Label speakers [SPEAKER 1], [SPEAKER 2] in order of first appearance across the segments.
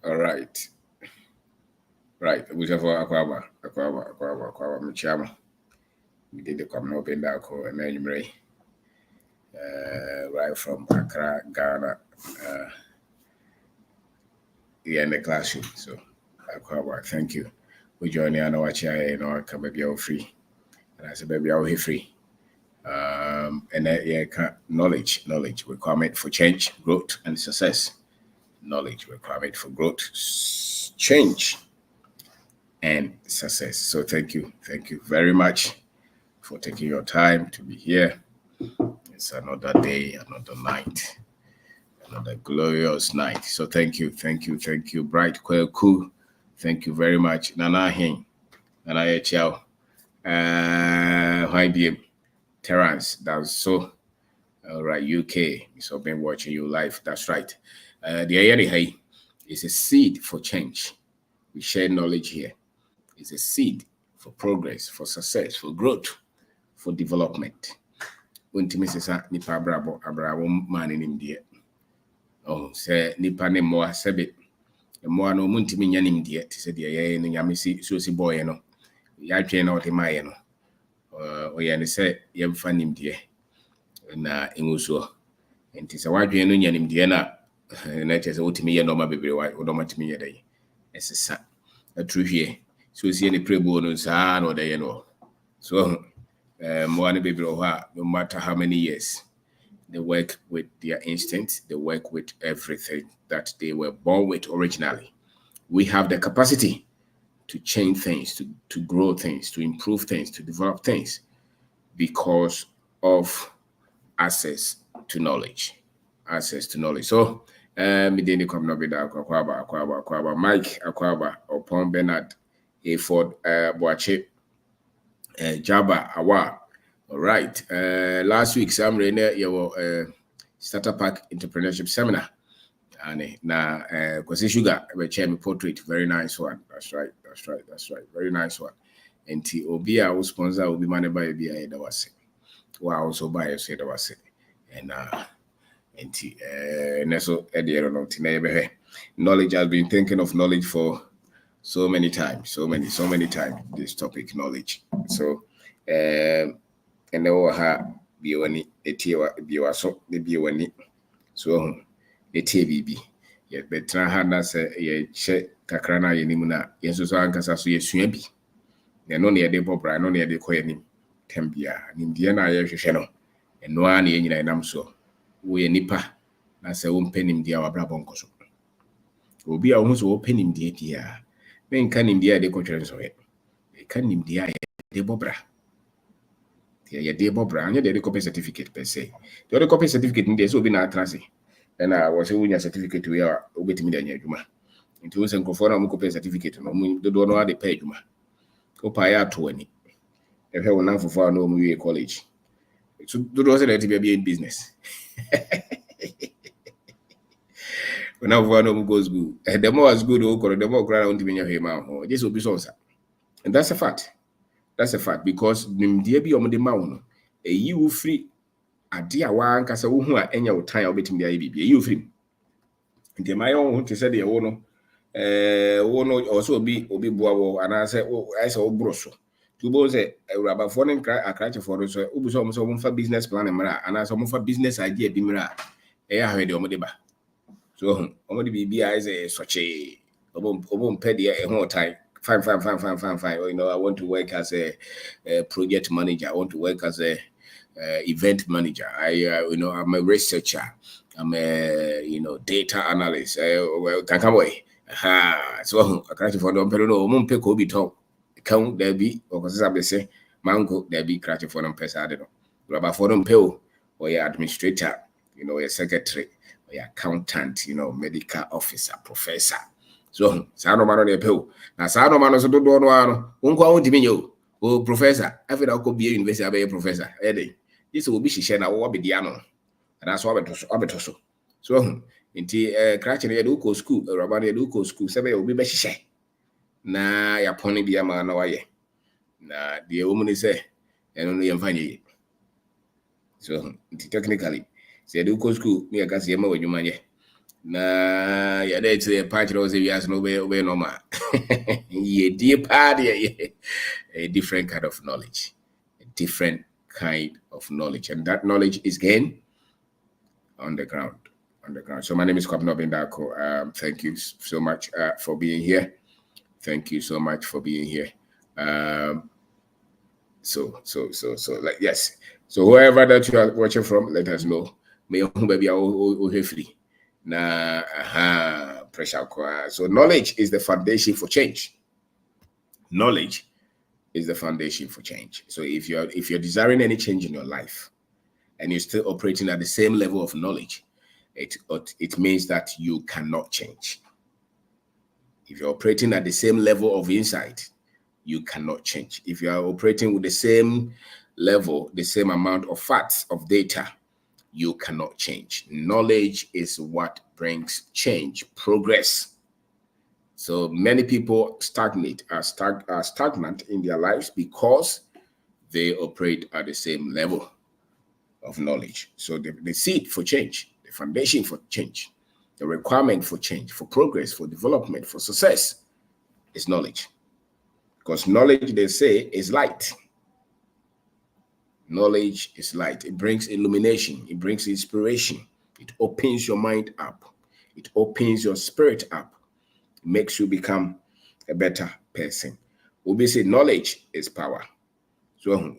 [SPEAKER 1] All right. Right. Whichever Aquaba, Michama. We did the come up in Dako and then right from Accra, Ghana. In the classroom. So, Aquaba, thank you. We join you. I know what you know, come baby, you're free. And I said, baby, I'll be free. And knowledge requirement for change, growth, and success. Knowledge requirement for growth, change, and success. So thank you very much for taking your time to be here. It's another day, another night, another glorious night. So thank you, Bright Kweku. Thank you very much, Nana Hing, Nana Chow, YBM, Terrence. That's so. All right, UK. So been watching you live. That's right. The Ayani is a seed for change. We share knowledge here. It's a seed for progress, for success, for growth, for development. When Timisa Nipa Brabo man in India. Oh, say Nipa ne moa sebit. The more no muntimi yanim dear, said the Ayan and Yamisi, Susi boy, no. Yakin out in my no. Or Yan said, Yam fan him dear. Na inguso enti se wadwe no nyanim de na na chese wotimi ye no ma bebre wa odomatimi ye dai esesa atruhie so sie ne prebo no sa na odaye no so mo an bebre ho a no matter how many years they work with their instinct, they work with everything that they were born with originally. We have the capacity to change things, to grow things, to improve things, to develop things because of access to knowledge. So, me didn't come up with Aquaba, Mike Aquaba, upon Bernard, A. Ford, Boache, Jabba, Awa. All right. Last week, Sam Rene, your Startup Pack Entrepreneurship Seminar. And now, Kwasi Sugar, chairman portrait, very nice one. That's right. Very nice one. And Obia, who sponsor, will be managed by Obia, that was it. Wow, so by you said I was it. And Neso Eddie, knowledge has been thinking of knowledge for so many times, this topic, knowledge. So and then biwani etiwa biwaso the biwani so etie bibi ye betra ha na se ye che kakra na ye nimu na ye so ankasa so ye sua bi ne no ne ye de bobra no ne ye de koyanim tambia nimdie na ye hwehwe no eno a na ye nyina nam so wo ye nipa na se wo mpenim dia wa bra bonko so obi a wo so wo penim dia dia me nka nimdie de kotwere so ye ka nimdie de bobra ya de bobra anya de copy certificate per se the copy certificate ndi so bi na atrase and I was a certificate we are obetimi da nya adwuma nti wo se nkofo na mo copy certificate no mo do no ade pay adwuma ko pa ya to ani e hwe wona fofo na mo we college so do say that be business when I want to go school the more as good o the more grant on nya hwe ma ho this will be so sir. And that's a fact. That's a fact because nimdie bi omde ma wo no eyi wo free ade a wa nkasa wo hu a enya wo tan a obetim dia bibia eyi wo free nti ma yo hu te se de wo no wo no also obi bua wo ana se wo ai se wo broso tu bo se uraba fo ne nkra akrache fo so obu so mo fa business plan mra ana so mo fa business idea bi mra e ya hwede omde ba so omde bibia ai se soche obo mpede e hu tan fine. You know, I want to work as a project manager. I want to work as a event manager. I'm a researcher. I'm a data analyst. Can come away. So I can't for them. Pero no, mum pe ko bi talk. Count there be because I say mango there be creative for them person. I don't know. But for them pay or your administrator, your secretary, or your accountant, medical officer, professor. So, Sano Mano de Pew. Now, Sano Mano so do no, unko to me, oh, professor. I feel I could be a university professor. Eddie, this will be she na what be diano. And that's what I so. So, into crashing a local school, a Rabani local school, 7 will be beshe. Na ya pony be a man no way. Na the woman is and only find so, technically, say local school, me a gas yama with you man. Na yeah, that's a part of the years no way normal. Yeah, dear part, yeah. A different kind of knowledge. A different kind of knowledge. And that knowledge is gained on the ground. On the ground. So my name is Kwabena Bindako. Thank you so much for being here. Thank you so much for being here. So like yes. So whoever that you are watching from, let us know. May baby free. Na pressure. So knowledge is the foundation for change. Knowledge is the foundation for change. So if you're desiring any change in your life and you're still operating at the same level of knowledge, it means that you cannot change. If you're operating at the same level of insight, you cannot change. If you are operating with the same level, the same amount of facts, of data, you cannot change. Knowledge is what brings change, progress. So many people are stagnant in their lives because they operate at the same level of knowledge. So the seed for change, the foundation for change, the requirement for change, for progress, for development, for success is knowledge. Because knowledge, they say, is light. Knowledge is light. It brings illumination. It brings inspiration. It opens your mind up. It opens your spirit up. It makes you become a better person. We say knowledge is power. So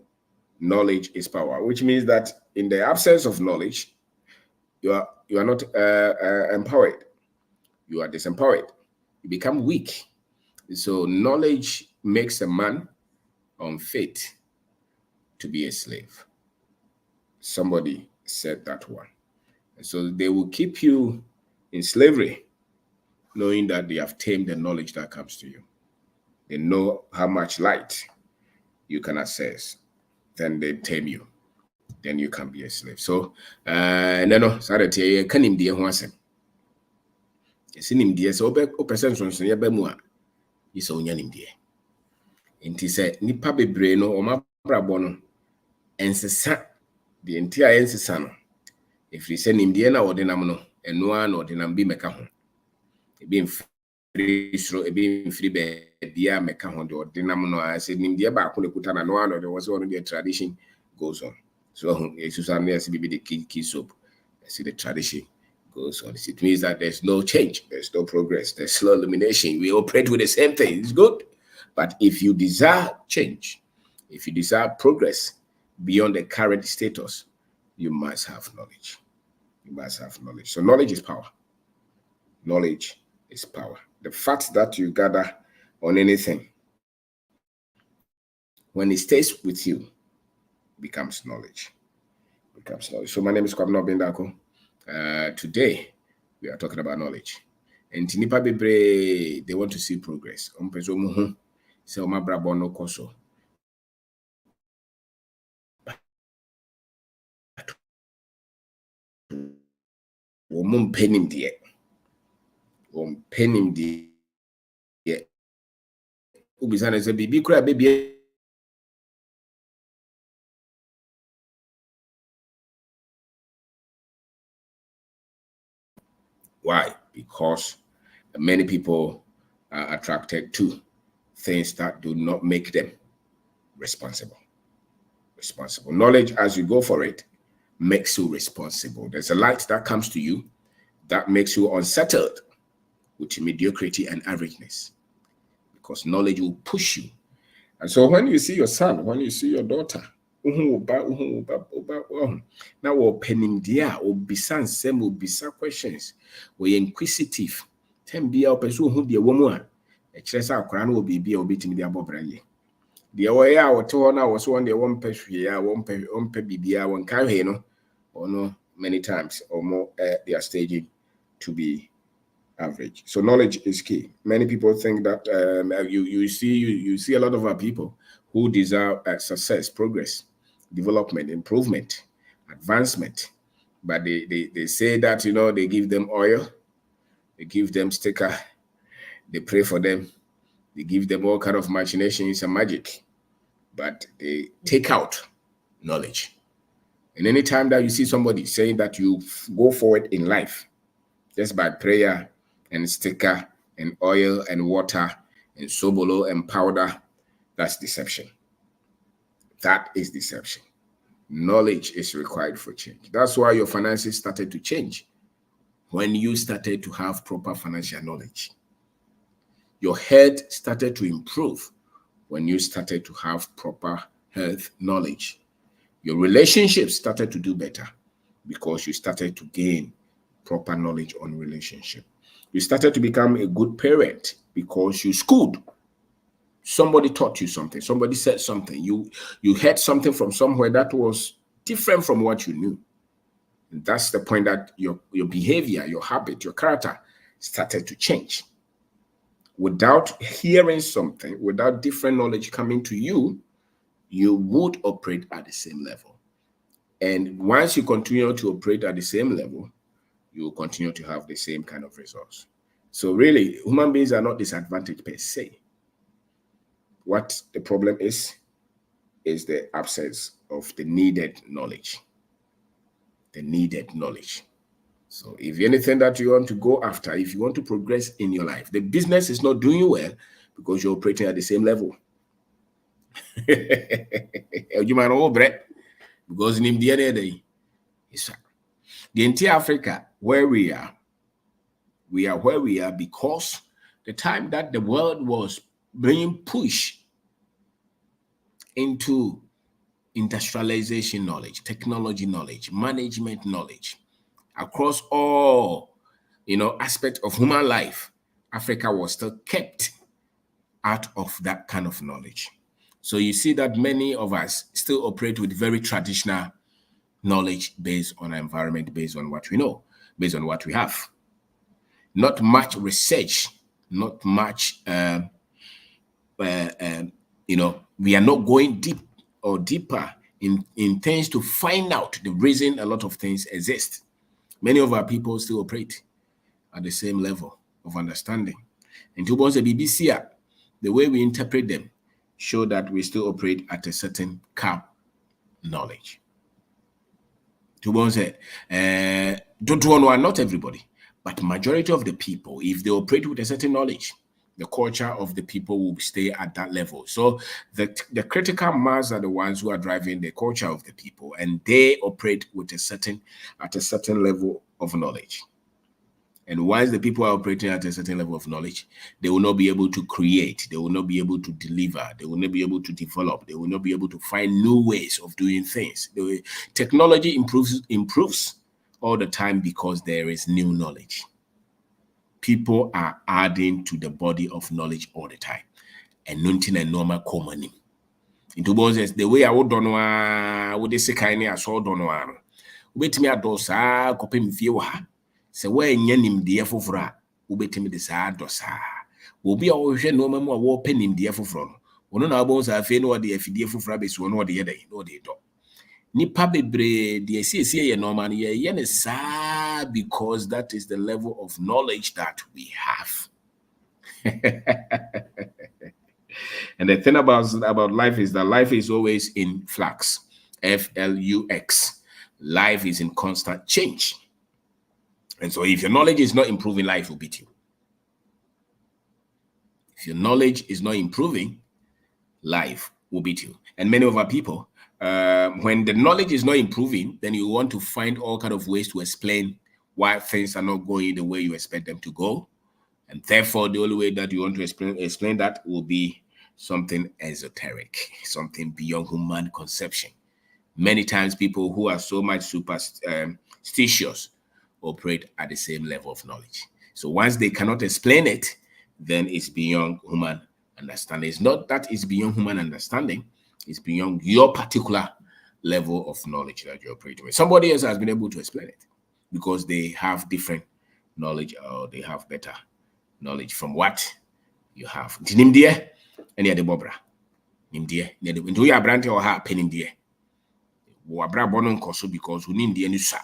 [SPEAKER 1] knowledge is power, which means that in the absence of knowledge, you are not empowered. You are disempowered. You become weak. So knowledge makes a man unfit to be a slave. Somebody said that one. So they will keep you in slavery, knowing that they have tamed the knowledge that comes to you. They know how much light you can access. Then they tame you. Then you can be a slave. So, no, sorry, can him dear once. Seen him dear, so person from Bemua is on him dear. And he said, Nipa bebreno or my brabono, and sesa the entire ensesano. If he send him dear or denamno, and no one or denambi mekaho. Being free, so being free beer mekaho or denamno, I said, India back when put on no one or there was one of their tradition goes on. So, Susan, yes, be the key soap. I see the tradition goes on. It means that there's no change, there's no progress, there's slow illumination. We operate with the same thing. It's good. But if you desire change, if you desire progress beyond the current status, you must have knowledge. You must have knowledge. So knowledge is power. Knowledge is power. The fact that you gather on anything, when it stays with you, becomes knowledge. So my name is Kwabena Bindako. Today, we are talking about knowledge. And Nipa Bebre, they want to see progress. So my brabo no koso. Wom penim die. Wom penim die. Ubisana se bibi kura baby. Why? Because many people are attracted to things that do not make them responsible. Knowledge, as you go for it, makes you responsible. There's a light that comes to you that makes you unsettled with mediocrity and averageness, because knowledge will push you. And so when you see your son, when you see your daughter, now we're penning there, or bisan sem, or bisa questions, we're inquisitive. Ten be our person who be a woman, a chesa crown will be a bit in the above. The way I was told now was one day one pay here, one pay BBA, one carry, or no, many times or more, they are staging to be average. So knowledge is key. Many people think that you see a lot of our people who desire success, progress, development, improvement, advancement, but they say that they give them oil, they give them sticker, they pray for them, they give them all kind of machinations and magic, but they take out knowledge. And anytime that you see somebody saying that you go forward in life, just by prayer and sticker and oil and water and sobolo and powder. That's deception. That is deception. Knowledge is required for change. That's why your finances started to change when you started to have proper financial knowledge. Your health started to improve when you started to have proper health knowledge. Your relationships started to do better because you started to gain proper knowledge on relationship. You started to become a good parent because you schooled. Somebody taught you something. Somebody said something. You heard something from somewhere that was different from what you knew. And that's the point that your behavior, your habit, your character started to change. Without hearing something, without different knowledge coming to you, you would operate at the same level. And once you continue to operate at the same level, you will continue to have the same kind of results. So really, human beings are not disadvantaged per se. What the problem is the absence of the needed knowledge. The needed knowledge. So if anything that you want to go after, if you want to progress in your life, the business is not doing well because you're operating at the same level. You might know, because in the other day, the entire Africa, where we are where we are because the time that the world was being pushed into industrialization knowledge, technology knowledge, management knowledge, across all, aspects of human life, Africa was still kept out of that kind of knowledge. So you see that many of us still operate with very traditional knowledge based on our environment, based on what we know, based on what we have. Not much research, not much, we are not going deep or deeper in things to find out the reason a lot of things exist. Many of our people still operate at the same level of understanding. And to both the BBC, the way we interpret them show that we still operate at a certain cap knowledge. To both don't want not everybody, but majority of the people, if they operate with a certain knowledge, the culture of the people will stay at that level. So the critical mass are the ones who are driving the culture of the people, and they operate with at a certain level of knowledge. And once the people are operating at a certain level of knowledge, they will not be able to create, they will not be able to deliver, they will not be able to develop, they will not be able to find new ways of doing things. Technology improves all the time because there is new knowledge. People are adding to the body of knowledge all the time. And nothing a normal common. Into bones, the way I would don't know, would this kind of so don't know. Wait me at those, copy me few. So when yanim dear for wait me the sad dosa. Will be always no more war penning dear for from. One of our bones are fair no the FD for rabbits one or the other, no they don't. Nipa bebre the CCA normal yen is sad because that is the level of knowledge that we have. And the thing about life is that life is always in flux. FLUX. Life is in constant change. And so if your knowledge is not improving, life will beat you. If your knowledge is not improving, life will beat you. And many of our people, when the knowledge is not improving, then you want to find all kind of ways to explain why things are not going the way you expect them to go. And therefore, the only way that you want to explain that will be something esoteric, something beyond human conception. Many times people who are so much superstitious operate at the same level of knowledge. So once they cannot explain it, then it's beyond human understanding. It's not that it's beyond human understanding, it's beyond your particular level of knowledge that you're operating with. Somebody else has been able to explain it because they have different knowledge or they have better knowledge from what you have. Nimdie, any other bobra. Nimdie, into your brand or ha penimdie. Wabra bonon koso because we need the any sa.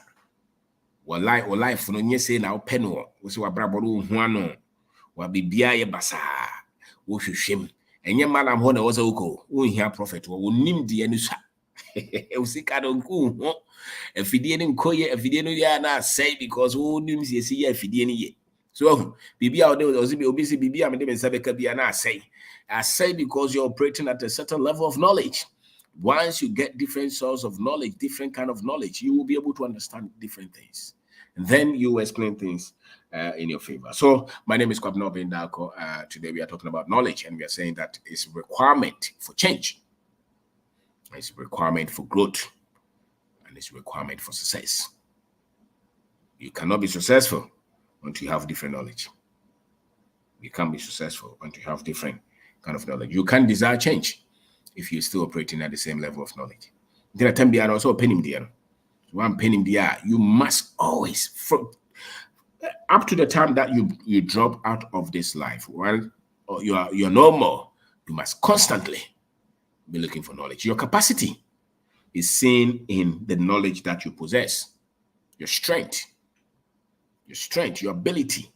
[SPEAKER 1] Life no nye say na openo. We say wabra bono huano. Wabibia ye basa. Wo hwehwem. Enye malam ho na wo say uko. Wo hia prophet wo nim the any sa. Usika don't go. If you didn't call you, if you didn't ya say because who names you see if you didn't. So Bibi out there was obviously Bibi, I mean, I say because you're operating at a certain level of knowledge. Once you get different source of knowledge, different kind of knowledge, you will be able to understand different things. And then you explain things in your favor. So my name is Kwabno Bindako. Today we are talking about knowledge, and we are saying that it's a requirement for change. It's a requirement for growth, and it's a requirement for success. You cannot be successful until you have different knowledge. You can't be successful until you have different kind of knowledge. You can't desire change if you're still operating at the same level of knowledge. There are times also penning there. One penning there, you must always, from up to the time that you drop out of this life, while you're no more, you must constantly be looking for knowledge. Your capacity is seen in the knowledge that you possess. Your strength, your ability,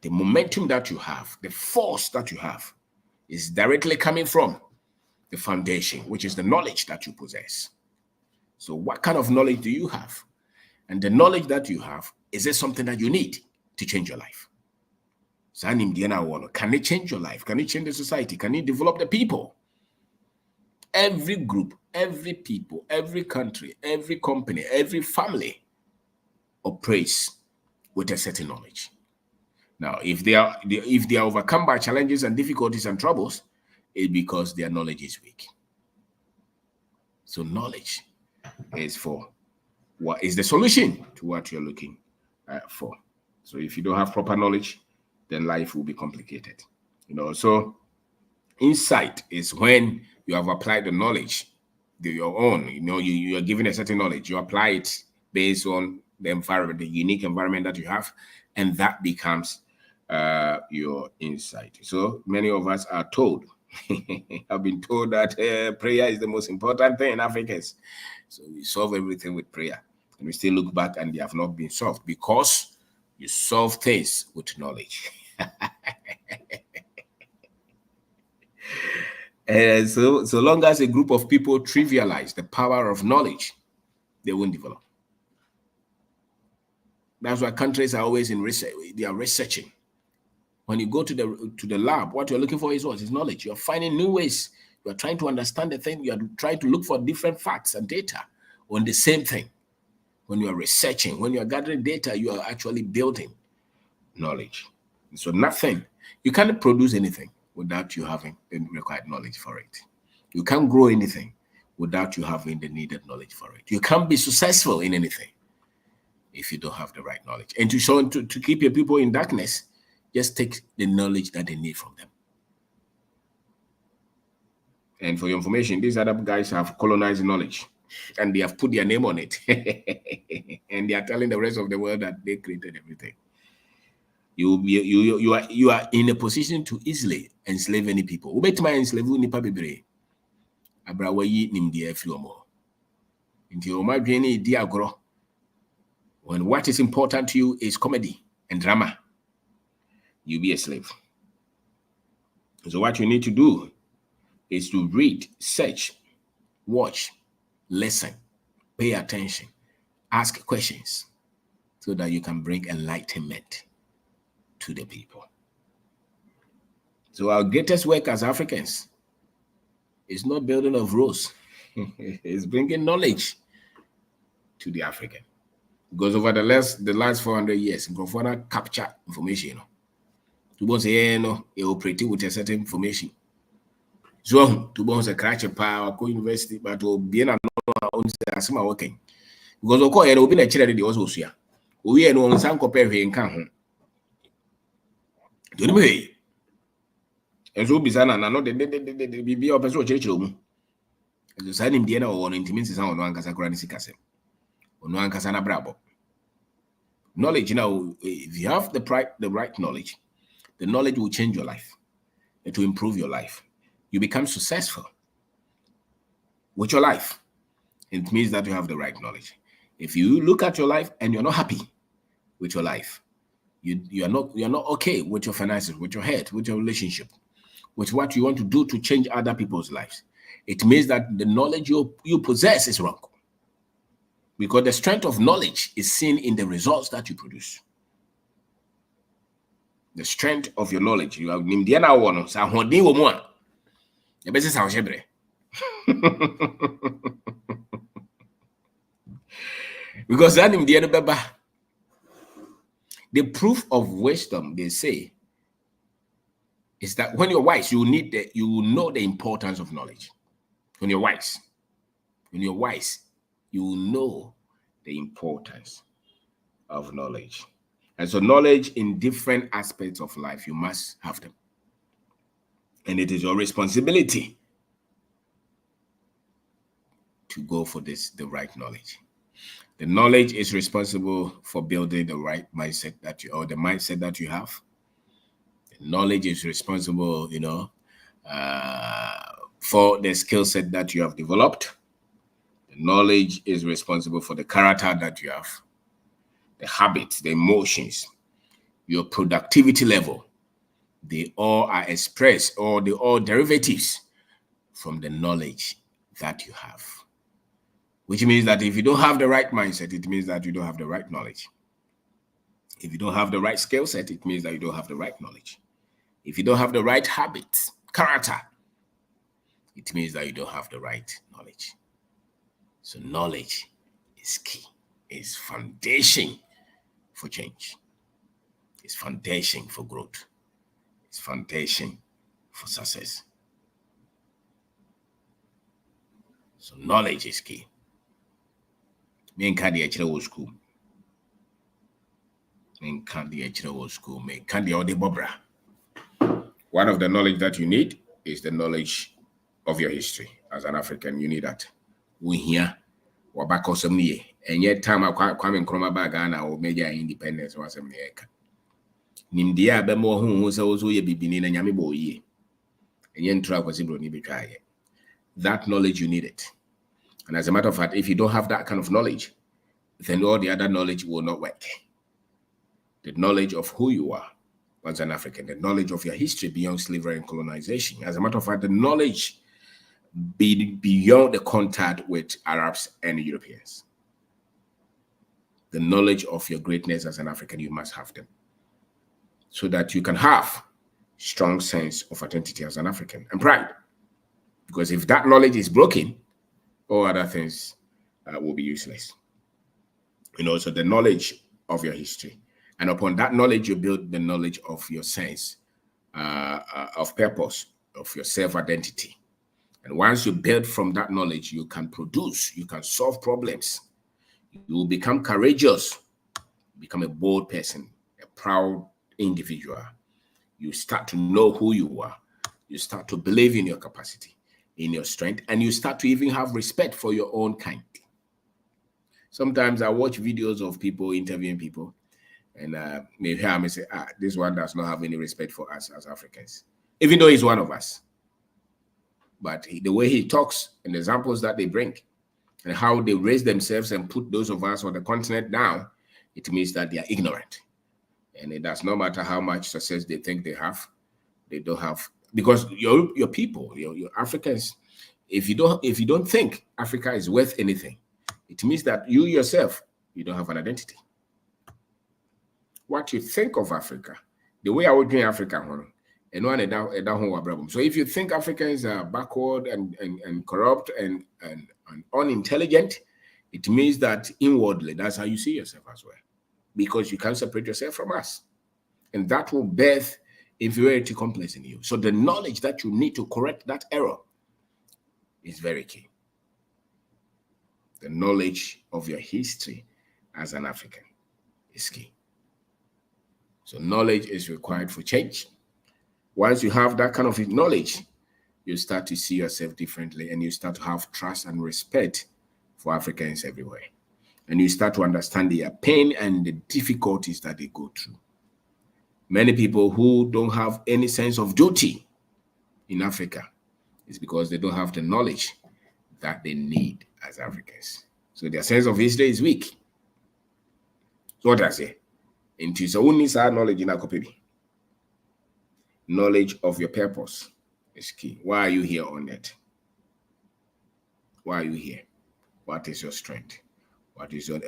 [SPEAKER 1] the momentum that you have, the force that you have is directly coming from the foundation, which is the knowledge that you possess. So what kind of knowledge do you have? And the knowledge that you have, is it something that you need to change your life? Can it change your life? Can it change the society? Can it develop the people? Every group, every people, every country, every company, every family operates with a certain knowledge. Now, if they are overcome by challenges and difficulties and troubles, it's because their knowledge is weak. So knowledge is for what is the solution to what you're looking for. So if you don't have proper knowledge, then life will be complicated. So insight is when you have applied the knowledge, your own. You are given a certain knowledge. You apply it based on the environment, the unique environment that you have, and that becomes your insight. So many of us are told, I've been told that prayer is the most important thing in Africans. So we solve everything with prayer, and we still look back and they have not been solved because you solve things with knowledge. So long as a group of people trivialize the power of knowledge, they won't develop. That's why countries are always in research. They are researching. When you go to the lab, what you're looking for is what? Is knowledge. You're finding new ways. You're trying to understand the thing. You're trying to look for different facts and data on the same thing. When you are researching, when you are gathering data, you are actually building knowledge. So nothing, you can't produce anything without you having the required knowledge for it. You can't grow anything without you having the needed knowledge for it. You can't be successful in anything if you don't have the right knowledge. And to keep your people in darkness, just take the knowledge that they need from them. And for your information, these other guys have colonized knowledge and they have put their name on it. And they are telling the rest of the world that they created everything. You are in a position to easily enslave any people. When what is important to you is comedy and drama, you'll be a slave. So what you need to do is to read, search, watch, listen, pay attention, ask questions so that you can bring enlightenment to the people. So our greatest work as Africans is not building of roads. It's bringing knowledge to the African. Because over the last 400 years, Grofana capture information. To both say, you operating with a certain information. So to both a crash power, co-university, but to be an unknown working. Because of course, it will be a charity also here. We are no some compare in Canton. Do you know? And so Bizana, and I know the be of a church room. As you sign him the end of one intimacy on one Casacranis Casem. On one Casana Bravo. Knowledge, if you have the right knowledge, the knowledge will change your life. It will improve your life. You become successful with your life. It means that you have the right knowledge. If you look at your life and you're not happy with your life, you're not okay with your finances, with your health, with your relationship, with what you want to do to change other people's lives, it means that the knowledge you possess is wrong. Because the strength of knowledge is seen in the results that you produce. The strength of your knowledge. You have Nimdiana one, so because the proof of wisdom, they say, is that when you're wise, you will know the importance of knowledge. When you're wise, you will know the importance of knowledge. And so knowledge in different aspects of life, you must have them. And it is your responsibility to go for the right knowledge. The knowledge is responsible for building the right mindset or the mindset that you have. The knowledge is responsible, for the skill set that you have developed. The knowledge is responsible for the character that you have, the habits, the emotions, your productivity level. They all are expressed, or they all derivatives from the knowledge that you have. Which means that if you don't have the right mindset, it means that you don't have the right knowledge. If you don't have the right skill set, it means that you don't have the right knowledge. If you don't have the right habits, character, it means that you don't have the right knowledge. So knowledge is key. It's foundation for change. It's foundation for growth. It's foundation for success. So knowledge is key. Me and Candy actually was school. One of the knowledge that you need is the knowledge of your history. As an African, you need that. We here, we're back on some year. And yet time I come in Chroma Bagana or major independence was some year. Nimdia Bemo who so ye be in a yami boy. And yen track was able to try. That knowledge you need it. And as a matter of fact, if you don't have that kind of knowledge, then all the other knowledge will not work. The knowledge of who you are as an African, the knowledge of your history beyond slavery and colonization. As a matter of fact, the knowledge beyond the contact with Arabs and Europeans. The knowledge of your greatness as an African, you must have them. So that you can have strong sense of identity as an African and pride. Because if that knowledge is broken, all other things will be useless. So the knowledge of your history. And upon that knowledge, you build the knowledge of your sense of purpose, of your self-identity. And once you build from that knowledge, you can produce, you can solve problems. You will become courageous, become a bold person, a proud individual. You start to know who you are. You start to believe in your capacity, in your strength, and you start to even have respect for your own kind. Sometimes I watch videos of people interviewing people, and maybe hear me say, this one does not have any respect for us as Africans, even though he's one of us. But the way he talks and the examples that they bring and how they raise themselves and put those of us on the continent down, it means that they are ignorant. And it does not matter how much success they think they have, they don't have. Because your people, your Africans, if you don't think Africa is worth anything, it means that you yourself, you don't have an identity. What you think of Africa, the way I would do in Africa, so if you think Africans are backward and corrupt and unintelligent, it means that inwardly, that's how you see yourself as well. Because you can't separate yourself from us. And that will birth inferiority complex in you. So the knowledge that you need to correct that error is very key. The knowledge of your history as an African is key. So knowledge is required for change. Once you have that kind of knowledge, you start to see yourself differently and you start to have trust and respect for Africans everywhere. And you start to understand their pain and the difficulties that they go through. Many people who don't have any sense of duty in Africa is because they don't have the knowledge that they need as Africans. So their sense of history is weak. So what I say? Into so who needs our knowledge in our copy? Knowledge of your purpose is key. Why are you here on earth? Why are you here? What is your strength? What is it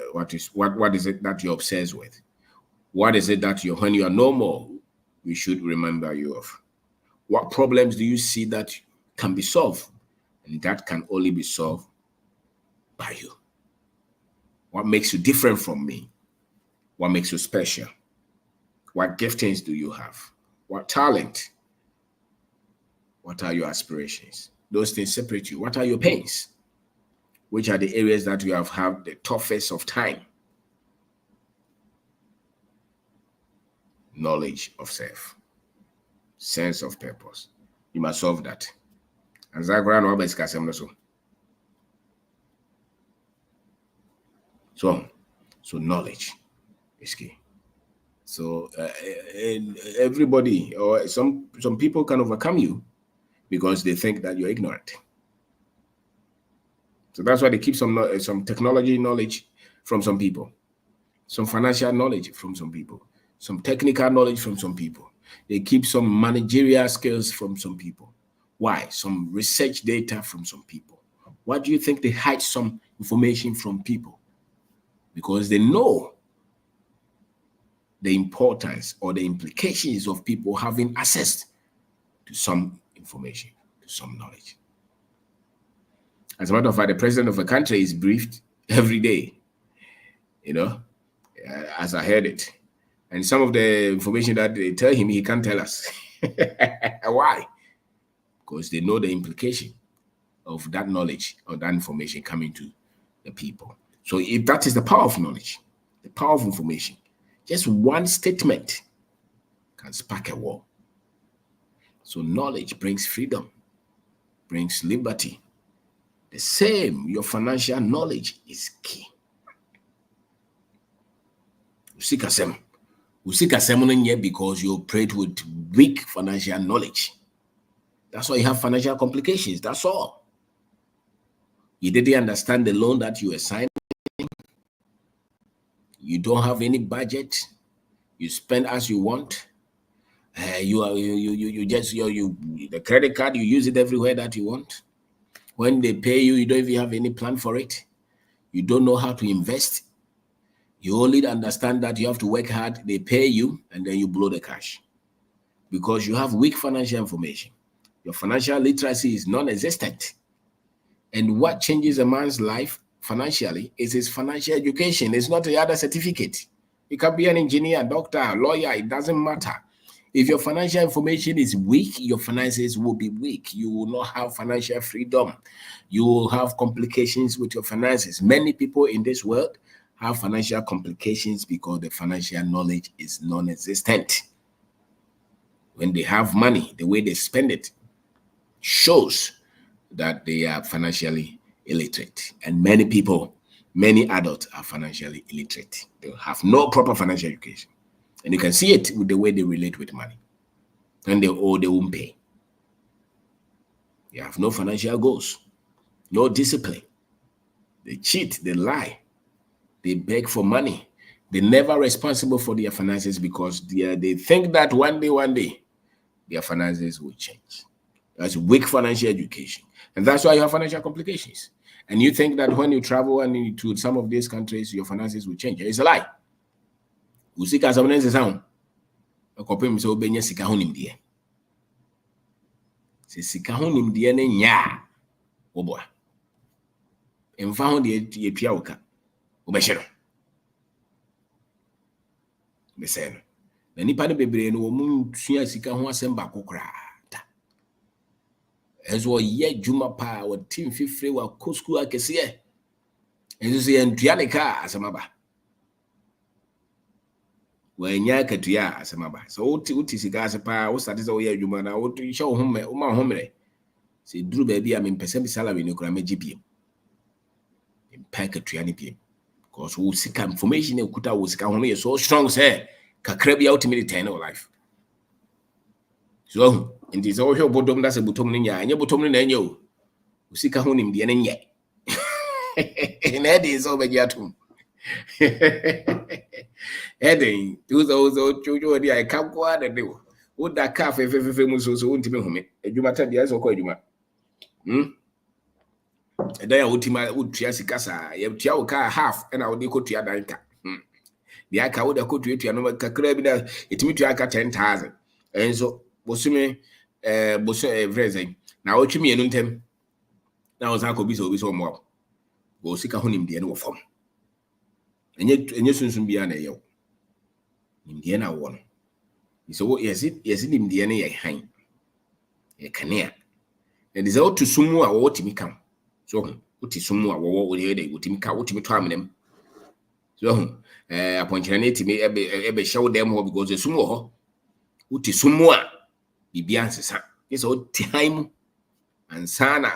[SPEAKER 1] that you're obsessed with? What is it that when you are no more, we should remember you of? What problems do you see that can be solved? And that can only be solved by you. What makes you different from me? What makes you special? What giftings do you have? What talent? What are your aspirations? Those things separate you. What are your pains? Which are the areas that you have had the toughest of time? Knowledge of self, sense of purpose. You must solve that. And Zagrano always so knowledge is key. So everybody or some people can overcome you because they think that you're ignorant. So that's why they keep some technology knowledge from some people, some financial knowledge from some people, some technical knowledge from some people. They keep some managerial skills from some people. Why? Some research data from some people. Why do you think they hide some information from people? Because they know the importance or the implications of people having access to some information, to some knowledge. As a matter of fact, the president of a country is briefed every day, as I heard it. And some of the information that they tell him, he can't tell us. Why? Because they know the implication of that knowledge or that information coming to the people. So if that is the power of knowledge, the power of information, just one statement can spark a war. So knowledge brings freedom, brings liberty. The same, your financial knowledge is key. Usikasem because you operate with weak financial knowledge. That's why you have financial complications. That's all. You didn't understand the loan that you assigned. You don't have any budget. You spend as you want. The credit card, you use it everywhere that you want. When they pay you, you don't even have any plan for it. You don't know how to invest. You only understand that you have to work hard. They pay you, and then you blow the cash because you have weak financial information. Your financial literacy is non-existent. And what changes a man's life financially is his financial education. It's not the other certificate. You can be an engineer, doctor, lawyer, it doesn't matter. If your financial information is weak, your finances will be weak. You will not have financial freedom. You will have complications with your finances. Many people in this world have financial complications because the financial knowledge is non-existent. When they have money, the way they spend it shows that they are financially illiterate. And many adults are financially illiterate. They have no proper financial education. And you can see it with the way they relate with money. When they owe, they won't pay. They have no financial goals, no discipline. They cheat, they lie, they beg for money. They're never responsible for their finances because they think that one day, their finances will change. That's weak financial education. And that's why you have financial complications. And you think that when you travel and to some of these countries, your finances will change. It's a lie. Usika someone's sound. Okopim so benya sika ho nimdeɛ. Se sika ho nimdeɛ ne nya oboa. Emfa ho de yetwa woka. Obɛhye no. Bese no. Na nipa no bebree no wo mu sua sika ho asɛm ba kokora. As well, ye juma pa or team fifre wa kosku akese. Enso se entua ne ka asamaba. Wa nya katua asamaba. So uti sika asepa wo start say wo ye juma na wo hye wo home wo ma homre. Se duru ba bia me pese bi salary ne kura meji biem. Mpa katua ne biem. Because wo sika information e kuta wo sika ho no so strong say kakra bia ultimate 10 in life. So nti sɛ wohwɛ bodom da sɛ botom no nya ɛnyɛ botom no na ɛnyɛ o usika ho nimdeɛ no nyɛ na ɛde sɛ wobɛgye atom ɛden tuzo chojo de ai kam kwa de wo woda ka fefefe mu so wontimi home adwuma ta bia sɛ kɔ adwuma And then I would tia sikasa, you tia car half, and I would go to your danka. The aka would go to it, and no it meet you aka 10,000. And so, Bosumi, Vrezing. Now, what you mean, Nuntem? Now, was Uncle Biso, so more. Go sick a honim the end of form. And yet soon be an ayo. Indiana one. So, yes, in Indiana, a hang. A canoe. And is out to sumo or what me come. So, what is sumo or what would he would him count to me to them? So, upon Chanity may ever show them what because the sumo. What is sumo? Be answers. It's all time and sana.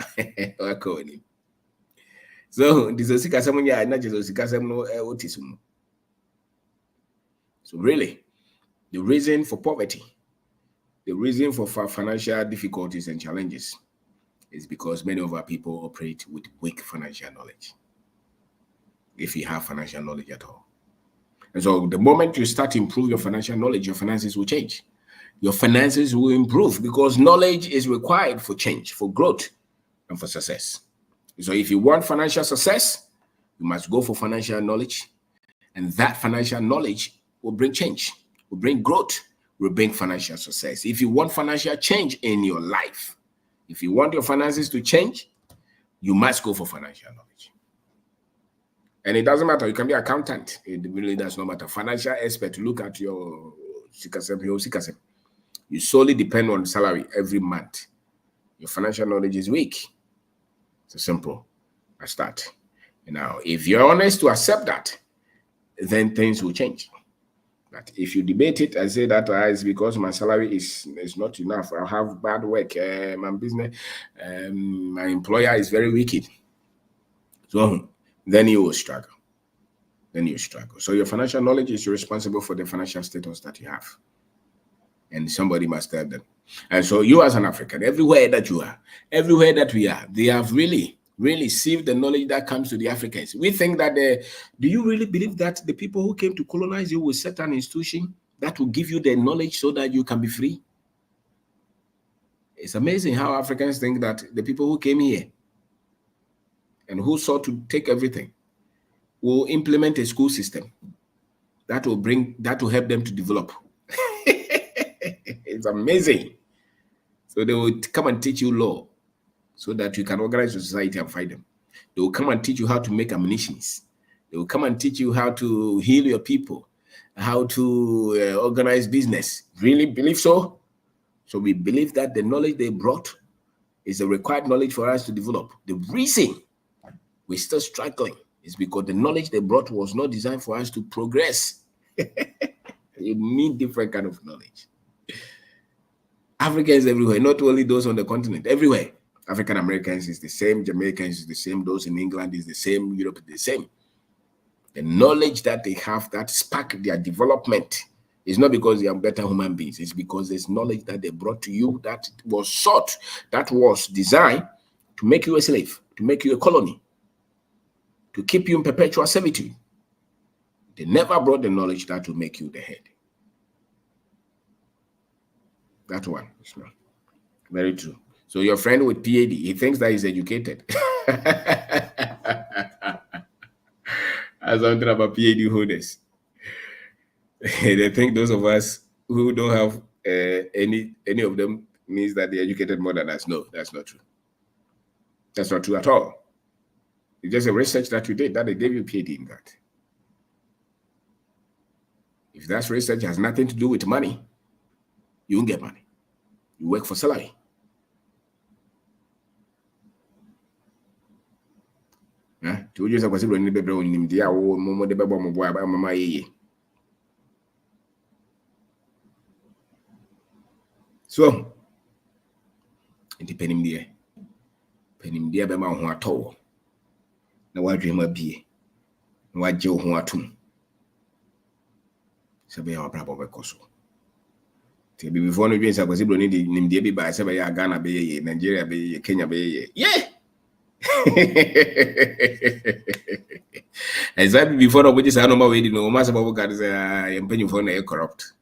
[SPEAKER 1] So, this is a someone, yeah, not just a Sikasam no autism. So, really, the reason for poverty, the reason for financial difficulties and challenges is because many of our people operate with weak financial knowledge. If you have financial knowledge at all. And so the moment you start to improve your financial knowledge, your finances will change. Your finances will improve because knowledge is required for change, for growth, and for success. So if you want financial success, you must go for financial knowledge. And that financial knowledge will bring change, will bring growth, will bring financial success. If you want financial change in your life, if you want your finances to change, you must go for financial knowledge. And it doesn't matter. You can be an accountant. It really does not matter. Financial expert, look at your sikasem. You solely depend on salary every month. Your financial knowledge is weak. It's simple as that. Now, if you're honest to accept that, then things will change. But if you debate it and say that is because my salary is not enough, I have bad work, my business, my employer is very wicked, so then you will struggle. So your financial knowledge is responsible for the financial status that you have. And somebody must tell them. And so you as an African, everywhere that you are, everywhere that we are, they have really received the knowledge that comes to the Africans. We think that do you really believe that the people who came to colonize you will set an institution that will give you the knowledge so that you can be free? It's amazing how Africans think that the people who came here and who sought to take everything will implement a school system that will help them to develop. It's amazing. So they will come and teach you law so that you can organize your society and fight them. They will come and teach you how to make ammunitions. They will come and teach you how to heal your people, how to organize business. Really believe so? So we believe that the knowledge they brought is the required knowledge for us to develop. The reason we're still struggling is because the knowledge they brought was not designed for us to progress. You need different kind of knowledge. Africans everywhere, not only those on the continent, everywhere. African Americans is the same, Jamaicans is the same, those in England is the same, Europe is the same. The knowledge that they have that spark their development is not because they are better human beings. It's because there's knowledge that they brought to you that was sought, that was designed to make you a slave, to make you a colony, to keep you in perpetual servitude. They never brought the knowledge that will make you the head. That one is not very true. So your friend with PhD, he thinks that he's educated. As I'm talking about PhD holders, they think those of us who don't have any of them means that they're educated more than us. No, that's not true. That's not true at all. It's just a research that you did that they gave you PhD in that. If that research has nothing to do with money, you won't get money. You work for salary. To use a possible in the bedroom in India or Momo de Babamo by Mama. So, independent dear. Penim dear Bama who are told. Now, what dream of be? What Joe who are two? Sabe our proper coso. To be before no dreams, I was able to need Nimdi by Sabaya, Ghana, Bay, Nigeria, Bay, Kenya, Bay. Yeah. Exactly before the British animal waiting, no matter what God is paying for a corrupt.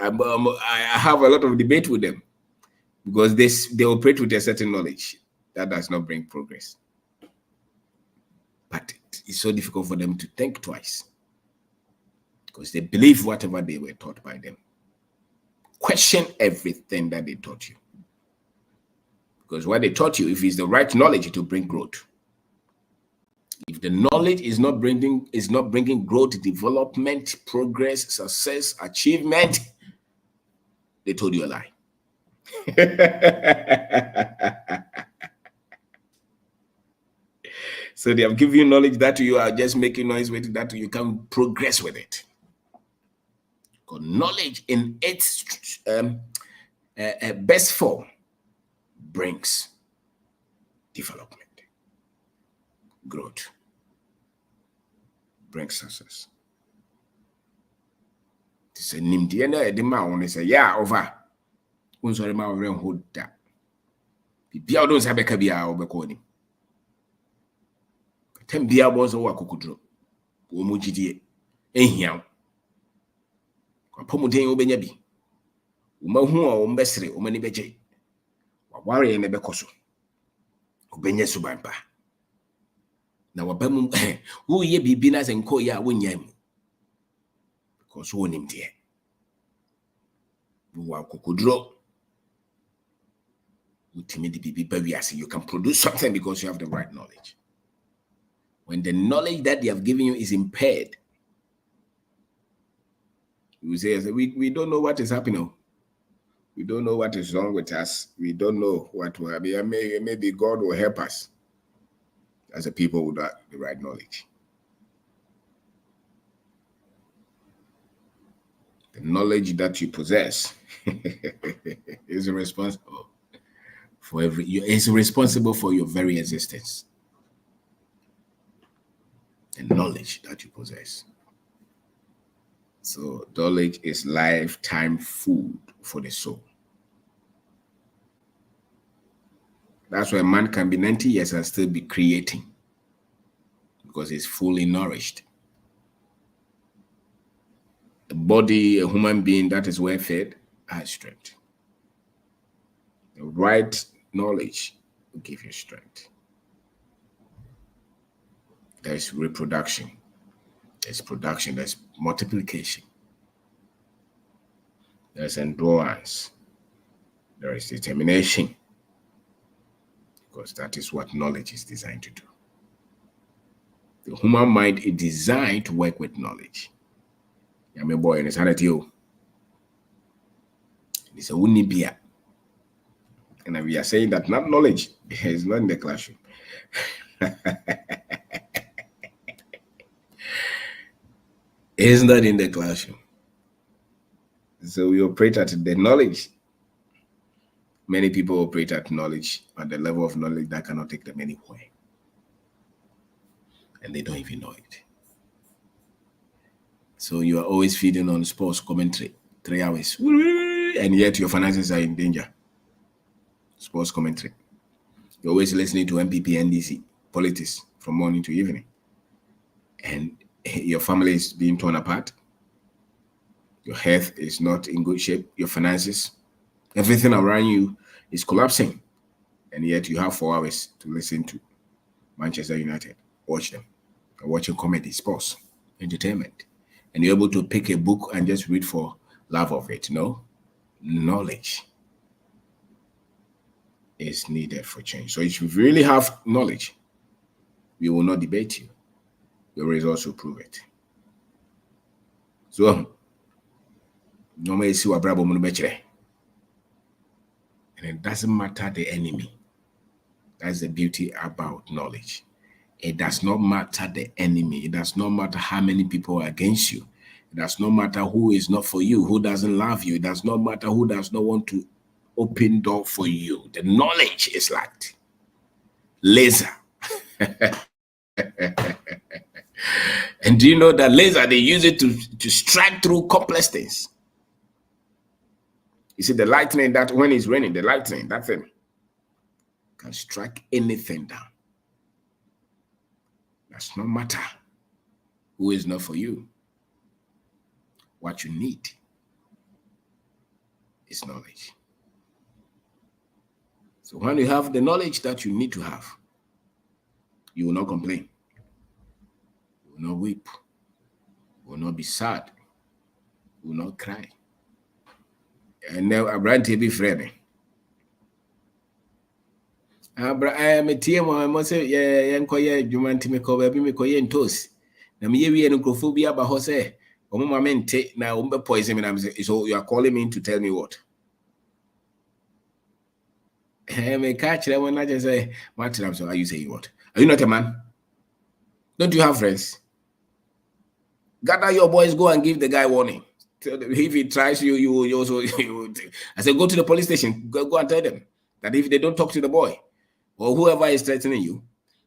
[SPEAKER 1] I have a lot of debate with them. because they operate with a certain knowledge that does not bring progress. But it's so difficult for them to think twice because they believe whatever they were taught by them. Question everything that they taught you. Because what they taught you, if it's the right knowledge, it will bring growth. If the knowledge is not bringing growth, development, progress, success, achievement, they told you a lie. So they have given you knowledge that you are just making noise with, that you can progress with it. Because knowledge in its best form brings development, growth, brings success. It's a nimdiana edema when they say, yeah, over. Unsorry, my friend, hold that. Bibia don't have a cabia or beconi. Tembia was a wakukudro. Umujidi. Ehiam. Pomudin obenyabi. Umahu or umbesre, umanibeje. Wawari and nebekoso. Ubenya subampa. Na wabamu, who ye be binas and koya winyam. Because one him dear. Wakukudro. You can produce something because you have the right knowledge. When the knowledge that they have given you is impaired, you say, we don't know what is happening. We don't know what is wrong with us. We don't know what will happen. Maybe God will help us as a people with the right knowledge. The knowledge that you possess is responsible for it's responsible for your very existence. The knowledge that you possess. So knowledge is lifetime food for the soul. That's why a man can be 90 years and still be creating because he's fully nourished. A body, a human being that is well fed, has strength. The right knowledge will give you strength. There's reproduction, there's production, there's multiplication, there's endurance, there is determination, because that is what knowledge is designed to do. The human mind is designed to work with knowledge. I'm a boy and it's hard you. It's a unibia. And we are saying that not knowledge is not in the classroom. It's not in the classroom. So we operate at the knowledge. Many people operate at knowledge, at the level of knowledge that cannot take them anywhere. And they don't even know it. So you are always feeding on sports commentary, 3 hours. And yet your finances are in danger. Sports commentary. You're always listening to MPP, NDC, politics from morning to evening. And your family is being torn apart. Your health is not in good shape. Your finances, everything around you is collapsing. And yet you have 4 hours to listen to Manchester United. Watch them. You're watching comedy, sports, entertainment. And you're able to pick a book and just read for love of it. No? Knowledge is needed for change. So if you really have knowledge, we will not debate you. Your results will prove it. So, normally see what brabo and it doesn't matter the enemy. That's the beauty about knowledge. It does not matter the enemy. It does not matter how many people are against you. It does not matter who is not for you, who doesn't love you. It does not matter who does not want to open door for you. The knowledge is like laser. And do you know that laser, they use it to strike through complex things? You see, the lightning that when it's raining, the lightning, that thing can strike anything down. Does not matter who is not for you. What you need is knowledge. So when you have the knowledge that you need to have, you will not complain. You will not weep. You will not be sad. You will not cry. And now a brand be friend. I am a team. I must say, yeah, you want to make over me in toast. Na me we enocrophobia ba ho say, Mama mente na poison me. So you are calling me to tell me what? Me catch that one. I just say, Martin, so are you saying what? Are you not a man? Don't you have friends? Gather your boys, go and give the guy warning. If he tries you also. I said, go to the police station. Go and tell them that if they don't talk to the boy or whoever is threatening you,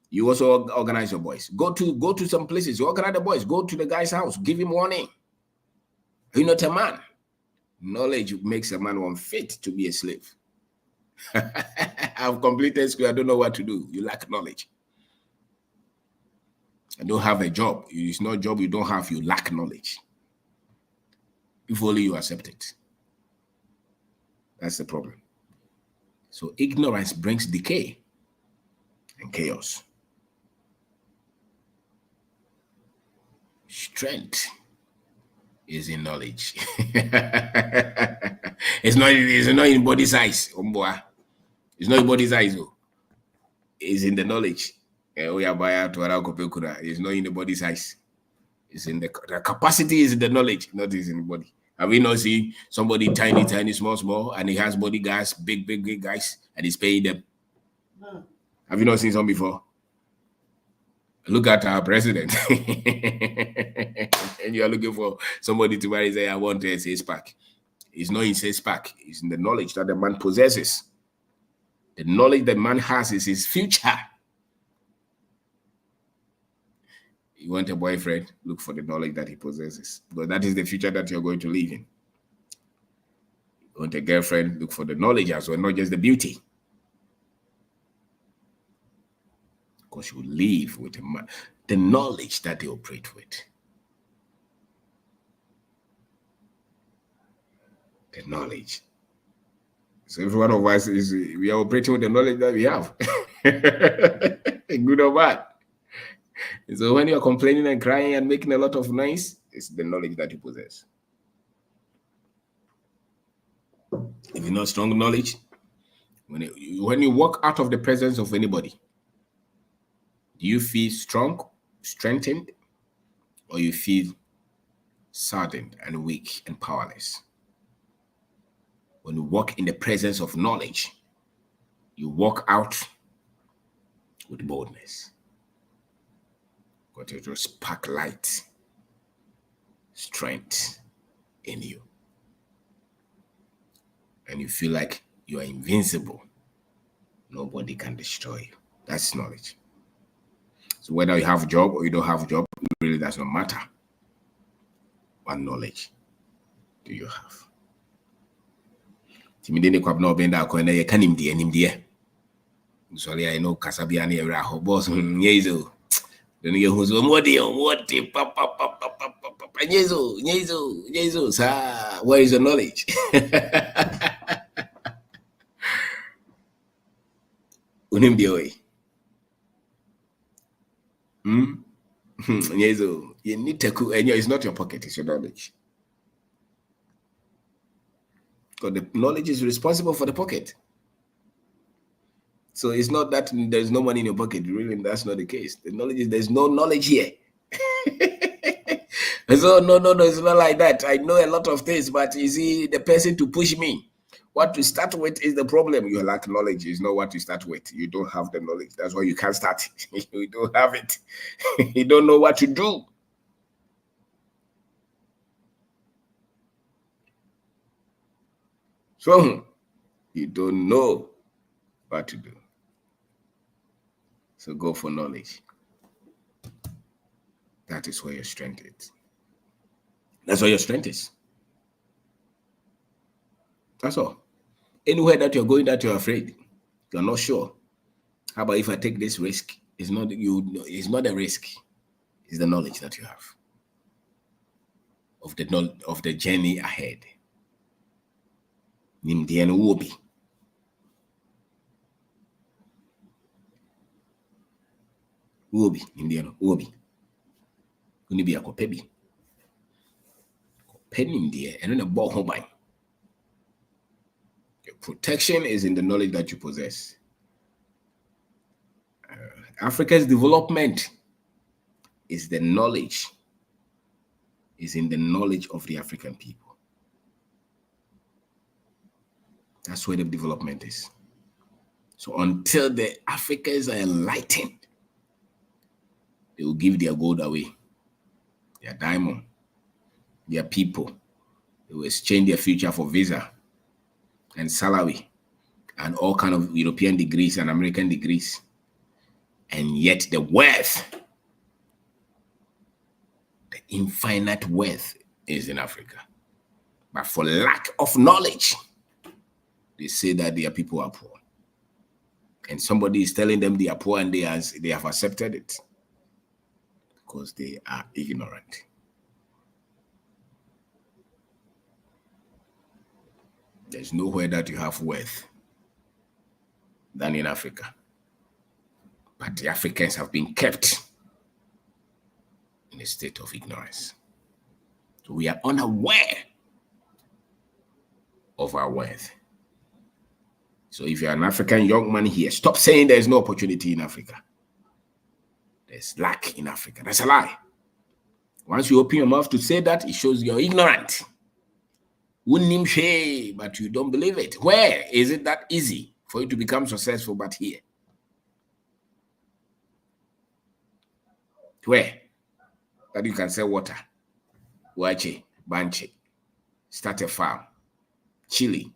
[SPEAKER 1] you also organize your boys. Go to some places. You organize the boys. Go to the guy's house. Give him warning. Are you not a man? Knowledge makes a man unfit to be a slave. I've completed school. I don't know what to do. You lack knowledge. I don't have a job. It's not a job you don't have. You lack knowledge. If only you accept it. That's the problem. So ignorance brings decay and chaos. Strength is in knowledge. It's not in body size. It's not in body size. It's in the knowledge. It's not in the body size. It's in the capacity is in the knowledge, not is in the body. Have we not seen somebody tiny, small, and he has bodyguards, big guys, and he's paying them? Have you not seen some before? Look at our president. And you are looking for somebody to marry, say, I want a six-pack. It's not in six-pack. It's in the knowledge that the man possesses. The knowledge the man has is his future. You want a boyfriend, look for the knowledge that he possesses, because that is the future that you're going to live in. You want a girlfriend, look for the knowledge as well, not just the beauty. Because you live with the knowledge that they operate with. The knowledge. So every one of us we are operating with the knowledge that we have. Good or bad. So when you are complaining and crying and making a lot of noise, it's the knowledge that you possess. If you're not strong knowledge, when you walk out of the presence of anybody, do you feel strong, strengthened, or you feel saddened and weak and powerless? When you walk in the presence of knowledge, you walk out with boldness. Because it will spark light, strength in you. And you feel like you are invincible. Nobody can destroy you. That's knowledge. So whether you have a job or you don't have a job, it really does not matter. What knowledge do you have? Timidini kwab no benda ko na ye kanim die. Sorry, I know Kasabia ni era ho boss nyezo. Then you who's what papa nyezo sa where is the knowledge? Unim die way. Nyezo, you need to and it's not your pocket, it's your knowledge. Because the knowledge is responsible for the pocket. So it's not that there's no money in your pocket. Really, that's not the case. The knowledge is there's no knowledge here. So no, it's not like that. I know a lot of things, but you see, the person to push me, what to start with is the problem. You lack knowledge. It's not what to start with. You don't have the knowledge. That's why you can't start. You don't have it. You don't know what to do. So you don't know what to do. So go for knowledge. That is where your strength is. That's where your strength is. That's all. Anywhere that you're going that you're afraid, you're not sure. How about if I take this risk? It's not a risk. It's the knowledge that you have of the journey ahead. Obi, Indian, Obi. Uni be a copebi. Pen in there, and then a ball home by. Your protection is in the knowledge that you possess. Africa's development is the knowledge, is in the knowledge of the African people. That's where the development is. So until the Africans are enlightened, they will give their gold away, their diamond, their people. They will exchange their future for visa and salary and all kind of European degrees and American degrees. And yet the wealth, the infinite wealth is in Africa. But for lack of knowledge, they say that their people are poor. And somebody is telling them they are poor and they have accepted it because they are ignorant. There's nowhere that you have wealth than in Africa. But the Africans have been kept in a state of ignorance. So we are unaware of our wealth. So if you're an African young man here, stop saying there's no opportunity in Africa. There's lack in Africa. That's a lie. Once you open your mouth to say that, it shows you're ignorant. But you don't believe it. Where is it that easy for you to become successful but here? Where? That you can sell water, wache, banche, start a farm, chili,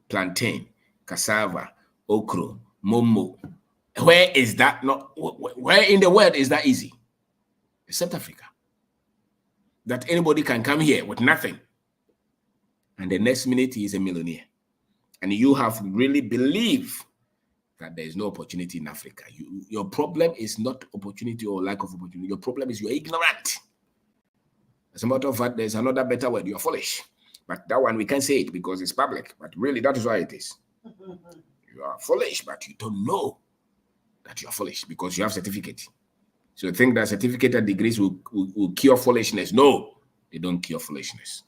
[SPEAKER 1] plantain, cassava, okra, momo. Where is that not? Where in the world is that easy? Except Africa. That anybody can come here with nothing, and the next minute he is a millionaire. And you have really believed that there is no opportunity in Africa. Your problem is not opportunity or lack of opportunity. Your problem is you're ignorant. As a matter of fact, there's another better word. You're foolish. But that one, we can't say it because it's public. But really, that is why it is. You are foolish, but you don't know that you are foolish because you have certificate. So you think that certificate and degrees will cure foolishness. No, they don't cure foolishness.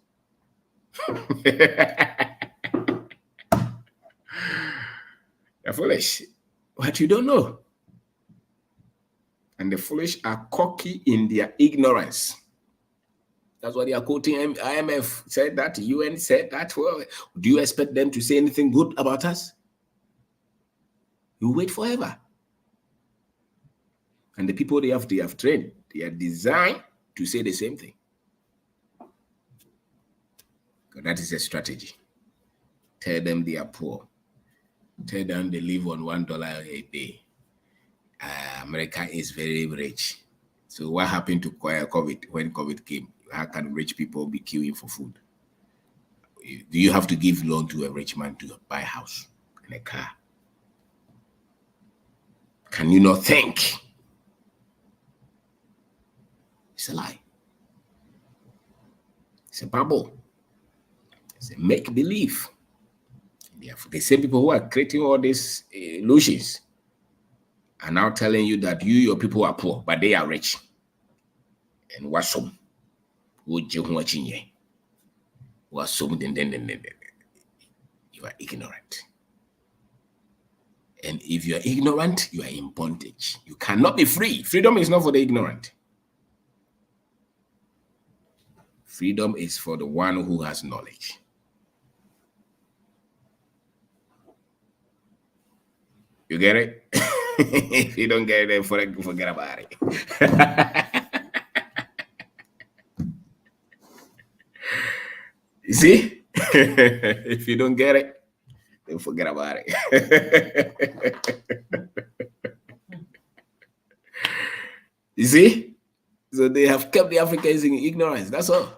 [SPEAKER 1] You're foolish, but you don't know. And the foolish are cocky in their ignorance. That's why they are quoting IMF said that, UN said that. Well, do you expect them to say anything good about us? You wait forever. And the people they have trained, they are designed to say the same thing. That is a strategy. Tell them they are poor. Tell them they live on $1 a day. America is very rich. So what happened to COVID when COVID came? How can rich people be queuing for food? Do you have to give loan to a rich man to buy a house and a car? Can you not think? It's a lie. It's a bubble. It's a make-believe. The same people who are creating all these illusions are now telling you that your people are poor, but they are rich. And what's some? You are ignorant. And if you are ignorant, you are in bondage. You cannot be free. Freedom is not for the ignorant. Freedom is for the one who has knowledge. You get it? If you don't get it, forget about it. You see? If you don't get it, then forget about it. You see? So they have kept the Africans in ignorance. That's all.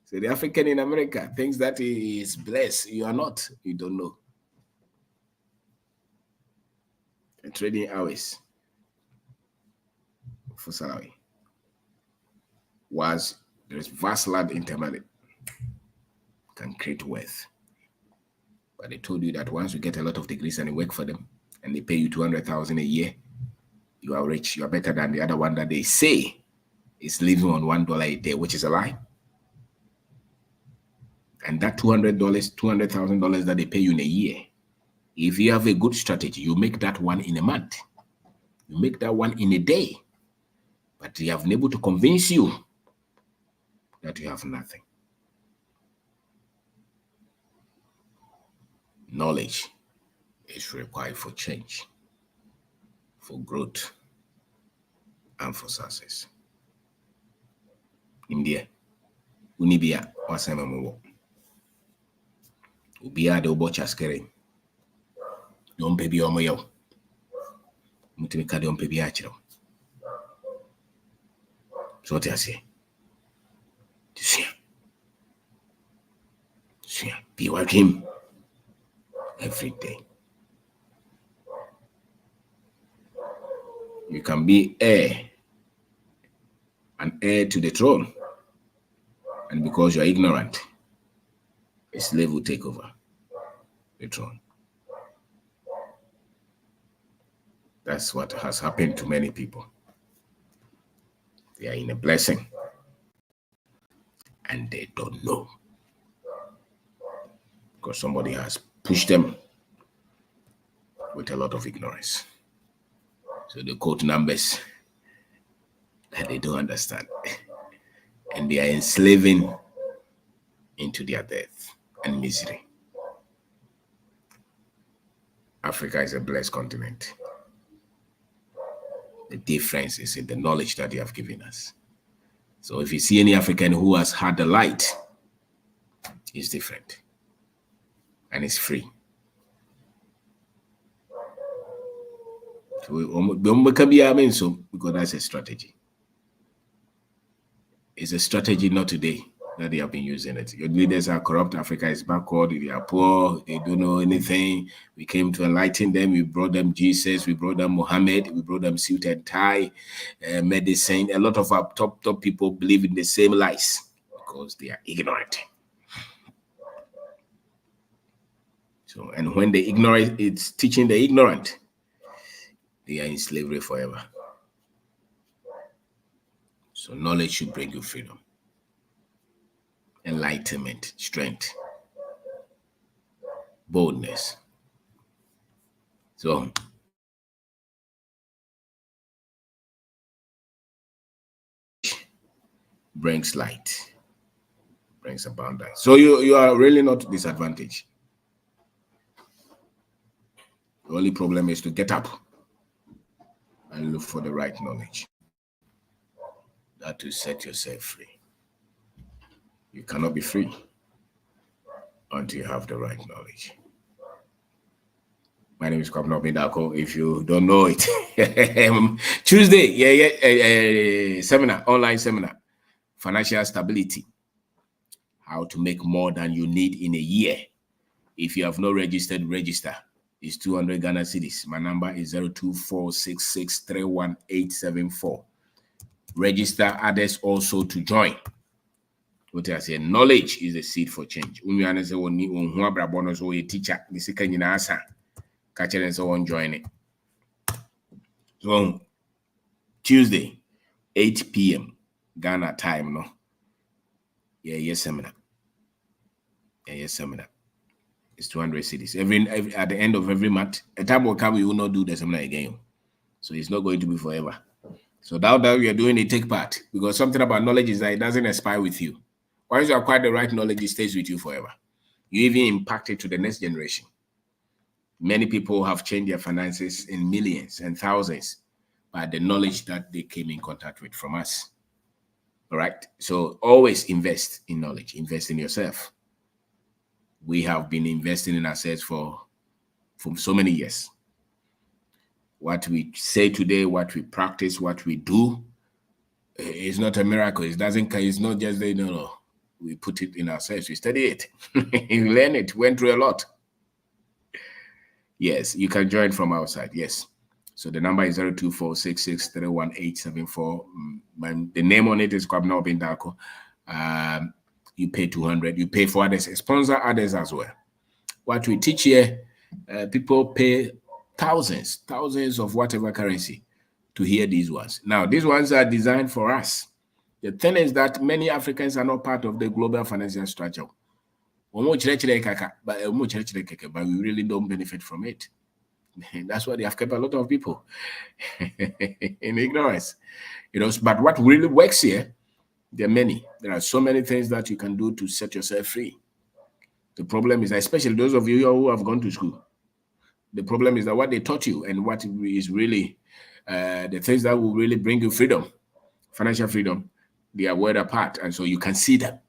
[SPEAKER 1] So the African in America thinks that he is blessed. You are not. You don't know. And trading hours for salary was there is vast land intermarried can create wealth. But they told you that once you get a lot of degrees and you work for them and they pay you $200,000 a year, you are rich, you are better than the other one that they say is living on $1 a day, which is a lie. And that $200, $200,000 that they pay you in a year, if you have a good strategy, you make that one in a month. You make that one in a day. But they have been able to convince you that you have nothing. Knowledge is required for change, for growth, and for success. India, Unibia, Wasamamu. Ubia de Obo Chaskere. Don't pay your moyo. Mutimika don't pay Biachro. So what I say? Be working every day. You can be an heir to the throne, and because you are ignorant, a slave will take over the throne. That's what has happened to many people. They are in a blessing, and they don't know, because somebody has pushed them with a lot of ignorance. So they quote numbers that they don't understand, and they are enslaving into their death and misery. Africa is a blessed continent. The difference is in the knowledge that they have given us. So if you see any African who has had the light, it's different, and it's free. So because that's a strategy. It's a strategy not today that they have been using it. Your leaders are corrupt. Africa is backward. They are poor. They don't know anything. We came to enlighten them. We brought them Jesus. We brought them Muhammad. We brought them suit and tie, medicine. A lot of our top people believe in the same lies because they are ignorant. So, and when the ignorant, it's teaching the ignorant, they are in slavery forever. So knowledge should bring you freedom, enlightenment, strength, boldness. So brings light, brings abundance. So you are really not disadvantaged. The only problem is to get up and look for the right knowledge. That will set yourself free. You cannot be free until you have the right knowledge. My name is Kwabena Bindako. If you don't know it, Tuesday, seminar, online seminar, financial stability, how to make more than you need in a year. If you have not registered, register. It's 200 Ghana cedis. My number is 02466318874. Register others also to join. What I say, knowledge is the seed for change. Unyane se woni onhu abrabono so we teacher, the sika nyina asa. Ka chere so won join it. So Tuesday, 8 p.m. Ghana time, no. Yes, seminar. Yes, seminar. It's 200 cedis. Every at the end of every month, a time will come we will not do the seminar again. So it's not going to be forever. So that we are doing it, take part, because something about knowledge is that it doesn't expire with you. Once you acquire the right knowledge, it stays with you forever. You even impact it to the next generation. Many people have changed their finances in millions and thousands by the knowledge that they came in contact with from us. All right. So always invest in knowledge, invest in yourself. We have been investing in ourselves for so many years. What we say today, what we practice, what we do, is not a miracle. It doesn't. It's not just no. We put it in ourselves. We study it. We learn it. Went through a lot. Yes, you can join from outside. Yes. So the number is 02466318874. The name on it is Kwabena Bindako. You pay 200. You pay for others. Sponsor others as well. What we teach here, people pay thousands of whatever currency to hear these ones. Now, these ones are designed for us. The thing is that many Africans are not part of the global financial structure. But we really don't benefit from it. And that's why they have kept a lot of people in ignorance. But what really works here, there are many. There are so many things that you can do to set yourself free. The problem is, especially those of you who have gone to school, the problem is that what they taught you and what is really the things that will really bring you freedom, financial freedom, they are word apart, and so you can see them.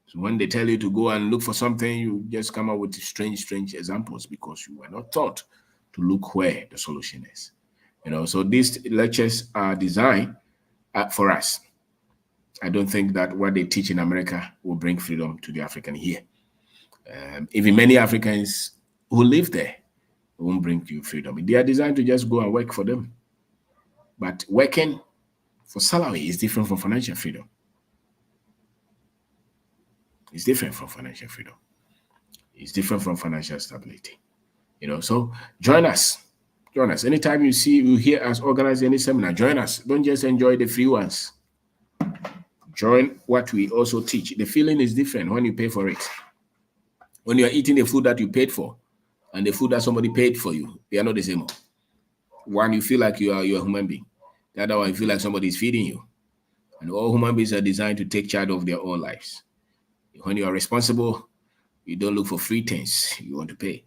[SPEAKER 1] So when they tell you to go and look for something, you just come up with strange examples because you were not taught to look where the solution is. So these lectures are designed for us. I don't think that what they teach in America will bring freedom to the African here. Even many Africans who live there won't bring you freedom. They are designed to just go and work for them. But working for salary is different from financial freedom. It's different from financial freedom. It's different from financial stability. So join us. Join us. Anytime you hear us organize any seminar, join us. Don't just enjoy the free ones. Join what we also teach. The feeling is different when you pay for it. When you are eating the food that you paid for and the food that somebody paid for you, they are not the same. One, you feel like you're a human being. The other one, you feel like somebody is feeding you. And all human beings are designed to take charge of their own lives. When you are responsible, you don't look for free things. You want to pay.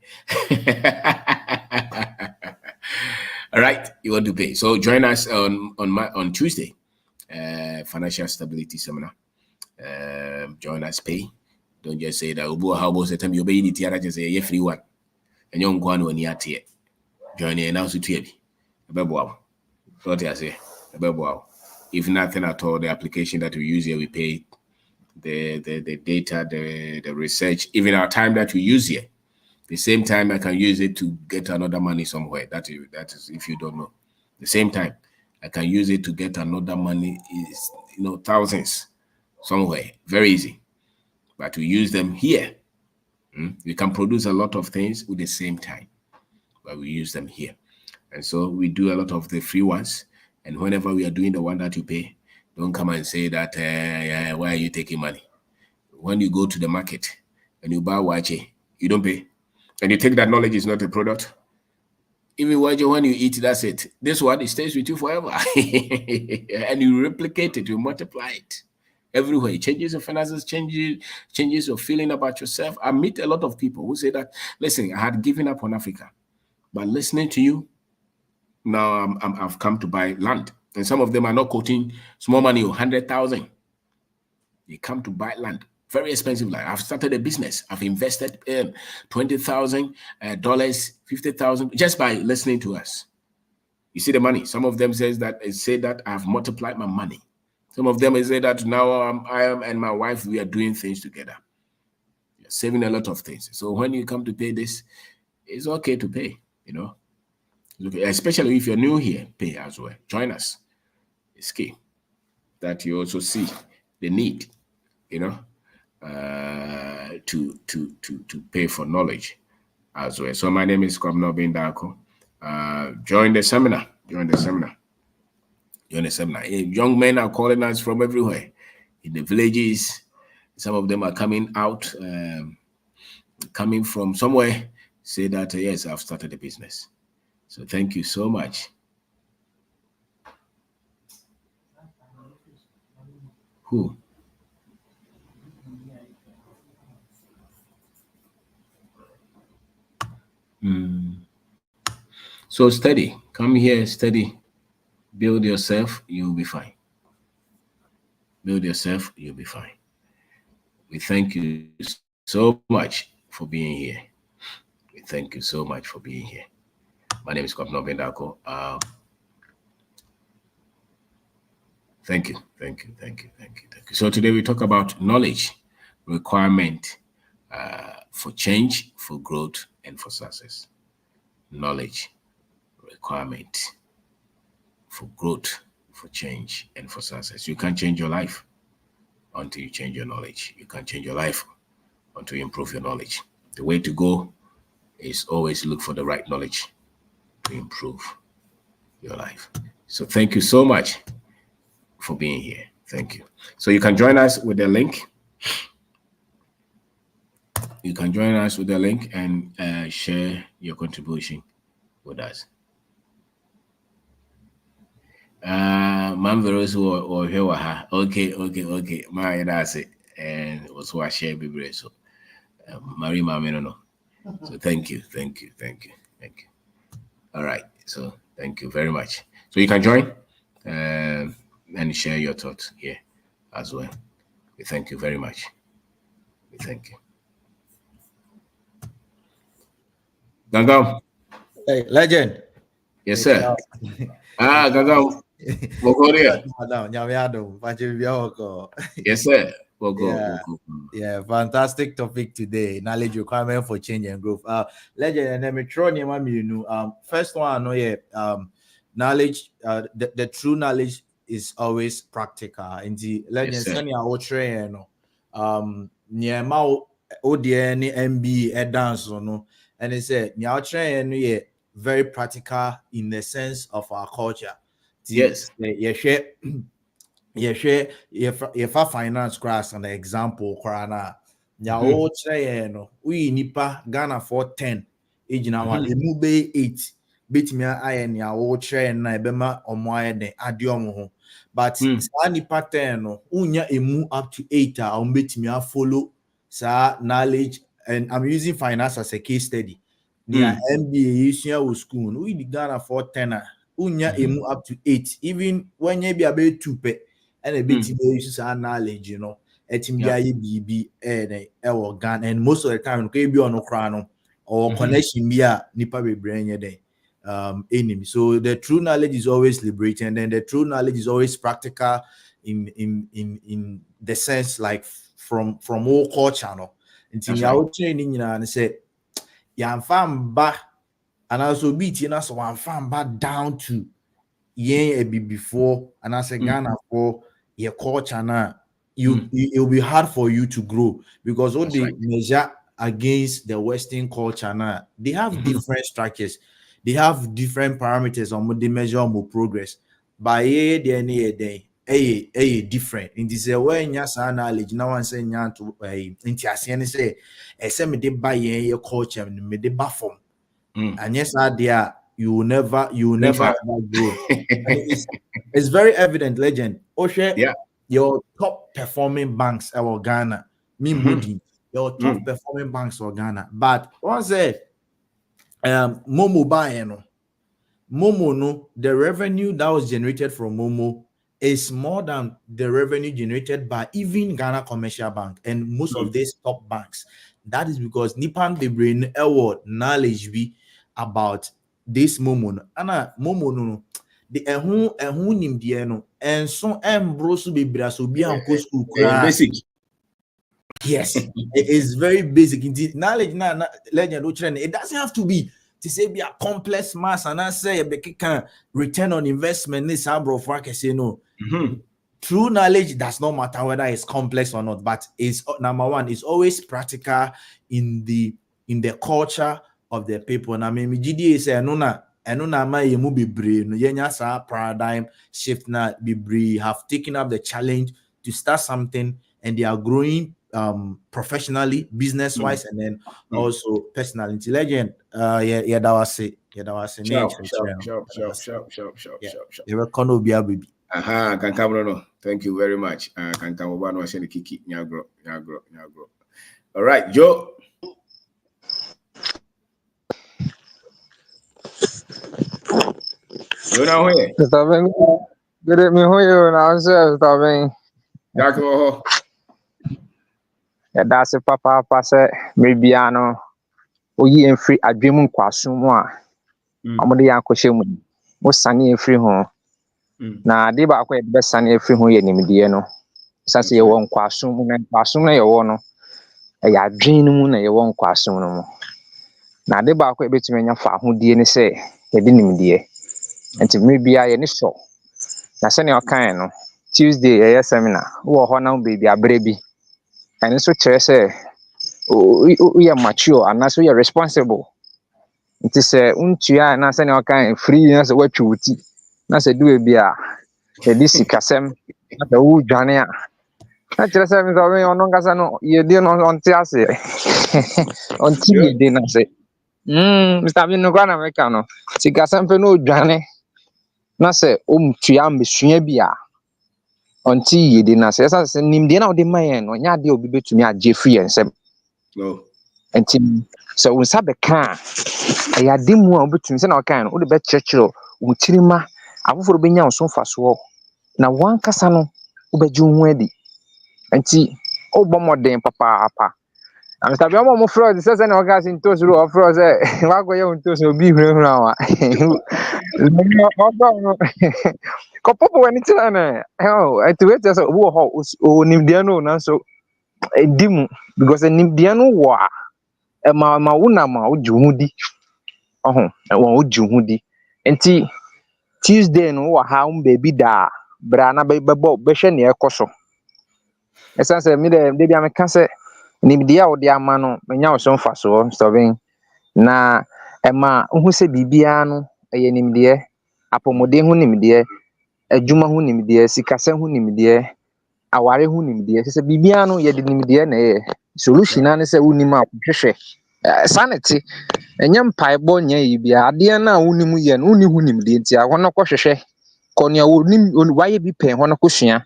[SPEAKER 1] All right, you want to pay. So join us on Tuesday, financial stability seminar. Join us, pay. Don't just say that how about the time you pay the tiara just say you free one. And you go on when you are here. Join in now to TV. What I say? If nothing at all, the application that we use here, we pay the data, the research, even our time that we use here. The same time I can use it to get another money somewhere. That is if you don't know. The same time I can use it to get another money is thousands somewhere. Very easy. But we use them here. We can produce a lot of things with the same time, but we use them here. And so we do a lot of the free ones. And whenever we are doing the one that you pay, don't come and say that, why are you taking money? When you go to the market and you buy wache, you don't pay. And you think that knowledge is not a product. Even wache, when you eat, that's it. This one, it stays with you forever. And you replicate it, you multiply it. Everywhere. It changes your finances, changes your feeling about yourself. I meet a lot of people who say that, listen, I had given up on Africa, but listening to you, now I've come to buy land. And some of them are not quoting small money, 100,000. They come to buy land, very expensive land. I've started a business. I've invested $20,000, $50,000 just by listening to us. You see the money. Some of them say that I've multiplied my money. Some of them say that now I am and my wife, we are doing things together. You're saving a lot of things. So when you come to pay this, it's okay to pay, Especially if you're new here, pay as well. Join us. It's key that you also see the need, to pay for knowledge as well. So my name is Kwabno Bindako. Join the seminar. Young men are calling us from everywhere. In the villages, some of them are coming out, coming from somewhere, say that, yes, I've started a business. So thank you so much. Who? So study. Come here, study. Build yourself, you'll be fine. Build yourself, you'll be fine. We thank you so much for being here. Thank you so much for being here. My name is Kwabno Bindako. Thank you. So today we talk about knowledge, requirement for change, for growth, and for success. Knowledge, requirement for growth, for change, and for success. You can't change your life until you change your knowledge. You can't change your life until you improve your knowledge. The way to go is always look for the right knowledge to improve your life. So thank you so much for being here. Thank you. So you can join us with the link. You can join us with the link and share your contribution with us. Manveros or here. Okay. My that's it. And also I share Bible. So Marie no. So thank you. All right. So thank you very much. So you can join and share your thoughts here as well. We thank you very much. We thank you. Gangam.
[SPEAKER 2] Hey, legend.
[SPEAKER 1] Yes, sir. Gangam. Yes, sir.
[SPEAKER 2] Yeah, fantastic topic today. Knowledge requirement for change and growth. Legend, and then me throw first one I know, knowledge, the true knowledge is always practical. And the legend, sani I train, near ma ODN MB dance no, and it said near train yeah very practical in the sense of our culture.
[SPEAKER 1] Yes.
[SPEAKER 2] Yefa finance class an example krana nya o cheye no we nipa Ghana for 10 ejina wa emu be 8 betimi aye nya o cheye na ebema omo aye den ade omo ho but sa nipa 10 no unya emu up to 8 a o betimi a follow sa knowledge. And I'm using finance as a case study near MBA using our school we the Ghana for 10 unya emu up to 8 even when you be about 2 pe and a bit use knowledge, you know, BB Ghana, and most of the time be on crown or connection be nipa be brain day enemy. So the true knowledge is always liberating, and then the true knowledge is always practical in the sense like from all culture no. Until you training and say yan fan ba and also beat you know so one fan back down to a bit before and as a Ghana for your culture now it'll be hard for you to grow because all the measure against the Western culture now they have different structures, they have different parameters on what they measure more progress by a different in this way knowledge now one say to say me they buy your culture me they form and yes there you will never grow. And it's very evident, legend. Your top performing banks are Ghana. Moody, your top performing banks are Ghana. But once Momo buy Momo no, the revenue that was generated from Momo is more than the revenue generated by even Ghana Commercial Bank and most of these top banks. That is because Nipan they bring award knowledge be about this Momo. Ana Momo no the ehun nim die no and so embro so be bra so be anko school
[SPEAKER 1] basic.
[SPEAKER 2] Yes, it is very basic indeed. Knowledge na legend it doesn't have to be to say be a complex mass and I say a can return on investment this abro for say no. True knowledge does not matter whether it's complex or not, but it's number one, it's always practical in the culture of the people. And I mean GDA say no ma yemu bebre no yenya sa paradigm shift na bebre have taken up the challenge to start something and they are growing professionally, business wise, and then also personally. Legend that was it.
[SPEAKER 1] Thank you very much. All right, Joe. You know where?
[SPEAKER 3] Good at me who now says yeah, that's a papa passe maybe I know we in free a dream kwasumwa amode yankoshe mu mo sane free ho na de ba akwa be sane free ho ye nimdie no sase ye won kwasum na ye wo no ya dream mu na ye won kwasum no mo na de ba akwa betumi nya fa hodie ne se ye de nimdie enti maybe I ye so na se ne okan no Tuesday ye seminar wo ho na baby abrebi and so chere say we are mature and also we are responsible. It is untua na say na kan free na say watwuti na sɛ duwe bi a yɛde sikasɛm na sɛ wodwane a na kyerɛ sɛ mesɛ ɔbɛyɛ ɔno nkasa no yɛde no ɔnte ase ɔnte yɛde no ase Mr. Bin no kwa na meka no sikasɛm pɛ na odwane na sɛ ɔmtua mmesua bi a ɔnte yɛde no ase ɛsɛ sɛ nimdeɛ na wode ma yɛn no ɔnyɛ adeɛ a obi bɛtumi agye firi yɛn nsɛm nti sɛ wo nsa bɛka a ɛyɛ ade mu a wobɛtumi sɛ na ɔkae no wode bɛkyerɛkyerɛ wo tiri ma afoforɔ bɛnya wo so mfasoɔ na wankasa no wobɛgye wo ho adi nti wobɔ mmɔden papaapa Mr. Bi ọmọ mo frọ sẹ sẹ na ọka si ntoos ro ọfrọ sẹ wakọyẹ wo ntoos obi hunahuna wa ọfrọ no kọpọpọ wani kyerɛ no ɛti wei kyerɛ sɛ obi wɔ hɔ ɔwɔ nimdeɛ no nanso ɛdi mu because nimdeɛ no wɔ a ɛma wo nam a wogye wo ho di ɔho wogye wo ho di nti Tuesday no wɔ ha wo baabi da a bra na bɛhwɛ nea ɛkɔ so ɛsiane sɛ me dɛ da bi a meka sɛ nimdeɛ a wode ama no menya wo so mfasoɔ stɔben na ɛma wohu sɛ biribiara no ɛyɛ nimdeɛ apɔmuden ho nimdeɛ adwuma ho nimdeɛ sikasɛm ho nimdeɛ aware ho nimdeɛ sɛ biribiara no yɛde nimdeɛ na ɛyɛ solution na ne sɛ wonim a wohwehwɛ saa ne te ɛnyɛ mpaebɔ nyɛ yi bia adeɛ no a wonim yɛ no wonni ho nimdeɛ nti a hɔ no kɔhwehwɛ kɔ nea wayɛ bi pɛn hɔ no kɔsua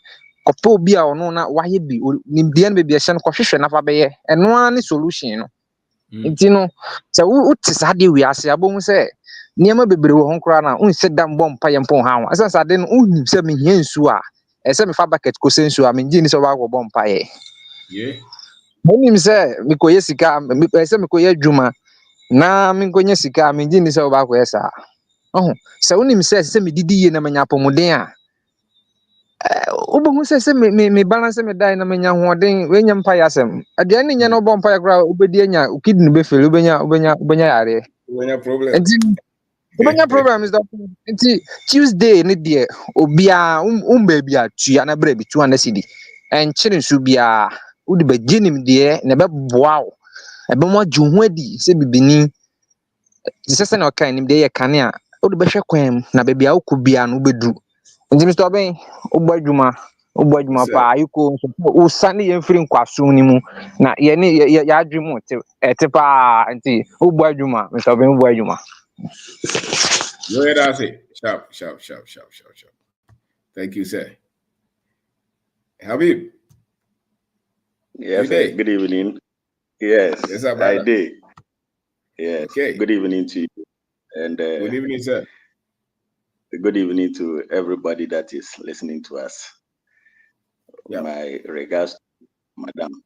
[SPEAKER 3] kɔpɛ obi a ɔno na wayɛ bi nimdeɛ no baabi ɛhyɛ no kɔhwehwɛ nafa bɛyɛ ɛno ara ne solution no nti no sɛ wote saa deɛ wi ase abɔhu sɛ nneɛma bebree wɔ ho koraa na wonsɛ da mbɔ mpayɛ mpo ha ho ɛsiane sɛ ade no wonim sɛ mehia nsuo a ɛsɛ mefa bucket kɔsɛ nsuo a mengye ni sɛ wobɛakɔbɔ mpayɛ monim sɛ mekɔyɛ sika sɛ mekɔyɛ adwuma na menkɔnya sika a mengye ni sɛ wobɛakɔyɛ saa sɛ wonim sɛ medidi yie na manya apɔmuden a wobɛhu sɛ me balance me diet na menya hoɔden wenya mpayɛ asɛm aduane ne nyɛ no wobɔ mpayɛ koraa wobɛdi anya wo kidney bɛfɛli wobɛnya yareɛ nti wobɛnya problem nti Tuesday ne deɛ obiaa wombaabi a tua na berɛ bi 200 cedi ɛnkyere nso biaa wode bɛgye nimdeɛ na ɛbɛboa wo ɛbɛma agye wo ho adi sɛ bibini sɛ sɛ na ɔka nimdeɛ yɛ kane a wode bɛhwɛ kwan mu na baabi a wokɔ biaa no wobɛduru nti Mr. Ɔbɛn wobɔ adwuma paa yɛkɔ nso wosane yɛn mfiri nkwaso no mu na yɛadwe mu ɛte paa nti wobɔ adwuma Mr. Ɔbɛn wobɔ adwuma
[SPEAKER 1] that's it. Sharp. Thank you, sir. Habib.
[SPEAKER 4] Yes, good evening. Yes, I did. Yes, okay. Good evening to you. And
[SPEAKER 1] good evening, sir.
[SPEAKER 4] Good evening to everybody that is listening to us. Yeah. My regards to Madam.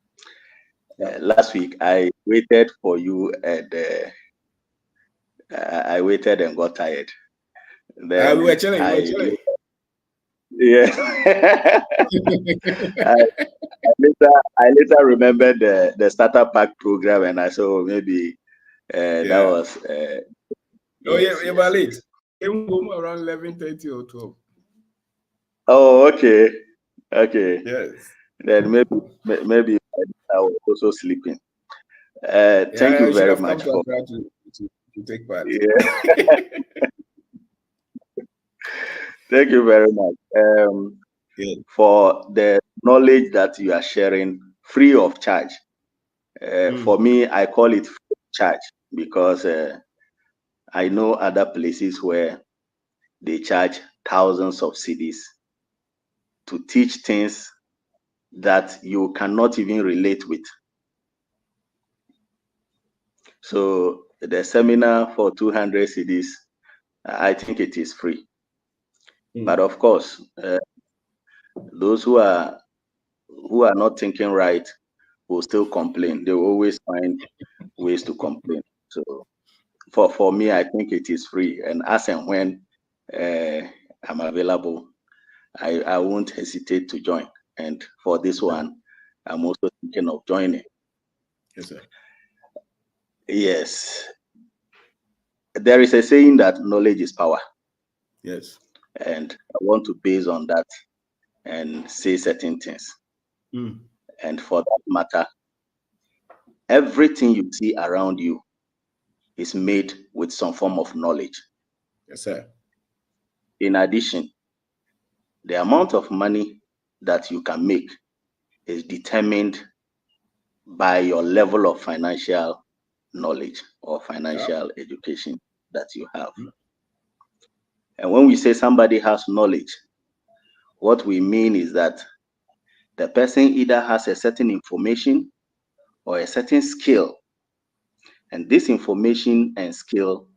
[SPEAKER 4] Last week, I waited for you and I waited and got tired. Then
[SPEAKER 1] we were chilling.
[SPEAKER 4] Yeah. I later remembered the starter pack program and I saw maybe that was.
[SPEAKER 1] You're valid. Came home around 11:30 or 12.
[SPEAKER 4] Oh, okay.
[SPEAKER 1] Yes.
[SPEAKER 4] Then maybe I was also sleeping. Thank you very much for
[SPEAKER 1] to take part.
[SPEAKER 4] Yeah. Thank you very much for the knowledge that you are sharing free of charge. For me, I call it free of charge because I know other places where they charge thousands of cedis to teach things that you cannot even relate with. So the seminar for 200 cedis, I think it is free. But of course, those who are not thinking right will still complain. They will always find ways to complain. So for me, I think it is free. And as and when I'm available, I won't hesitate to join. And for this one, I'm also thinking of joining.
[SPEAKER 1] Yes, sir.
[SPEAKER 4] Yes. There is a saying that knowledge is power.
[SPEAKER 1] Yes.
[SPEAKER 4] And I want to base on that and say certain things. And for that matter, everything you see around you is made with some form of knowledge.
[SPEAKER 1] Yes, sir.
[SPEAKER 4] in addition, the amount of money that you can make is determined by your level of financial knowledge or financial education that you have. And when we say somebody has knowledge, what we mean is that the person either has a certain information or a certain skill, and this information and skill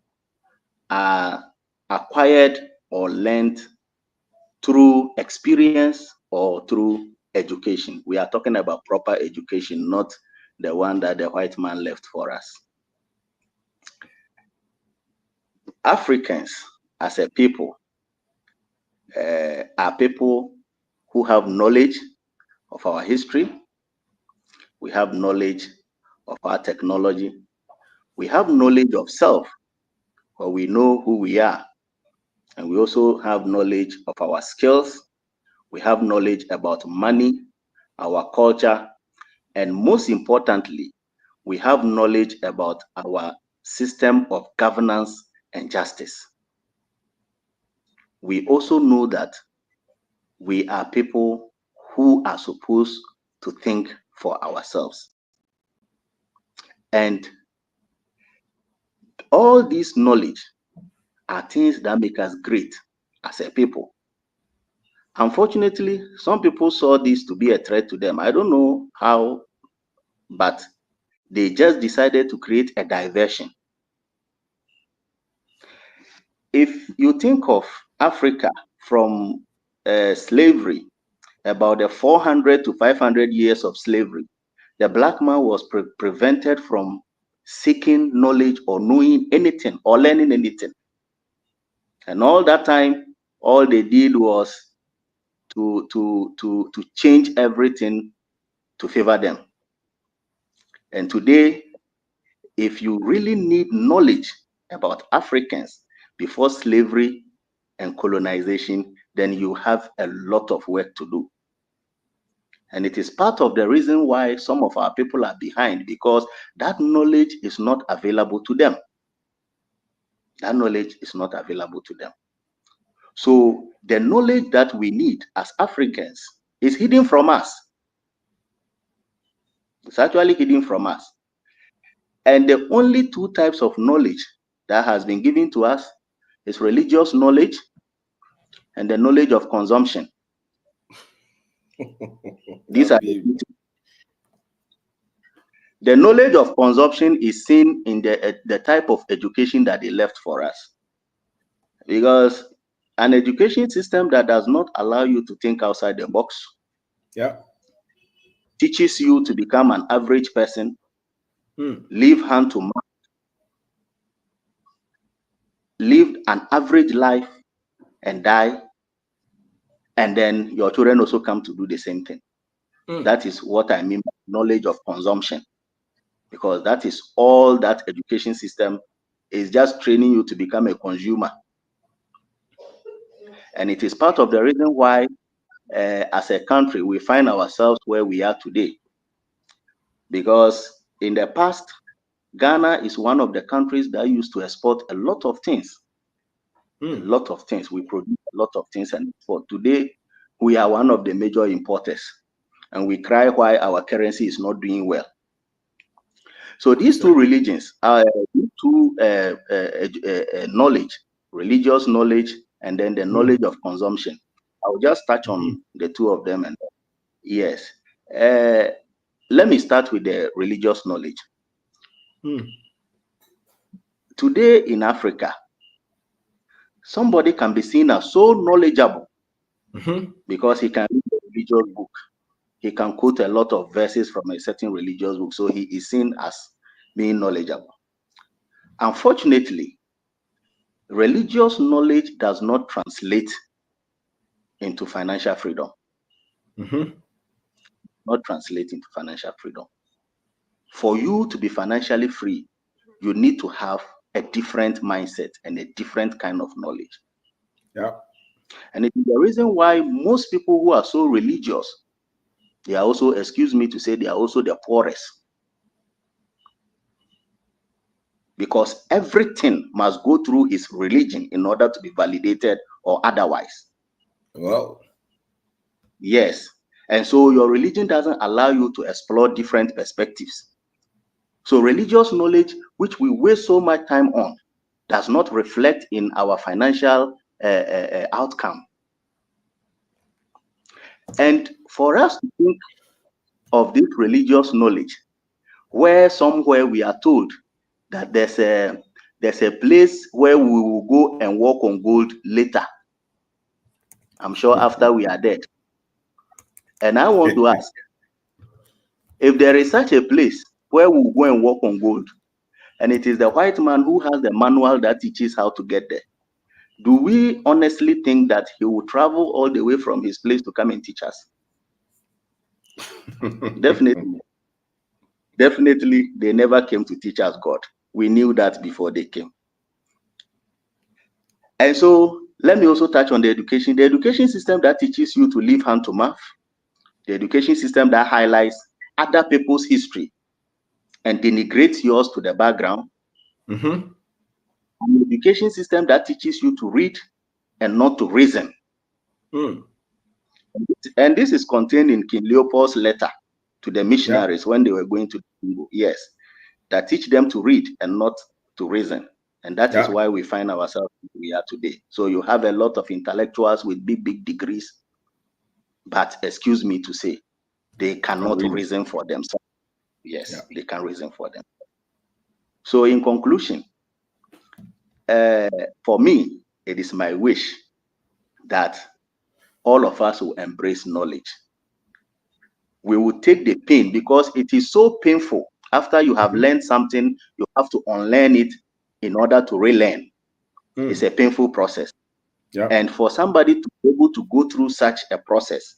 [SPEAKER 4] are acquired or learned through experience or through education. We are talking about proper education, not the one that the white man left for us. Africans as a people are people who have knowledge of our history. We have knowledge of our technology. We have knowledge of self, where we know who we are. And we also have knowledge of our skills. We have knowledge about money, our culture, and most importantly, we have knowledge about our system of governance and justice. We also know that we are people who are supposed to think for ourselves. And all this knowledge are things that make us great as a people. Unfortunately, some people saw this to be a threat to them. I don't know how, but they just decided to create a diversion. If you think of Africa from slavery, about the 400 to 500 years of slavery, the black man was prevented from seeking knowledge or knowing anything or learning anything. And all that time, all they did was to change everything to favor them. And today, if you really need knowledge about Africans before slavery and colonization, then you have a lot of work to do. And it is part of the reason why some of our people are behind, because that knowledge is not available to them. That knowledge is not available to them. So the knowledge that we need as Africans is hidden from us. It's actually hidden from us. And the only two types of knowledge that has been given to us is religious knowledge and the knowledge of consumption. These are the knowledge of consumption is seen in the type of education that they left for us. Because an education system that does not allow you to think outside the box, teaches you to become an average person, live hand to mouth, live an average life and die, and then your children also come to do the same thing. That is what I mean by knowledge of consumption, because that is all that education system is, just training you to become a consumer. And it is part of the reason why as a country we find ourselves where we are today, because in the past Ghana is one of the countries that used to export a lot of things. A lot of things. We produce a lot of things and export. Today, we are one of the major importers, and we cry why our currency is not doing well. So these two religions are two knowledge, religious knowledge, and then the knowledge of consumption. I'll just touch on the two of them. And yes, let me start with the religious knowledge. Today in Africa, somebody can be seen as so knowledgeable because he can read a religious book. He can quote a lot of verses from a certain religious book. So he is seen as being knowledgeable. Unfortunately, religious knowledge does not translate into financial freedom. Not translate into financial freedom. For you to be financially free, you need to have a different mindset and a different kind of knowledge. And it is the reason why most people who are so religious, they are also, excuse me to say, they are also the poorest. because everything must go through his religion in order to be validated or otherwise.
[SPEAKER 1] Wow.
[SPEAKER 4] Yes. And so your religion doesn't allow you to explore different perspectives. So religious knowledge, which we waste so much time on, does not reflect in our financial outcome. And for us to think of this religious knowledge, where somewhere we are told that there's a place where we will go and walk on gold later. I'm sure after we are dead. And I want to ask, if there is such a place where we will go and walk on gold, and it is the white man who has the manual that teaches how to get there, do we honestly think that he will travel all the way from his place to come and teach us? Definitely. Definitely, they never came to teach us God. We knew that before they came. And so, let me also touch on the education system that teaches you to live hand to mouth, the education system that highlights other people's history and denigrates yours to the background, an education system that teaches you to read and not to reason. And this is contained in King Leopold's letter to the missionaries when they were going to Congo. Yes, that teach them to read and not to reason. And that is why we find ourselves where we are today. So you have a lot of intellectuals with big degrees, but excuse me to say, they cannot reason for themselves. Yes, they can reason for them. So in conclusion, for me, it is my wish that all of us will embrace knowledge. We will take the pain, because it is so painful. After you have learned something, you have to unlearn it in order to relearn. It's a painful process. And for somebody to be able to go through such a process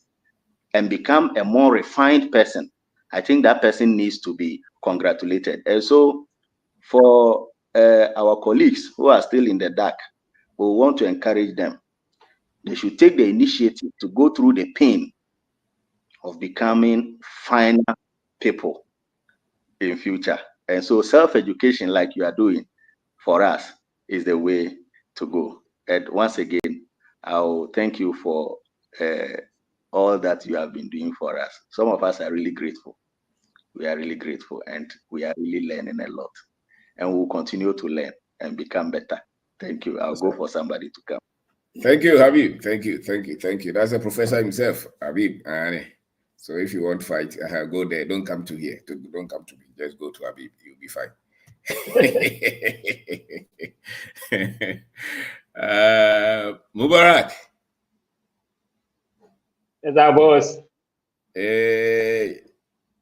[SPEAKER 4] and become a more refined person, I think that person needs to be congratulated. And so for our colleagues who are still in the dark, we want to encourage them. They should take the initiative to go through the pain of becoming finer people in future. And so self-education, like you are doing for us, is the way to go. And once again, I'll thank you for all that you have been doing for us. Some of us are really grateful. We are really grateful, and we are really learning a lot. And we'll continue to learn and become better. Thank you. I'll go for somebody to come.
[SPEAKER 1] Thank you, Habib. Thank you. That's a professor himself, Habib. So if you want to fight, go there. Don't come to here. Don't come to me. Just go to Habib. You'll be fine. Mubarak.
[SPEAKER 5] Yes, our boss.
[SPEAKER 1] Hey,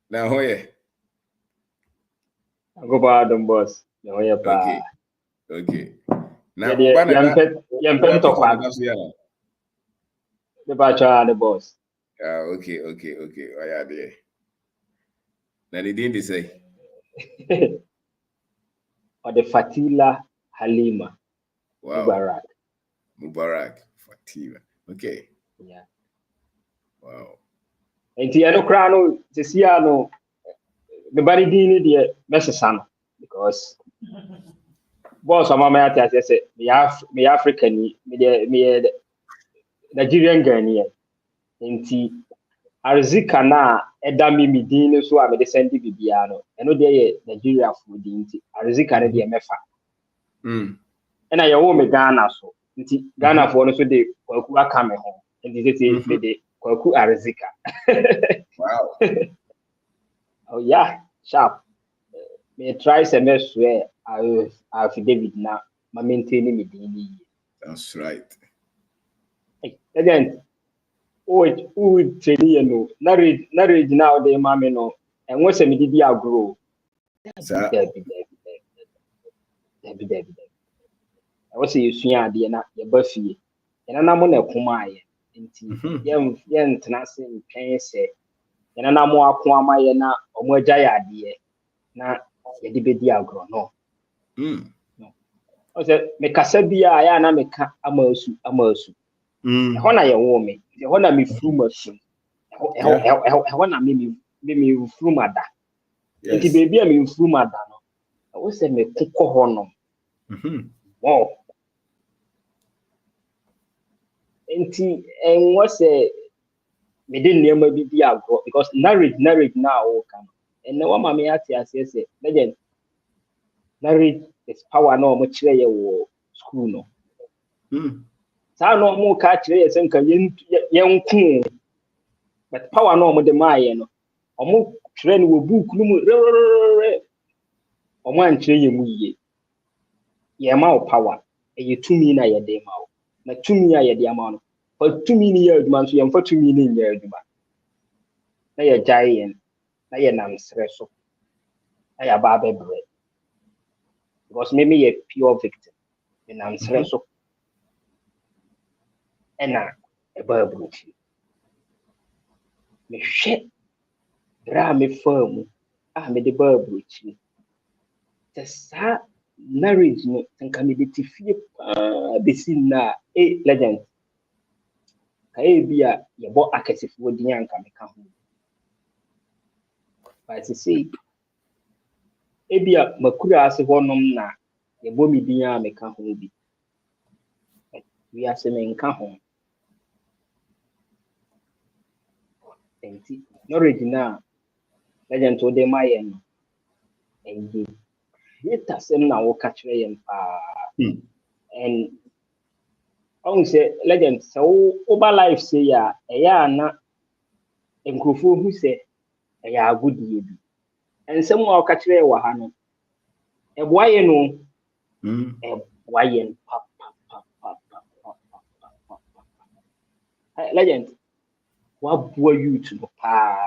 [SPEAKER 1] now where?
[SPEAKER 5] Go back, them boss.
[SPEAKER 1] Okay. Now,
[SPEAKER 5] Yam talk back. The bachelor, the boss.
[SPEAKER 1] Okay. Oh, yeah, there. Now, they didn't say.
[SPEAKER 5] Or the Fatila Halima.
[SPEAKER 1] Wow. Mubarak. Fatila. Okay.
[SPEAKER 5] Yeah.
[SPEAKER 1] Wow.
[SPEAKER 5] And Tiano Crano, the Siano, the body did the message, because boss of my I said, me African, me Nigerian Ghanaian. Nti arzika na eda mi din so a me de send bibia no eno de ye Nigeria fu din nti arzika na de mefa ena ye wo me Ghana so nti Ghana fo no so de kwaku aka me ho nti tete me de kwaku arzika.
[SPEAKER 1] Wow.
[SPEAKER 5] Oh yeah, sharp. Me try say me swear I David na ma maintain me din ni.
[SPEAKER 1] That's right.
[SPEAKER 5] Again, training no na read now the mama no and once me did grow Debbie. I was you sua ade na ye ba fie ena na mo na kuma aye nti ye ntena se ntwen se ena na mo ako amaye na omo agya ya ade na ye de bedi agro no o se me kasa bia ya na me ka amasu ho na ye wo me ho na me fru masu ho na me fru mada nti baby a me fru mada no I was say me kuko hono. Wow. Enti and what say me didn't near maybe be agro because marriage now can. And no one me ati as say legend marriage is power no mo kire ye wo school no. Sa no mo ka kire ye sen ka yen ku but power no mo de maye no. Omo kire ni wo book no mu omo an kire ye mu ye. Ye ma power e ye tumi na ye de ma wo. Na tumi a ye de ama no. For tumi ni ye aduma so ye mfa tumi ni ye aduma. Na ye jai yen na ye nam sere so. Na ya ba bebre. Because maybe a pure victim. And I'm serious. And a Bible. Me shit. Dra me firm. Me the Bible. The sa marriage no and community fear be seen na legend. Kaibia ye bo akesif wodi anka me ka ho. But you see ebia makura ase honom na ye bo mi din a me ka ho bi. We are saying ka ho. Enti marriage na legend to de my no and it has na wo catch yen pa and on say legend so over life say ya na enkrofo hu say ya agudie bi and some wo catch re wa ha no e boaye no e boaye pa legend wa boa youth no pa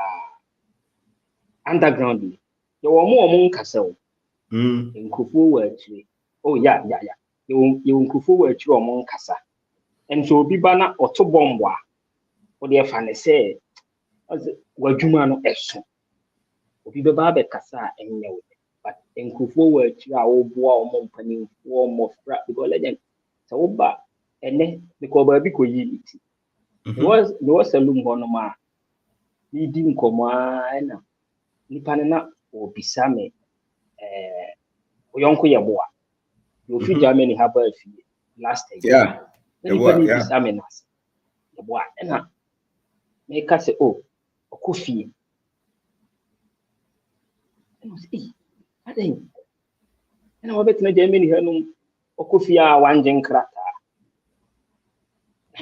[SPEAKER 5] underground you wo mo nkasa wo enkrofo wa akire oh yeah you enkrofo wa akire o mo nkasa and so obi ba na oto bombo a wo de fa ne say wadwuma no eso obi be ba be kasa enye wo but enkrofo wa akire a wo boa o mo mpanin wo mo fra because legend so wo ba ene because ba bi ko yi iti no salum hono ma ni di nkomo na nipa na obisa me oyonko ye boa you fi Germany have a few last year
[SPEAKER 1] yeah
[SPEAKER 5] anybody bisa me nas ye boa na me ka se okofie no see aden na wabet na Germany hanum okofie a wanje nkrata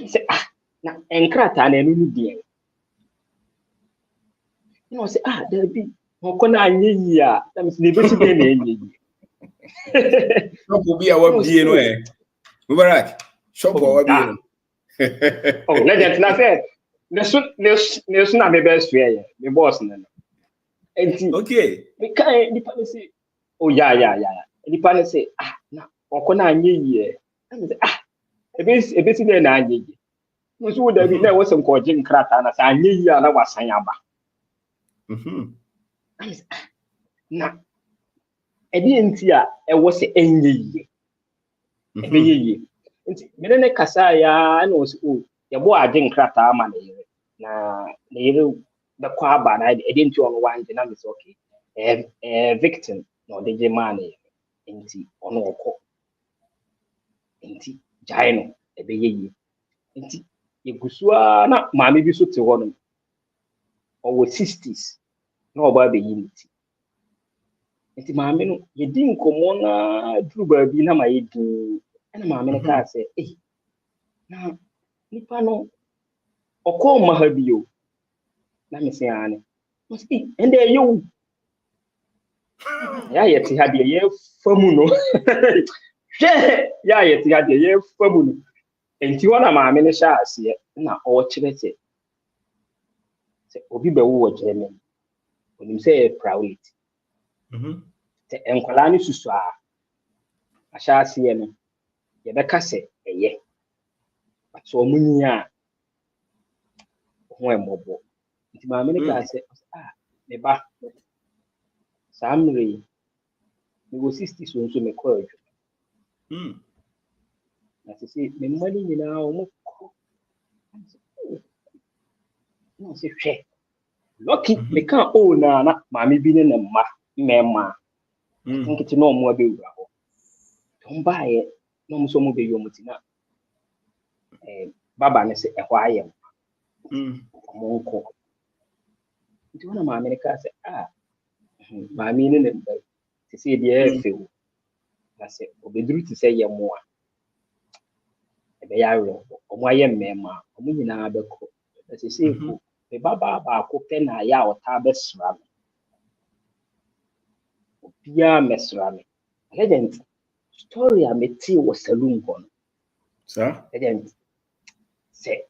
[SPEAKER 5] say na enkrata na enu ni die no say there be won na anyi a that means nebeti be na enyi
[SPEAKER 1] no go be our bie no Mubarak shop our bie no
[SPEAKER 5] legend na say ne so na me best fear me boss na no
[SPEAKER 1] okay
[SPEAKER 5] me kai di pa say yeah di pa say na won na anyi e ebesi na anyi no so da bi na wo se nko jin krata na sa anyi na wasan aba na edi enti a e wo se enye yie ebe yie enti me ne kasa ya na wo se ye bo agin krata ama na yire da kwa ba na edi enti ono wanje na me se okay victim no de je man enti ono okọ enti jai no ebe yie enti yegusua na maame bi so te ho no owo 60s na oba be yi nti enti maame no yedi nkomo na duru ba bi na ma yedi na maame no ka se na nipa no okọ ma ha bi o na me se ane no se ende yo ya yeti ha de ye famu no she ya yeti ha de ye famu no enti wona maame no sha ase na o kire se obi be wo Germany onim say priority te enkwala ni susu a asha ase no ye be ka se eye but so munya ho embobo nti maame ne ka se me ba samre me go 60 so nso me ko adwo na se me mmani nyina o mo ko no se hwe lucky me ka na maame bi ne mma I think it's no more be bravo. Don't buy it. No so more be your mutina. Baba ne say a why monko. It's one of my America say my meaning to see the air feel. I say obedru to say ye more. Ebe ya ro omo aye mmema omo nyina abeko. As you say the baba ko pe na ya ota besra me. Bia mesra me. Legend story a meti was saloon kon.
[SPEAKER 1] Sir?
[SPEAKER 5] Legend say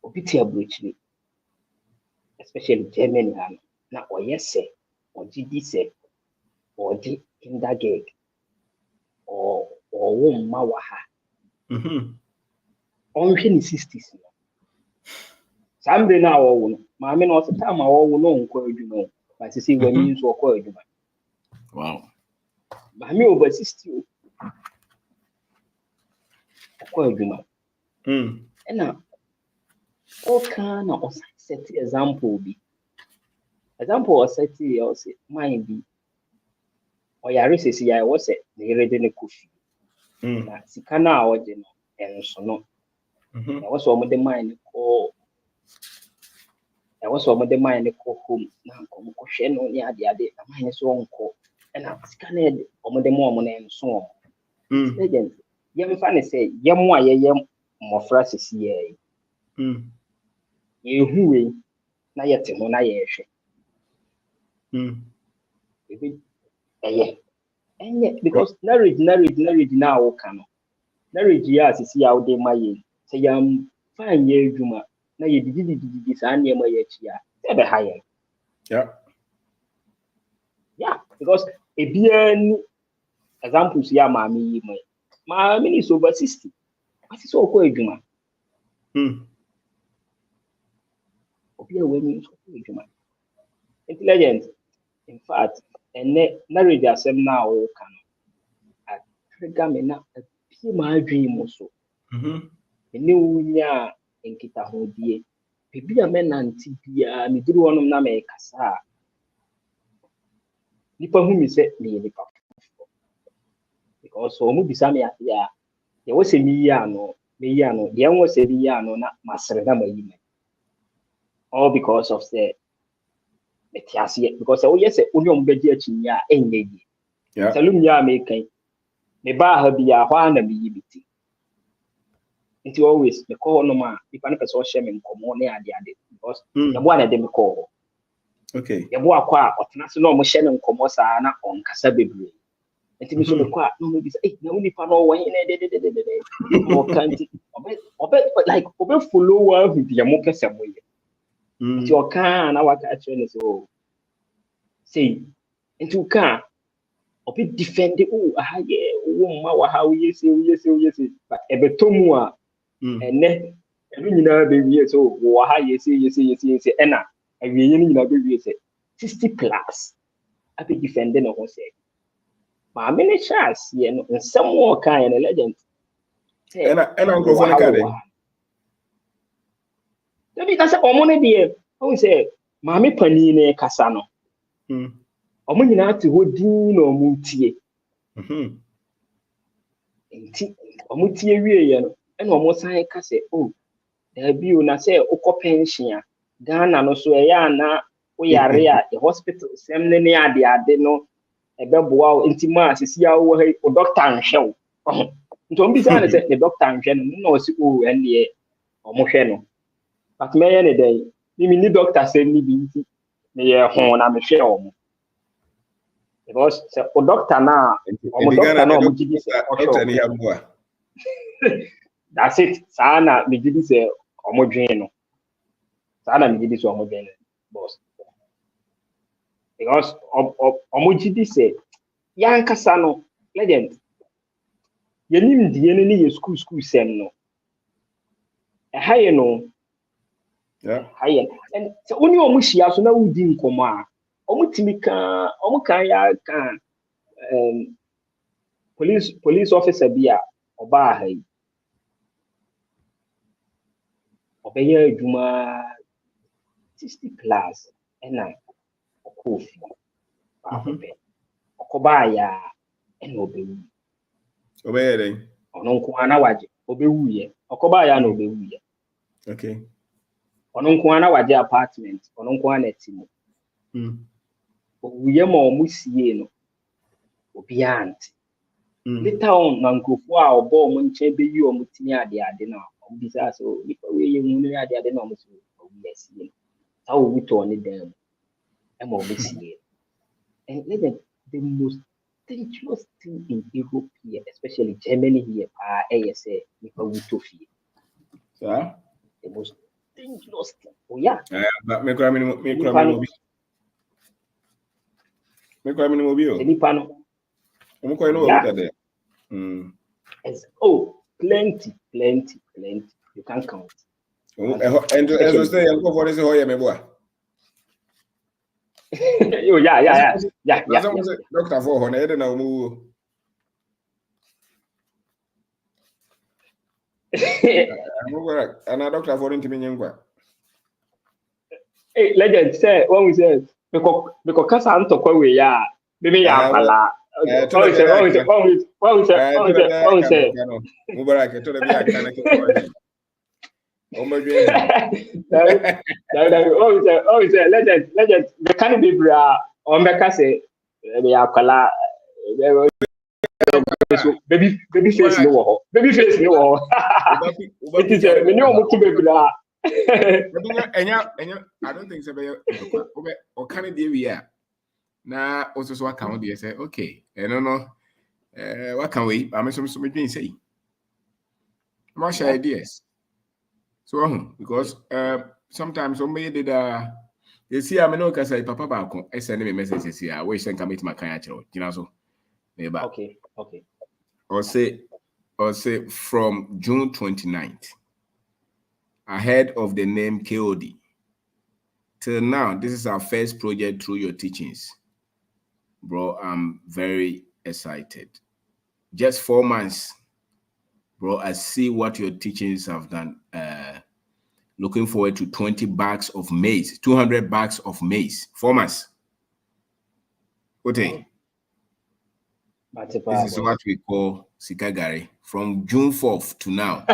[SPEAKER 5] obiti abrochiri especially Germany na oyese ojidi say odi in that gig or womma wa ha. Onhwe ni 60s no. Sambe na wo no. Maame no se time wo no nko adwuma. But see when mean so ko adwuma.
[SPEAKER 1] Wow.
[SPEAKER 5] Maame over 60 ko adwuma. Na o kan na o set example bi. Example o set o say mind bi. O yare sesi ya wo se na yere de ne kofi. Na sika na o je no enso no. Na wo so mo de mind ko I was one of the mind home now come question on the idea na mind so onko and I scanned on the mom and so on. Legend, young fan say, yam why yam more phrases ye. You who na yet when I yesh. And yet because marriage now can marriage yes is out there my say fine ye juma. Na ye did saa nneɛma yɛ akyi a ɛbɛ ha yɛn. Yeah, because ebia ni examples ya maame yi mo. Maame is over 60. What is okɔ adwuma? Obi a wani so okɔ adwuma. Intelligent. In fact, ene marriage asɛm na o ka no. Trigger me na pie ma adwin mo so. Ene wunya enkita hodie. Bibi a menanti bia me duru wonom na me kasa nipa hu mi se me nipa because so mu bisa me ya ye wo se mi ya no me ya no de wo se mi ya no na masere na mayi me all because of the metiase because o yes onyom bedi achi ya enye yi salum ya me kan me ba ha bia hwa na me yi biti it always the call no ma if an person share me nkomo na ade because the boy na dem call
[SPEAKER 1] okay
[SPEAKER 5] the boy kwa otena se no mo share ne nkomo saa na on kasa bebre enti so me kwa no mo bi say na we nipa no wan na de mo kanti obe like obe follow wa hu bia mo kasa mo ye enti o kan na waka actually ne so say enti o kan obe defend aha ye wo ma wa ha wo ye say but ebetomu a ene enu nyina be wie so wo ha yesi ena awie ni nyina be wie se 60 plus abi defend no ho se ma me ne chance ye no nsem wo kan ye legend
[SPEAKER 1] ena nkofo ne ka de
[SPEAKER 5] debi ka se omo ne de o se ma me pani ne kasa no omo nyina te ho din na omo tie enti omo tie wie ye no ena omo san ka se Dabi una say ukọ pension a Ghana no so eya na wo yare a the hospital sem ne ade no ebeboa o ntima asisi a wo he o doctor nhwe wo nto mbi say na say the doctor nhwe no na o si ene o mo hwe no but me ye ne dey ni doctor sem ni bi nti me ye ho na me hwe o mo because say o doctor na o mo doctor na o mo gidi say
[SPEAKER 1] doctor ni yaboa
[SPEAKER 5] that's it sana me gidi say omodwen no sana me gidi so omodwen boss because omogidi say yan kasa no legend yenim die no ni ye school sem no haye no haye and so oni omuhia so na wudi nkomo a omutimi kan ya kan police officer bi a oba ha yi obeye adwuma 60 plus ena okofi okobaya and obewu.
[SPEAKER 1] Obey.
[SPEAKER 5] Ononkwana waje obewu ye. Okobaya no obewu ye.
[SPEAKER 1] Okay.
[SPEAKER 5] Ononkwana waje apartment, ononkwana timo. Obuye ma omusie no. Obianti. Later on, Nankufo a obo mo nche be yi omutini ade na obisa so nipa we ye mu ni ade na omuso obiasie. How we to on them and the most dangerous thing in Europe here, especially Germany here, ASA, nipa we to fear.
[SPEAKER 1] Sir?
[SPEAKER 5] The most dangerous thing. Oh yeah.
[SPEAKER 1] But me cry minimum.
[SPEAKER 5] Nipa no. Oh, plenty. You can't count.
[SPEAKER 1] And as I say, I'll go for this whole me boy.
[SPEAKER 5] Oh yeah.
[SPEAKER 1] Doctor for Honor, I don't know. And a doctor for him to me.
[SPEAKER 5] Hey, legend say when we say because kasa ntokwa we ya maybe ya pala. What we say.
[SPEAKER 1] Mubarak to the bia kana ke.
[SPEAKER 5] Oh, say legend the can be bra on make say me ya pala baby face no wo. It is me no mo ku be bra.
[SPEAKER 1] I don't think so. Or can it be here? Now, also, what can we say? Okay, I don't know. What can we? I'm some say. Much ideas. So, because sometimes somebody did you see, I'm no say Papa Balcon. I send me messages here. I wish I can meet my kind of you know so.
[SPEAKER 5] Okay.
[SPEAKER 1] Or say from June 29th. Ahead of the name KOD. Till now, this is our first project through your teachings. Bro, I'm very excited. Just 4 months, bro, I see what your teachings have done. Looking forward to 20 bags of maize, 200 bags of maize. 4 months. Okay. This is what we call Sikagari. From June 4th to now.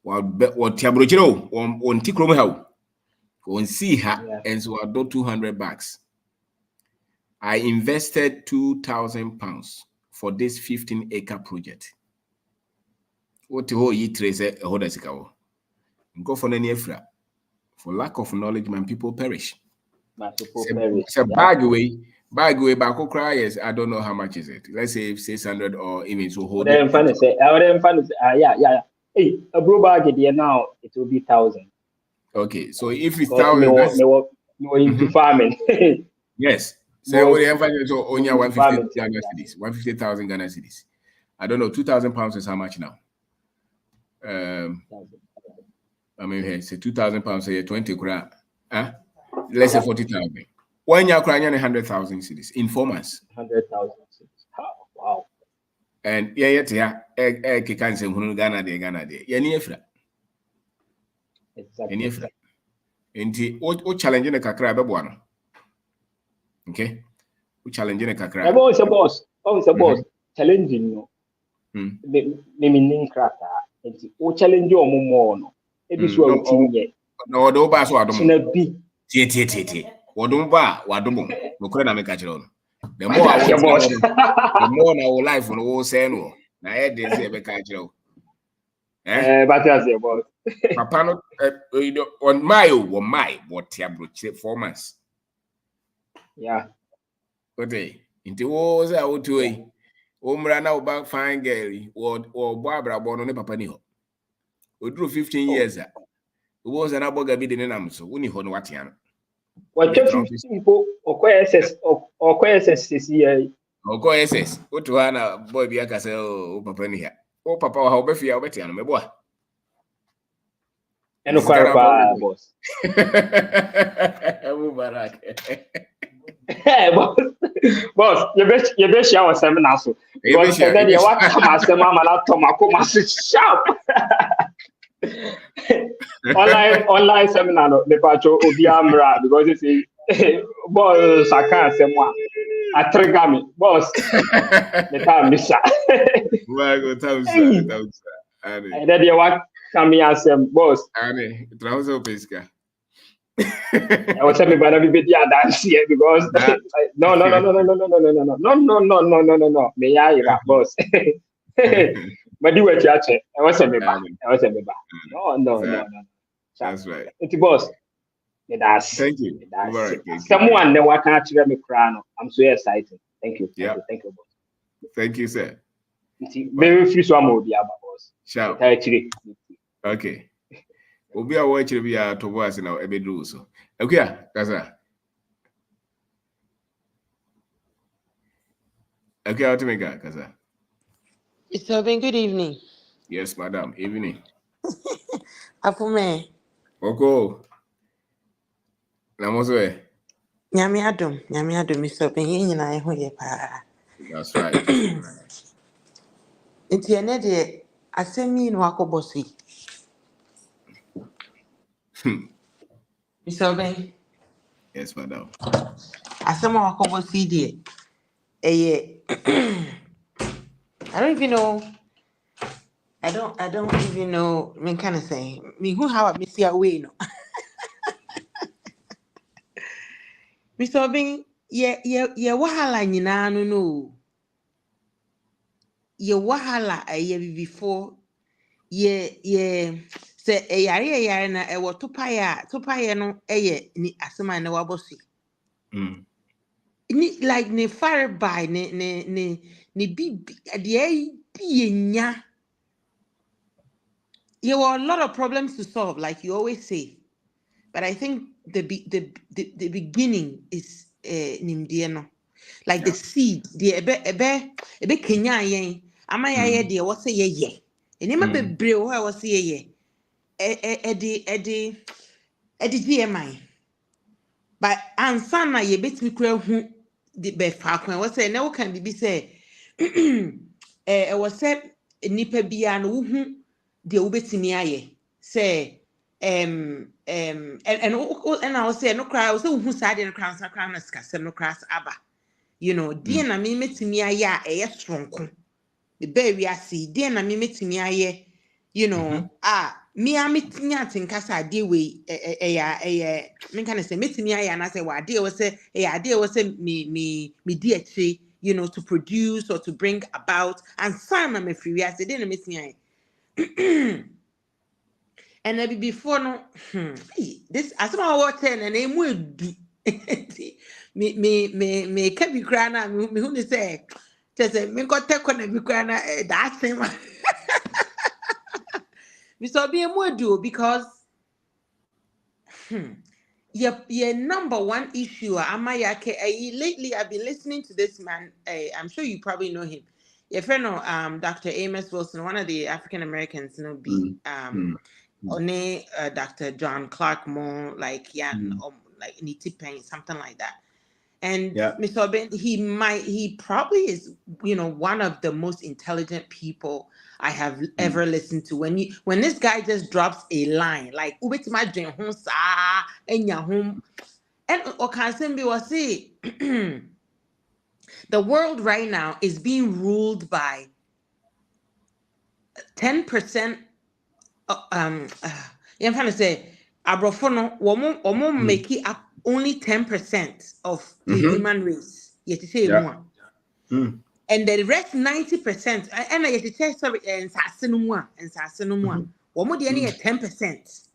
[SPEAKER 1] What Tiabrochino on Tikrom how on see her and so I do 200 bags. I invested £2,000 for this 15-acre project. What the whole ye trace a hodasikawo. Go for any efra. For lack of knowledge, my people perish. It's a bag away back cryers. I don't know how much is it. Let's say 600 or even so hold it.
[SPEAKER 5] Yeah. Hey, a bro bag here now, it will be 1,000.
[SPEAKER 1] Okay, so if it's 1,000,
[SPEAKER 5] no into farming.
[SPEAKER 1] Yes. So we emphasis so only 150 Ghana cedis, 150,000 Ghana cedis. I don't know, £2,000 is how much now? I mean, hey, say £2,000 a year, 20 grand. Let's say 40,000. 1 year crying 100,000 cedis in 4 months.
[SPEAKER 5] 100,000 cedis. Wow.
[SPEAKER 1] And can say Ghana de. Exactly. What challenging a kakra bebuano. Okay. We challenging a kakra.
[SPEAKER 5] Always a boss. Challenging you. Meaning crata. O challenge your more. It is what we
[SPEAKER 1] no, do bass or don't be. Wadum. No credit make a children. The more I want, the more our life on all say no. Now, I didn't say a catch you.
[SPEAKER 5] But as your boss.
[SPEAKER 1] Papa, on my what tablet 4 months.
[SPEAKER 5] Yeah.
[SPEAKER 1] Okay. Into was out to a Umra now back fine girl or Barbara born on a papa. We drew 15 years. It was an aboga bidding in Amso. We knew what yan.
[SPEAKER 5] What people or SS or SS here.
[SPEAKER 1] Or go SS. What to Anna boy be a castle, Papa here. Oh, Papa, how better you better, my boy.
[SPEAKER 5] And no car boss. Boss, you bet shower seminar so. Because then you want to master mama laptop, sharp. Online seminar no the patro obi amra because you see boss I can't say more Atrigami, boss. The time, Mister.
[SPEAKER 1] Well, go tell sir.
[SPEAKER 5] And then you want come here and say, boss.
[SPEAKER 1] Annie, trouser pesca.
[SPEAKER 5] I was telling me, but I'm be dance here because no. May I, boss? But do what you actually. I was saying, No.
[SPEAKER 1] That's right.
[SPEAKER 5] It's boss. That's
[SPEAKER 1] Thank you.
[SPEAKER 5] Someone that work actually me crown. I'm so excited. Thank you. Thank you, boss.
[SPEAKER 1] Thank you, sir.
[SPEAKER 5] Very few so more boss.
[SPEAKER 1] Ciao. Okay. We'll be watching to voice now every do so. Okay, Kaza. Okay, I'll make that, Kaza.
[SPEAKER 6] It's been good evening.
[SPEAKER 1] Yes, madam. Evening.
[SPEAKER 6] Apume.
[SPEAKER 1] Oko. Namoswe.
[SPEAKER 6] Nyame adom, Mr. Ben nyina e ho ye pa.
[SPEAKER 1] That's right.
[SPEAKER 6] Nti ene de asemi no akobosi. Mr. Ben.
[SPEAKER 1] Yes, madam.
[SPEAKER 6] Asema akobosi de eye I don't even know. I don't even know. Me kind of say me who how I see away no. Mr. Ben, ye wahala nyina no. Ye wahala before ye say yare na e wo topaye no ni asema na wabosi. Ni like ne fire by ne bi de nya. There were a lot of problems to solve, like you always say, but I think the beginning is nimdieno, like the seed, the ebe kenya yen, ama ya de what say ye, enema bebre o ha was ye, edi GMI, but ansa na ye betimi kura hu the be fa kwan what say na can be say, was say nipa bia no hu de obetimi aye say and I was say no cry was who side in crown na skasem no cross aba you know de na me metimi aye a strong the baby I see de na me metimi aye you know me ametinya tinkasa de we me can say metimi aye na say wa de was say ade was say me di achi you know to produce or to bring about and some me free I say de na metimi aye and maybe before no this as I watch and emu edu me can be crying me who say just say me got take on be crying that same me so be emu edu because your number one issue lately I've been listening to this man I'm sure you probably know him your friend Dr. Amos Wilson, one of the African Americans Dr. John Clark Moore, like like Niti Payne, something like that. And Mr. Ben, he probably is, you know, one of the most intelligent people I have ever listened to. When this guy just drops a line, like and Okasembi was say the world right now is being ruled by 10%. I'm trying to say, Abrofono, woman make it up only 10% of the human race. Yet to say more. And the rest 90%, and I yet say sorry, and Sassinuma, woman the only 10%.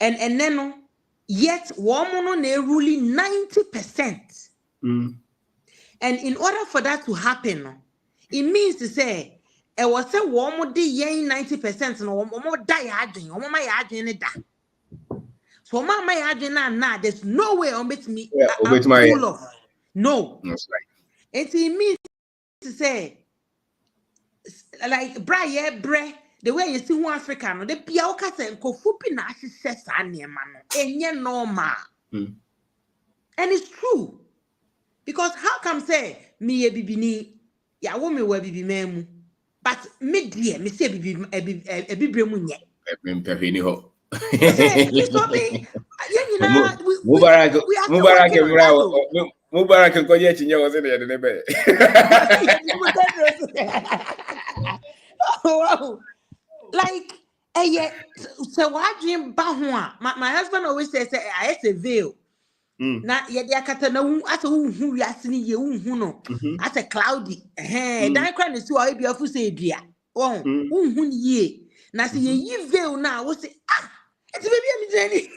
[SPEAKER 6] And then yet woman ne ruling 90%. And in order for that to happen, it means to say was a woman de 90% no woman die adwin woman my adwin da so woman my adwin na there's no way on bet me full of no that's right it means to say like bre the way you see one Africa no the pia o ka say nkofu pi na ahye sa niema no enye normal and it's true because how come say me ye bibini ya wo me wa bibi mamu but me dear, me say bibre mu nye.
[SPEAKER 1] Mpefini ho.
[SPEAKER 6] Mubarak
[SPEAKER 1] Mubarak can go yet in yours in the
[SPEAKER 6] Wow. Like, yeah, so what dream bahua? My husband always says, I say veil. Na yet yakata no at who yasini ye no at a cloudy. Hey, dan cry is to I be of say dear. Oh, who ye. Na see ye veil now. What's it? Ah, it's baby, I'm Jenny.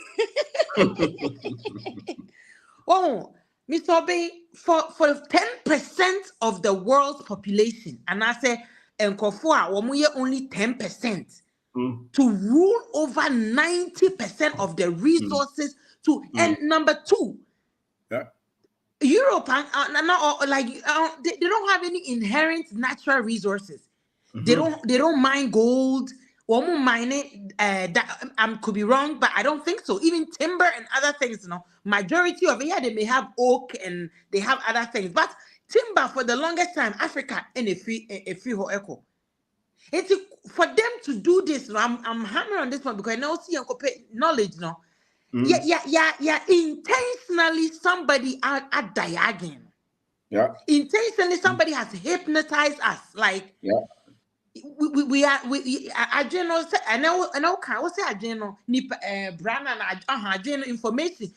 [SPEAKER 6] Oh, Mr. Obey, for 10% of the world's population, and I say, and Kofua, only 10%. To rule over 90% of the resources and number 2, Europe they don't have any inherent natural resources. They don't mine gold. One mine it. That could be wrong, but I don't think so. Even timber and other things, majority of it, they may have oak and they have other things, but timber for the longest time, Africa and a free echo. It's for them to do this. I'm hammering on this one because I now see knowledge. Yeah. Intentionally, somebody at Diagon.
[SPEAKER 1] Yeah.
[SPEAKER 6] Intentionally, somebody has hypnotized us. Like, we are I know can what's that Brana information.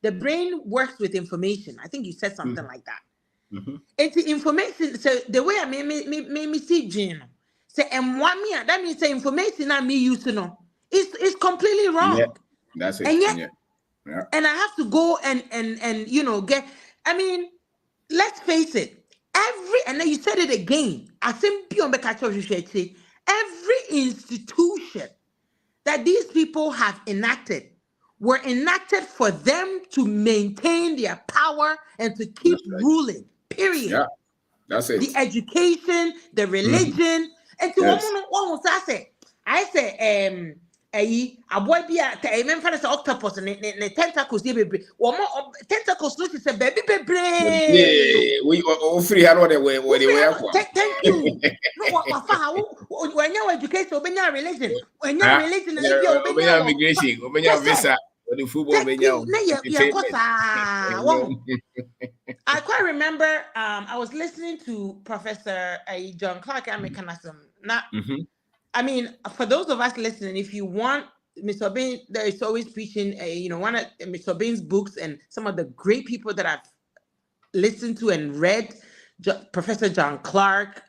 [SPEAKER 6] The brain works with information. I think you said something like that. It's information. So the way I made me see Jane. Say and one me that means the information I me used to know. It's completely wrong.
[SPEAKER 1] Yeah, that's it.
[SPEAKER 6] And yet, and I have to go and get. I mean, let's face it. And then you said it again. Every institution that these people have enacted were enacted for them to maintain their power and to keep ruling. Period.
[SPEAKER 1] Yeah, that's it.
[SPEAKER 6] The education, the religion, and to what I say, a boy be a remember the octopus and the tentacles, tentacles, no, it's a baby.
[SPEAKER 1] We free how they were.
[SPEAKER 6] Thank you. No, when your education, when your religion, when your religion,
[SPEAKER 1] when your immigration, when your visa, when the football, when your
[SPEAKER 6] I quite remember. I was listening to Professor John Clark mechanism. Now, I mean, for those of us listening, if you want Mr. Bain, there is always preaching. One of Mr. Bain's books and some of the great people that I've listened to and read, Professor John Clark.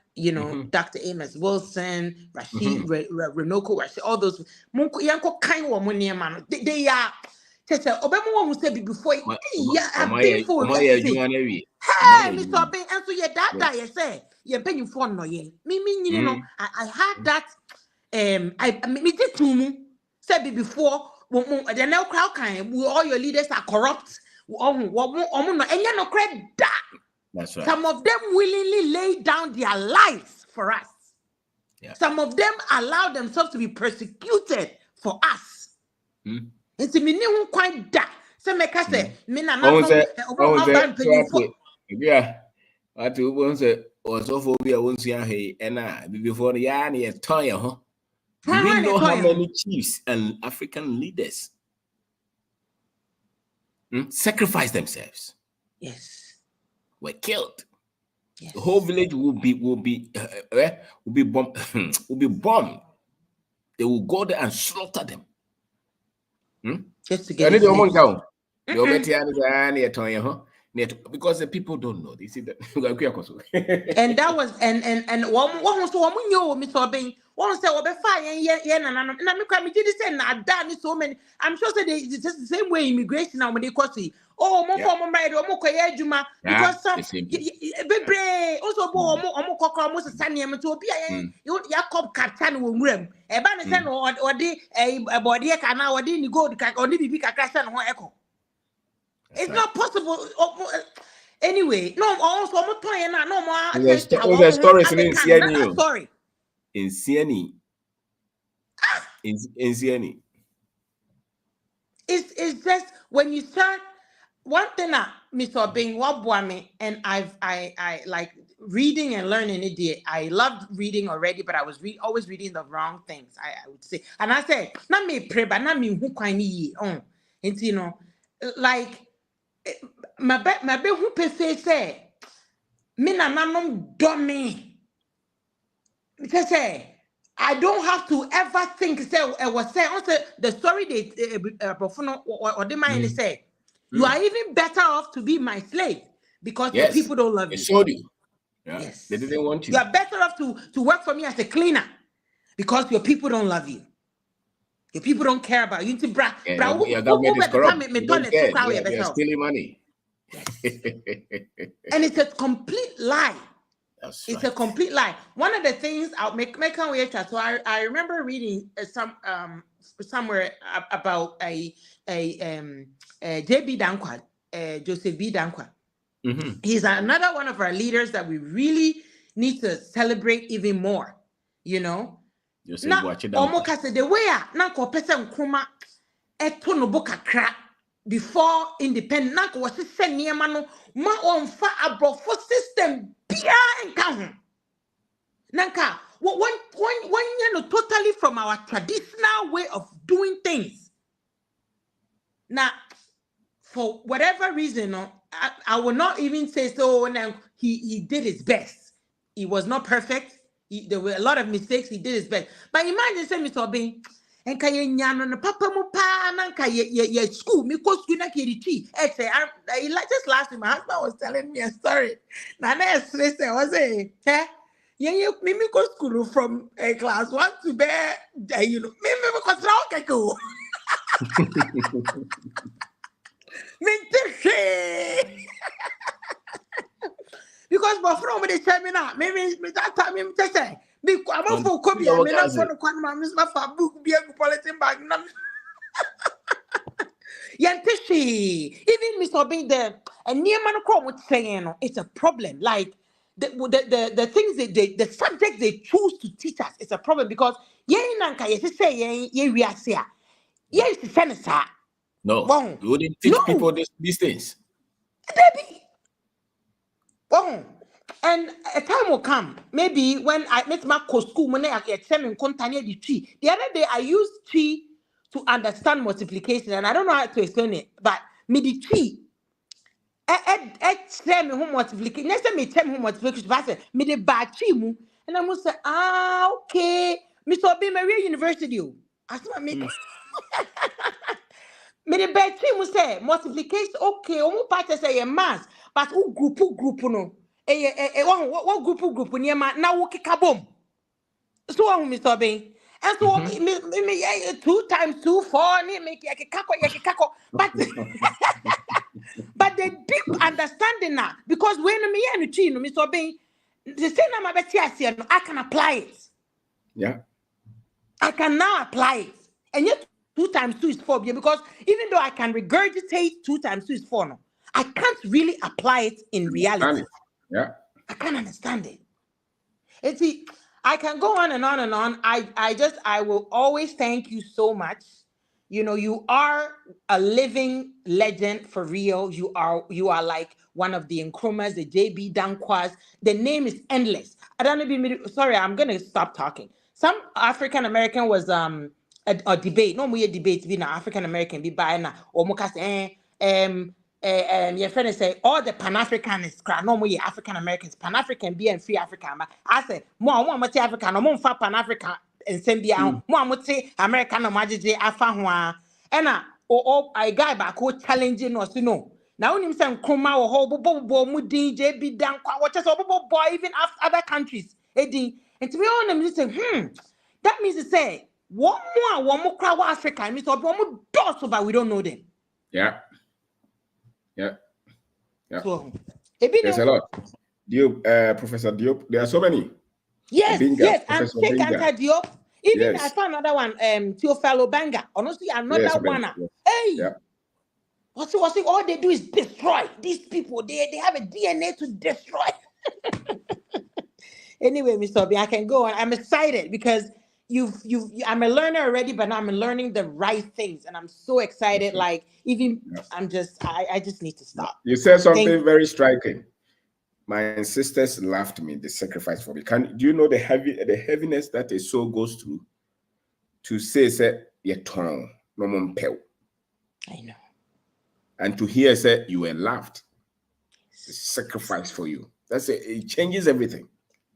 [SPEAKER 6] Dr. Amos Wilson, Rashid, Renoko, Rashid, all those. They are. Obama who said before, I've been for hey, Mr. Ben, and so your dad, you say, you're paying for no yen. I had that. I did to said before, the now crowd kind, all your leaders are corrupt. And you're no credit that.
[SPEAKER 1] That's right.
[SPEAKER 6] Some of them willingly lay down their lives for us. Yeah. Some of them allow themselves to be persecuted for us. It's a minimum quite that. So make us say,
[SPEAKER 1] yeah. I do once also phobia once hey and before the yarn toy, huh? Do we know how many chiefs and African leaders sacrifice themselves?
[SPEAKER 6] Yes.
[SPEAKER 1] Were killed. Yes. The whole village will be bombed. Will be bombed. They will go there and slaughter them.
[SPEAKER 6] Just to get it
[SPEAKER 1] down. Because the people don't know. They see that.
[SPEAKER 6] And that was and one was Mr. Bain. One said, so many. I'm sure that it's just the same way immigration now when they cross it. Oh, more for my Juma because some also almost Sunny to be a cop captain will room. A banner or a body can now or didn't go to only be a crash and echo. It's not possible. Anyway, no, also I'm playing no more.
[SPEAKER 1] The stories in CNE.
[SPEAKER 6] Sorry.
[SPEAKER 1] In CNE. In CNE.
[SPEAKER 6] It's just when you start one thing that Mr. Bing Wabwame and I like reading and learning it. I loved reading already, but I was always reading the wrong things. I would say, and I said, "Not me pray, but not me who can ye on." And like my be who pe say me na nanom dummy. Say I don't have to ever think say was say also the story they Profono or the man say you are even better off to be my slave because your people don't love
[SPEAKER 1] They
[SPEAKER 6] you.
[SPEAKER 1] sold you. Yeah.
[SPEAKER 6] Yes.
[SPEAKER 1] They didn't want you.
[SPEAKER 6] You are better off to work for me as a cleaner because your people don't love you. Your people don't care about you.
[SPEAKER 1] Your government is corrupt. They don't care. They are stealing money.
[SPEAKER 6] And it's a complete lie.
[SPEAKER 1] That's
[SPEAKER 6] It's
[SPEAKER 1] right.
[SPEAKER 6] a complete lie. One of the things I'll make our way to. So I remember reading somewhere about a J.B. Dankwa, Joseph B. Dankwa. He's another one of our leaders that we really need to celebrate even more. You know, now Omokase the way na ko pese nkruma eto no boka kra before independent na ko wose se niema no ma onfa abrofo system bia nka ho nanka one no totally from our traditional way of doing things. Now for whatever reason I will not even say so. Now he did his best. He was not perfect. There were a lot of mistakes. He did his best. But imagine say Mr. Obin and kaya nyano na papa mo pa na kaya ye school me ko school na kiri chi. Just last week my husband was telling me a story. Na na stress was say me go school from class 1 to bear me because now go. Because before me tell me now, maybe that time me just say, I'm not for copy, I'm not for the quan my miss my book be a politin bag. Yantishi, even Mr. Being there, and near man would say, it's a problem. Like the things the subject they choose to teach us is a problem because nanka yes say we are say yes senator.
[SPEAKER 1] No, you wouldn't teach people these things.
[SPEAKER 6] Baby. Oh, and a time will come, maybe when I met my school, when I get them in container the tree. The other day I used tree to understand multiplication, and I don't know how to explain it, but me the tree. Tell me who multiplication. Next time me tell me who multiplication, but I say me the bad tree mu, and I must say, okay, Mr. B. Maria University. I said me. Me the bad tree mu say multiplication. Okay, omu part say a mass, but who group no. What group near my now kabom. So Mr. Bain. And so me 2 times 2 4 make kako. But but the deep understanding now because when me and you Mr. Bain, the same I'm I can apply it.
[SPEAKER 1] Yeah.
[SPEAKER 6] I can now apply it. And yet 2 times 2 is 4 because even though I can regurgitate 2 times 2 is 4 no, I can't really apply it in reality.
[SPEAKER 1] Yeah.
[SPEAKER 6] I can't understand it. And see, I can go on and on and on. I will always thank you so much. You know, you are a living legend for real. You are like one of the Nkrumahs, the JB Dankwas. The name is endless. I don't know. Sorry, I'm gonna stop talking. Some African American was a debate. No more debate. Being an African American be buying or your friend say all the Pan-Africanists, no more African Americans, Pan-African be and free African. I say more African, no more Pan-African and send the out more American no majiji afa and I guy back who challenging us to know. Now when you say Nkrumah or Hobo mu DJ be down what just boy even after other countries. And to be honest, say that means to say one more crowd African means one more dots but we don't know them.
[SPEAKER 1] Yeah.
[SPEAKER 6] So,
[SPEAKER 1] there's a lot. Diop, Professor Diop, there are so many.
[SPEAKER 6] Yes,
[SPEAKER 1] Binga,
[SPEAKER 6] and Sheikh Anta Diop. Even
[SPEAKER 1] yes.
[SPEAKER 6] I found another one, Teofilo Banga. Honestly, another one.
[SPEAKER 1] Yes.
[SPEAKER 6] Hey,
[SPEAKER 1] yeah.
[SPEAKER 6] what's all they do is destroy these people. They have a DNA to destroy. Anyway, Mr. Obi, I can go on. I'm excited because I'm a learner already, but now I'm learning the right things, and I'm so excited. Like even I just need to stop.
[SPEAKER 1] You said something very striking. My sisters laughed me. The sacrifice for me. Do you know the heaviness that a soul goes through to say you're torn, no more pel.
[SPEAKER 6] I know.
[SPEAKER 1] And to hear say you were laughed. sacrifice for you. That's it. It changes everything.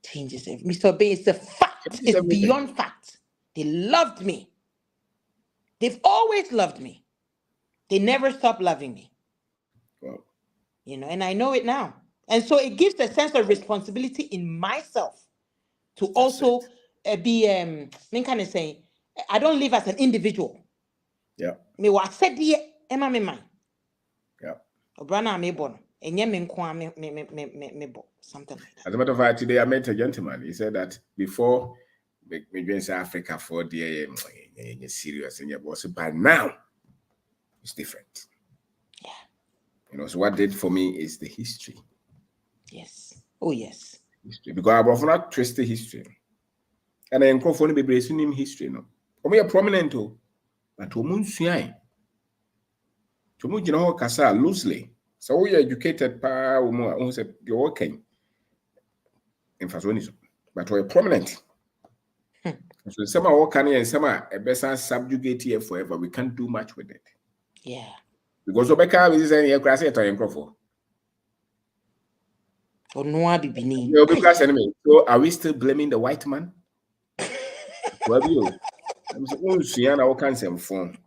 [SPEAKER 6] Changes everything. Mr. Bay, it's a fact. It's beyond fact. They loved me. They've always loved me. They never stopped loving me.
[SPEAKER 1] Wow.
[SPEAKER 6] You know, and I know it now. And so it gives a sense of responsibility in myself to also be, kind of saying, I don't live as an individual.
[SPEAKER 1] Yeah.
[SPEAKER 6] Me wa said ye Emma me man.
[SPEAKER 1] Yeah.
[SPEAKER 6] Obrana me bon. Enye me nkwa me bo. Something like that.
[SPEAKER 1] As a matter of fact, today I met a gentleman. He said that before me join Africa for the serious and but now it's different.
[SPEAKER 6] Yeah.
[SPEAKER 1] You know, so what did for me is the history.
[SPEAKER 6] Yes. Oh yes.
[SPEAKER 1] History. Because I've often not twisted history. And I encourage for be bracing him history, no. We are prominent, but to moon swine. To moon, you know, Kasa loosely. So we are educated pa who said you're working in Fasonism, but we're prominent. So some are working and some are a better subjugate here forever. We can't do much with it.
[SPEAKER 6] Yeah.
[SPEAKER 1] Because Obeka is saying you're crazy at a microphone.
[SPEAKER 6] Or no bibini.
[SPEAKER 1] So are we still blaming the white man? Well, you. I'm saying, I can't say phone.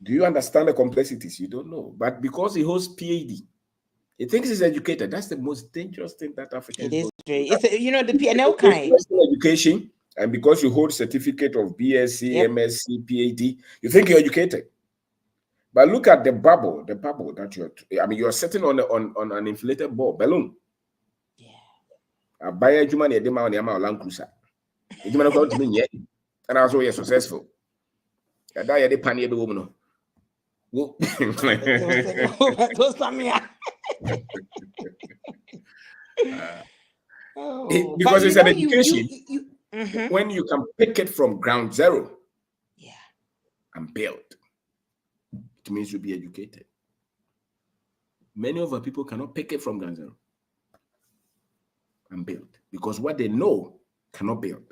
[SPEAKER 1] Do you understand the complexities? You don't know. But because he holds PhD, he thinks he's educated. That's the most dangerous thing that Africans do.
[SPEAKER 6] It's the PNL kind.
[SPEAKER 1] Education, and because you hold certificate of BSc, MSc, PhD, you think you're educated. But look at the bubble that you're sitting on an inflated balloon.
[SPEAKER 6] Yeah.
[SPEAKER 1] I buy a human a demand on Land Cruiser. And I was always successful. I die at the panier the woman. Because it's an education. When you can pick it from ground zero, and build, it means you'll be educated. Many of our people cannot pick it from ground zero and build because what they know cannot build.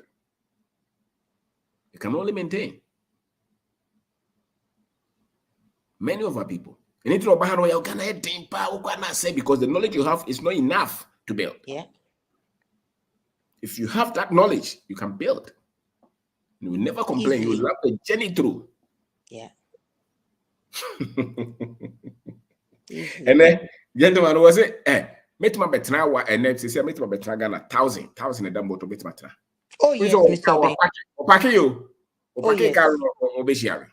[SPEAKER 1] They can only maintain. Many of our people. Because the knowledge you have is not enough to build.
[SPEAKER 6] Yeah.
[SPEAKER 1] If you have that knowledge, you can build. You will never complain. You will love the journey through.
[SPEAKER 6] Yeah.
[SPEAKER 1] And then, gentleman, was it? Met my betra and then say, met my betra Ghana 1,000 a damn to bet matra.
[SPEAKER 6] Oh, yes, Mr.
[SPEAKER 1] Opake you. Opake car obesiary.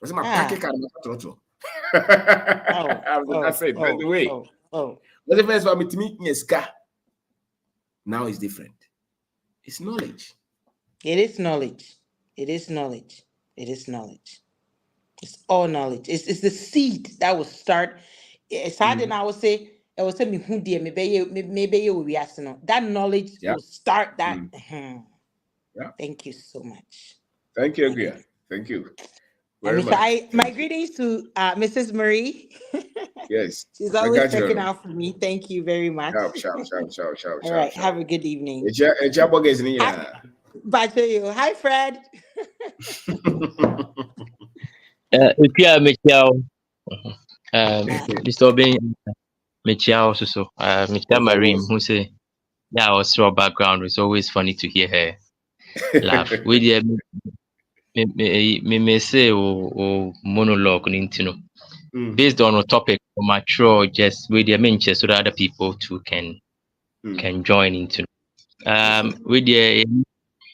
[SPEAKER 1] Was my packet car? I said, by the way. But the first one to meet me car. Now it's different. It's knowledge.
[SPEAKER 6] It is knowledge. It is knowledge. It is knowledge. It's all knowledge. It's the seed that will start. It's hard, and I would say me who dear maybe you will be asking. That knowledge will start that.
[SPEAKER 1] Yeah.
[SPEAKER 6] Thank you so much.
[SPEAKER 1] Thank you, Agria. Thank you. Very much.
[SPEAKER 6] My greetings to Mrs. Marie.
[SPEAKER 1] Yes.
[SPEAKER 6] She's always checking out for me. Thank you very much.
[SPEAKER 1] Shout.
[SPEAKER 6] All right. Have a good evening. Hi, Fred.
[SPEAKER 7] Mr. Obin, Michelle also. Mr. Marie, who say, yeah, also background. It's always funny to hear her laugh. With me say monologue based on a topic mature, just with the mention so that other people too can join into. With the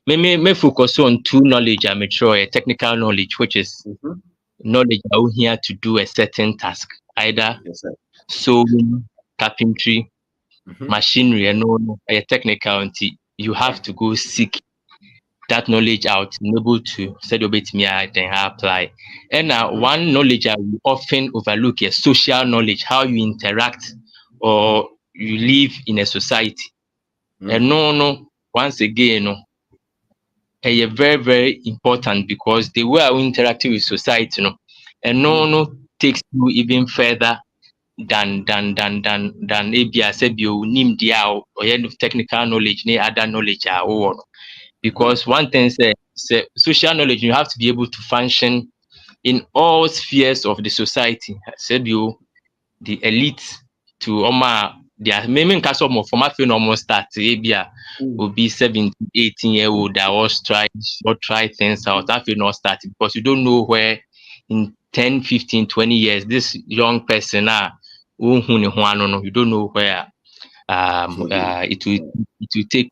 [SPEAKER 7] me focus on two knowledge I mature, technical knowledge, which is knowledge out here to do a certain task, either sewing, carpentry, machinery, and a technical. You have to go seek that knowledge out, able to set your bit me then apply. And one knowledge I will often overlook is social knowledge, how you interact or you live in a society. And once again, it's very, very important because the way we interact with society, and takes you even further than maybe I said you name the or technical knowledge, other knowledge because one thing say social knowledge, you have to be able to function in all spheres of the society. I said the elite to their main cast of from a almost start will be 17, 18-year-old that was try things out. That will not start because you don't know where in 10, 15, 20 years this young person you don't know where it will take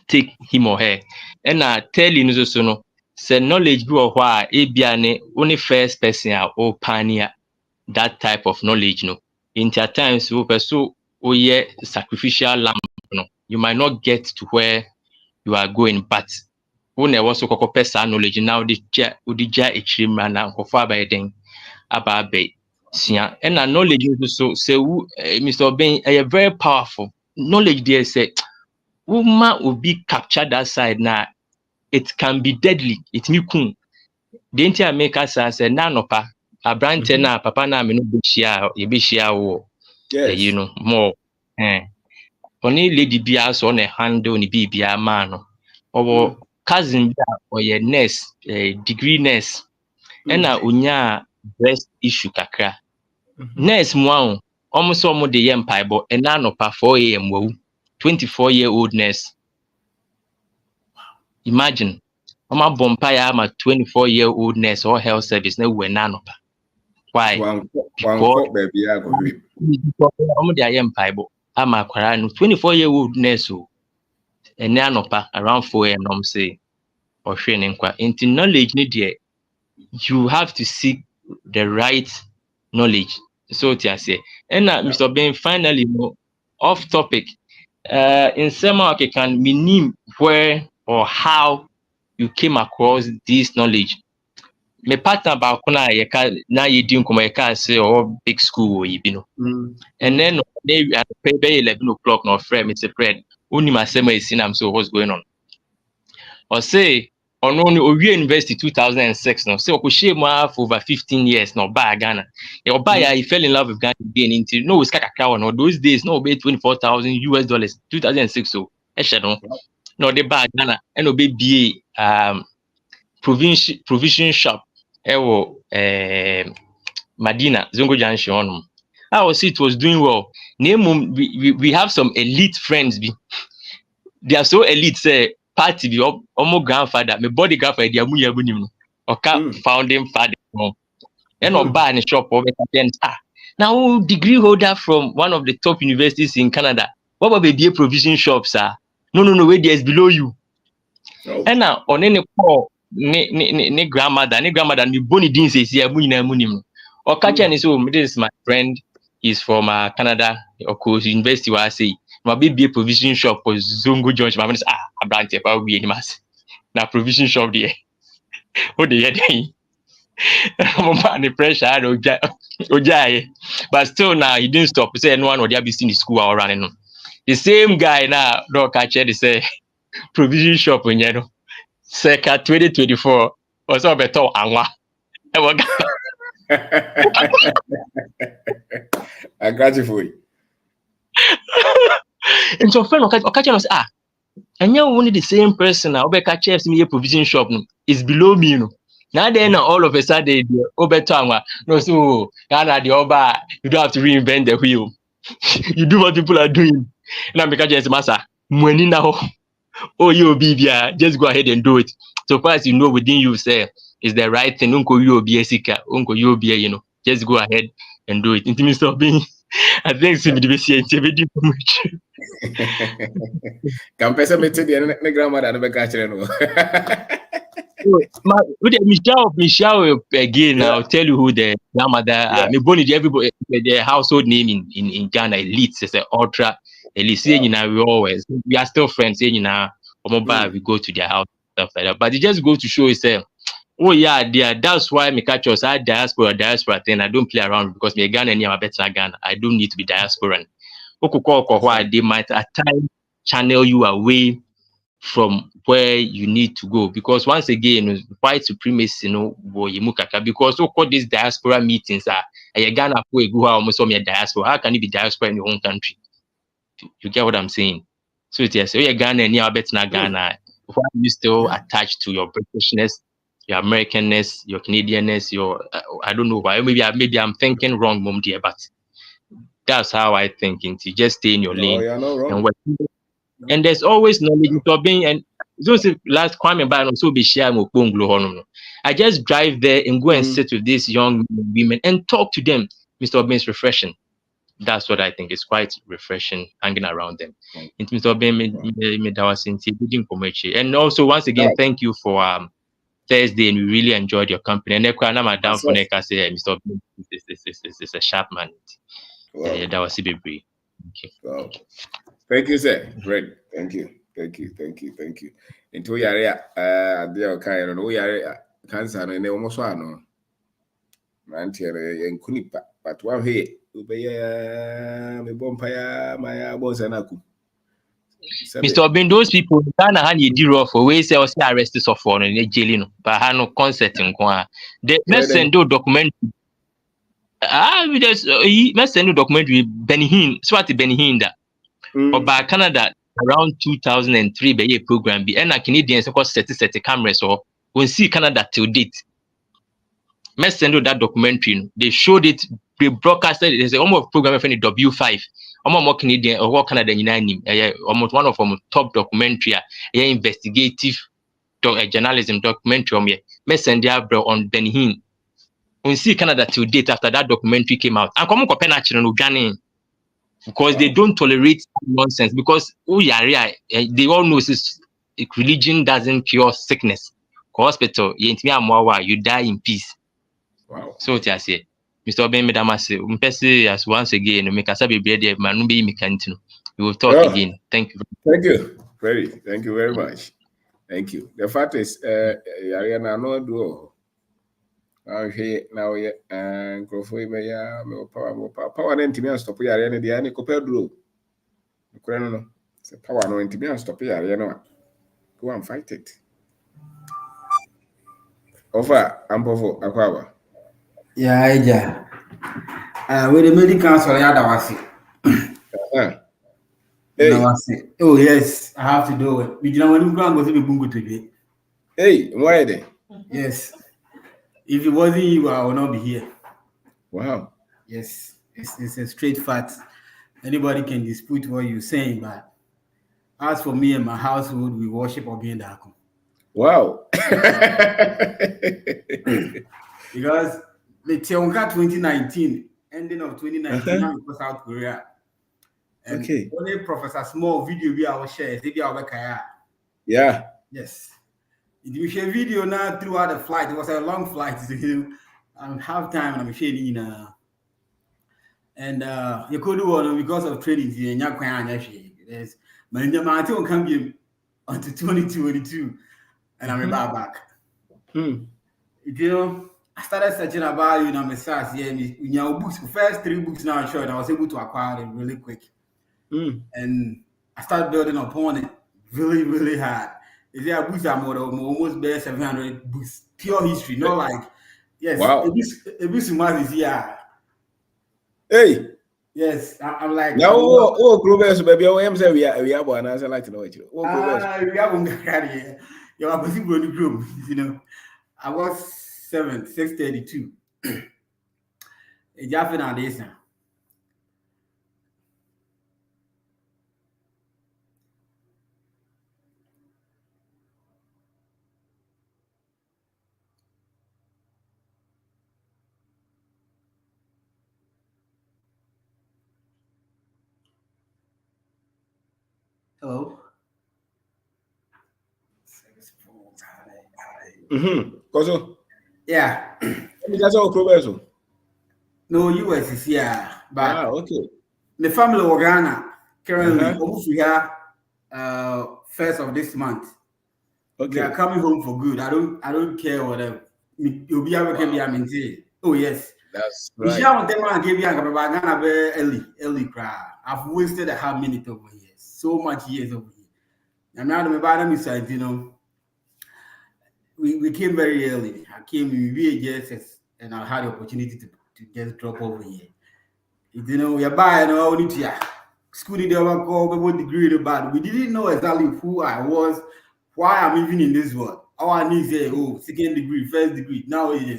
[SPEAKER 7] take him or her. And tell you so say knowledge be or only first person or pioneer that type of knowledge in times so sacrificial lamb you might not get to where you are going, but when also person knowledge now the extreme and by then about and knowledge so say Mr. Ben very powerful knowledge there say woman will be captured that side now. It can be deadly. It me kun. The entire make us say na nopa. A brand na papa na me no be share wo. You know more. Only lady bia so on a handle ni bibia man no. Or cousin bia or your nurse, degree nurse. Na unya breast issue kakra. Nurse mo almost almost the empire but na nopa 4 a.m. wo. 24-year-old nurse. Imagine, I'm a vampire, I'm a 24-year-old nurse or health service. No, we're none of her. Why? Because I'm a 24-year-old nurse, and none of her around 4 a.m. I'm say or training. Into knowledge, you have to seek the right knowledge. So, I say, and Mr. Ben, finally, off topic. In some way, can mean where or how you came across this knowledge. My partner about now you doing come say or big school you know. And then maybe at 11 o'clock no friend it's a friend. Only my same is I'm so what's going on. Or say on only University 2006 no. So share more for over 15 years no buy Ghana. Your buyer he fell in love with Ghana again into no it's no those days no be $24,000 2006 so no they buy Ghana and obey provision shop Madina Zongo Junction. I was it was doing well. Name we have some elite friends they are so elite say party be almost grandfather my body grandfather they are munim founding father and buy in shop over now degree holder from one of the top universities in Canada. What about the provision shops no where there's below you. And now on any call ne grandmother me boni din says here munim or catch and so this is my friend is from Canada or course university where I say my baby provision shop for Zongo George my friend a branch about we animals now provision shop there what the head the pressure but still now he didn't stop. He said anyone would have been in the school or running. The same guy now don't catch it. They say provision shop in you know circa 2024 or so better anwa.
[SPEAKER 1] I got you for you.
[SPEAKER 7] And so friend catch us and you're only the same person now catch me provision shop is below me you know. Now then all of a sudden no so Ghana the Oba you don't have to reinvent the wheel. You do what people are doing. And I'm just master money now. Oh you BBA just go ahead and do it. So far as you know within you say is the right thing. Uncle you be a sicker, uncle you be you know, just go ahead and do it. Into me stop being I think it's the best
[SPEAKER 1] Can person meet the grandmother and catch
[SPEAKER 7] Michelle again. Yeah. I'll tell you who the grandmother. Everybody the household name in Ghana elite. It's an ultra elite. You know, we are still friends. You know, we go to their house stuff like that. But it just go to show itself. Oh yeah, that's why me catch us. I diaspora thing. I don't play around because me Ghana and I'm better Ghana. I don't need to be diasporan. They might at times channel you away from where you need to go because once again white supremacy because all these diaspora meetings Ghana almost diaspora. How can you be diaspora in your own country? You get what I'm saying? So it's yes, Ghana and better Ghana. Why are you still attached to your Britishness your Americanness, your Canadianness, your I don't know why. Maybe I'm thinking wrong, mom dear, but that's how I think. Into just stay in your lane
[SPEAKER 1] you're not wrong.
[SPEAKER 7] and work. And there's always knowledge to being and those last Kwame Ban so be share mo. I just drive there and go and sit with these young women and talk to them. Mr. Obin is refreshing. That's what I think is quite refreshing hanging around them. Mr. Obin and also once again thank you for Thursday, and we really enjoyed your company. And Madam Foneka say Mr. Obin is a sharp man. Yeah, that was CBB. Thank you.
[SPEAKER 1] Wow. Thank you, sir. Great. Thank you. Into yare dear kind of yare cancer and almost one. Mantiere and Kunipa, but one here, Ubaya, me bompire, my boss and Aku.
[SPEAKER 7] Mr. Obin, those people Ghana had you do for ways I was arrested so for in jail, but I had no concert in Kwa. The messenger documentary. We just messenger documentary Benny Hinn, Swati Benny Hinn that. But by Canada around 2003 by a program be and Canadians of course set cameras or we see Canada till date. Messenger that documentary, they showed it, they broadcasted it. There's almost program of W5. More Canadian or what Canada almost one of them top documentary, investigative journalism documentary Messenger on Benny Hinn. We see Canada till date after that documentary came out. And come because they don't tolerate nonsense. Because they all know religion doesn't cure sickness. Hospital, you die in peace.
[SPEAKER 1] Wow.
[SPEAKER 7] So I say, Mr. Obin Medamase, as once again, make us be ready, Manubi Mikantino. We will talk again. Thank you.
[SPEAKER 1] Thank you. Thank you very much. Thank you. The fact is, Ariana no do. Now here now and Crofo power and Timian stop Ariana the Annie Copper Drew. No, it's a power no Timian stop Ariana. Go and fight it. Offer Ampo Aqua.
[SPEAKER 8] Yeah, with the medical council, Hey. Oh yes, I have to do it. We when you go to the bungo today.
[SPEAKER 1] Hey, why are they?
[SPEAKER 8] Yes. If it wasn't you, I would not be here.
[SPEAKER 1] Wow.
[SPEAKER 8] Yes, it's a straight fact. Anybody can dispute what you're saying, but as for me and my household, we worship Obin Dako.
[SPEAKER 1] Wow.
[SPEAKER 8] Because the Tionka 2019, ending of 2019, now we go South Korea. And only Professor Small video we will share.
[SPEAKER 1] Yeah.
[SPEAKER 8] Yes. If you share video now throughout the flight, it was a long flight. I have time and I'm sharing and you could do one because of trading. There's my Martin can be until 2022, and I'm back. You know, I started searching about my stars. Yeah, books. The first 3 books now short. I was able to acquire them really quick, and I started building upon it really, really hard. Is there books that more almost bare 700 books, pure history, not like
[SPEAKER 1] wow.
[SPEAKER 8] A books is here.
[SPEAKER 1] Hey.
[SPEAKER 8] Yes, I'm like
[SPEAKER 1] now. Groovers, baby. We have one. I like to know it.
[SPEAKER 8] We have one guy. You are busy with the group. You know, I was 632. It's happening on this now. Hello.
[SPEAKER 1] Koso.
[SPEAKER 8] Yeah.
[SPEAKER 1] That's all Groovers.
[SPEAKER 8] No, US is here, but
[SPEAKER 1] okay.
[SPEAKER 8] The family of Ghana currently almost we have 1st of this month. Okay. We are coming home for good. I don't care whatever. You'll be able to be a oh yes.
[SPEAKER 1] That's right.
[SPEAKER 8] I've wasted a half minute over here. So much years over here. And now the bottom side, you know, we came very early. I came in VHS and I had the opportunity to just drop over here. You know, we are buying all the year. School did degree about. We didn't know exactly who I was, why I'm even in this world. all I need is second degree, first degree. Now you're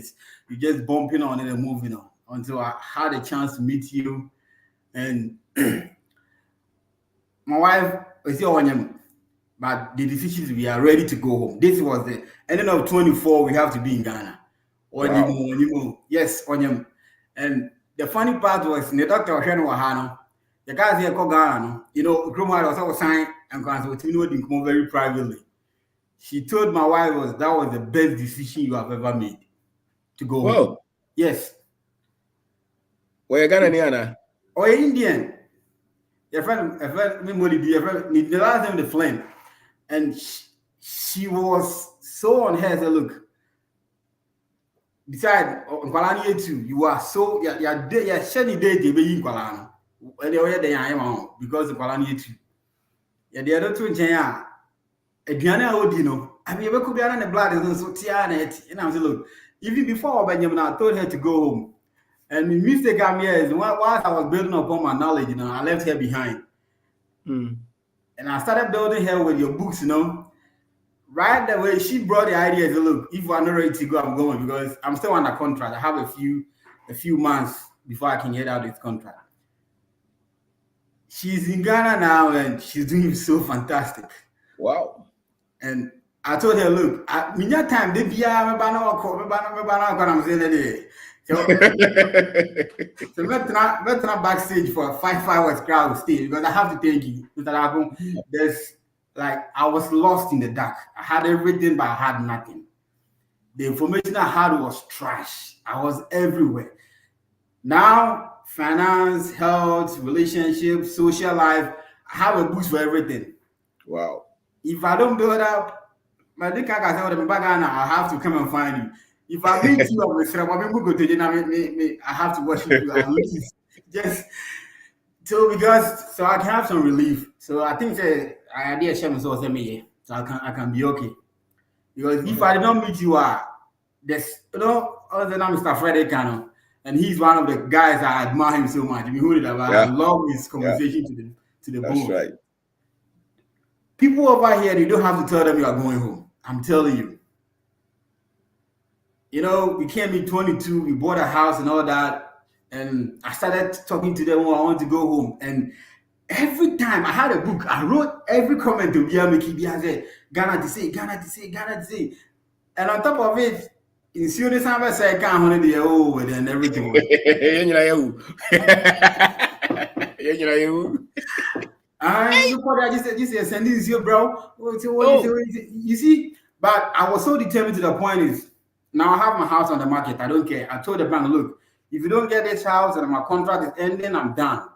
[SPEAKER 8] just bumping on it and moving on until I had a chance to meet you. And my wife is here on him, but the decision is we are ready to go home. This was the ending of 24. We have to be in Ghana. Wow. Yes, on him. And the funny part was the doctor was Wahano. The guys here called Ghana. You know, Grandma was also signed and come very privately. She told my wife that was the best decision you have ever made to go home. Yes.
[SPEAKER 1] Where you Ghana?
[SPEAKER 8] Or Indian. Your friend, the last name the flame. And she was so on her. Said, look, besides, you are so, you're shedding day to be in Kuala. Because the Kuala too. Yeah, the other two, Adriana Odino. I mean, we could be on the blood and so Tiana. And I was look, even before Benjamin, I told her to go home. And the mistake I'm here is while I was building upon my knowledge, I left her behind. And I started building her with your books, Right away, she brought the idea to look, if I'm not ready to go, I'm going because I'm still under contract. I have a few months before I can get out of this contract. She's in Ghana now and she's doing so fantastic.
[SPEAKER 1] Wow.
[SPEAKER 8] And I told her, look, at my time, they be I'm saying that. So let's not backstage for 5 hours crowd still because I have to thank you. There's I was lost in the dark. I had everything, but I had nothing. The information I had was trash. I was everywhere. Now, finance, health, relationships, social life, I have a boost for everything.
[SPEAKER 1] Wow.
[SPEAKER 8] If I don't build up, I have to come and find you. If I meet you, I have to worship you at least. Just so I can have some relief. So I think I did share so I can be okay. Because if I did not meet you, there's other than Mr. Prophetic, and he's one of the guys I admire him so much. I love his conversation to the bone.
[SPEAKER 1] That's right.
[SPEAKER 8] People over here, you don't have to tell them you are going home. I'm telling you. We came in 22, we bought a house and all that, and I started talking to them when I want to go home. And every time I had a book, I wrote every comment to Biamiki. I said, Ghana to say, Ghana to say, Ghana to say. And on top of it, in Sunday, I said, I can't hold the over and everything. I just said, send this here, bro. You see, but I was so determined to the point is, now I have my house on the market. I don't care. I told the bank, look, if you don't get this house and my contract is ending, I'm done.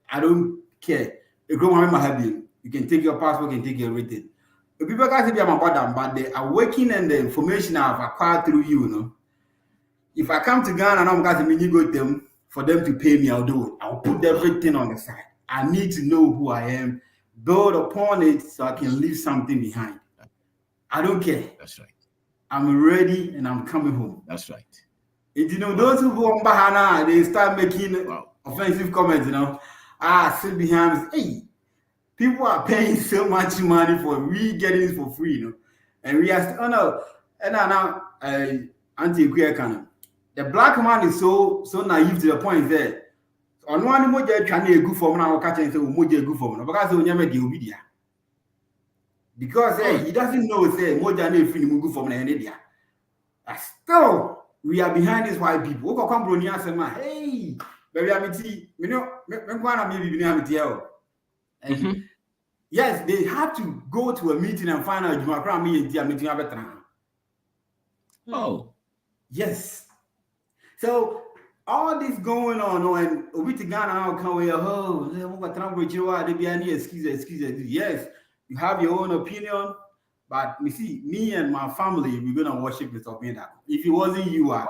[SPEAKER 8] I don't care. You can take your passport, you can take everything. The people can't say I'm about but the awakening and the information I've acquired through you, if I come to Ghana and I'm going to go them for them to pay me, I'll do it. I'll put everything on the side. I need to know who I am, build upon it so I can leave something behind. I don't care.
[SPEAKER 1] That's right.
[SPEAKER 8] I'm ready and I'm coming home.
[SPEAKER 1] That's right.
[SPEAKER 8] And those who go on Bahana, they start making offensive comments, sit behind, hey, people are paying so much money for we getting it for free, And we are still, and now, anti-queer the black man is so naive to the point that on one moja trying to go for now, catching so moja go for because he never give media. Because he doesn't know say moja no free go for na media. Still, we are behind these white people. Who come brony answer ma, hey, baby amity, me gwana maybe amity and yes, they had to go to a meeting and find out Jumakra me and meeting abetra.
[SPEAKER 1] Oh, yes.
[SPEAKER 8] So all this going on, and we to Ghana now come excuse. Yes, you have your own opinion, but you see, me and my family, we're gonna worship Mr. Pinda. If it wasn't you, wow.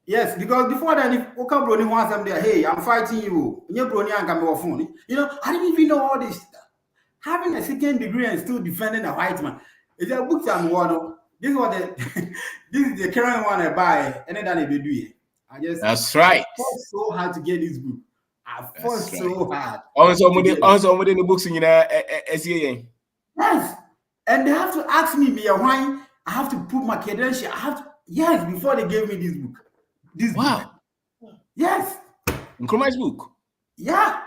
[SPEAKER 8] Yes, because before that, if Okabroni wants them there, hey, I'm fighting you. I didn't even know all this. Having a second degree and still defending a white man. It's a book I'm one. This is the current one I buy, and then they do it.
[SPEAKER 1] That's right.
[SPEAKER 8] I fought so hard to get this book. I fought so hard.
[SPEAKER 1] Also, within the books in SEA.
[SPEAKER 8] Yes. And they have to ask me why I have to put my credential. Yes, before they gave me this book.
[SPEAKER 1] Wow.
[SPEAKER 8] Book. Yes.
[SPEAKER 1] Nkrumah's book.
[SPEAKER 8] Yeah.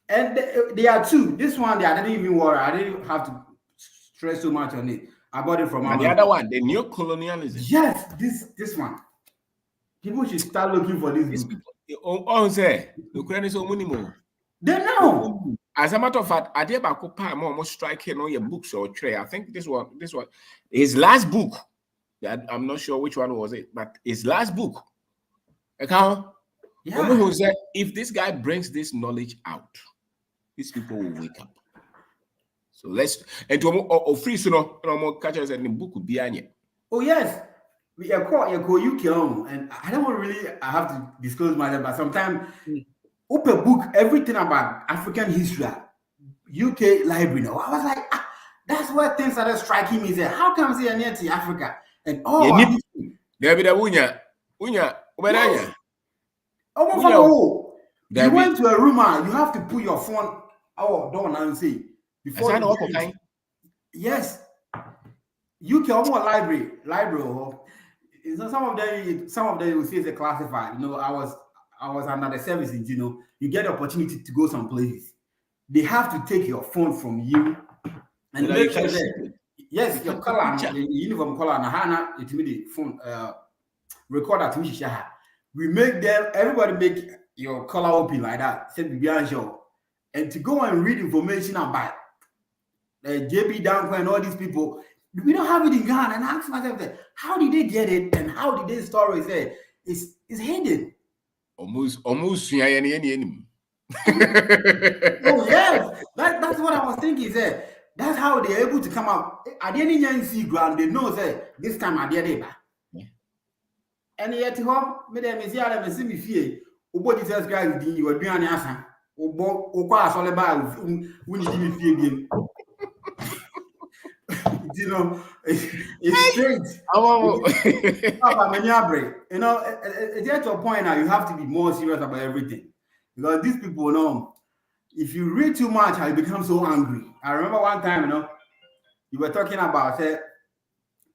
[SPEAKER 8] And they are two. This one, I didn't even worry. I didn't have to stress so much on it. I got it from
[SPEAKER 1] and the other one, the neo-colonialism.
[SPEAKER 8] Yes, this one. People should start looking for this book. They know.
[SPEAKER 1] As a matter of fact, I did about almost striking on your books or tray. I think this one, his last book. I'm not sure which one was it, but his last book. Who said if this guy brings this knowledge out, these people will wake up. So let's and to free so no more catchers and the book would be on.
[SPEAKER 8] Oh yes. We are called UK and I don't really I have to disclose myself, but sometimes open book everything about African history, UK library. Now I was like, that's where things started striking me. Say, how come they are near to Africa? And
[SPEAKER 1] there be the unya.
[SPEAKER 8] Yes. Oh, you went to a room, you have to put your phone down and say before you yes. UK almost library. Some of them will say it's a classified. You know, I was under the services. You know, you get the opportunity to go some places. They have to take your phone from you and make sure that yes, your color, the uniform color, and Hana, it made the phone recorder to me. We make them. Everybody make your color open like that. Say behind show, and to go and read information about JB Danko and all these people. We don't have it in Ghana, and I ask myself that how did they get it and how did they store it there? It's hidden.
[SPEAKER 1] Almost
[SPEAKER 8] Oh yes, that's what I was thinking. That's how they're able to come out. At the end of the ground, they know that this time at the end. And yet, home, me see me fear. Ubo Jesus Christ, you are doing answer. Ubo all about when you me fear game. You know, it's strange. You know, it's at a point now you have to be more serious about everything because these people know if you read too much, you become so angry. I remember one time, you know, you were talking about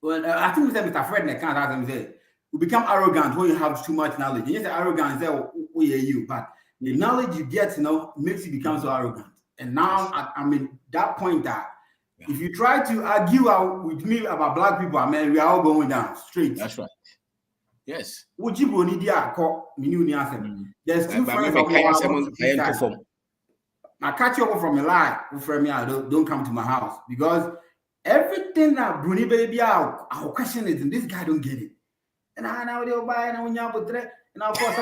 [SPEAKER 8] well, I think we said Mr. Fred Nekan said you become arrogant when you have too much knowledge. And you say arrogant, say, "Oh, yeah, you," but the knowledge you get, you know, makes you become so arrogant. And now I'm in that point that. If you try to argue with me about black people, I mean, we are all going down straight.
[SPEAKER 1] That's right. Yes.
[SPEAKER 8] There's two friends of mine. I catch you over from a lie. Don't come to my house because everything that Bruni baby our question is, and this guy don't get it. And I know they'll buy and of course,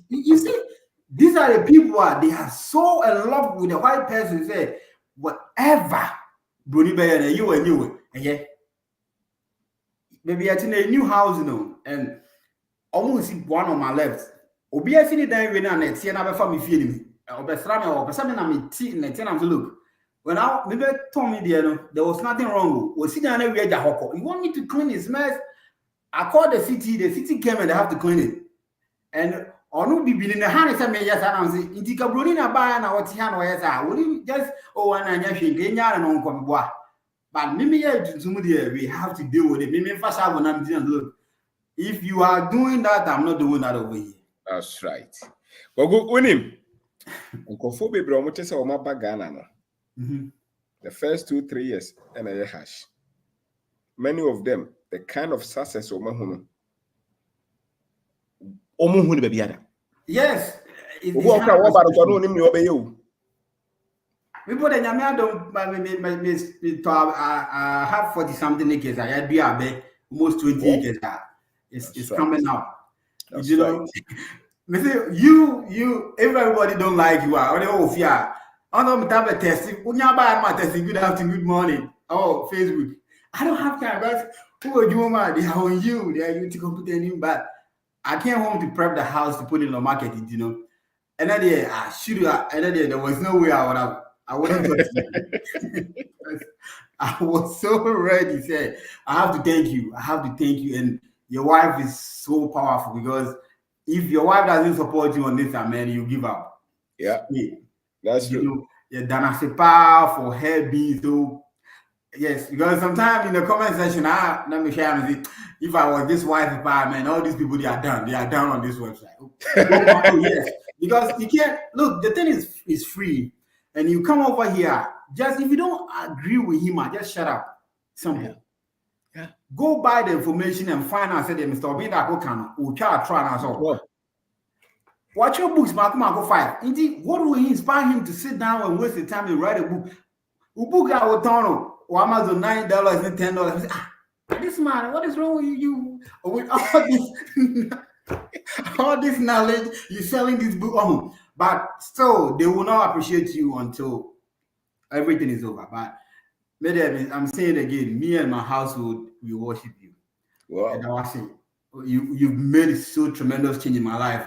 [SPEAKER 8] you see, these are the people they are so in love with the white person. Say whatever. Bruni Bayer, you and yeah. Maybe I in a new house, you know, and almost one on my left. Obia seen it down when I see another family feeling me. Or something I'm to look. When I maybe told me there was nothing wrong. We sit down there with the hoko. You want me to clean his mess? I called the city came and they have to clean it. And or no be in the hand say me yes and I'm saying Intika Bruni na buy na what hand or yes I will just and Kenya and on come boa. But maybe we have to deal with it. Maybe first I will not look. If you are doing that, I'm not doing that over here.
[SPEAKER 1] That's right. Well, go on him. Uncle Phoebe Bromote say Oma Bagana. The first 2-3 years and a hash. Many of them, the kind of success Omahuno.
[SPEAKER 8] Yes.
[SPEAKER 1] People
[SPEAKER 8] that I have 40 something acres. I had almost 20 acres. It's coming out.
[SPEAKER 1] That's
[SPEAKER 8] you know, you everybody don't like you. I don't have a testing. Good afternoon, good morning. Oh, Facebook. I don't have time, but who are you, man? They are on you. They are you to compete in, but I came home to prep the house to put it in the market, you know. And then there was no way I wouldn't I was so ready. Said, I have to thank you. And your wife is so powerful because if your wife doesn't support you on this, man, you give up.
[SPEAKER 1] Yeah. That's true.
[SPEAKER 8] Yeah, Dana Sepa for her being so Yes, because sometimes in the comment section, let me share and see if I was this wife, man, all these people they are done on this website. Oh, yes, because you can't look. The thing is free, and you come over here. Just if you don't agree with him, just shut up. Simple.
[SPEAKER 1] Yeah.
[SPEAKER 8] Go buy the information and find out. Say, Mr. Obida, can try and so. Watch your books, Marco 5. Indeed, what will inspire him to sit down and waste the time to write a book? A book I will turn on Amazon $9 and $10. This man, what is wrong with you? With all this knowledge, you're selling this book. But still, they will not appreciate you until everything is over. But I'm saying again, me and my household, we worship you.
[SPEAKER 1] Wow.
[SPEAKER 8] And I was saying, you've made so tremendous change in my life.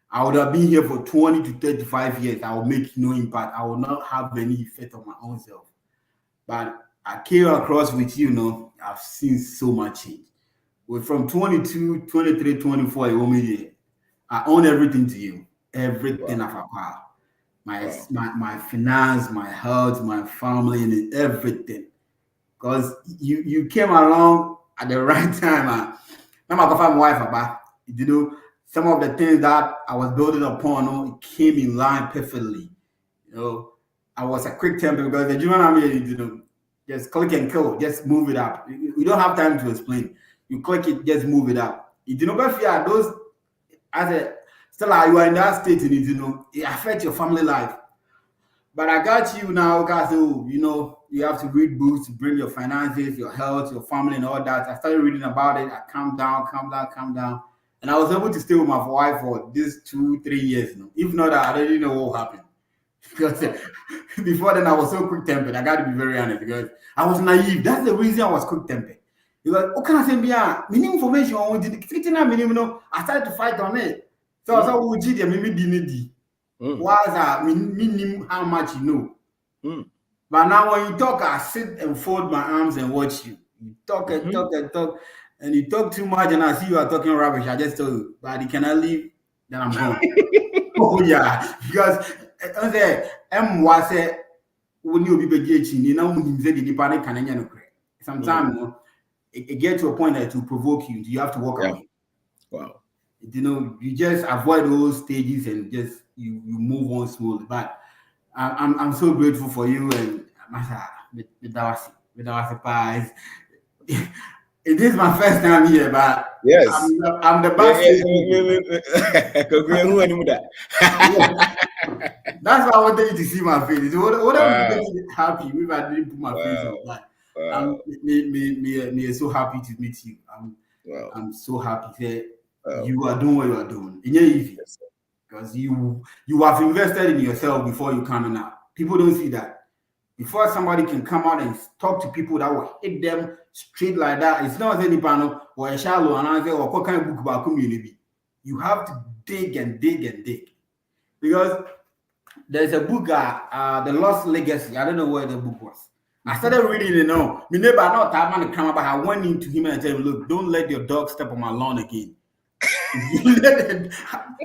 [SPEAKER 8] I would have been here for 20 to 35 years. I will make no impact. I will not have any effect on my own self. But I came across with you, I've seen so much change. From 22, 23, 24, I own everything to you. Everything of our power. My finance, my health, my family, and everything. Because you came along at the right time. I'm going to find my wife about. Some of the things that I was building upon, it came in line perfectly. I was a quick temper because the German army, just click and kill, just move it up. We don't have time to explain. You click it, just move it up. Those still you are in that state, it affects your family life. But I got you now, guys. You have to read books to bring your finances, your health, your family, and all that. I started reading about it. I calmed down. And I was able to stay with my wife for this 2-3 years. If not, I didn't know what happened. Because before then, I was so quick-tempered. I got to be very honest because I was naive. That's the reason I was quick-tempered. Because, what can I say? Meaning information, I started to fight on it. So I was like, how much you know. But now when you talk, I sit and fold my arms and watch you. You talk and talk. And you talk too much and I see you are talking rubbish. I just tell you, but you cannot leave, then I'm gone. Oh yeah, because I say when you be sometimes it gets to a point that to provoke you. You have to walk away.
[SPEAKER 1] Wow.
[SPEAKER 8] You just avoid those stages and just you move on smoothly. But I'm so grateful for you and with our surprise. It is my first time here, but
[SPEAKER 1] yes,
[SPEAKER 8] I'm the best. That's why I wanted you to see my face. Whatever makes you happy, maybe I didn't put my face on, but I'm so happy to meet you. I'm so happy that you are doing what you are doing. It's easy because you have invested in yourself before you come out. People don't see that. Before somebody can come out and talk to people that will hit them straight like that, it's not any panel or a shallow and answer or what kind of book about community. You have to dig and dig and dig. Because there's a book, The Lost Legacy. I don't know where the book was. I started reading it now. My neighbor, not that man come up, I went into him and said, look, don't let your dog step on my lawn again.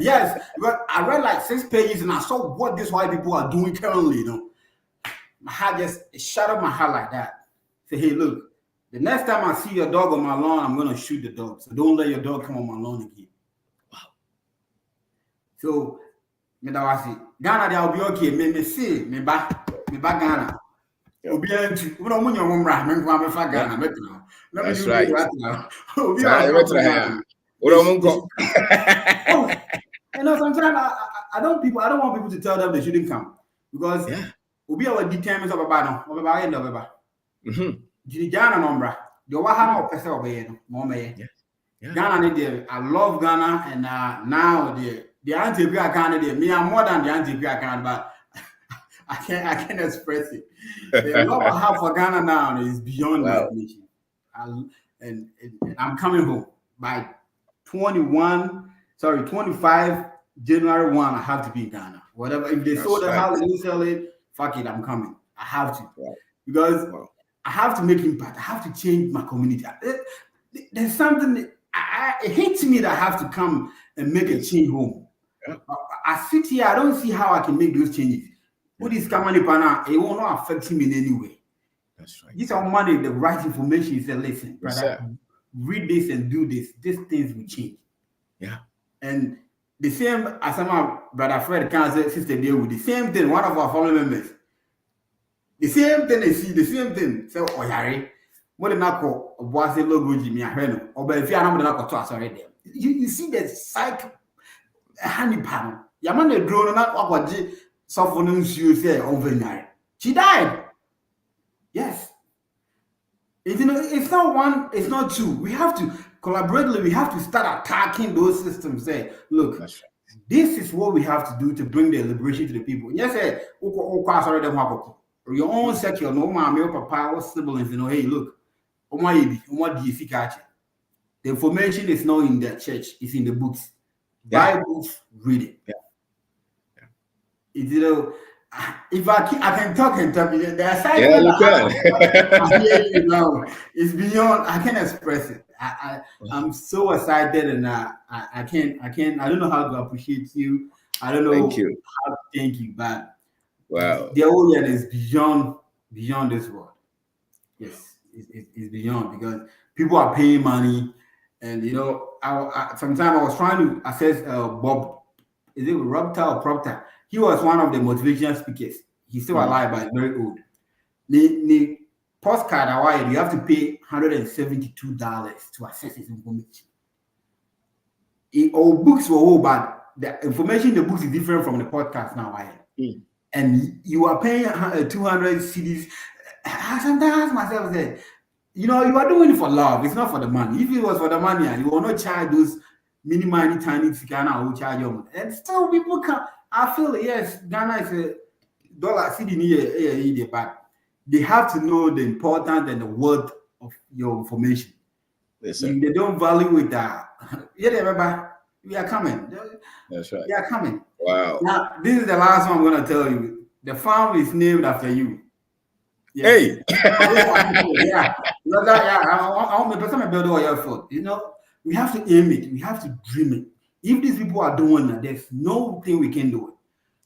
[SPEAKER 8] Yes, but I read like 6 pages and I saw what these white people are doing currently, My heart just shut up my heart like that. Say, hey, look, the next time I see your dog on my lawn, I'm gonna shoot the dog. So don't let your dog come on my lawn again. Wow. So, Ghana, they'll be okay. Me back Ghana. That's
[SPEAKER 1] right.
[SPEAKER 8] Sometimes I don't want people to tell them they shouldn't come because we are determined of a battle. Ghana nombra. The Wahana person obey Ghana, I love Ghana, and now the anti-Greek candidate. Me, I'm more than the anti-Greek candidate, but I can't express it. The love I have for Ghana now is beyond my definition. And I'm coming home by 25 January 1. I have to be in Ghana. Whatever, if they sold the house and you sell it, fuck it, I'm coming. I have to because I have to make impact. I have to change my community. There's something it hits me that I have to come and make a change home. I sit here, I don't see how I can make those changes. What is Kamani Pana? It will not affect him in any way.
[SPEAKER 1] That's right.
[SPEAKER 8] Give somebody the right information. You say, listen, brother, read this and do this. These things will change.
[SPEAKER 1] Yeah.
[SPEAKER 8] And the same as my brother Fred can say, sister deal with the same thing. One of our family members, the same thing they see, the same thing. So, oh, Harry, what did not call was a logo Jimmy Aheno, or if you are not to us already. You see the psych honey panel. Yaman the drone not what softness you say overnight. She died. Yes. It's not one, it's not two. We have to collaboratively, we have to start attacking those systems. Say, look,
[SPEAKER 1] That's right.
[SPEAKER 8] This is what we have to do to bring the liberation to the people. Yes, your own secular, no man, your papa, or siblings, hey, look, the information is not in the church, it's in the books.
[SPEAKER 1] Yeah.
[SPEAKER 8] Buy books, read it.
[SPEAKER 1] Yeah.
[SPEAKER 8] If I can talk and talk, the
[SPEAKER 1] excitement
[SPEAKER 8] I hear you now. It's beyond. I can't express it. I'm so excited, and I don't know how to appreciate you. I don't know
[SPEAKER 1] how to
[SPEAKER 8] thank you, but
[SPEAKER 1] wow,
[SPEAKER 8] the audience is beyond this world. Yes, it's beyond because people are paying money, and sometimes I was trying to assess Bob. Is it Robta or Proctor? He was one of the motivational speakers. He's still alive, but very old. The postcard, you have to pay $172 to access his information. Our books were all bad. The information in the books is different from the podcast now. And you are paying 200 CDs. Sometimes myself said, you are doing it for love. It's not for the money. If it was for the money, you will not charge those mini tiny Ghana will charge you. And still people can. I feel yes, Ghana is a dollar city near, but they have to know the importance and the worth of your information.
[SPEAKER 1] Yes,
[SPEAKER 8] if they don't value it, remember, we are coming.
[SPEAKER 1] That's right.
[SPEAKER 8] We are coming.
[SPEAKER 1] Wow.
[SPEAKER 8] Now, this is the last one I'm going to tell you. The farm is named after you.
[SPEAKER 1] Yes. Hey.
[SPEAKER 8] Yeah. I want to build all your effort. We have to aim it. We have to dream it. If these people are doing that, there's no thing we can do it.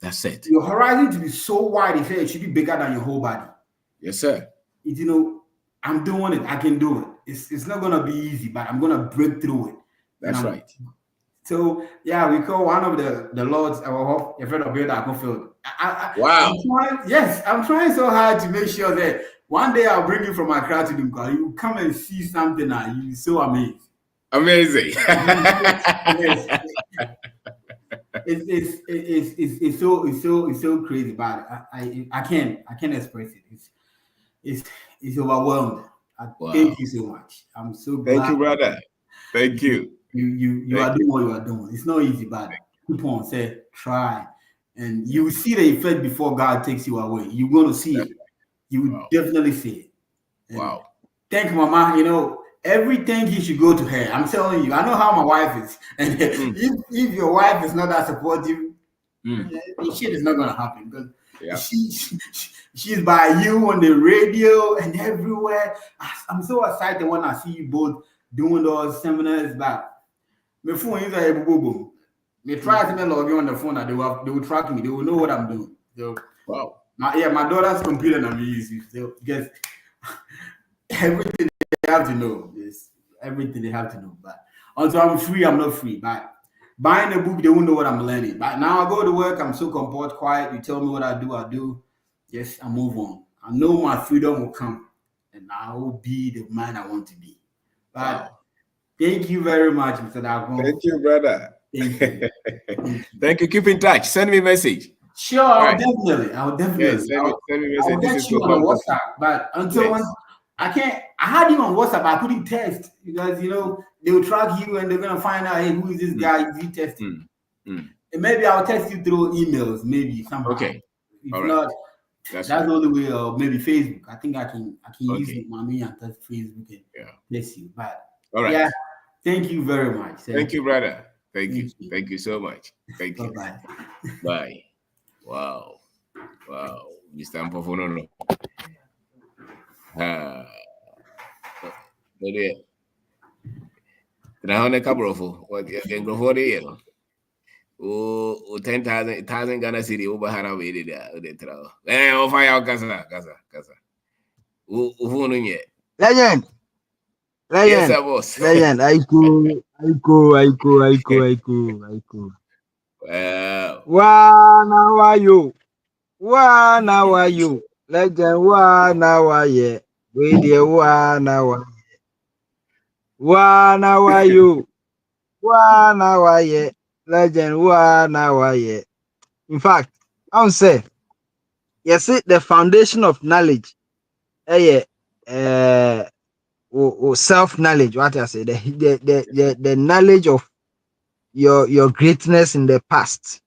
[SPEAKER 1] That's it.
[SPEAKER 8] Your horizon to be so wide, it should be bigger than your whole body.
[SPEAKER 1] Yes, sir.
[SPEAKER 8] I'm doing it. I can do it. It's not gonna be easy, but I'm gonna break through it.
[SPEAKER 1] That's right.
[SPEAKER 8] So yeah, we call one of the Lords our hope, a friend of build our field.
[SPEAKER 1] Wow.
[SPEAKER 8] I'm trying so hard to make sure that one day I'll bring you from Accra to Dumka. You come and see something and you'll be so amazed.
[SPEAKER 1] Amazing.
[SPEAKER 8] It's so crazy, but I can't express it. It's overwhelmed. Thank you so much. I'm so glad.
[SPEAKER 1] Thank you, brother. Thank you.
[SPEAKER 8] You are doing what you are doing. It's not easy, but keep on, say try, and you will see the effect before God takes you away. You're gonna see it. You will definitely see it. And
[SPEAKER 1] wow.
[SPEAKER 8] Thank you, Mama. Everything you should go to her. I'm telling you, I know how my wife is. And if your wife is not that supportive, shit is not gonna happen because she's by you on the radio and everywhere. I'm so excited when I see you both doing those seminars. But my phone is a boom. They try to log in on the phone and they will track me. They will know what I'm doing. So,
[SPEAKER 1] wow.
[SPEAKER 8] My daughter's computer and I'm easy. So because everything they have to know. Yes, everything they have to know. But until I'm free, I'm not free. But buying a book, they won't know what I'm learning. But now I go to work, I'm so composed, quiet. You tell me what I do. Yes, I move on. I know my freedom will come, and I will be the man I want to be. But thank you very much, Mr. Dagon.
[SPEAKER 1] Thank you, brother.
[SPEAKER 8] Thank you.
[SPEAKER 1] Thank you. Keep in touch. Send me a message.
[SPEAKER 8] Sure, I'll definitely.
[SPEAKER 1] Yes, send me a message.
[SPEAKER 8] I'll get you on WhatsApp. But until when I had him on WhatsApp, I couldn't test because they will track you and they're gonna find out, hey, who is this guy? Is he testing? And maybe I'll test you through emails, maybe somehow.
[SPEAKER 1] Okay.
[SPEAKER 8] If not, that's the only way. Or maybe Facebook. I think I can use Mommy and test Facebook and test you. But yeah, thank you very much.
[SPEAKER 1] Thank you, brother. Thank you. Thank you so much. Thank you.
[SPEAKER 8] Bye.
[SPEAKER 1] Bye. Wow. Mr. Mpofono. Now, couple of what you can go for the 10,000 Ghana city over Hana. We did that. Fire Gaza.
[SPEAKER 2] Legend.
[SPEAKER 1] Yes, I was.
[SPEAKER 2] Legend. Aiko. Now are you? Now are you? Legend. Now are you? We dear now are you? Now are you? Legend. Now are you? In fact, I'll say, yes, the foundation of knowledge. Self knowledge. What I say, the knowledge of your greatness in the past.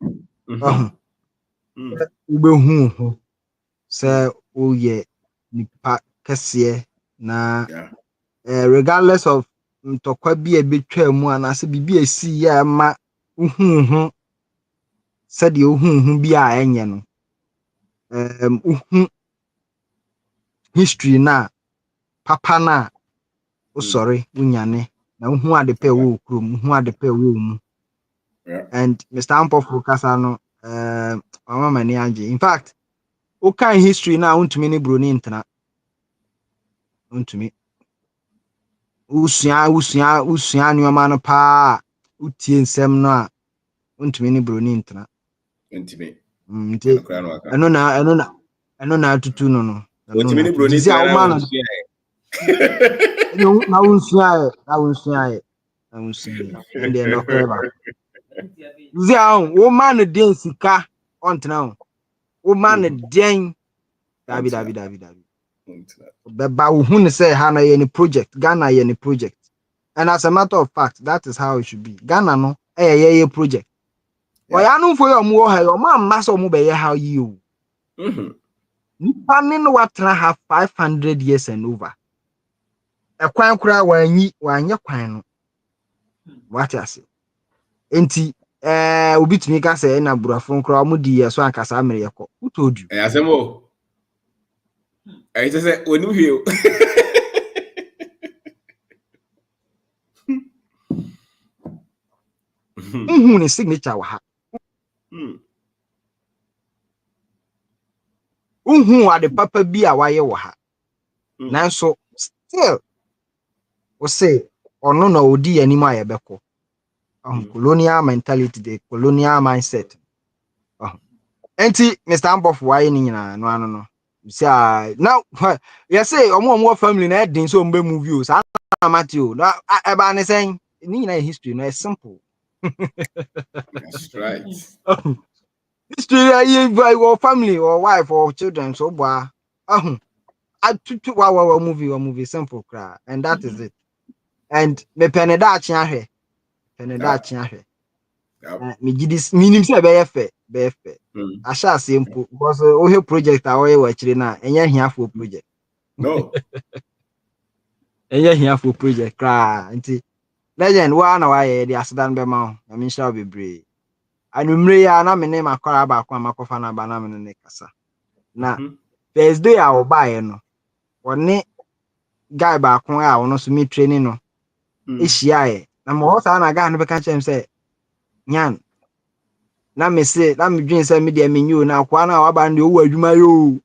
[SPEAKER 2] Say, oh yeah, nipa kesiye na regardless of ntokwa bi e betwa mu anase bibi esi ya ma uhu said you bi a enye no history na papa na sorry unyane na uhu adepe wo krom uhu adepe wo mu and Mr. Ampofu kasa no mama mani anje. In fact, o kan history na untumi ne bro ni ntena untumi usua nneɛma no paa utie nsɛm no a untumi ne bro ni ntena
[SPEAKER 1] Intimate.
[SPEAKER 2] nti ɛno na atutu no no
[SPEAKER 1] Untimi ni bro ni
[SPEAKER 2] disi a
[SPEAKER 1] ntena
[SPEAKER 2] woma
[SPEAKER 1] na
[SPEAKER 2] no na wonsua ende no kweba disi a woma no den sika ontena ho woma no den dabi beba wo hu ne say ha na ye ni project Ghana ye ni project. And as a matter of fact, that is how it should be. Ghana no, ye project. Why I know for your more high, or my master mobile how you. Nipanin what have 500 years and over. A quan cry when ye quan. What I say. Enti, ubi to me can say na brafon crow mudi so and casameriaco. Who told you?
[SPEAKER 1] Asemo. I just said when you
[SPEAKER 2] Who is signature wa ha? Who are the papa be a wire wa ha? Now so still we say or no odi anima yebeko. Colonial mentality, the colonial mindset. Enti Mr. Amboff why ni nyina no. You see now you say omo family na edin so mbe movie o sa Matthew no eba ne sen ni nyina history no is simple.
[SPEAKER 1] That's right.
[SPEAKER 2] History your family or wife or children so boa atutu wa movie simple cry and that is it. And me peneda achi ahwe me gidis minim se be fe asha simple because o project away wa chire na enya hia for project
[SPEAKER 1] No.
[SPEAKER 2] enya hia for project kra nti legend wa na wa ye di asedan be ma o na shall be brave anumre ya na me ne makora ba kwa makofa na ba na me ne kasa na Thursday a wo ba ye no woni guy ba ko a wono so me training no ehia ye na mo sa na guy no be kan chem say nyan na me say na me dwen say me de me nyu na kwa na wa ba ndi owu adwuma yo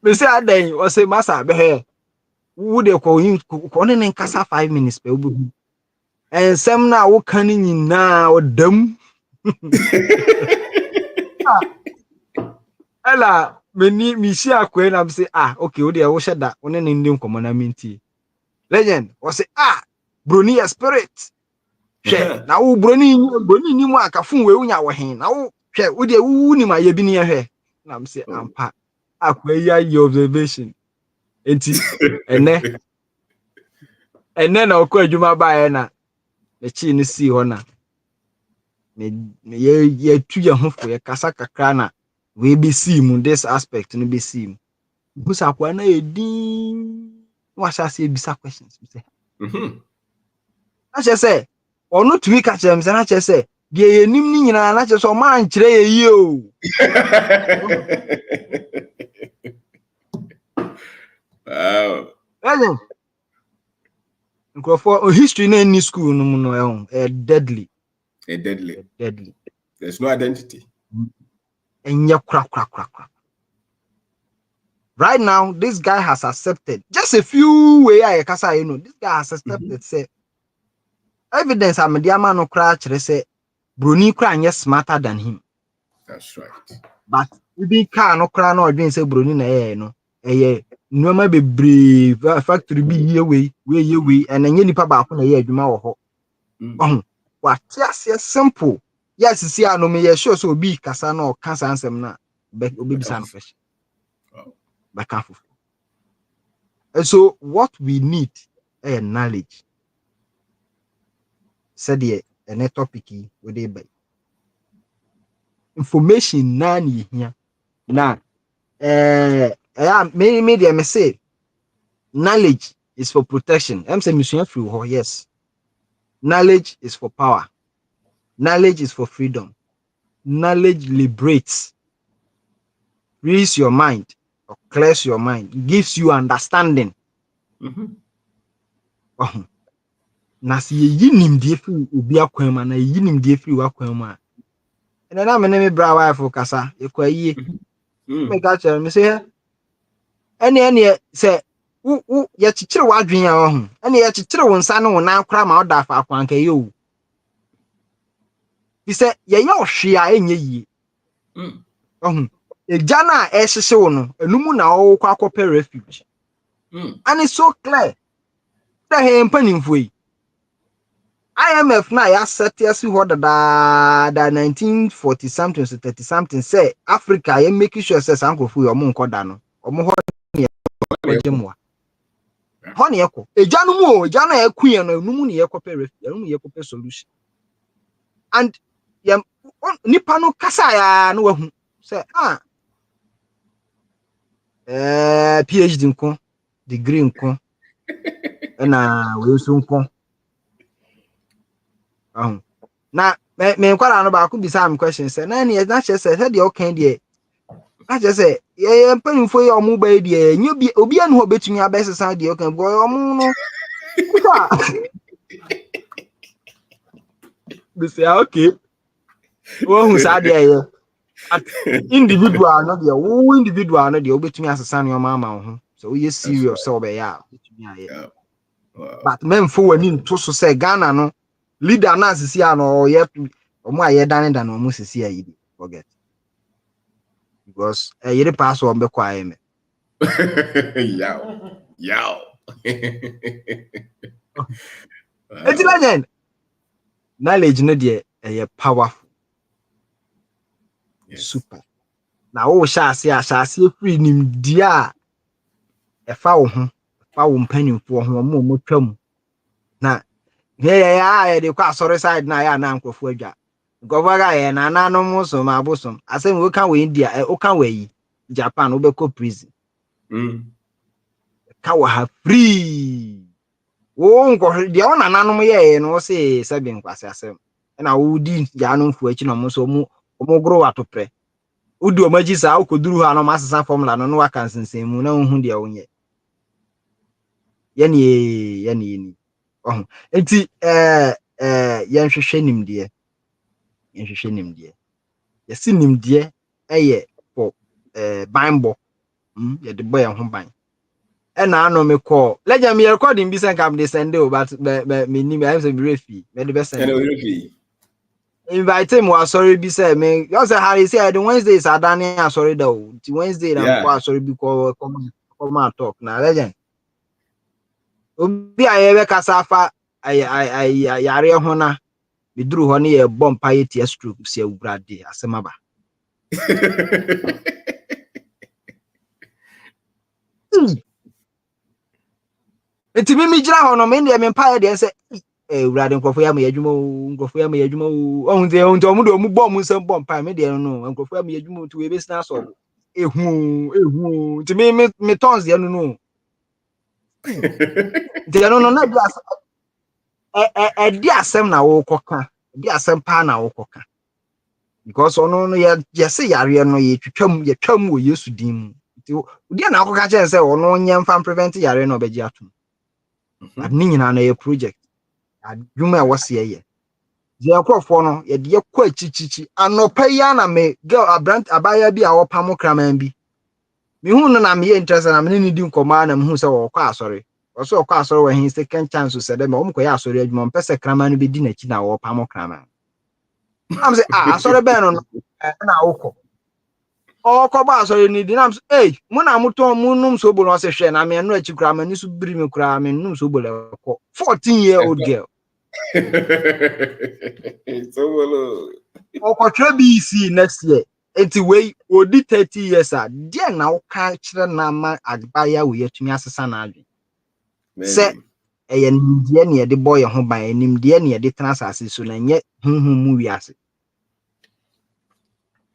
[SPEAKER 2] me say adan o say masa be he wo de ko ne nkasa 5 minutes pe obu ensem na wo kan nyina o dam ela me mi shi akwe na me say okay wo de wo sheda wo ne ndi nkomo na minti legend o say broni spirit hwe na wo broni ni mu akafun we unya wo hen na wo hwe wo de wu ni ma ye bi ni hwe na me say ampa akwa ya your observation enti ene na okọ adwuma bae na me chi ni si ho na me ye tu ye ho fo ye kasa kakra na we be see mu this aspect no be see mu busa kwa na edin wa sha se bisa questions me say na say onu tumi ka chere me say na chere say de ye nim ni nyina na chere so ma nkyere ye yi o
[SPEAKER 1] Wow.
[SPEAKER 2] Hello. For history in any school no deadly.
[SPEAKER 1] Deadly. There's no identity.
[SPEAKER 9] enye kra. Right now, this guy has accepted just a few way I kasa this guy has accepted say evidence am the man no cry chere say broni cry nye smarter than him.
[SPEAKER 1] That's right.
[SPEAKER 9] But we be car no cry no odwen say broni na no nneoma bebree factory bi ye we and enye nipa ba ko na ye adwuma wo ho. What yes simple. Yes see no me sure so obi kasa no kasa ansem na obi bisa no question. Back and forth. And so what we need is knowledge. Said the topic with by information nani here. Now me say knowledge is for protection. I'm saying mission free. Yes. Knowledge is for power. Knowledge is for freedom. Knowledge liberates, frees your mind, or clears your mind, gives you understanding. Na si yi nimdie fi obi akwan ma na yi nimdie fi wakwan ma ene na me ne me bra wife kasa ekwaye me ka chere me say ene say wo ye chichire wadwen a ho ene ye chichire wo nsa ne wo nan kra ma oda fa akwan ka ye o bi say ye ohwe a enye yi eja na ehyehyɛ wo no enumu na wo kwa akɔpɛ refuge and it's so clear that he mpanimfo yi IMF na ya set us what the 1940 something to 30 something say Africa you make sure say sanko fu omo nkoda no omo ho ne kwagyemoa ho ne yeko eja no mu eja na yakuye no numu ne yekope refuge numu yekope solution and nipa no kasa ya no wahu say PhD nko degree nko na we so nko na me nkwara no ba ko bisa am question say na ne na che say de okay de na che say ye mpanimfo ye omu ba de nyu bi obi anu ho betumi abesesa de okay boy omu no ufa be say okay wo hu sa de ye individual no de wo individual no de obetumi asesa ne o ma ho so we serious so be ya betumi aye but men fo wani nto so say Ghana no leader na asisi ano ye omo aye dan omo sisi ayi forget because yere pass on be kwa me
[SPEAKER 1] Yow.
[SPEAKER 9] Eti legend knowledge no de powerful. Yes. Super. Na wo sha ase free nim dia e fa wo ho fa wo mpanimfo ho mo twam na ye de kwa sorry side na ya na ankofo adwa governor ye na no muso ma bosom asem we kan we India o kan we Japan we be ko prison ka wa ha free wo nko de o na nanom ye no se sabi nkwase asem na wo di ya no mfu achi no mo so mo gro watopre udi o maji sa akoduru ha no masesa formula no wa kan sensen mu na hu de o nye ye ni enti yen hwehwe nimde yesi nimde eye for Bible ye de boy ho ban e na ano me call legend me recording bi sen kam de send o but me ni me say be refi me de be send invite him was sorry be say me you say how he say the Wednesday is adane sorry da o ti Wednesday na ko sorry bi ko come and talk na legend obi aye be kasafa ay yare ho na biduru ho ne ye bompa ye tia stroke si awurade asema ba enti mi gira ho no me ne me mpa ye de se awurade nkofo ya me adwuma ohun de omu do mu bom nsem bompa me de no nkofo ya me adwuma tu we be sina so ehu enti me tons de no de no na di asem na wo koka di asem pa na wo koka because ono no ye se yare no ye twam wo Yesu din mu di na akoka chen se ono nyem fan prevent yare no beji atum but ni nyina na ye project adwuma e wose ye Dia krofo no ye de kwa chichichi anopa ya na me girl abaya bi a wopam kraman bi me hu no na me interest na me ni di nkoma na me hu se wo kwa asori oso kwa asori we hin second chance se de me omko ya asori adwuma mpese kraman no be di na chi na wopam kraman am say asori be no na woko ọkọba asọrọ ni dinam eh mụ na mụtọ mụ num so bolo se hwe na me no achi kra ma ni so biri me kra me num so bolo ko 14-year-old girl
[SPEAKER 1] So well.
[SPEAKER 9] ọkọtwe BC next year enti we odi 30 years a dia na ụka kire na ma agbaya we yatumi asesa na adwe se eye nimdie ne de boy ho ban nimdie ne de transase so na nye hunhun mu wiase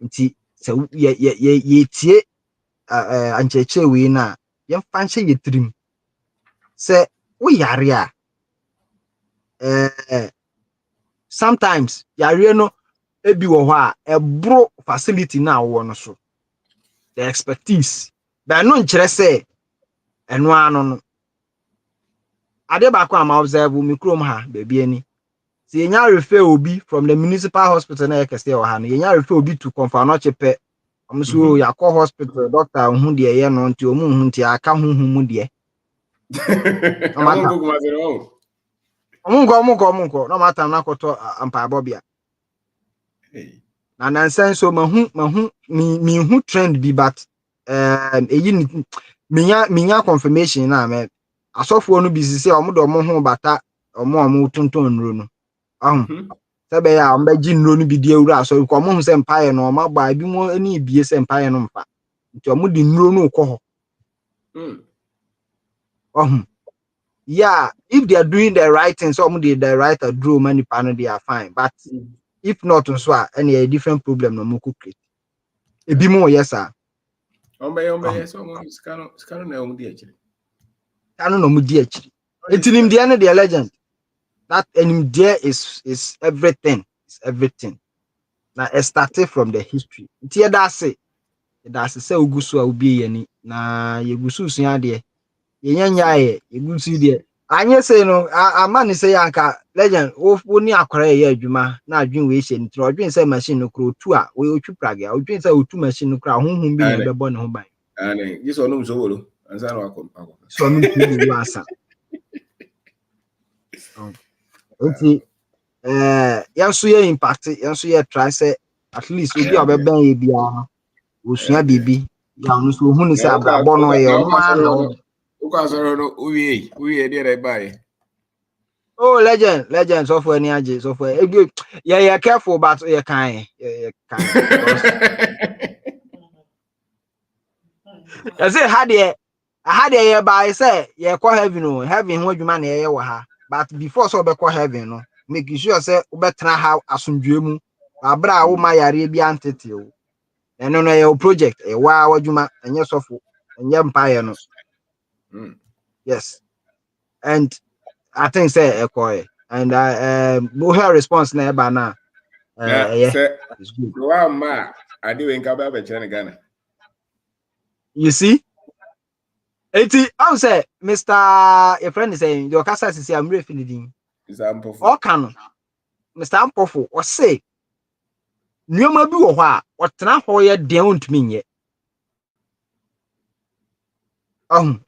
[SPEAKER 9] nti se ye tie ancheche we na ye fanche ye trim se we yare a sometimes yare no ebi wo ho a ebro facility na wo no so the expertise but no nkire se eno ano no ade ba ko am observe mi krom ha baby ani si yenya refer obi from the municipal hospital na yekese wo ha no yenya refer obi to confirm no chepe amso yakọ hospital doctor hu de ye no nti omu hu nti aka hu mu de Omunko no matter na koto ampa bobia na nansen so mahu mi hu trend bi but eyi minya confirmation na me asofo no bi sise omudo mo hu bata omo tonton nro no sebe ya ombeji nro no bi di ewura aso ko mo hu se mpaye no ma ba bi mo ani bie se mpaye no mfa nti omo di nro no ko ho yeah, if they are doing the right thing, some the right draw money panel they are fine. But if not, so any a different problem no more create. A bit more, yes, sir.
[SPEAKER 1] Yes, Scano no DH.
[SPEAKER 9] Canon no DH. It's in him the legend. That in him there is everything. It's everything. Now it started from the history. Tia that's it. That's say ugusu ubi any na yegusu sunya de. Yenya ye yegusu de. Anye say no amani say anka legend oni akwara ye adwuma na adwen we hye ntro adwen say machine no kro tu a we otwu prage a adwen say otu machine no kra honhom bi na bebo ne ho ban
[SPEAKER 1] ane giso no so wolo ansa no akom
[SPEAKER 9] so no tu bi asa enti yanso ye impact yanso ye try say at least obi obeben ye bia osua bibi ya no so hu ni say abrabo no ye no ma na
[SPEAKER 1] ukasoro no uwie dey buy.
[SPEAKER 9] Oh, legend, software ni aje, software. Yeah, careful, but you can. You say, I had a by say, yeah, call heaven, no, heaven, what you man, yeah, but before so be call heaven, no, make sure say, better how asundremu, abra, oh, my Arabian title. And no, your project, a wow, what you man, and your software, and your empire, no. Yes, and I think say, a and we have response na eba na it's good.
[SPEAKER 1] I do in Ghana.
[SPEAKER 9] You see? I say, Mr. Your friend is saying your casa is I'm really feeling. Or can Mr. Ampofo or say Numa bi wo ha or tena hoye down to me yet.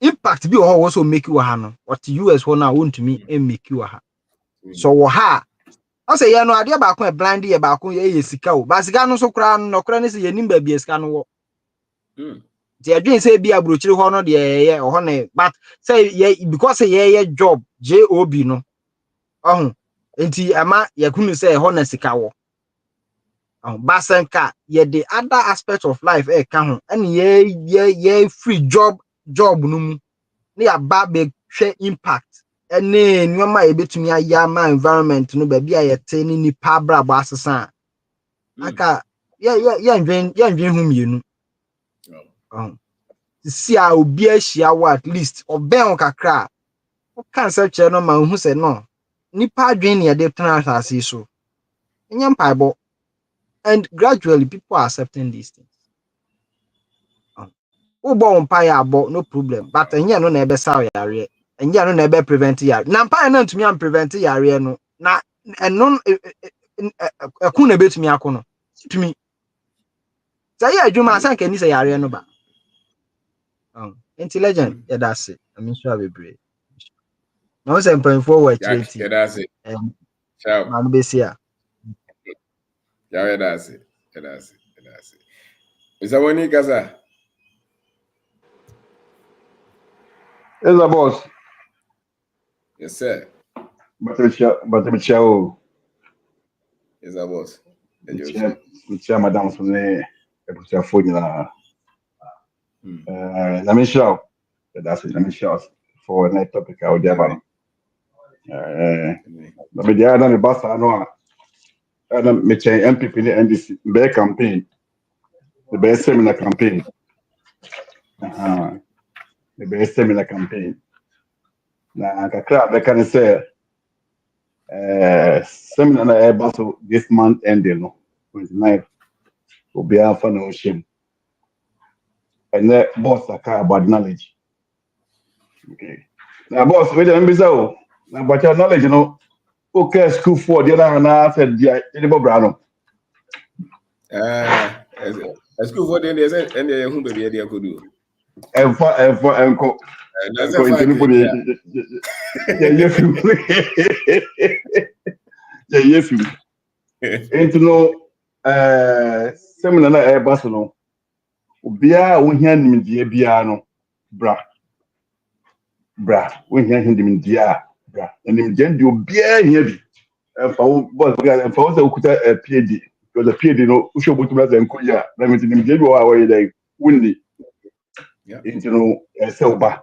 [SPEAKER 9] Impact be also make you a hand. What US one now want to me and make you a hand. So ha. I say ya no ade ba ko e blind ye ba ko ye sika o ba sika no so kra no kra ne se ye nim ba bi sika no wo ti adwen say bi abrochiri ho no de ye ho ne but say ye because ye job job no enti ama ye kunu say ho na sika wo ba sanka ye the other aspect of life ka ho and ye free job no mu ne ya ba be hwe impact ene nyoma ebetumi aya ma environment no ba bia yete ni nipa brabo asesa aka ya ndwen hu mienu si a obi ahia wa at least oben kakra o kan se che no ma hu se no nipa adwen ne de tena asase so enyam paibo and gradually people are accepting these things ubo mpa ya abo no problem but enye no na ebe saw yare enye no na ebe prevent yare na mpa na ntumi am prevent yare no na eno kuna betumi akono tumi say adwuma asan kan ni say yare no ba intelligent yeah that's it I mean sure be brave no say mpanfo wa chireti
[SPEAKER 1] Yeah, that's it. Ciao.
[SPEAKER 9] man besia
[SPEAKER 1] Yeah, that's it. That's it. That's it. Is that one you guys are?
[SPEAKER 10] Yes, boss.
[SPEAKER 1] Yes, sir.
[SPEAKER 10] But the show.
[SPEAKER 1] Yes, I was.
[SPEAKER 10] The chair, madam, for the phone. Let me show. That's it. Let me show for a night topic. I'll get about. But the other boss, I know. I'm making MPP and this bear campaign. The best seminar campaign. The best seminar campaign. Now, I can say. Seminar na ebe so this month ending no 29 will be a fun ocean and the boss aka about knowledge. Okay, now boss we dey so na about your knowledge, you know. Okay, school for the other na said the bobra no
[SPEAKER 1] school for the and the who baby dey could do
[SPEAKER 10] enko
[SPEAKER 1] that's a fact.
[SPEAKER 10] Yefu into no seminar na ebe so no obia wo hia nimdie bia no bra wo hia nimdie bra nimdie ndi obia hia bi fa wo boss ga fa wo se okuta PhD because the PhD no usho botu na zenko ya na nimdie bi wa we dai wunni into no se oba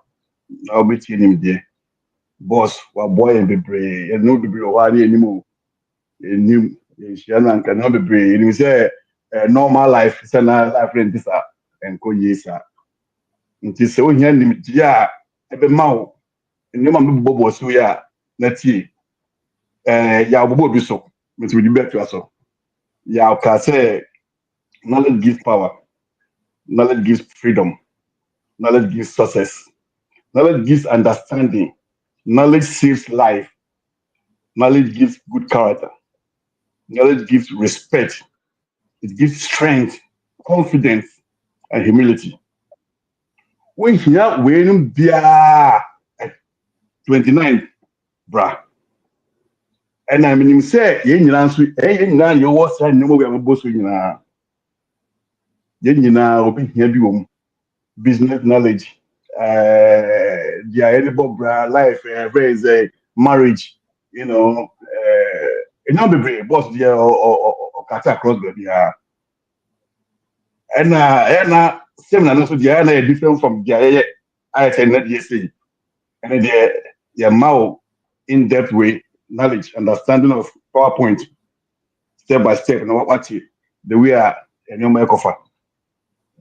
[SPEAKER 10] na obeti nimdie boss wa boy bebre no bebre wa ni animu enim shana nka no bebre ni say normal life is na life in this enko yesa nti se wo hia nimdie a ebe mawo ni ma bobo so ya na tie ya bobo bi so met we bet you so ya ka say knowledge gives power, knowledge gives freedom, knowledge gives success, knowledge gives understanding, knowledge saves life, knowledge gives good character, knowledge gives respect, it gives strength, confidence, and humility. When here we bia 29 bra and I mean say ye nyina so ye nyina ye wo sa nimo we am boso nyina ye nyina obi hia bi wo business knowledge their edible bra life raise a marriage, you know, not be brave boss there or cut across the and similar to the other different from the I said that yesterday and the more in-depth way knowledge understanding of PowerPoint step by step and what you the way a new offer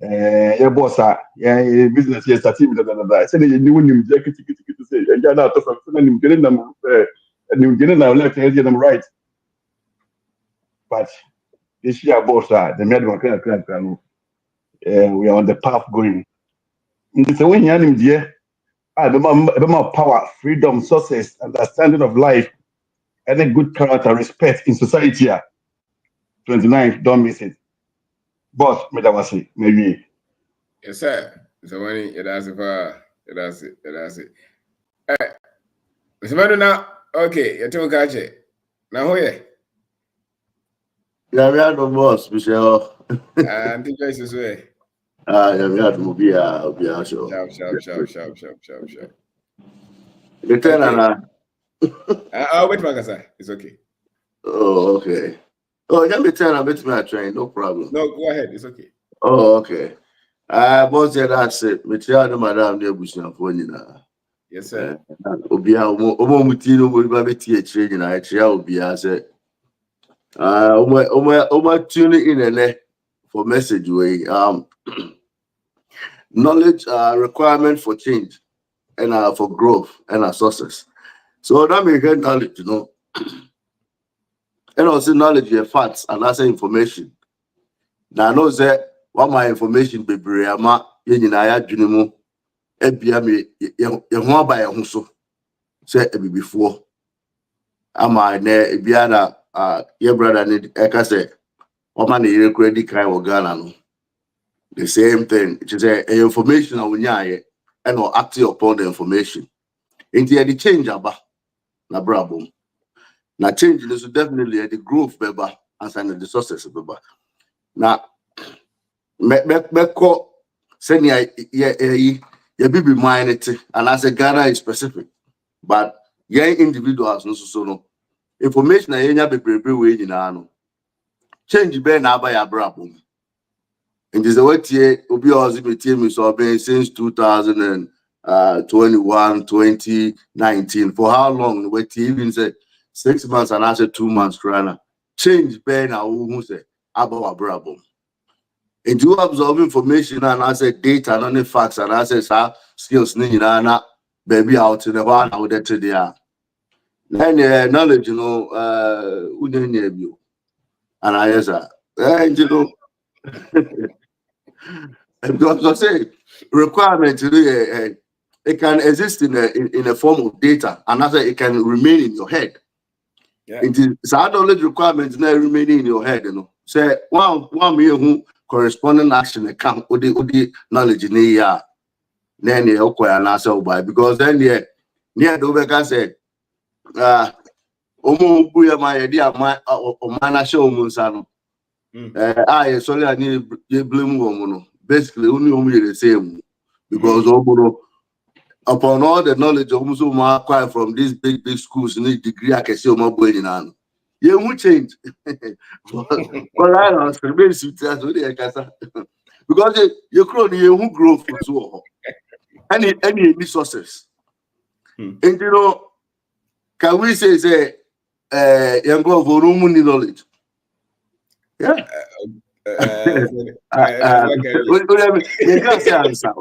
[SPEAKER 10] your boss yeah business yes starting blah say you new nim kiti say and ya na to from nim getting them left hand them right but this year boss the made one kind we are on the path going so when you nim there be more power, freedom, success, understanding of life, and a good character, respect in society. 29, don't miss it. Boss, maybe.
[SPEAKER 1] Yes, sir. So when it has it. Mr. Now, okay, you told catch it. Now who ye?
[SPEAKER 11] Yeah, we had no boss, Michelle.
[SPEAKER 1] And the choice is way.
[SPEAKER 11] Yeah, we had to be sure.
[SPEAKER 1] Sharp.
[SPEAKER 11] The tenor.
[SPEAKER 1] I'll wait, Magasa. It's okay.
[SPEAKER 11] Oh, okay. Oh, let me tell you, bet me a train, no problem.
[SPEAKER 1] No, go ahead. It's okay.
[SPEAKER 11] Oh, okay. Boss said that's it. Me tell the madam the bush na phone na.
[SPEAKER 1] Yes, sir.
[SPEAKER 11] Obia omo mutino mo ba beti e train na e tria obia say. Omo tune in ene for message way. Knowledge requirement for change and for growth and success. So that may get knowledge, you know. And also knowledge your facts and that's information. Now I know that what my information be brema yen na ya dwene ebia me ye ho aba ye ho so say before ama na ebia na your brother need eka say Oman the credit card or Ghana no. The same thing. It is a information on and or acting upon the information. Into the change about na brabo. Now change is definitely the growth beba and the success beba. Now me call senior ye be minded and as a Ghana is specific. But young individuals no information na yenya bebrebe we nyina no. Change be na aba ya brabo. And this is what Obi me so been since 2021, 2019. For how long? What even say 6 months and I said 2 months, Rana. Change Ben who say about brabo. And you absorb information and I said data and only facts and I said skills na baby out in the one out there to the then knowledge, and I say, and you know. Because I say requirement it can exist in a form of data, and as it can remain in your head.
[SPEAKER 1] Yeah.
[SPEAKER 11] It is so knowledge requirements now remaining in your head, Say one me who corresponding action account or the knowledge in the then you acquire an answer by because then near the can say omo buya my idea my mana show munsano. I sorry I need blame woman. Basically, only the same because upon all the knowledge of Muslim acquired from these big schools, need degree I can see my boy in hand. You won't change. But I don't because you grow who grow for so any resources. And can we say young girl for room knowledge? Yeah. Answer.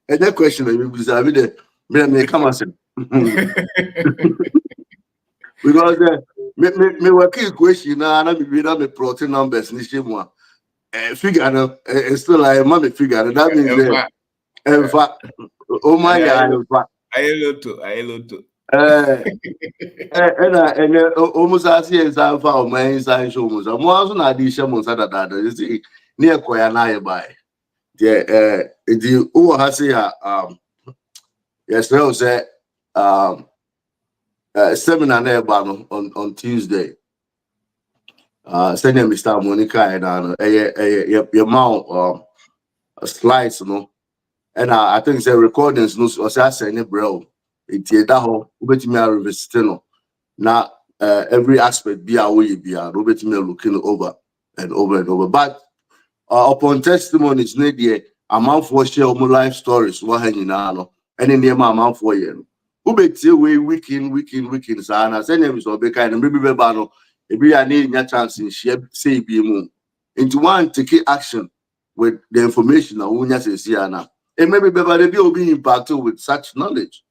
[SPEAKER 11] Any question me come answer. Because me work equation na me me protein numbers ni shame figure no still I am figure that means in fact oh my god
[SPEAKER 1] I loto.
[SPEAKER 11] and almost as he is alpha or my inside show was a more than addition was that you see near Koyana by the who has here yes there was a seminar on Tuesday sending Mr. Monica and your mouth slides and I think the recordings no was saying bro it's that whole which me revisit now every aspect be away be Robert me looking over and over and over. But upon testimonies, need amount for share life stories, what hanging on, and in the amount for you. Ubet way week in sana. Send them so be kind and maybe bano. Maybe I need your chance in share say be moon. Into one take action with the information that we say siana. And maybe be be impacted with such knowledge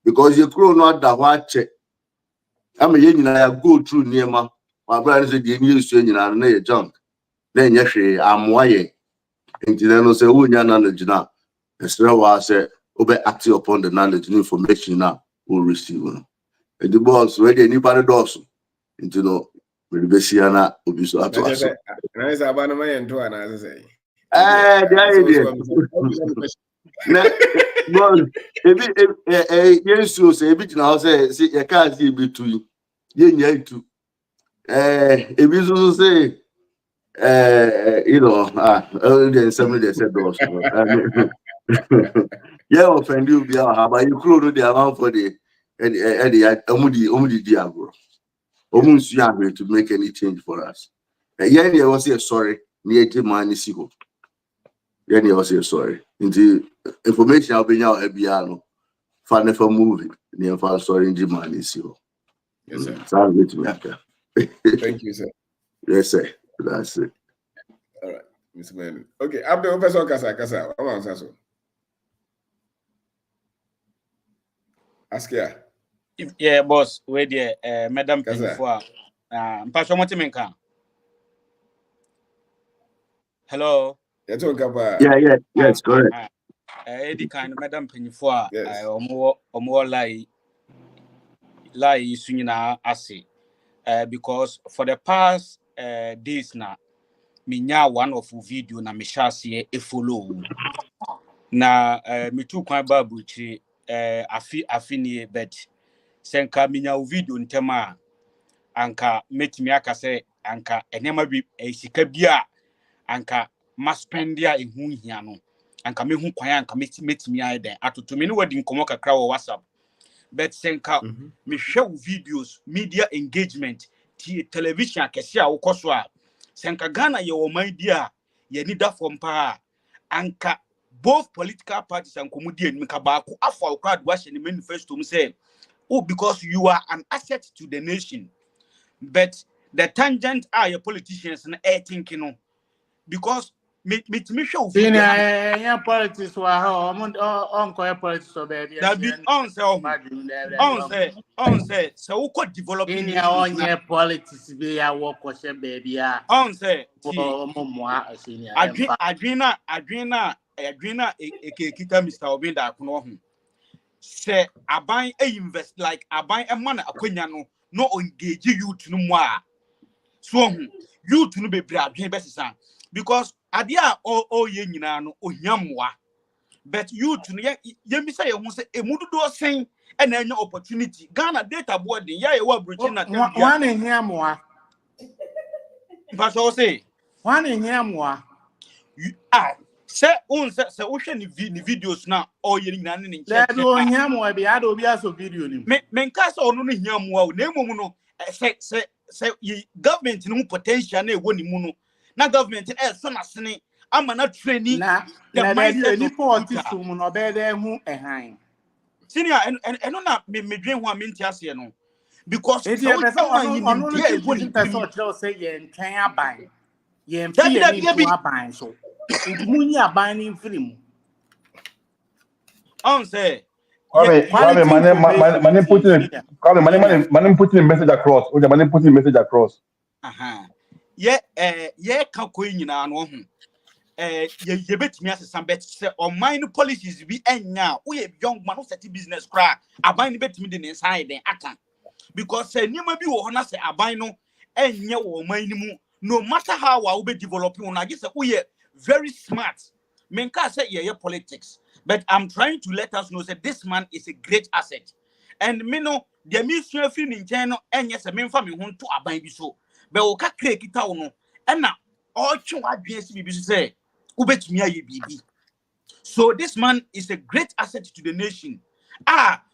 [SPEAKER 11] because you grow not that watch. I'm a yen I go through near my brother said the news to you junk. Then yes, I'm why. And then say, oh, your knowledge now. Instead of I say, obey acting upon the knowledge and information now will receive. And the boss ready anybody does. And with the Bessiana will be so at us.
[SPEAKER 1] Nice about my and two and as I say.
[SPEAKER 11] The idea. Yes, so say a bit now say, you can't see between. Yen too. If you say, earlier than somebody they said those. Yeah, offend you, but you could the amount for the Omudi Diablo. Almost young to make any change for us. Yeah, I was here sorry, near the man is equal. Yeah, I was here sorry. Into information I'll be now a piano. Fan for movie, near for sorry in the man is equal.
[SPEAKER 1] Yes, sir.
[SPEAKER 11] Sounds good to me.
[SPEAKER 1] Thank you, sir.
[SPEAKER 11] Yes, sir. That's it.
[SPEAKER 1] All right, Mr. Man. Okay, I'm the person Kasa. I'm on Sasso. Ask ya.
[SPEAKER 12] Yeah, boss. Where the Madam Pinfua. Pastor Motimenka. Hello.
[SPEAKER 11] Yes, correct.
[SPEAKER 12] Eddie kind Madam Pinfua.
[SPEAKER 1] Yes.
[SPEAKER 12] Omo lie sunina ase. because for the past days now, me nya one of video na me share see e follow na me too kwan babuchi afi ni bet senka me nya video ntema anka metimi aka se anka enema bi sika bia anka maspendia ehu hia no anka mehu kwan anka metimi aye den atoto me ne wadi nkomo kakra wo WhatsApp but senka me hwe videos media engagement television akese a wokoso a senka Ghana ye wo man dia ye ni da from pa anka both political parties and komudi en ka ba ko afọ crowd wa hye ni manifesto mu say oh because you are an asset to the nation but the tangent are your politicians na thinking no because me show
[SPEAKER 13] yeah politics wa on politics so baby
[SPEAKER 12] that be on say so we could develop
[SPEAKER 13] in your politics be ya work or baby
[SPEAKER 12] on say adwina ekekita Mr. Obinda akono ho say aban invest like aban man akwanya no engage youth no mo a so youth no be bra adwen besisa because ade a o ye nyina no ohiamoa but youth no ye mi say ye hu say emududo sen e na anya opportunity Ghana data board ya ye wa brochi na
[SPEAKER 13] one ehiamoa
[SPEAKER 12] but so say
[SPEAKER 13] one ehiamoa
[SPEAKER 12] say on say wo hwe ni videos na o ye nyina ne nche
[SPEAKER 13] there be ohiamoa be ado obi aso video ni
[SPEAKER 12] me nka say onu no hiamoa o na emom no say government no potential na ewo ni mu no na government so na sene ama na training
[SPEAKER 13] na the ni politics mu no be there hu ehan
[SPEAKER 12] senior eno na me dwen ho amenti ase no because
[SPEAKER 13] so onu dey go to person say ye ntwen aban ye mfi ye ni ko aban so ntimunyi aban ni mfiri mu
[SPEAKER 12] on say
[SPEAKER 10] Money putting message across. Okay, money putting message across.
[SPEAKER 12] Ye ka ko nyina no ho ye betimi asesa bet say on mine policies bi enya wo ye young man who set business cra aban ni betimi de inside den aka because say nima bi wo ho na say aban no enya wo man ni mu no matter how we be developing na say wo ye very smart menka say ye politics but I'm trying to let us know that this man is a great asset and me no the mission free ni nchen no enya say memfa me ho to aban bi so but wo ka create kita wo no na all twe adwen si bibi so say ubetumi aye bibi so this man is a great asset to the nation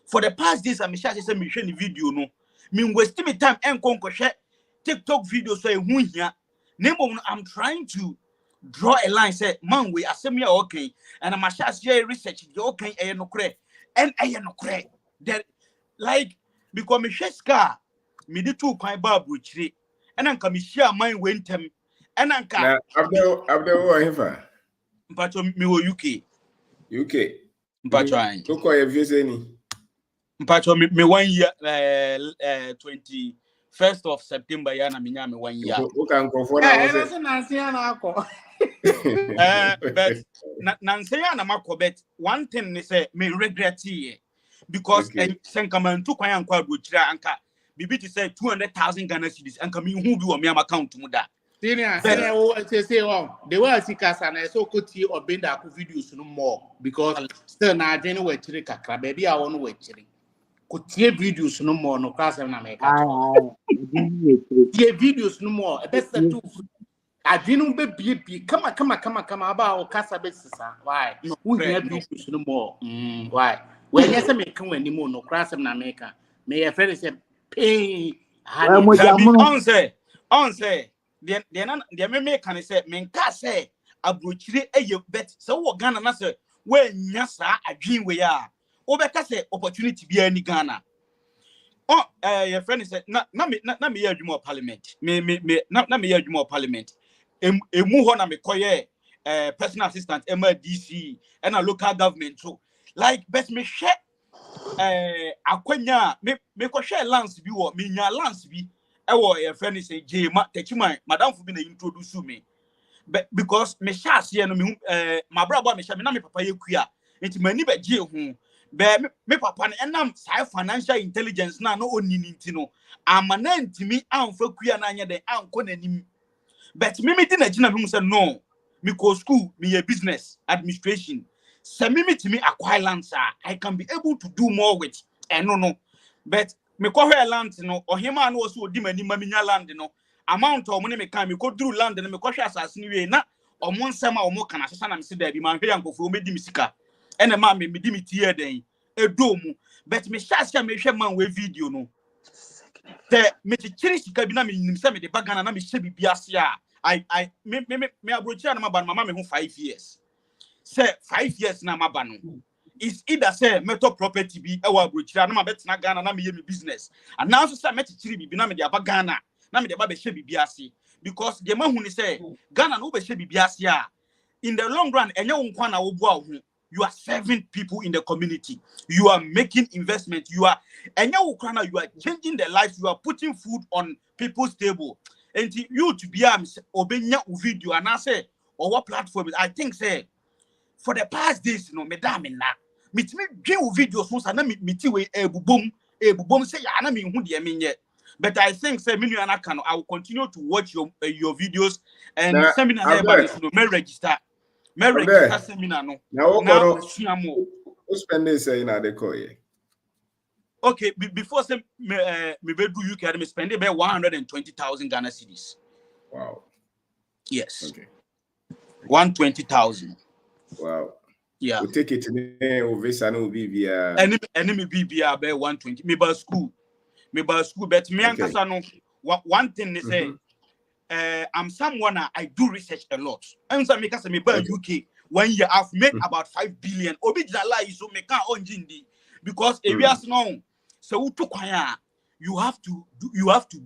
[SPEAKER 12] for the past days I'm sure say me hwe ni video no me waste me time enkonko hwe TikTok video so ehu hia nemo I'm trying to draw a line say man we asem ya okay and I'm sure say research the okay e no kre and e no kre there like because me hwe ska me di two kwan ba abrochire and anka me share man we ntem and anka
[SPEAKER 1] Abdel Wahifa
[SPEAKER 12] mpacho me wo UK mpacho an
[SPEAKER 1] ko ye visa ni
[SPEAKER 12] mpacho me 1 year 21st of September ya na me nya me 1 year
[SPEAKER 1] o kan konfo na
[SPEAKER 13] so na sia na akọ
[SPEAKER 12] but nanse ya na makobet one thing ni say me regret here because senkaman to kwan anko adwochira anka bibi ti say 200,000 Ghana cedis anka me hu bi wo me account mu da
[SPEAKER 13] senior say the way sikasa na so koti Obinda ku videos no more because still na adwene wa chire kakra baby a won wa chire kotie videos no more no class na make tie videos no more e best to adwene be bi kama aba o kasa be sisa why who hear videos no more why when you say me kan wani mo no class na make me your friend say pay
[SPEAKER 12] on say the me can say men ka say abrochire eye bet so wo Ghana na say we nya sa adwin we ya wo be ka say opportunity bi ani Ghana your friend said na me ya adwuma parliament me na me ya adwuma parliament emu ho na me koye personal assistant MDC and a local government so like bet me share akwanya me ko share lands bi wo me nya lands bi ewo your friend say jema techiman madam fu bi na introduce me because me share ase no me my brother me share me na me papa yekua enti mani be je hu me papa enam sai financial intelligence na no oni nti no amana ntimi amfa kua na anya den anko nanim but me di na gina me say no me go school me a business administration say me timi acquire land sir I can be able to do more with no but me ko hwe land no ohima na wo so odi mani ma menya land no amount o mo ne me kan me ko duru land no me ko hwe asase ni we na omo nsem a omo kana sesa na me se da bi man hwe yankofo o me di me sika ene ma me di me tie den edomu but me shasha me hwe man we video no te me chichiri sika bi na me nim se me de bagana na me hye bibia se a me abrochira na maba mama me ho 5 years say 5 years na maba no is either say meto property bi e wa abrochira na ma betena Ghana na me ye me business and now so say me chichiri bibi na me de abagana na me de ba be hye bibia se because the man who ni say Ghana no be hye bibia se a in the long run enye wo nkwa na wo boa wo ho. You are serving people in the community. You are making investment. You are changing their lives. You are putting food on people's table. And you to be obeying video and I say, or what platform? I think say for the past days, you know, madam na me dream videos once and me way boom say I mean who the mean yet. But I think say I will continue to watch your videos and seminar everybody may register. Me register seminar no. Now
[SPEAKER 1] spending say na de call ye.
[SPEAKER 12] Okay, before say me be do UK, me spend about 120,000 Ghana cedis.
[SPEAKER 1] Wow.
[SPEAKER 12] Yes.
[SPEAKER 1] Okay.
[SPEAKER 12] 120,000.
[SPEAKER 1] Wow.
[SPEAKER 12] Yeah.
[SPEAKER 1] We take it in visa no BBA.
[SPEAKER 12] Enemy BBA about 120. Me by school, but me and Kasano. One thing they say. I'm someone I do research a lot. And so because me by UK 1 year I've made about 5 billion. Obijala is so me can on jindi because areas now so you have to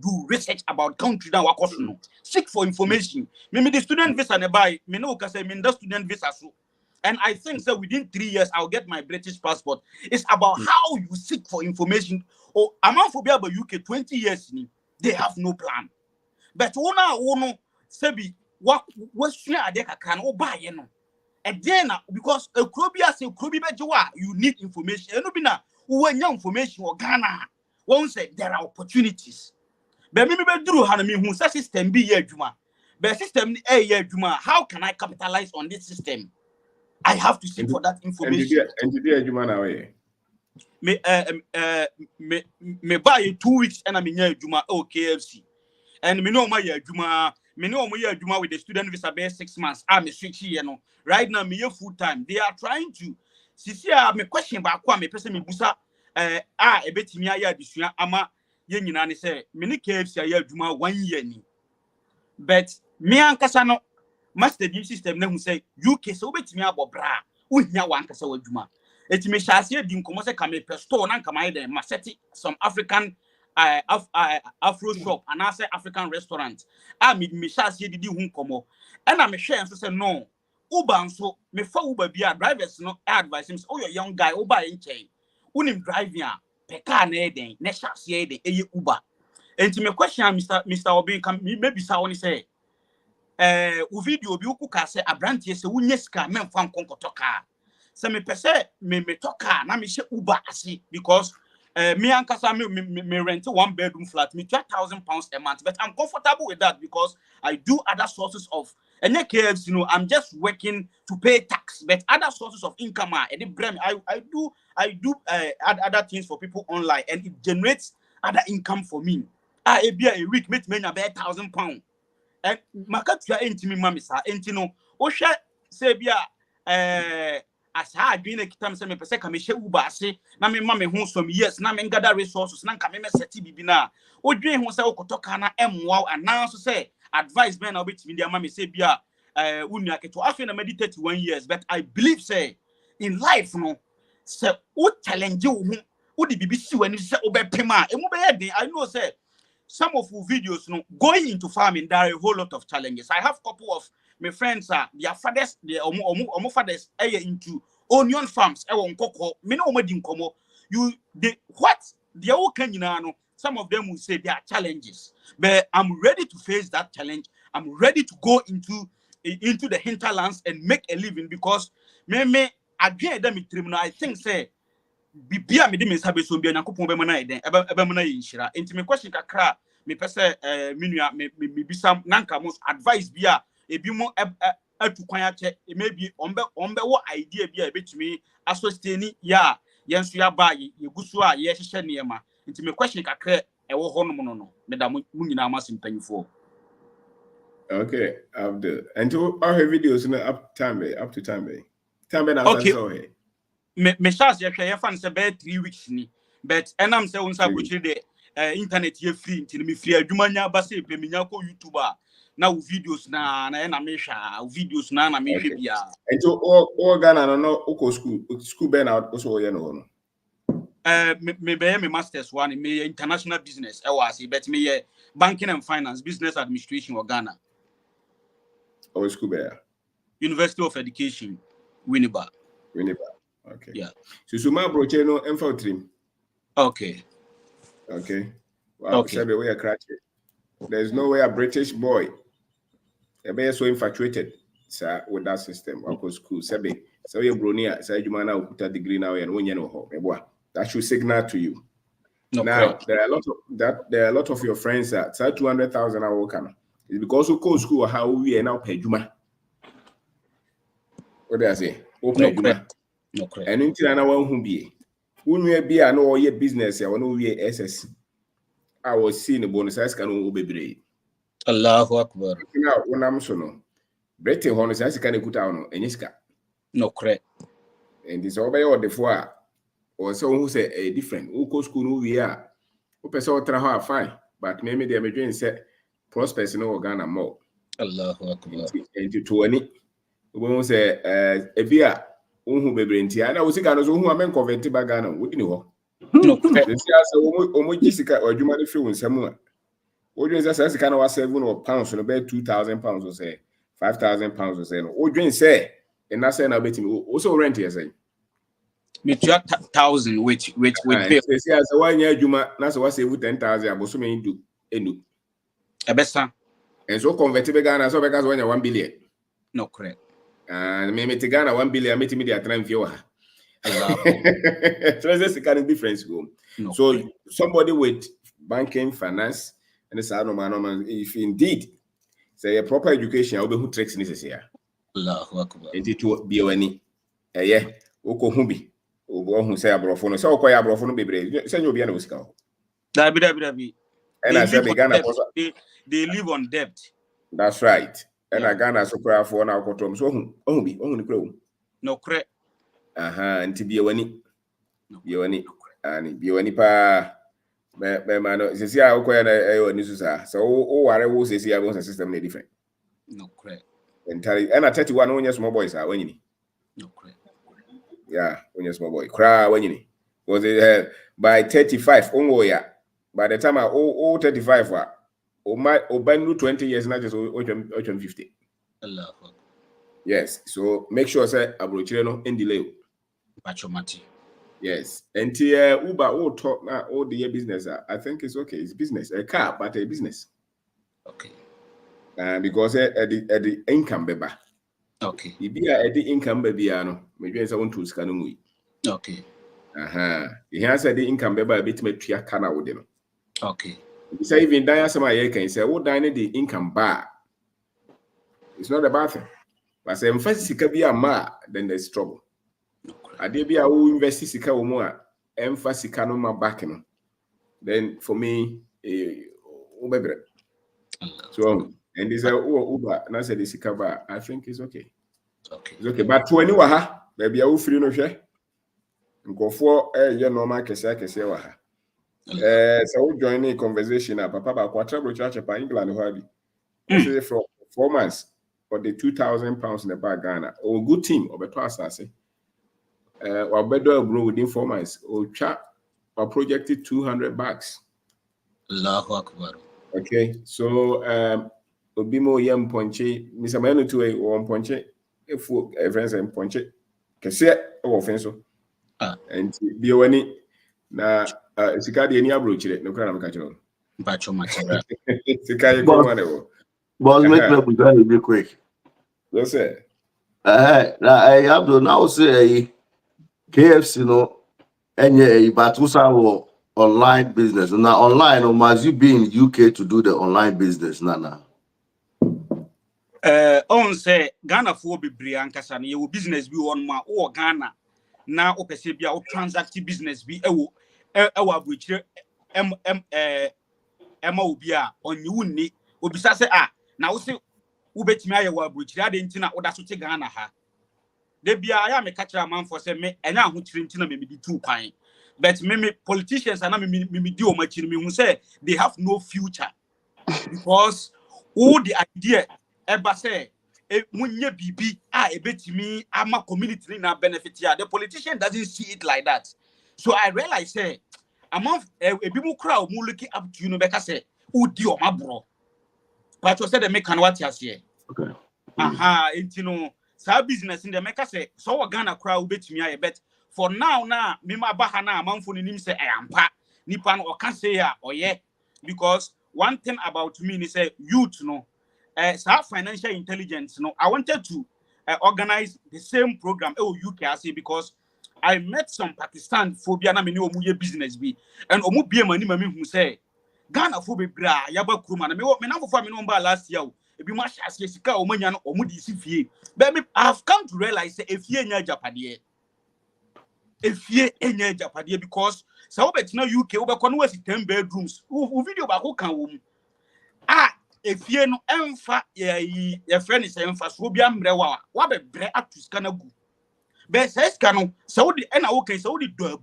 [SPEAKER 12] do research about country that wakoso. Seek for information. Me the student visa ne buy me no ka say me the student visa so. And I think so within 3 years I'll get my British passport. It's about how you seek for information. Oh, amount for be about UK 20 years they have no plan. But one sebi what share they can buy no. And then because a crobia say crobi bejoa you need information. And no be na when information or Ghana won't say there are opportunities. But me be duru han me hu system be ye adwuma. But system ye adwuma how can I capitalize on this system? I have to seek for that information.
[SPEAKER 1] And you do adwuma na way.
[SPEAKER 12] Me buy 2 weeks and I mean adwuma KFC. And me know my adwuma with the student visa be 6 months. I'm a switch here no. Right now me full time. They are trying to see me question back me person me busa ebetimi aya adisua ama ye nyina ne say me ne KFC aya adwuma 1 year ni. But me ankasa no master D system na hu say UK so obetimi abobra uhia wankasa wadwuma. Etimi hyase di nkomo say kame pe store na nkama dey ma set some African Afro shop and I say African restaurant. I me shall see didi hu komo. And I me share so say no. Uber so me for Uber be drivers no advice him say oh your young guy Uber in chain. Unim driving pe car na eden na shall see eden eye Uber. Enti me question Mr. Obi can maybe say one say u video bi ukuka say abrantie say unye sika memfa nkonkoto car. Say me pese me to car na me she Uber ase because me and Kasa me rent 1 bedroom flat, me £12,000 a month, but I'm comfortable with that because I do other sources of and KFC, you know, I'm just working to pay tax, but other sources of income are I do other things for people online and it generates other income for me. A week make me about £1,000. And market ain't me mammy sir, ain't no Osha say as I been a time say me pese ka me hye Uber ase na me ma me ho some years na me gather resources na nka me seti bibina odwen ho say okotoka na emwa anan so say advice ben na obetimi dia ma me say bia unu aketo afi na meditate 1 years but I believe say in life no say o challenge wo ho o di bibi si wani say obepema emu be yedin I know say some of your videos no going into farming there are a whole lot of challenges. I have couple of my friends their fathers omo fathers into onion farms nkoko me no omo di nkomo you they what they all can no some of them will say there are challenges but I'm ready to face that challenge. I'm ready to go into the hinterlands and make a living because me again them I think say bibia me de me sabe so bia Nyankopon be mana eden ebe mana yinhira enti me question kakra me pese menua me bisam nanka mo advice bia ebi mo atu kwan ache maybe ombe wo idea bia ebetumi associate ya yenso ya ba ye gusu a ye hehye niema enti me question kakra ewo ho no me da mo nyina amasim panyifo.
[SPEAKER 1] Okay, Abdul. And to all her videos up to time. Time now
[SPEAKER 12] okay.
[SPEAKER 1] So here.
[SPEAKER 12] Me chance ye hwe fan say be 3 weeks ni but enam say unsa bochire de internet ye free nti me free adwuma nya ba say pe me nya ko YouTube a na wo videos na me hwa videos na me hwe bia.
[SPEAKER 1] And to all Ghana no school ben out also ye no.
[SPEAKER 12] Me be me masters one me international business e was but me ye banking and finance business administration of Ghana.
[SPEAKER 1] Or school be
[SPEAKER 12] University of Education Winneba.
[SPEAKER 1] Okay.
[SPEAKER 12] Yeah.
[SPEAKER 1] So my broche no enfo trim.
[SPEAKER 12] Okay.
[SPEAKER 1] Wow,
[SPEAKER 12] okay.
[SPEAKER 1] Sabe we are cratchet. There's no way a British boy be so infatuated sir with that system. Wako school Sabe so you bronia say you man now put a degree now and when you know how. That should signal to you.
[SPEAKER 12] No,
[SPEAKER 1] now
[SPEAKER 12] correct.
[SPEAKER 1] there are a lot of your friends that say 200,000 hour can. It's because you go school how we are now pay juma. What do I say?
[SPEAKER 12] No, correct. No, correct.
[SPEAKER 1] And until I want who be. When we be an all year business, I want to be SS. I was seeing the bonus as can be.
[SPEAKER 12] Allahu Akbar.
[SPEAKER 1] Now, when I'm so no. Breaking honest as can put down and yes,
[SPEAKER 12] no, correct.
[SPEAKER 1] And this over or the four or someone who say a different who go school we are. Who person try fine, but maybe they may join say prospects no Ghana more.
[SPEAKER 12] Allahu Akbar.
[SPEAKER 1] And to 20. We say a beer. Who be brinty, and I was sick. I was who I meant converted by Ghana. Wouldn't you?
[SPEAKER 12] No,
[SPEAKER 1] Jessica or you might feel in someone. What is that? Kind of £7 or about 2,000 pounds or say 5,000 pounds or say. What do you say? And that's saying I bet him also rent here. Say,
[SPEAKER 12] me 1,000 which pay.
[SPEAKER 1] Say as a 1 year Juma, that's what say with 10,000. I was so many do.
[SPEAKER 12] A best and
[SPEAKER 1] so converted by Ghana, so because when you're 1 billion.
[SPEAKER 12] No, correct.
[SPEAKER 1] And maybe to Ghana 1 billion, meet me at time viewer. So there's a kind of difference.
[SPEAKER 12] No,
[SPEAKER 1] so somebody with banking, finance, and it's normal. If indeed say a proper education, I'll be who tricks necessary.
[SPEAKER 12] Allahu Akbar.
[SPEAKER 1] And it will be any yeah, Oko Humbi, who say abrophone, so quite abrophone be send you be an Oscar.
[SPEAKER 12] Dabi.
[SPEAKER 1] And I said,
[SPEAKER 12] they live on debt.
[SPEAKER 1] That's right. And I Ghana so cry for now. So only crow.
[SPEAKER 12] No, correct.
[SPEAKER 1] And to be a winnie. Be any and be any pa. Man, see, I acquired a news. So, I will say, I was a system different.
[SPEAKER 12] No, correct.
[SPEAKER 1] And I 31 when your small boys are winning.
[SPEAKER 12] No, correct.
[SPEAKER 1] Yeah, when your small boy cry when you was it by 35 on yeah. By the time I 35 my 20 years, not just 50.
[SPEAKER 12] Allah.
[SPEAKER 1] Yes, so make sure say abrochino in delay.
[SPEAKER 12] Pachomati.
[SPEAKER 1] Yes, and Uber all talk now all the business. I think it's okay. It's business, a car, but a business.
[SPEAKER 12] Okay.
[SPEAKER 1] Because at the income baby.
[SPEAKER 12] Okay.
[SPEAKER 1] If you are at the income baby, maybe someone to scan we.
[SPEAKER 12] Okay.
[SPEAKER 1] He has the income baby a bit me tria kana with them.
[SPEAKER 12] Okay.
[SPEAKER 1] You say even die some can say, oh, dine the income bar. It's not a bad thing. But say emphasis can be a ma, then there's trouble. I did be a who invest sika more emphasis can my backing. Then for me, so and this Uber, and I said this bar, I think it's okay.
[SPEAKER 12] Okay.
[SPEAKER 1] It's okay. But 20 waha, baby, I will free no share. Go for normal kese. So we join a conversation at Papa Quattro Church of England Hardy. Say from 4 months for the 2,000 pounds in the bag Ghana. Or good team of a class, I say. Or better grow within 4 months. Or chat or projected 200 bags.
[SPEAKER 12] Allahu Akbar.
[SPEAKER 1] Okay, so Obimo Yam Ponche, Miss Amano to a one ponche, if friends and ponche, Cassia or offenso. And be any now. Sikadi any approach it. No crime catch on.
[SPEAKER 12] Pachomati.
[SPEAKER 1] Sikai go on.
[SPEAKER 11] Boss, make me go real quick.
[SPEAKER 1] Yes, sir.
[SPEAKER 11] Now I have to now say KFC, And but also online business. Now online, or must you be in UK to do the online business? Nana.
[SPEAKER 12] On say Ghana for bebree ankasa no your business be on ma o Ghana na o pese bia o transact business bi ewo abuchire ema obi a onye wunni obisa se na wo se wo betimi aye wa abuchire ade ntina wo da so te Ghana ha de bia ya me catch amanfo se me enya ahochire ntina me di two kwan but me politicians and me di o machiri me hu say they have no future because all the idea eba say munye bibi ebetimi ama community na benefit ya the politician doesn't see it like that. So I realize say among ebimu crowd mu looking up to you no beka say udi o mabro but you said the make what you say
[SPEAKER 11] okay
[SPEAKER 12] intino sa business in the make say so Ghana crowd betimi aye bet for now na me ma ba ha na amanfo ni nim say ampa nipa no o can say ya oye because one thing about me is say youth no financial intelligence no I wanted to organize the same program UK I say because I met some Pakistan phobia na me ni omuye business bi and omu bie mani mami hu say Ghana phobia bra yaba kuruma na me na fofo me no mba last year ebi ma sha sika omanya no omu di si fie but me I've come to realize say efie nya japade efie enya japade because so betina UK we be no wasi 10 bedrooms u video ba ko kan wo mu efie no emfa ye friend is emfa so bia mrewa wa be bre atuska na gu be seska no saudi na wo kan saudi do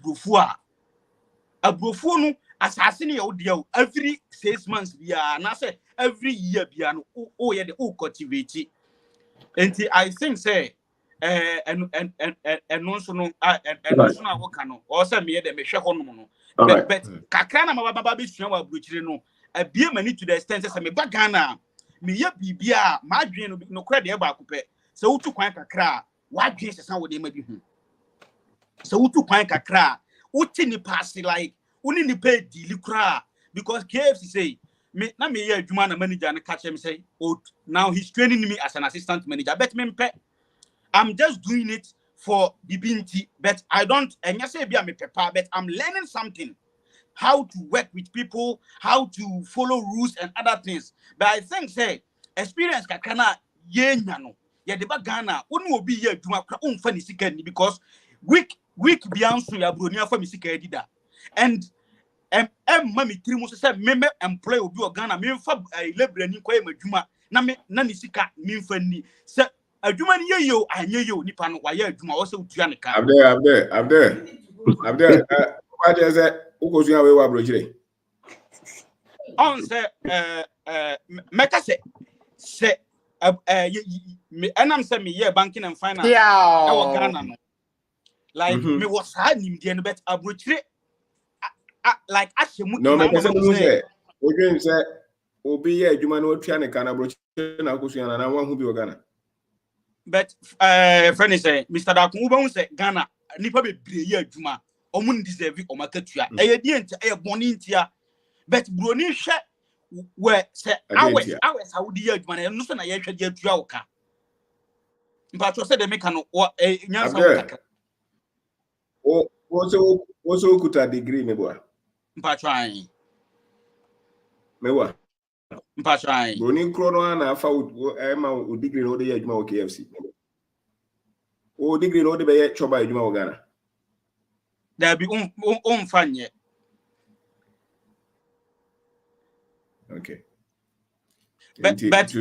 [SPEAKER 12] abrofu no asase ne ye de every 6 months bia na say every year bia no o ye de o cultivate enti I think say no so no wo kan no o say me ye de me hwe honom no but kakra na mababa be sua wa abrochire no abie mani to the extent say me ba Ghana me ye bibia ma adwen no kra de ba akopɛ se wotu kwan kakra wa adwen sesa wo de ma bi hu se wotu kwan kakra uti ni pass like uni ni pay deal kra because KFC say me na me ye adwuma na manager na catch me say oh now he's training me as an assistant manager bet me mpe I'm just doing it for bibinti but I don't enya say bia me pepa but I'm learning something how to work with people, how to follow rules and other things. But I think say experience kakana ye nyano. Ya deba Ghana unu obi ye adwuma kra unfa ni sika ni because week bianso ya bronia fa mi sika edida. And mami tiri mo say me employ obi o Ghana me fa labor ni kwa ye adwuma na ni sika me mfa ni. Say adwuma ni ye yo anye yo nipa no wa ye adwuma wo se utua ne ka.
[SPEAKER 1] Abde what is it? Uko suya we wa brojire.
[SPEAKER 12] On say meka say enam say me yeah banking and finance Ghana no like me was had nim dey no bet abrochire like ashemu
[SPEAKER 1] no me person who say ogun say obi ye adwuma no otua ne kana brojire na uko suya na wan hu bi o Ghana
[SPEAKER 12] but friend say Mr. Dakun uba say Ghana nipa be bre ye adwuma omun deserve o makatua e ye die ntia e boni ntia but broni hwe we say hours Saudi ye adwuma no so na ye hwe de atua wo ka mpa to say de meka no nyansa wo kaka
[SPEAKER 1] o so kuta degree me boa
[SPEAKER 12] mpa try
[SPEAKER 1] mewa
[SPEAKER 12] mpa try
[SPEAKER 1] broni kro no na afa ma o degree no de ye adwuma wo KFC o degree no de be ye choba adwuma wo Ghana
[SPEAKER 12] there be fanye.
[SPEAKER 1] Okay.
[SPEAKER 12] But that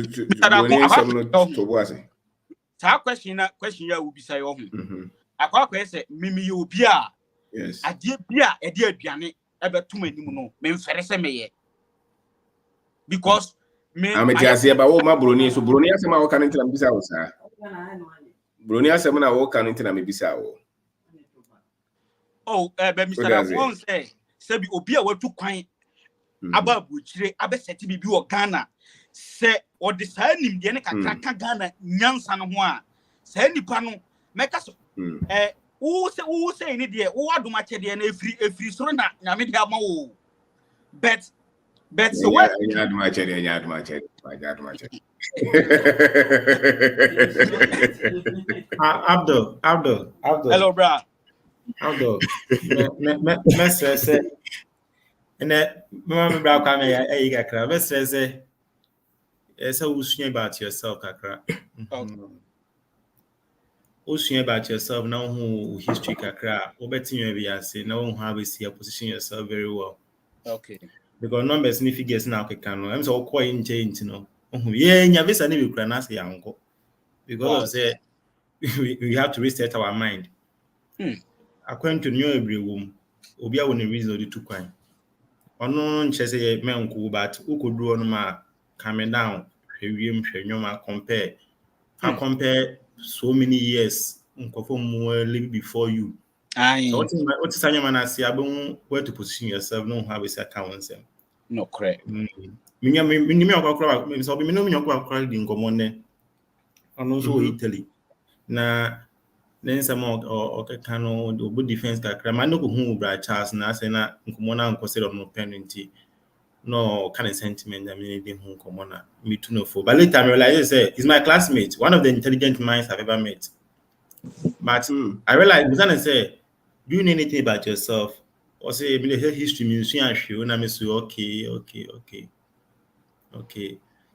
[SPEAKER 12] question ya will be say akwa say mimi obi a
[SPEAKER 1] yes
[SPEAKER 12] ade bia e de aduane e beto manim no me mfere se meye because me
[SPEAKER 1] ametiase ba wo ma broni so broni asema wo kan ntina me bisa wo sa broni asema na wo kan ntina me bisa wo
[SPEAKER 12] be Mr. Dafon say bi obi a watu kwan aba buchire abeseti bibi wo Ghana se odi sa nim de ne kakaka Ghana nyansa no ho a sa nipa no meka so wo say ni de wo adoma chede na efri soro na nyame de ama wo bet so what
[SPEAKER 1] adoma chede
[SPEAKER 2] Abdul
[SPEAKER 12] hello bra
[SPEAKER 14] How do? Me stress and that mama bra kwa me e kakra. Me stress so usua about yourself kakra. Usua about yourself now who history kakra. Obetinyo be ase now how we see position yourself very well.
[SPEAKER 12] Okay.
[SPEAKER 14] Because numbers ni figures now can no. I'm so quite in change no. Yeah, nya visa ni be kra na say yanko. Because of say we have to reset our mind. According to new every room, obi a won reason the two kwan. Ono nche say me nko but ukodu ono ma calm down. Hwewiem hwenwoma compare. I compare so many years nkofo more live before you.
[SPEAKER 12] Aye.
[SPEAKER 14] So what is your man as where to position yourself no how we say account them.
[SPEAKER 12] No correct.
[SPEAKER 14] Me akwa so me no me akwa di nkomo ne. Ono so Italy. Na then some or kano the defense kakra man no go hu bra Charles na say na nkomo na nkwose no penalty. No kind of sentiment I mean they hu nkomo na me too no for. But later I realized he's my classmate, one of the intelligent minds I've ever met. But I realized was gonna say, do you know anything about yourself? Or say me the history museum and I say okay.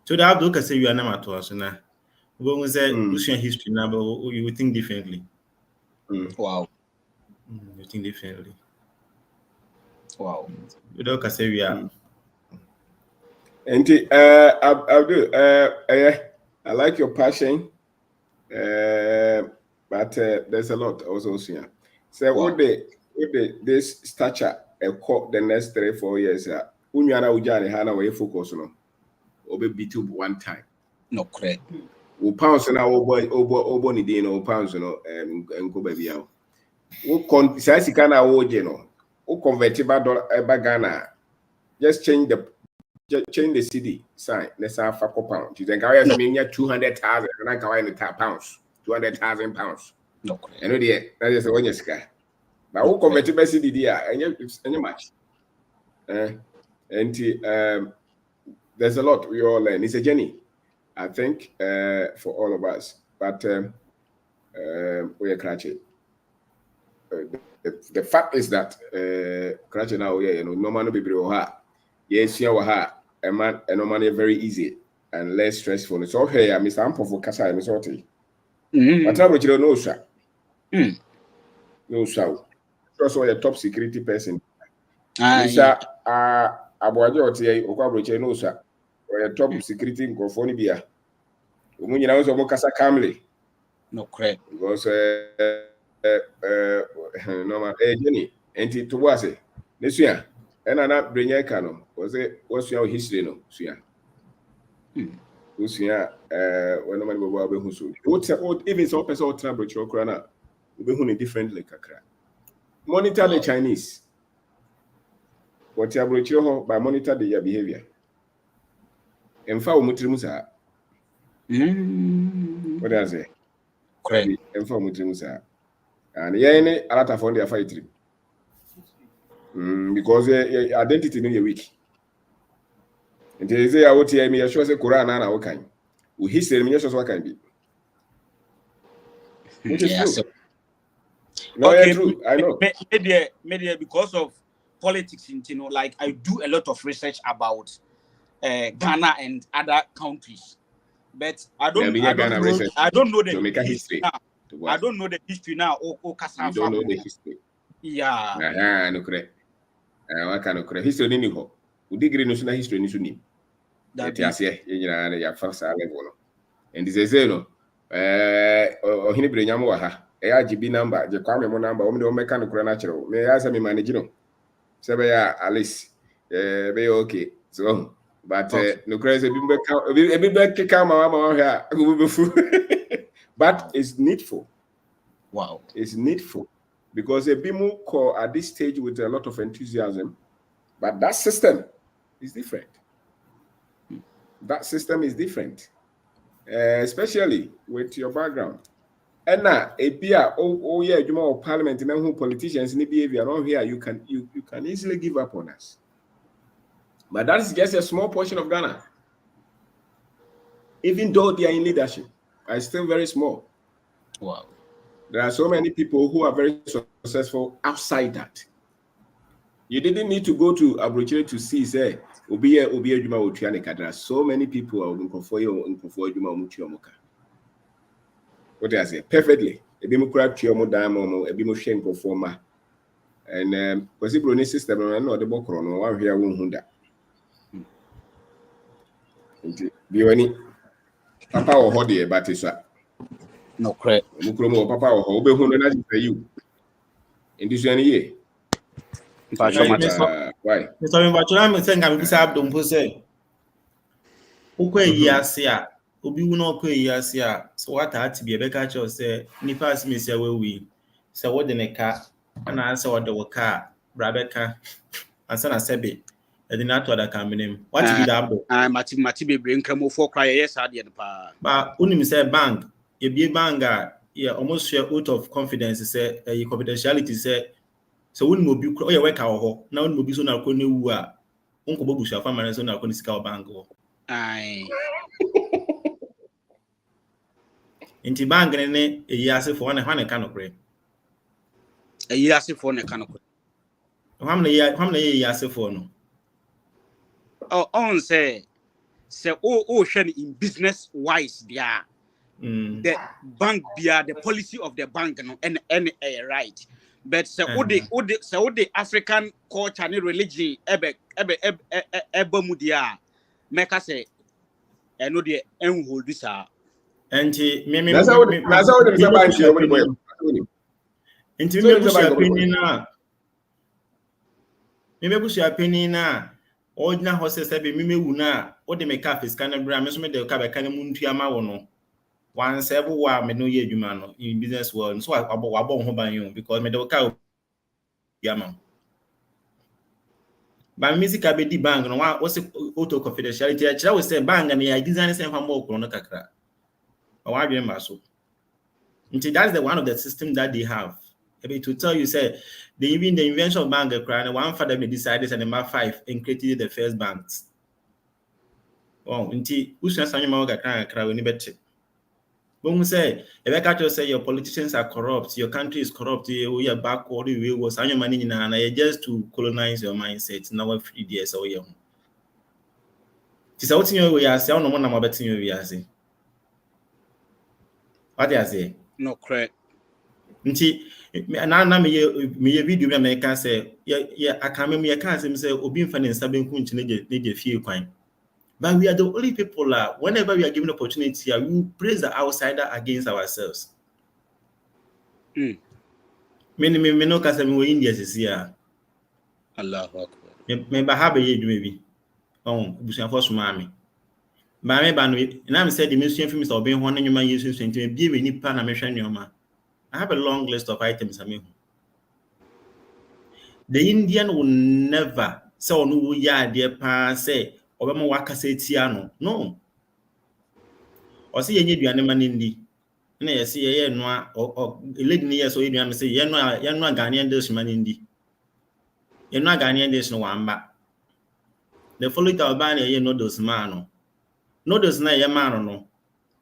[SPEAKER 14] So that Abdul can say you are not to us now. When we say museum history now, but you would think differently.
[SPEAKER 12] Wow.
[SPEAKER 14] You think differently.
[SPEAKER 12] Wow.
[SPEAKER 14] You don't say we are.
[SPEAKER 1] And Abdul, I like your passion, but there's a lot also here. So what this stature the next 3-4 years, unyana ujani hana we focus on obe beat one time.
[SPEAKER 12] No correct.
[SPEAKER 1] O pounds na obo ni dey no pounds no enko ba bia. O kon sai sika na wo je no. O convert ba Ghana. Just change the city sign. Let's have a pound. You think I mean 200,000 and I can buy pounds. 200,000 pounds.
[SPEAKER 12] No correct.
[SPEAKER 1] I know that is the one you sky. But who convert by city there any much. And there's a lot we all learn. It's a journey, I think, for all of us. But we are crashing. The fact is that crashing now, no man will be bro. Yes, you are a man, and no money very easy and less stressful. So here, Mr. Ampo for Casa, Miss Orty. But I would know, sir. No, sir. Also, a top security person. Mr. Abuajo, Okabriche, no, sir. Or a top security in Confonibia. When you know, so Casa Camley.
[SPEAKER 12] No correct.
[SPEAKER 1] Because no man, Jenny, and it was it. This year, and I'm not bringing a canon. Was it what's your history? No, Sia. Usia, when no man go who so. What's even so person or trouble, Chokrana, will be differently. Monitor the Chinese. What you have by monitor their behavior. And foul Mutrimusa. What does it?
[SPEAKER 12] Correct.
[SPEAKER 1] And for Mutrimusa. And yeah, a lot of on their fight. Because identity no weak. And they say I would hear me sure say Quran and our kind. We history me sure what can be. Which is true.
[SPEAKER 12] So,
[SPEAKER 1] no, okay, true. I know.
[SPEAKER 12] Media because of politics, like I do a lot of research about Ghana and other countries, but I don't know the history now. I don't know the history now.
[SPEAKER 1] You don't know the history.
[SPEAKER 12] Yeah.
[SPEAKER 1] No correct. I can't correct. History ni ho. Udigri no suna history ni suni. That is ya first level. And this is no. Ohini brenyamo wa ha. GB number, je kwame mo number. Omi de omeka no kura natural. Me ya say me manage no. Sebe ya Alice. Be okay. So, but no kura say bi be ka mama here. But it's needful.
[SPEAKER 12] Wow.
[SPEAKER 1] It's needful. Because a BIMU call at this stage with a lot of enthusiasm, but that system is different. That system is different, especially with your background. And now, you know, parliament and who politicians in behavior around here, you can easily give up on us. But that is just a small portion of Ghana. Even though they are in leadership, are still very small.
[SPEAKER 12] Wow.
[SPEAKER 1] There are so many people who are very successful outside that. You didn't need to go to Abrochire to see, say, there are so many people who are looking for you. What do I say? Perfectly. A bimocrat, Tiomo Diamond, a bimoshenko former. And possible system, and not the Bokron, or here won't that. Be any Papa or Hodi, but it's
[SPEAKER 12] no correct.
[SPEAKER 1] Mukromo, Papa or Hobe, who for you. In this year.
[SPEAKER 14] Why? Mr. I'm saying I'm beside them who say, okay, yes, yeah. Obi will not pay yes, yeah. So what had to be a better say, Nipas Miss we. So what the car, and I answer what the car, Rebecca, and son of Sebi. I did not other company. What to be that?
[SPEAKER 12] I'm Mati bring Cremo for cry, yes, I did.
[SPEAKER 14] But Unim said bank, a big banger, yeah, almost share out of confidence, say, a confidentiality, say. So when mo bi kro ye work awo na when mo bi so na akoni wu a onko bobu sha family so na akoni sika bank ho
[SPEAKER 12] ai
[SPEAKER 14] inti bank ne eyi asefo na hwane ka no kre
[SPEAKER 12] eyi asefo na ka no kre
[SPEAKER 14] hamna ye asefo no
[SPEAKER 12] on say o hwe in business wise there the bank bia the policy of the bank no and right. But so the African culture and religion ebe mudia make us say no the hold this
[SPEAKER 14] anti me
[SPEAKER 1] that's how the bank
[SPEAKER 14] anti me bush opinion na me bush opinion na ordinary horses ebe me wu na o de make up scan bra me so me de ka be kan mu ntua ma wo no once every wa me no ye adwuma no in business world so wabo ho ban yo because me de ka yama ba music abedi bank no wa what's auto confidentiality a kira we say bank na ya design say fam okro no kakra wa adwen ba so until that's the one of the system that they have able to tell you say the invention of bank cry one father me decided and number 5 and created the first banks until usha sanyo ma ga kakra we ni beti when we say, if I say your politicians are corrupt, your country is corrupt, we are backward, we was on your money and just to colonize your mindset. Now we're 3 years away. It's out in your way, I say, no one about in your way. What do I say?
[SPEAKER 12] No correct.
[SPEAKER 14] Now me video me can say, yeah, I can't remember. I can't say, Obin fan and Sabin Kunch need a few coin. But we are the only people whenever we are given opportunity, we praise the outsider against ourselves. Me no kasa me India sisia.
[SPEAKER 12] Allahu Akbar.
[SPEAKER 14] Me ba have ye maybe. Busian for sumami. Ba me ba no na me say the mission film is obey ho na nyuma yesu senti me bi nipa na me hwa nyoma. I have a long list of items I mean. The Indian will never say onu ya de pa say obema wakasa etia no o se yenye duane mane ndi na ye se ye noa lady ni ye so yeduane se ye noa Ghanaian dish mane ndi ye noa Ghanaian dish no wamba the following time ba na ye noodles man noodles na ye man no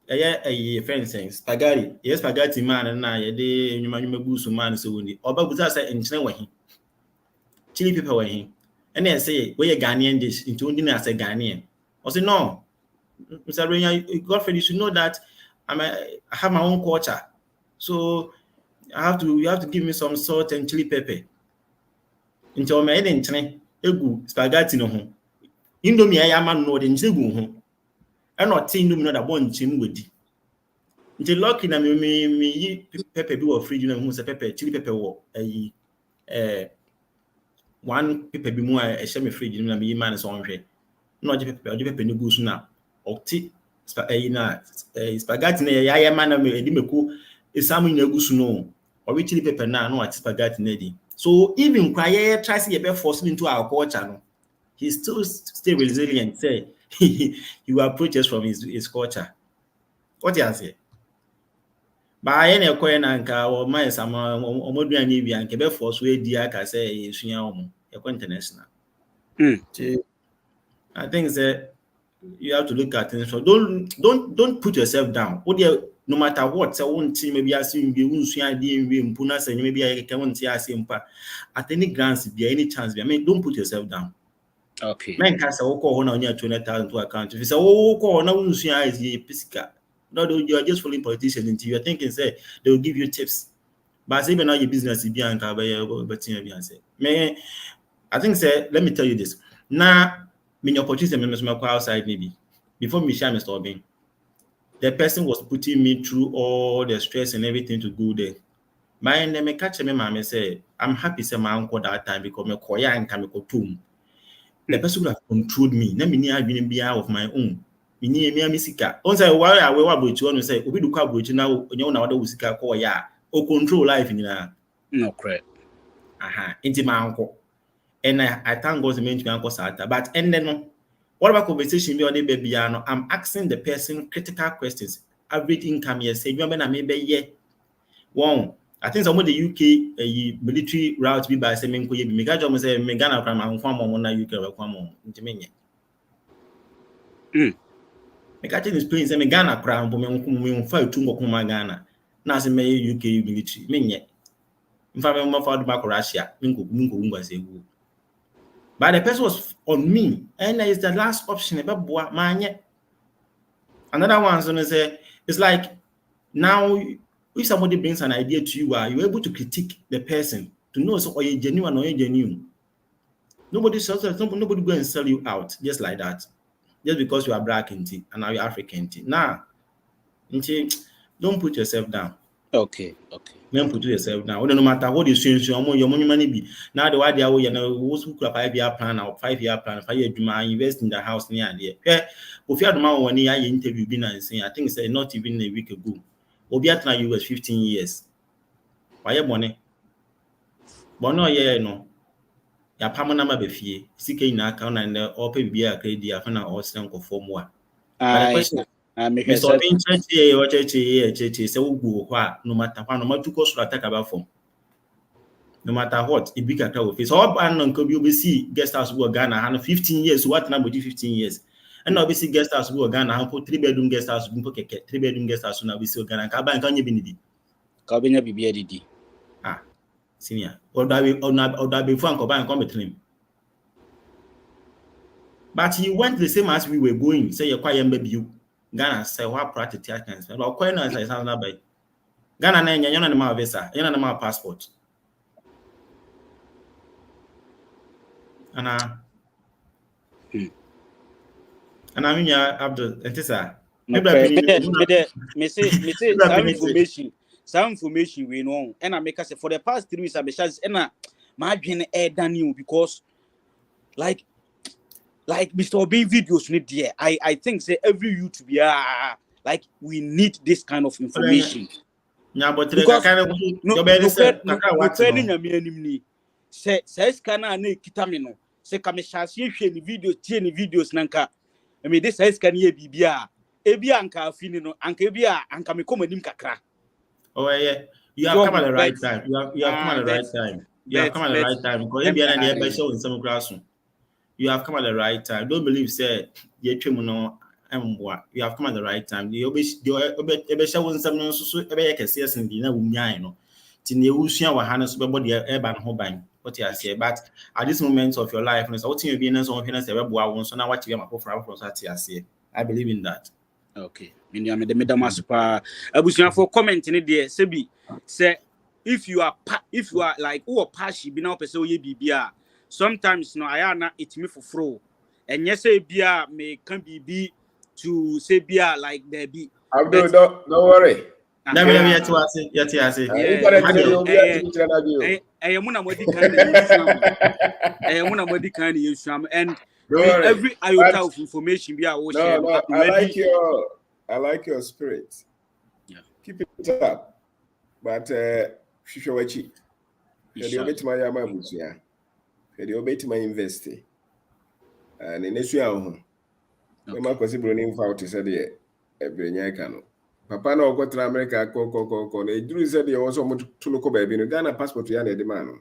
[SPEAKER 14] ye fencing spaghetti yes spaghetti man na ye de nyuma busu man so woni oba buza say enchine wahi chili pepper wahi and then say we ye Ghanaian dish into ndi na say Ghanaian o say no Mr. Renya, Godfrey, you should know that I have my own culture, so you have to give me some salt and chili pepper. Until my head egu spaghetti no ho. Indomie I man no the njegu ho. I not think indomie no that bon chin wedi. Until lucky na me pepper be or fridge na hu say pepper chili pepper wo one pepper be mu a share me fridge na me man so onhwe. No pepper no go so na okti spaghetti na ya man na edi meku isamu na gusu no or chili pepper na no at spaghetti na di so even cry try say be forced into our culture no he still stay resilient say he will approach us from his culture what you say ba ye na ekoye na nka o man sama omoduan ni bia nke be force we di aka say esua omo international I think that you have to look at things. So don't put yourself down. What do no matter what, so one team maybe I see be unsuya di mpuna say maybe I can want to see mpa at any glance be any chance be. I mean, don't put yourself down.
[SPEAKER 12] Okay.
[SPEAKER 14] Men can say okay on only 20,000 to account. If you say okay on unsuya is a physical, no, you are just following politicians until you are thinking say they will give you tips. But even now your business is behind but say. I think say let me tell you this. Now, when your opportunity members outside maybe before me share Mr. Obin. The person was putting me through all the stress and everything to go there. My name me catch me mama say, I'm happy say my uncle that time because me koya and come to the person would have controlled me. Let me near be out of my own. Me near me misika. On say why I will about you and say, we do kwa bridge now, you know, usika koya or control life in there.
[SPEAKER 12] No correct.
[SPEAKER 14] Into my uncle. And I thank God to me uncle Sata. But and then what about conversation be on the baby? I'm asking the person critical questions. Average income, yes, say, you remember, maybe, yeah. One, I think some of the UK military route be by saying, Mega say, Megana from Anquam on UK or Quamon, Intimania. Megachin is playing some Ghana crown, but we fight to Ghana. Now, say, UK military, Minya. In fact, I'm found back Russia, Mingo was a woo. But the person was on me, and it's the last option about Boa. Another one so say it's like now if somebody brings an idea to you, you're able to critique the person to know so are you genuine or you genuine. Nobody go and sell you out just like that, just because you are black and now you're African. Nah, don't put yourself down.
[SPEAKER 12] Okay.
[SPEAKER 14] Don't put yourself down. No matter what you say, your money be. Now the way they are, you know, who's who 5-year plan or 5-year plan, 5 year invest in the house near there. Yeah, if you had man when I interview been and saying, I think it's not even a week ago. Obiatna US 15 years. Why your money? But no, yeah, no. Ya pamo na mabefie. Sika ina account and open be a credit afana or send for more. But the question Mr. Obin church say we go no matter what, no matter what should attack about form. No matter what, it be kakra we face. All ban non could be see guest house go Ghana and 15 years. What number 15 years? And now we see guest house go Ghana and put 3-bedroom guest house, 3-bedroom guest house now we see Ghana. Kaba and kanye binidi.
[SPEAKER 12] Kabenya bibi didi.
[SPEAKER 14] Senior. Or that before and come come between. But he went the same as we were going. Say you're quite baby you. Ghana say what practice I can spend. But quite nice sound by Ghana na you're not my visa, you're not my passport. And I mean yeah, Abdul Entisa.
[SPEAKER 12] Some information we know and I make us for the past 3 weeks I be chance and my dream than you because like Mr. Obin videos need there. I think say every YouTube like we need this kind of information.
[SPEAKER 14] Yeah, but
[SPEAKER 12] because say scanner na kita me no say kameshase hwe ni video tie ni videos nanka I mean this say scanner ye bibia ebi anka afini no anka ebi anka me komanim kakra.
[SPEAKER 14] Oh yeah, you have come at the right time. You have come at the right time. You have come at the right time because ebi na dey show in some class. You have come at the right time. Don't believe say ye twem no emboa. You have come at the right time. The obe show in some so ebe kese sen di na wunyan no. Ti ne wusua wa hanes be body eba no ban. What you say but at this moment of your life no so what you be na so hwene say beboa won so na what you am akofra from so ati I believe in that.
[SPEAKER 12] Okay. Me the medam super abusia for comment in there say say if you are like who pashi be now person ye bibia sometimes no ayana it me for fro and yes say bia me can be to say bia like there be
[SPEAKER 1] Abdul, don't worry.
[SPEAKER 14] Never yet to say
[SPEAKER 12] muna modi kan yesam and every iota of information be share.
[SPEAKER 1] I like your spirit.
[SPEAKER 12] Yeah.
[SPEAKER 1] Keep it up. But Shishawachi. The obey my Yamabusia. The obey my investing. And in this year, my possible name for to say the every Yakano. Papa no go to America, go. They do say they also want to look over baby. Ghana passport to the man.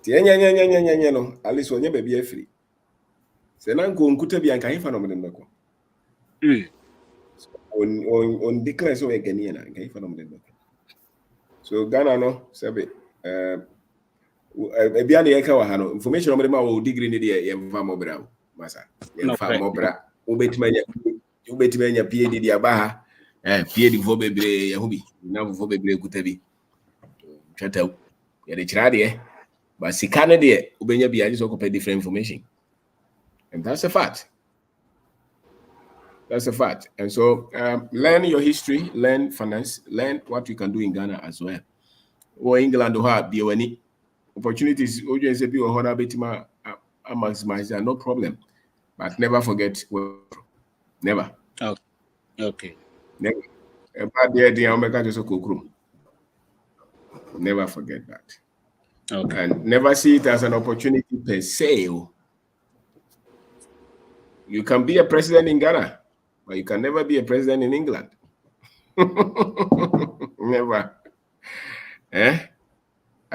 [SPEAKER 1] Tianya, no, at least when you baby free. Say, Nanko, Kuta Bianca, if I know them. on declare so again here okay for them. So Ghana no sabe bia na yeka wa ha no information o ma wo degree ni de ye mfa mobra masa ye mfa mobra obetimanya PhD di aba ha PhD vo bebre ye ho bi na vo bebre kuta bi twataw ye de kira de but sika ne de obenya bia just okopɛ different information, and that's a fact. That's a fact. And so learn your history, learn finance, learn what you can do in Ghana as well. Or England or be any opportunities, maximize, no problem. But never forget, never.
[SPEAKER 13] Okay.
[SPEAKER 1] Never. Never forget that.
[SPEAKER 13] Okay.
[SPEAKER 1] And never see it as an opportunity per se. You can be a president in Ghana, but you can never be a president in England. Never. I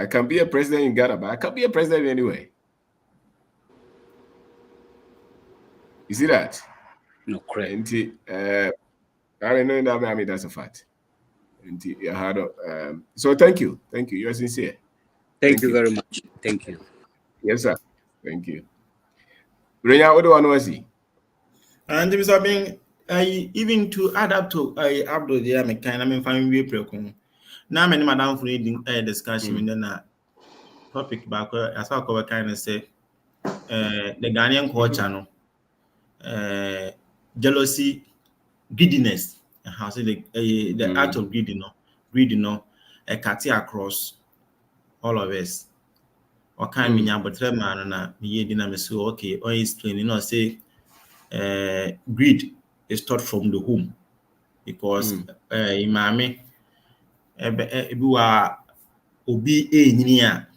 [SPEAKER 1] can be a president in Ghana, but I can't be a president anyway. You see that?
[SPEAKER 13] No, correct.
[SPEAKER 1] I don't know that. I mean, that's a fact. So thank you. You're sincere.
[SPEAKER 13] Thank you very much. Thank you.
[SPEAKER 1] Yes, sir. Thank you. Renya, what do I know? See?
[SPEAKER 14] And there is being even to add up to Abdul there, I kind of find we precon. Now, many madam for reading a discussion in the topic back as I cover kind of say the Ghanaian culture, no jealousy, greediness, and how say the act of greed, a cut across all of us. Or kind of but man na me dynamic so okay, or explain, say greed is taught from the home because imame ebiwa obi enyini a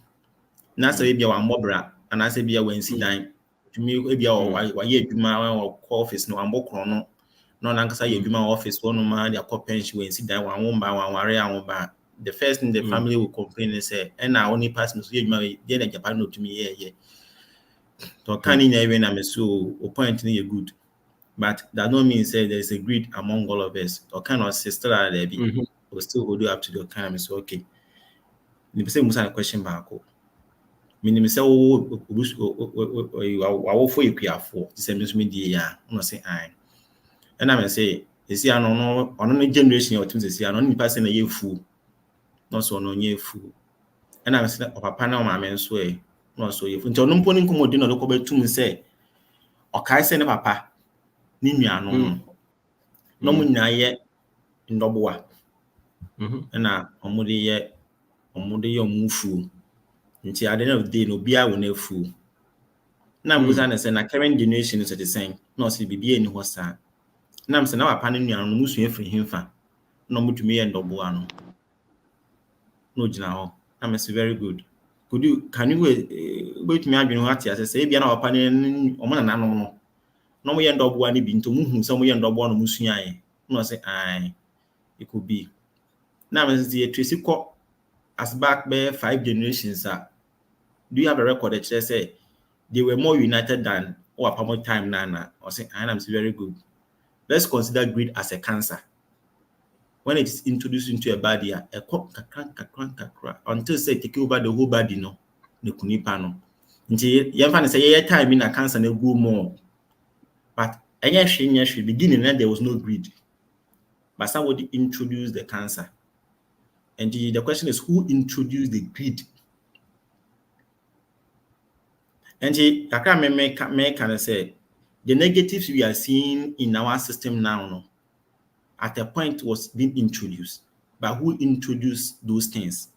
[SPEAKER 14] na say bia wa mbobra ana say bia wansi dan tumi ebia wa ye adwuma wa office no ambokro no na nkasa ye adwuma office wo no ma dia ko pension wansi dan wa womba wa ware awomba. The first thing the family will complain is say and now only person so ye adwuma ye na Japan no tumi ye to can in even am so point ni good. But that don't mean say there's a greed among all of us. Or kind of sister there be we still hold you up to the kind of so okay. The same was a question back. Meaning say oh for you for the same as me dear no say I. And I say you see no generation or things say no person a year fool. Not so no year fool. And I say papa na ma men so e no so year fool. Nti no mponi nkomodi no ko betum say o kai say ne papa ni nuanom no mo nyina ye ndoboa na omude ye omufu nti at the end of the day no bia wo na fu na mbuza na say na current generation is the same no say bibia ni ho sa na mse na papa ne nuanom musu efiri himfa no mutumi ye ndoboa no gina ho na mse very good. Can you wait me adwene ho atia say bia na papa ne omo na nanom no mo ye ndoboa ni bi nto muhu say mo ye ndoboa no musu aye no say ai it could be. Now, as the Tracy call as back by 5 generations, do you have a record that say they were more united than our time nana? Or say, I'm very good. Let's consider greed as a cancer. When it is introduced into a body, until say take over the whole body, no, the kunipano. Until you find say time in a cancer they grow more. But any beginning there was no greed. But somebody introduced the cancer. And the question is, who introduced the greed? And I can say the negatives we are seeing in our system now, at a point was being introduced. But who introduced those things?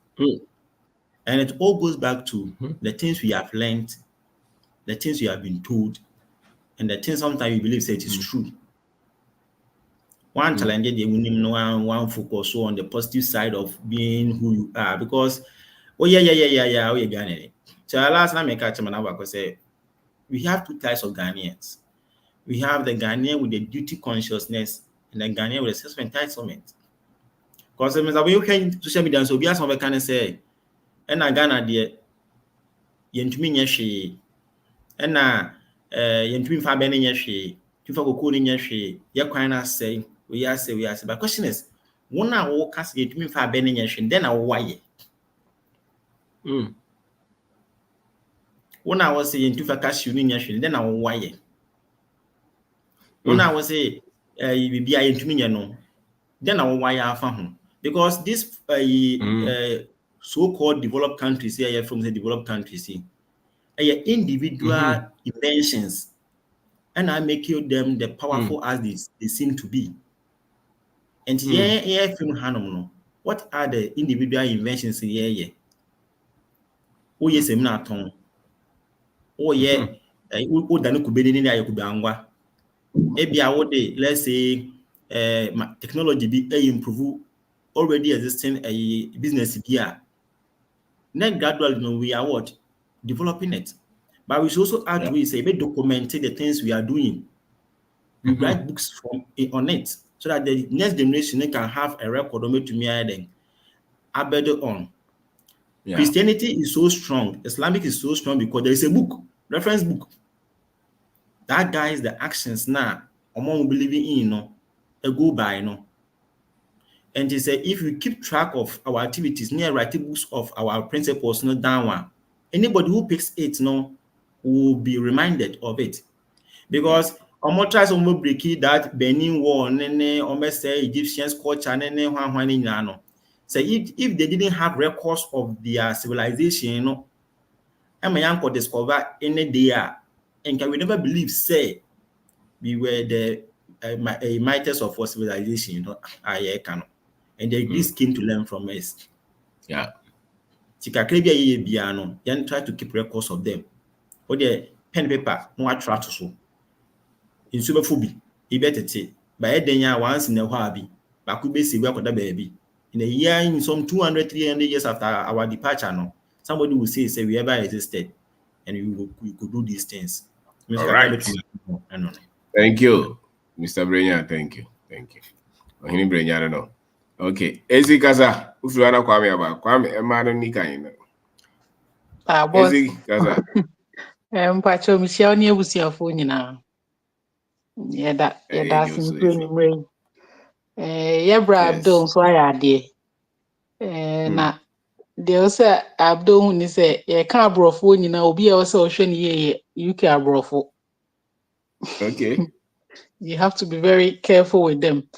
[SPEAKER 14] And it all goes back to the things we have learned, the things we have been told, and the things sometimes we believe say it is true. One challenge they one focus on the positive side of being who you are because oh yeah, Ghanaian. So last time I catch him say we have 2 types of Ghanaians. We have the Ghanaian with the duty consciousness and the Ghanaian with the sense of entitlement. Because when you can social media so be as some can say and Ghana there yentumi nya hwe and yentumi fa be ne nya hwe tufa kokori nya hwe ye kwan na say We are say. But question is, one hour cast it mean for burning yeshin, then I why. One hour say into for cash you in yeshin, then I why. One hour say, you be into me, no. Then I why I found because this so-called developed countries here from the developed countries here, individual inventions, and I make you them the powerful as they seem to be. And what are the individual inventions here? Oh yes, I'm not on. Oh yeah, danu kubeni ni ayo kubangwa. Maybe I would let's say technology be improve already existing a business here. Then gradually we are what developing it. But we should also add to it say we document the things we are doing. We write books on it so that the next generation can have a record of to me then added on. Christianity is so strong, Islamic is so strong because there is a book, reference book. That guides the actions now among believing in, a go by, And he said, if we keep track of our activities, near writing books of our principles, down one, anybody who picks it, will be reminded of it. Because try some break that Benin war, almost say Egyptians culture, so if they didn't have records of their civilization, I'm could discover any day, and can we never believe, say, we were the miters of our civilization, and the Greeks came to learn from us. Yeah. Then try to keep records of them. Or the pen paper, no try to so. In Superfubi, he better say, by then, once in a while, but could be see where the baby. In a year, in some 200, 300 years after our departure, somebody will say we ever existed, and we could do these things.
[SPEAKER 1] All right. Thank you, Mr. Brenya. Thank you. Ohini Brenya, I don't know. Okay. Ezi Kaza, ufuana kwame aba. Kwame emano nika.
[SPEAKER 15] Boss.
[SPEAKER 1] Ezi Kaza.
[SPEAKER 15] Mpacho Michelle ni ebusiafo nyina. Yeda simpro ni mre. Yebra Abdul so ayade. Na de o se Abdul hu ni se ye ka abrofo nyina obi e o se o hwe ni ye UK abrofo.
[SPEAKER 1] Okay.
[SPEAKER 15] You have to be very careful with them.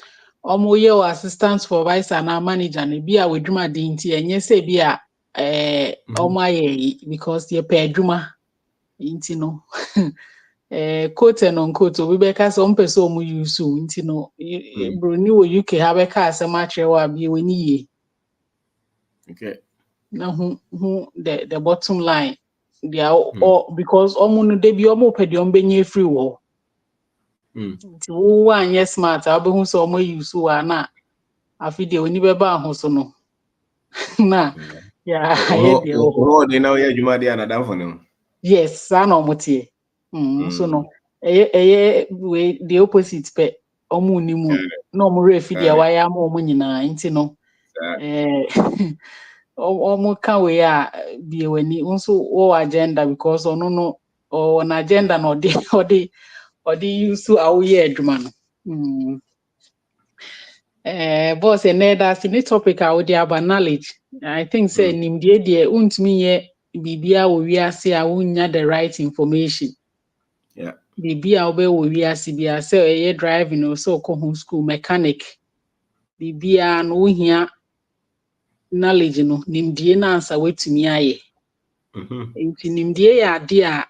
[SPEAKER 15] Omo ye o assistant supervisor na manager na bi a wedwuma de nti enye se bi a omo aye because ye pe adwuma nti no quote and unquote obi be ka se ompe so omo use nti no broni wo UK ha be ka asem a kire wa bi we ni ye.
[SPEAKER 1] Okay.
[SPEAKER 15] Na the bottom line they are all because omo no de bi omo pe de ombenye free wo. Nti wo anye smart abehu so omo use wa na afi de oni be ba ho so no. Na yeah
[SPEAKER 1] they now yeah juma dey another for now.
[SPEAKER 15] Yes, sana omotie. So no we the opposite pe omo ni mu na omo refi dia wa ya ma omo nyina nti no omo kan we a bi wani nso wo agenda because ono on agenda no odi use awuye adwuma no. Boss that's the topic I would have knowledge. I think say nimdie de untumi ye bibia wo wiase a wunya the right information.
[SPEAKER 1] Yeah.
[SPEAKER 15] Bibia obe wo wiase bia say e driving or so ko home school mechanic. Bibia no hia knowledge no nimdie na answer wetumi aye. Enti nimdie ya ade a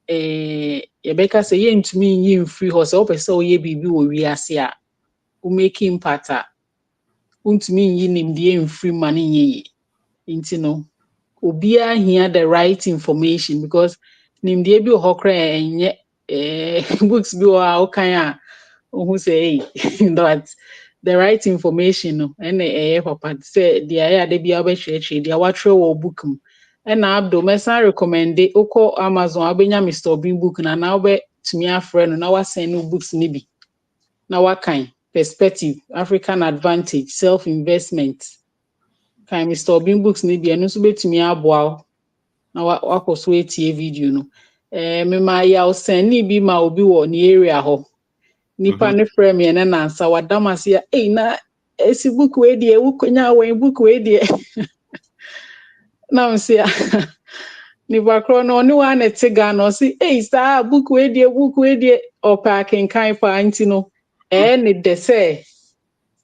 [SPEAKER 15] ye beka say ye ntumi yi mfiri ho say opese oye bibi wo wiase a who make impact a untumi yi nimdie mfiri ma ne yeye. Nti no obia hear the right information because nimdie bi ho kra enye books bi o kan a who say that the right information no and papa say the aya de bia ba hwehwe dia watwe wo book mu na Abdo mesa recommend uko Amazon abenya Mr. Bean book na obe tumi afre no na wasen no books ni bi na wakan perspective, African advantage, self-investment. Kind Mr. Bean books ni bi eno so betumi aboa na wakoso etie video no. Me ma ya send ni bi ma obi wo ni area ho. nipa ne frɛ me ne nansa wadam ase a na esi book we die wukonya we book we die na mse nipa kro no ne wa na te ga no si saa book we die o packing kan fa anti no ne de say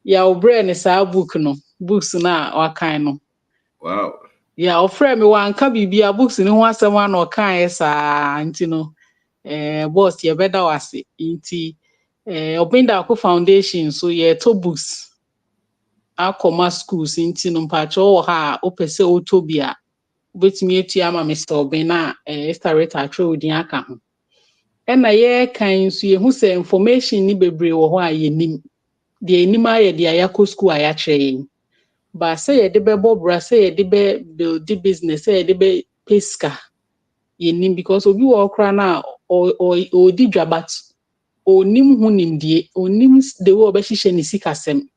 [SPEAKER 15] ya obre ne saa book no books na wakan no
[SPEAKER 1] wow
[SPEAKER 15] ya ofrɛ me wanka bibia books ne ho asɛm ana ɔkan saa anti no boss ye beda wase nti Obinda Ako Foundation so ye to books akoma schools nti no mpacho wo ha opese otobia obetumi atua ama Mr. Obina estarate atwe odin aka ho na ye kan so ye hu se information ni bebre wo ho a yenim de enim aye de ayako school aya kyerɛ ba se ye de bebo bra se ye de be build business se ye de be peska yenim because obi wo kra na o di dwabat onim hu nimdie onim de wo obehihye ne sikasɛm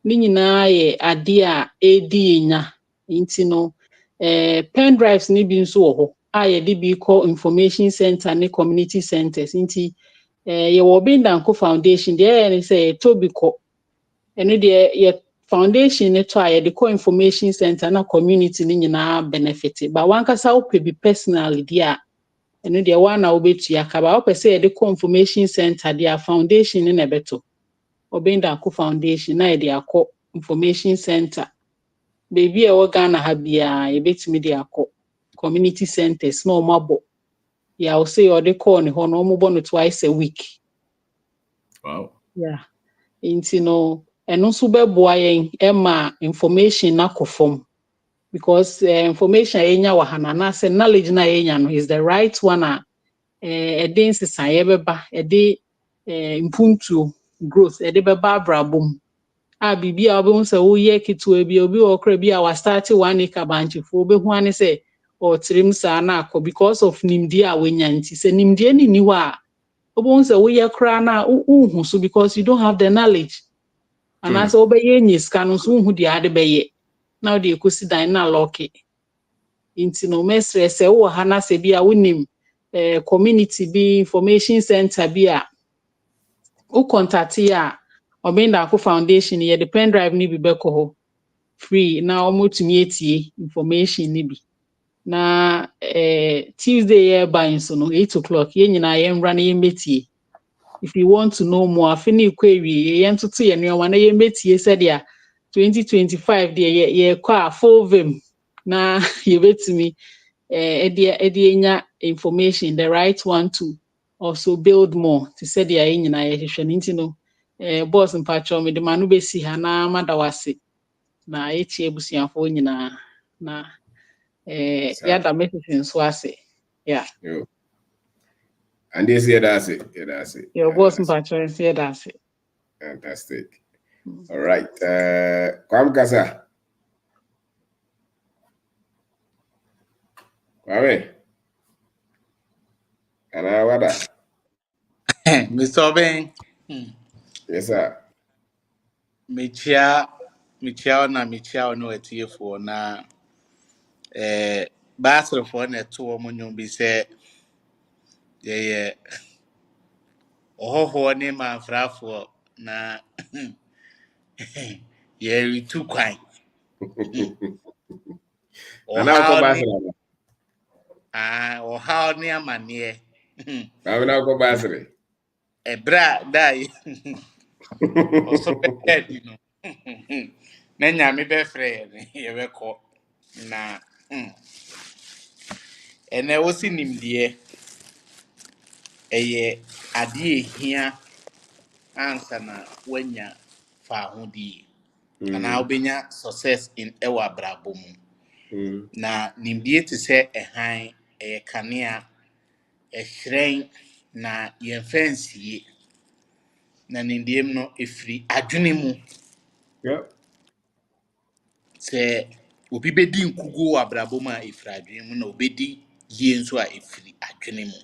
[SPEAKER 15] ni nyinaa yɛ ade a edi enya nti no pen drives ni bi nso wɔ hɔ a yɛde bi kɔ information center ne community centers nti yɛwɔ Obinda Ako Foundation deɛ yɛ ne sɛ yɛtɔ bi kɔ ɛno deɛ yɛ foundation ne to a yɛde kɔ information center na community ni nyinaa benefit ba wankasa wopɛ bi personally deɛ a ɛno deɛ wana wobetua ka ba wopɛ sɛ yɛde kɔ information center deɛ foundation ne na ɛbɛto Obinda Ako Foundation na yɛde akɔ information center baby e wo Ghana ha bia yɛbɛtumi de akɔ community centers na ɔmabɔ ya wo say ɔde call ne hɔ no ɔmobɔ no twice a week
[SPEAKER 1] wow
[SPEAKER 15] yeah nti no ɛno nso bɛboa yɛn ɛma information na kɔ fam because information yɛnya wɔ ha na say knowledge na yɛnya no is the right one a ɛde nsesaeɛ bɛba ɛde impuntuo growth ɛde bɛba abrabom a bibia obehu sɛ woyɛ ketewa bi obi okra bi a wa start 1 acre banchefo obehu ane sɛ ɔtrim saa na akɔ because of nimdie a wenya nti sɛ nimdie ni ni hɔ a obehu sɛ woyɛ kra na uhu so because you don't have the knowledge ana sɛ obɛyɛ nyiska no so uhu de ade bɛyɛ na ode ekosi dan na lock nti no mesre sɛ wo ha na sɛ bia wonim community bi information center bi a wo contact ya Obinda Ako Foundation ye the pen drive ni bi bɛkɔ hɔ free na ɔmotumi etie information ni bi na Tuesday ye by nso no 8 o'clock ye nyina ye nra na ye metie if you want to know more afini kɔ ewie ye ntoto ye nneɛma na ye metie sɛ dia 2025 de ye kɔ a full vim na ye betumi ede nya information the right one to also build more to say dia ye nyina ye hwehwɛ nti no boss mpacho me de manu besi ha na madawase na etie busuafo nyina na ya da message so ase yeah
[SPEAKER 1] and this year that's it
[SPEAKER 15] your boss mpacho say that's it
[SPEAKER 1] fantastic all right kwam kasa kwame ana wada
[SPEAKER 13] Mr. Ben.
[SPEAKER 1] yes sir
[SPEAKER 13] Michia no etiefo na basrefo na to wo nyom bi sɛ ye ohoho ne manfrafo na ye ritu kwan ohaw ne amane
[SPEAKER 1] na ko basre
[SPEAKER 13] ebra dai oso pedi no na nyame be frɛ ye bɛkɔ na ene wosi nimdeɛ ɛyɛ ade ehia ansa na wanya fa ho die ana wobenya success in ewa brabo mu na nimdeɛ te sɛ ɛhan ɛyɛ kanea ɛhyerɛn na yɛmfa nsie na nimdeɛ mu no ɛfiri adwene mu sɛ obi bɛdi nkugo wɔ abrabɔ mu a ɛfiri adwene mu na obɛdi yie nso a ɛfiri adwene mu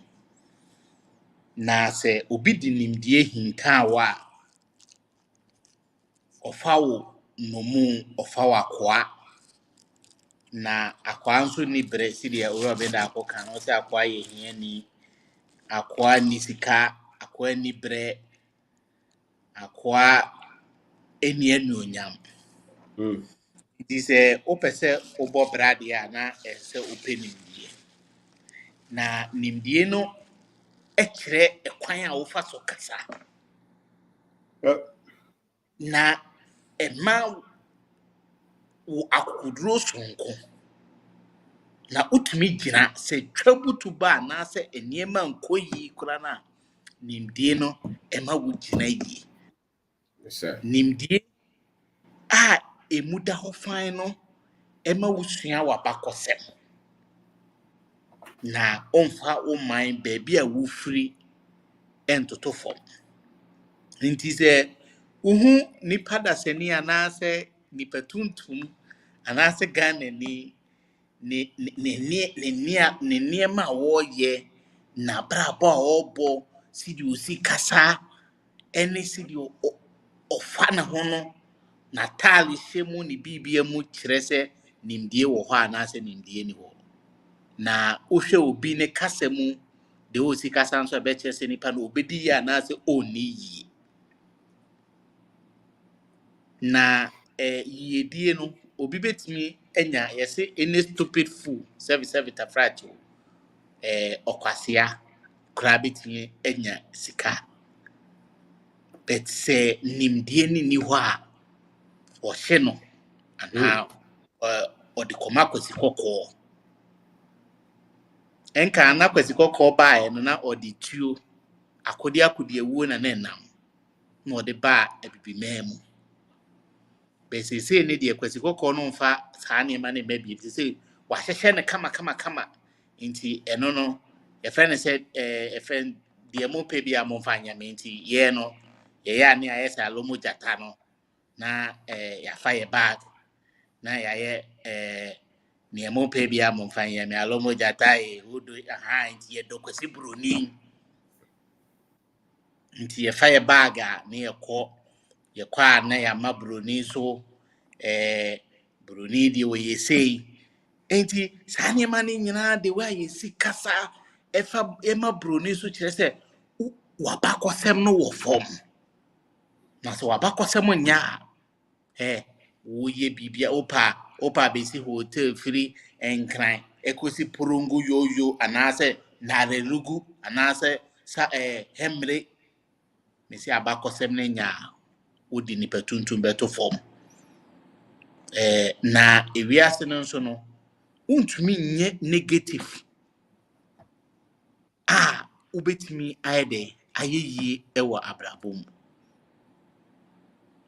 [SPEAKER 13] na sɛ obi di nimdeɛ hintaa wɔ a ɔfa wo nnomu ɔfa wo akoa na akoa nso ni brɛ si deɛ owura Obinda Ako ka no sɛ akoa yɛ hiani akoa ni sika akoa ni bre akoa eni anuonyam nti sɛ wopɛ sɛ wobɔ brade a na ɛsɛ wopɛ nimdeɛ na nimdeɛ no kyerɛ ɛkwan a wofa so kasa na ɛma wo akoduro sonko na wotumi gyina sɛ twabutu ba anaasɛ nneɛma nkɔ yie koraa no a nimdeɛ no ɛma wo gyina yie nimdeɛ a emu da hɔ fan no ɛma wo sua w'abakɔsɛm na ɔmfa wo man baabi a wofiri ɛntoto fam nti sɛ wohu nipa dasani anaasɛ nipa tuntum anaasɛ Ghanani ne nneɛma a wɔreyɛ n'abrabɔ a ɔrebɔ sɛdeɛ osi kasa ɛne sɛdeɛ ɔfa ne ho no n'ataale hyɛ mu ne biribia mu kyerɛ sɛ nimdeɛ wɔ hɔ anaasɛ nimdeɛ ni hɔ na wohwɛ obi ne kasa mu deɛ osi kasa nso ɛbɛkyerɛ sɛ nipa no obɛdi yie anaasɛ ɔnni yie na yiedie no obi bɛtumi anya yɛsɛ any stupid fool sɛbi tafrakye ɔkwasea koraa bɛtumi anya sika but sɛ nimdeɛ no nni hɔ a ɔhye no anaa ɔde kɔma kwasi kɔkɔɔ ɛnka na kwasi kɔkɔɔ baeɛ no na ɔde tuo akode wuo na nam na ɔde baa abibimaa mu bɛsɛsɛ ne deɛ kwasi kɔkɔɔ no mfa saa nneɛma no mma biem sɛ wahyehyɛ no kama nti ɛno no yɛfrɛ no sɛ ɛfrɛ deɛ mopɛ bi a momfa nyame nti yɛɛ no yɛyɛ ane ayɛ sɛ alomo gyata no na yɛafa yɛ bag na yɛayɛ deɛ mopɛ bi a momfa nyame alomo gyata wodo nti yɛdɔ kwasi buroni nti yɛfa yɛ bag a na yɛkɔ a na yɛama buroni so buroni deɛ wɔyɛ sei nti saa nneɛma no nyinaa de wa yɛsi kasa ɛma buroni so kyerɛ sɛ wabakɔsɛm no wɔ fam na sɛ wabakɔsɛm nyɛ a woyɛ biribia wopa bɛsi hotel firi nkran ɛkɔsi porongo yoyo anaasɛ narelugu anaasɛ hemmere mɛsi abakɔsɛm no nyɛ a wodi nipa tuntum bɛto fam na ewiase no nso no wontumi nyɛ negative a wobɛtumi ayɛ yie ɛwɔ abrabɔ mu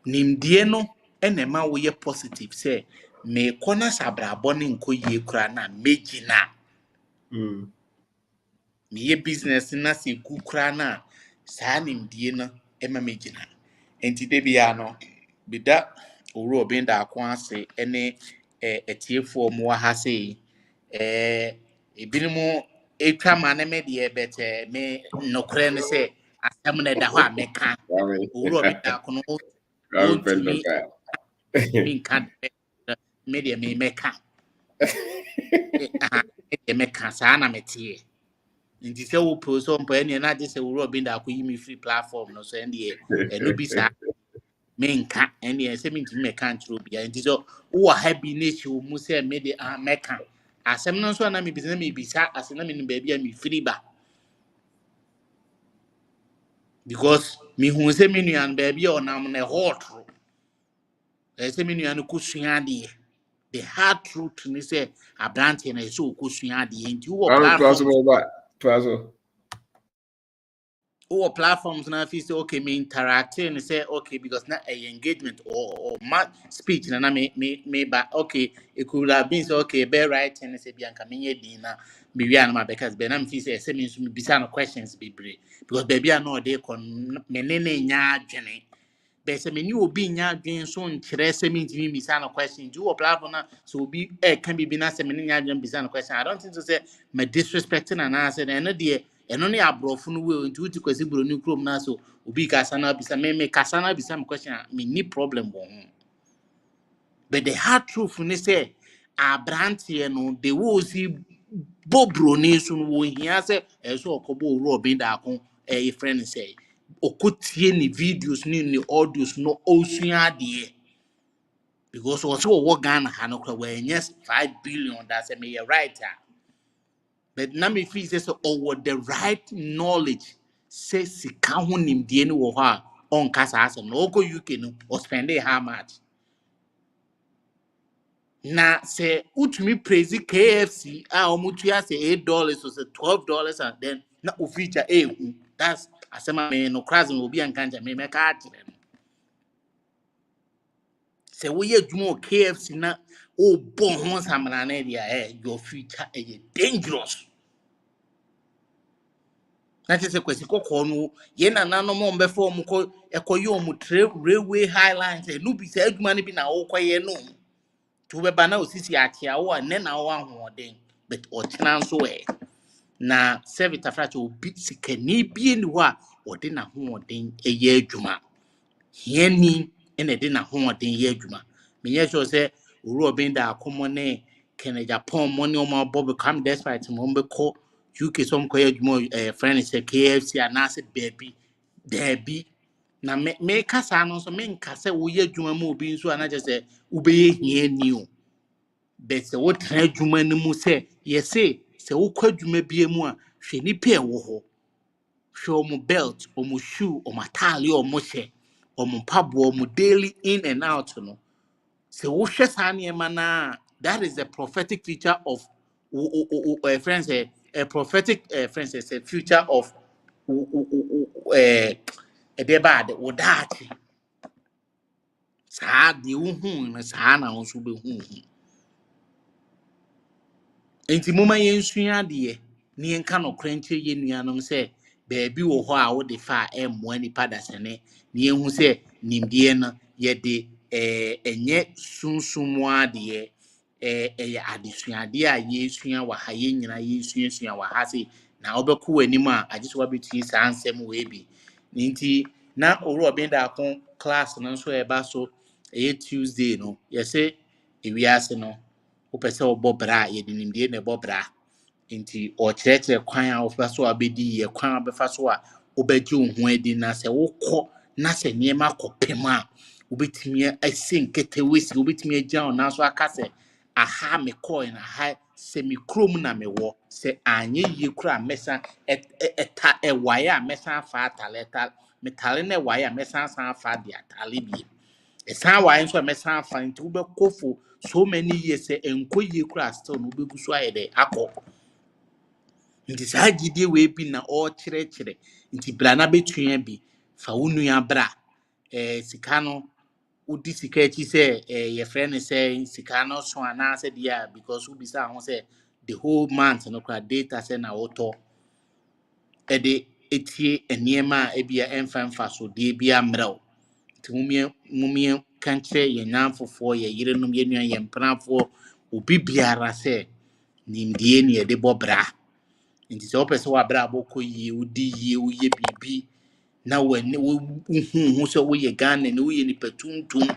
[SPEAKER 13] nimdeɛ no ɛna ɛma woyɛ positive sɛ meekɔ na sɛ abrabɔ no nkɔ yie koraa na mɛgyina meyɛ business na sɛ ɛgu koraa no a saa nimdeɛ no ɛma mɛgyina nti da biara no bida owura ɔbɛn daako ase ɛne atiefoɔ mu wɔ ha sei ebinom etwa ma ne me deɛ bɛtɛ me nokorɛ no sɛ asɛm no ɛda hɔ a mɛka owura ɔbɛn daako no ɔntumi nka me deɛ mɛka mɛka saa na mɛteɛ nti sɛ wopɛ sɛ ɔmpɛ ɛneɛ na agye sɛ owura ɔbɛn daako yi me free platform no so ɛneɛ ɛno bi saa menka ɛneɛ sɛ mentumi mɛka nkyerɛ obiara nti sɛ wowɔ ha bi na ɛhyɛ wɔ mu sɛ mede mɛka asɛm no nso a na mebisa asɛ na menim baabi a mefiri ba because mehu sɛ me nua no baabi a ɔnam no ɛhɔ ɔtoro ɛsɛ me nua no kɔsua adeɛ the hard truth ne sɛ aberanteɛ no ɛsɛ ɔkɔsua adeɛ nti wowɔ platforms na afi sɛ okay me interact ne sɛ okay because na engagement or speech na me ba okay it could have been so okay be writing ne sɛ bianca menye din na me wi anama because be na me fi sɛ me nso me bisa no questions bebree because baby a no dey kon me ne nya adwene be sɛ me ni obi nya adwene so nkyerɛ sɛ me ntimi bisa no questions do platform na so obi can be na sɛ me ne nya adwene bisa no question I don't think so say me disrespecting and answer na dey ɛno ne abrɔfo no wey nti wuti kwasi buroni krom na so obi kasa na bisa me kasa na bisa me question me ni problem wɔ ho but the hard truth ne say abrante no the wo si bo buroni so no wo hia sɛ ɛso ɔkɔbɔ owura ɔbɛn daako a friend say okotie ni videos ni audios no osua de because also what Ghana hanokra when yes 5 billion that's a me right. But na me feel say so or the right knowledge say sika ho nimdie ni wo ha on kasa ase no go UK no or spend how much. Na say utumi praise KFC omutua say $8 or say $12 and then na o feature that's asema me no crazy obi ankanja me make a kire. Say we adwuma KFC na o bon ho samana na dia your future is dangerous. Na say kwesi kokko no ye na nanom mbefo omko ekoyo omutre railway highlines no bi say adwuma no bi na wo koye no to be ba na osisi atia wo ne na wo ahoden but o tena nso na servita fracha obi sikani bi ni ho a ode na hoden eye adwuma hiani ene de na hoden ye adwuma menye sure say uru obenda akomo ne kene Japan money o ma bob come despite mo mbeko UK some koye adwuma friend say KFC anase baby debi na me kasa no so me nkase wo ye adwuma ma obi nso anaje say ubeye hiani o but se wo tra adwuma no mu se yese se wo kwa adwuma bia mu a hwe ni pe wo ho hwe omo belt omo shoe omo atale omo hye omo pabo omo daily in and out no se wo hwe sa ne na that is the prophetic feature of friends a prophetic friends is a future of de bad wo daati saa de wo hu na saa na wo so be hu enti moma yensua de ne yenka no kranche ye nuanom se baabi wo ho a wo de fa emmoa nipa dasene ne yenhu se nimdie no ye de enye sunsumu de eye adesuade a yesua wa ha ye nyina yesua wa ha se na obekọ w'anim a agyeso wabetui saa nsem we bi nti na owro obenda akon class no so eba so Tuesday no yese ewiase no wopese obo bra ye dinimdie na ebo bra nti o kyerɛkyerɛ kwan a wofa so abedi ye kwan a befa so a wobɛgye wo ho adi na sɛ wokɔ na sɛ niema kɔpem a wobɛtumi ase nkete wesi wobɛtumi agya wo na so aka sɛ aha me kɔɔ na ha sɛ me krom na me wɔ sɛ anye yie kura mɛsa eta ɛwaye a mɛsa afa atale metale na ɛwaye a mɛsa san afa de atale bi esan waye nso a mɛsa afa nti wobɛkɔ for so many years sɛ enko yie kura still no wobɛgu so ayɛ dɛ akɔ nti saa gidie we bi na o kyerɛkyerɛ nti bra na betua bi fa wo nua bra sika no udi sika echi sɛ ye friend sɛ sika no so ana sɛ dia because we bisa ho sɛ the whole month no kra data sɛ na wotɔ de etie eniema a ebia emfa so de bia mrɛw nti mumie kankyerɛ ye nyanfofo ye yerenom ye nua ye mpanafo obi biara sɛ nimdie ne ye de bɔ bra nti sɛ wopɛ sɛ wabra abɔkɔ yie wodi yie woyɛ biribi na w'ani wohu sɛ woyɛ Ghana ne woyɛ nipa tuntum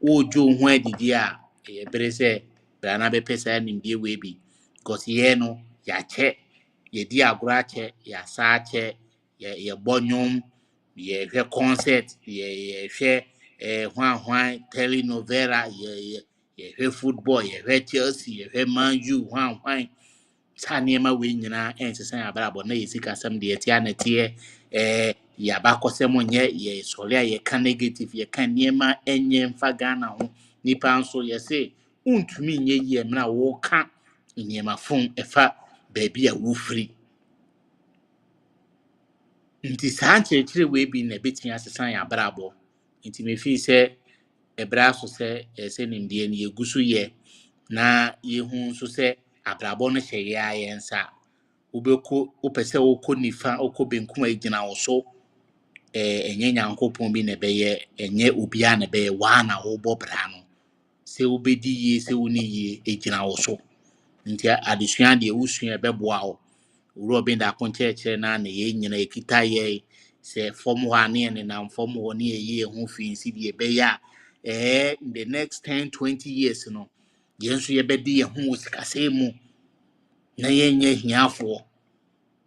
[SPEAKER 13] wodwo ho adidi a ɛyɛ bere sɛ bra na bɛpɛ saa nimdie wei bi because yɛ no yɛakyɛ yɛdi agorɔ akyɛ yɛasa akyɛ yɛbɔ nnwom yɛhwɛ concert yɛhwɛ hwan telenovela yɛhwɛ football yɛhwɛ Chelsea yɛhwɛ Man U hwan saa nneɛma wei nyinaa ɛnsesan abrabɔ na yɛsika asɛm deɛ ɛte aneteɛ yɛaba kɔsɛm nyɛ yɛsɔre a yɛka negative yɛka nneɛma ɛnyɛ mfa Ghana ho nipa nso yɛse wontumi nyɛ yie mmerɛ a wɔka nneɛma fom ɛfa baabi a wofiri nti saa nkyerɛkyerɛ wei bi na ɛbɛtumi asesan yɛ abrabɔ nti mefii sɛ ɛbrɛ so sɛ ɛsɛ nimdeɛ no yɛgu so yɛ na yɛhu nso sɛ abrabɔ no hyɛ yɛ a yɛn nsa wobɛkɔ wopɛ sɛ wokɔ nifa wokɔ benkum a gyina wo so ɛnyɛ nyankopɔn bi na ɛbɛyɛ ɛnyɛ obiara na ɛbɛyɛ waa na wobɔ bra no sɛ wobɛdi yie sɛ wo ne yie gyina wo so nti adesua deɛ wosua ɛbɛboa wo owura ɔbɛnda akonkyerɛkyerɛ na yɛn nyina yɛkita yɛ sɛ fam hɔ a ne yɛnenam fam hɔ ne yɛyi yɛn ho fii nsi deɛ ɛbɛyɛ a in the next 10-20 years no yɛn nso yɛbɛde yɛn ho wɔ sikasɛm mu na yɛnyɛ hiafoɔ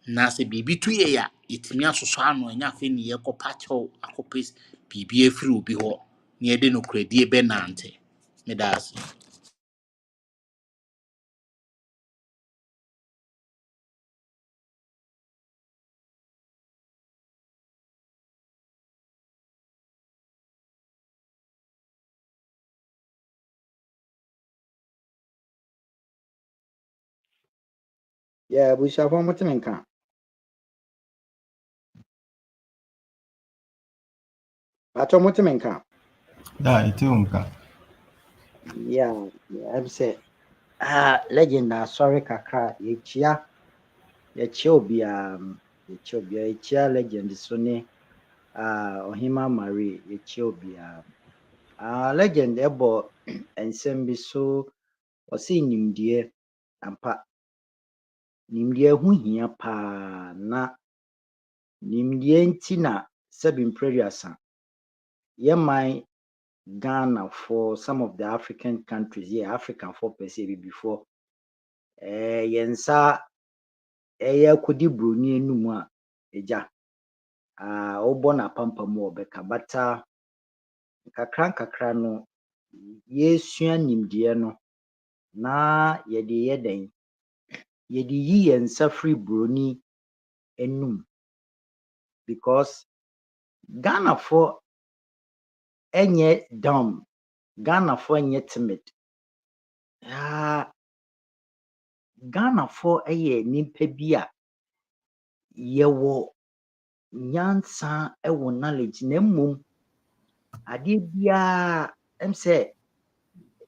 [SPEAKER 13] na sɛ biribi tu yɛ a yɛtumi asosɔ ano ɛnyɛ afei ne yɛkɔpa kyɛw akɔpɛ biribi afiri obi hɔ na yɛde no kuradie bɛnante meda ase.
[SPEAKER 16] Yeah, we shall one more thing. Pacho mutumenka.
[SPEAKER 14] Da, itunka.
[SPEAKER 16] Yeah, I'm say legend sorry kakra yechia yechia legend so ne Ohima Marie yechia legend ebo ensem bi so osi nimdie ampa nimdie hu hia pa na nimdie nti na seven prayers yeman Ghana for some of the African countries, African for per se before. Yensa kodi broni enum a eja. Obo na pampa mu obeka bata kakra no yesua nimdeɛ no na yɛde yɛden yɛde yi yensa free broni enum because Ghana for enye dumb, Ghana for enye timid. Ghana for nipa bi a yɛwɔ nyansa ɛwɔ knowledge na mmom adeɛ biara em sɛ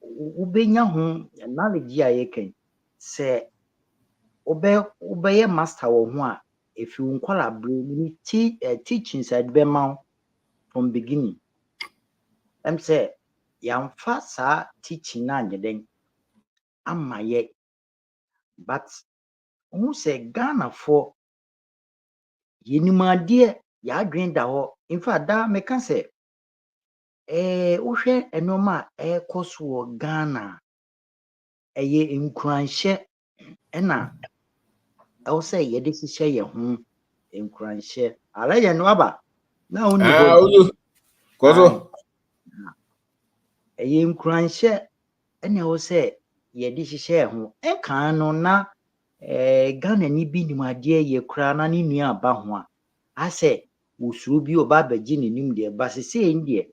[SPEAKER 16] wobɛnya ho knowledge a yɛkan sɛ wobɛyɛ master wɔ ho a efi wo nkwalabere ni teachings a bɛma wo from beginning em sɛ yɛamfa saa teaching na anyɛ den ama yɛ but wo sɛ Ghana for yɛnim adeɛ yɛadwen da hɔ in fact da meka sɛ wohwɛ enoma ɛkɔ so wɔ Ghana ɛyɛ nkuranhyɛ ɛna ɛwɔ sɛ yɛde hyehyɛ yɛn ho nkuranhyɛ ala yɛn no aba na wonni hɔ
[SPEAKER 1] Uju. Koso.
[SPEAKER 16] ɛyɛ nkuranhyɛ ɛna ɛwɔ sɛ yɛde hyehyɛ yɛn ho ɛkan no na Ghana ni bi nim adeɛ yɛ kura na ne nua aba ho a asɛ wosuro bi ɔba abɛgye n'anim deɛ ba sesei deɛ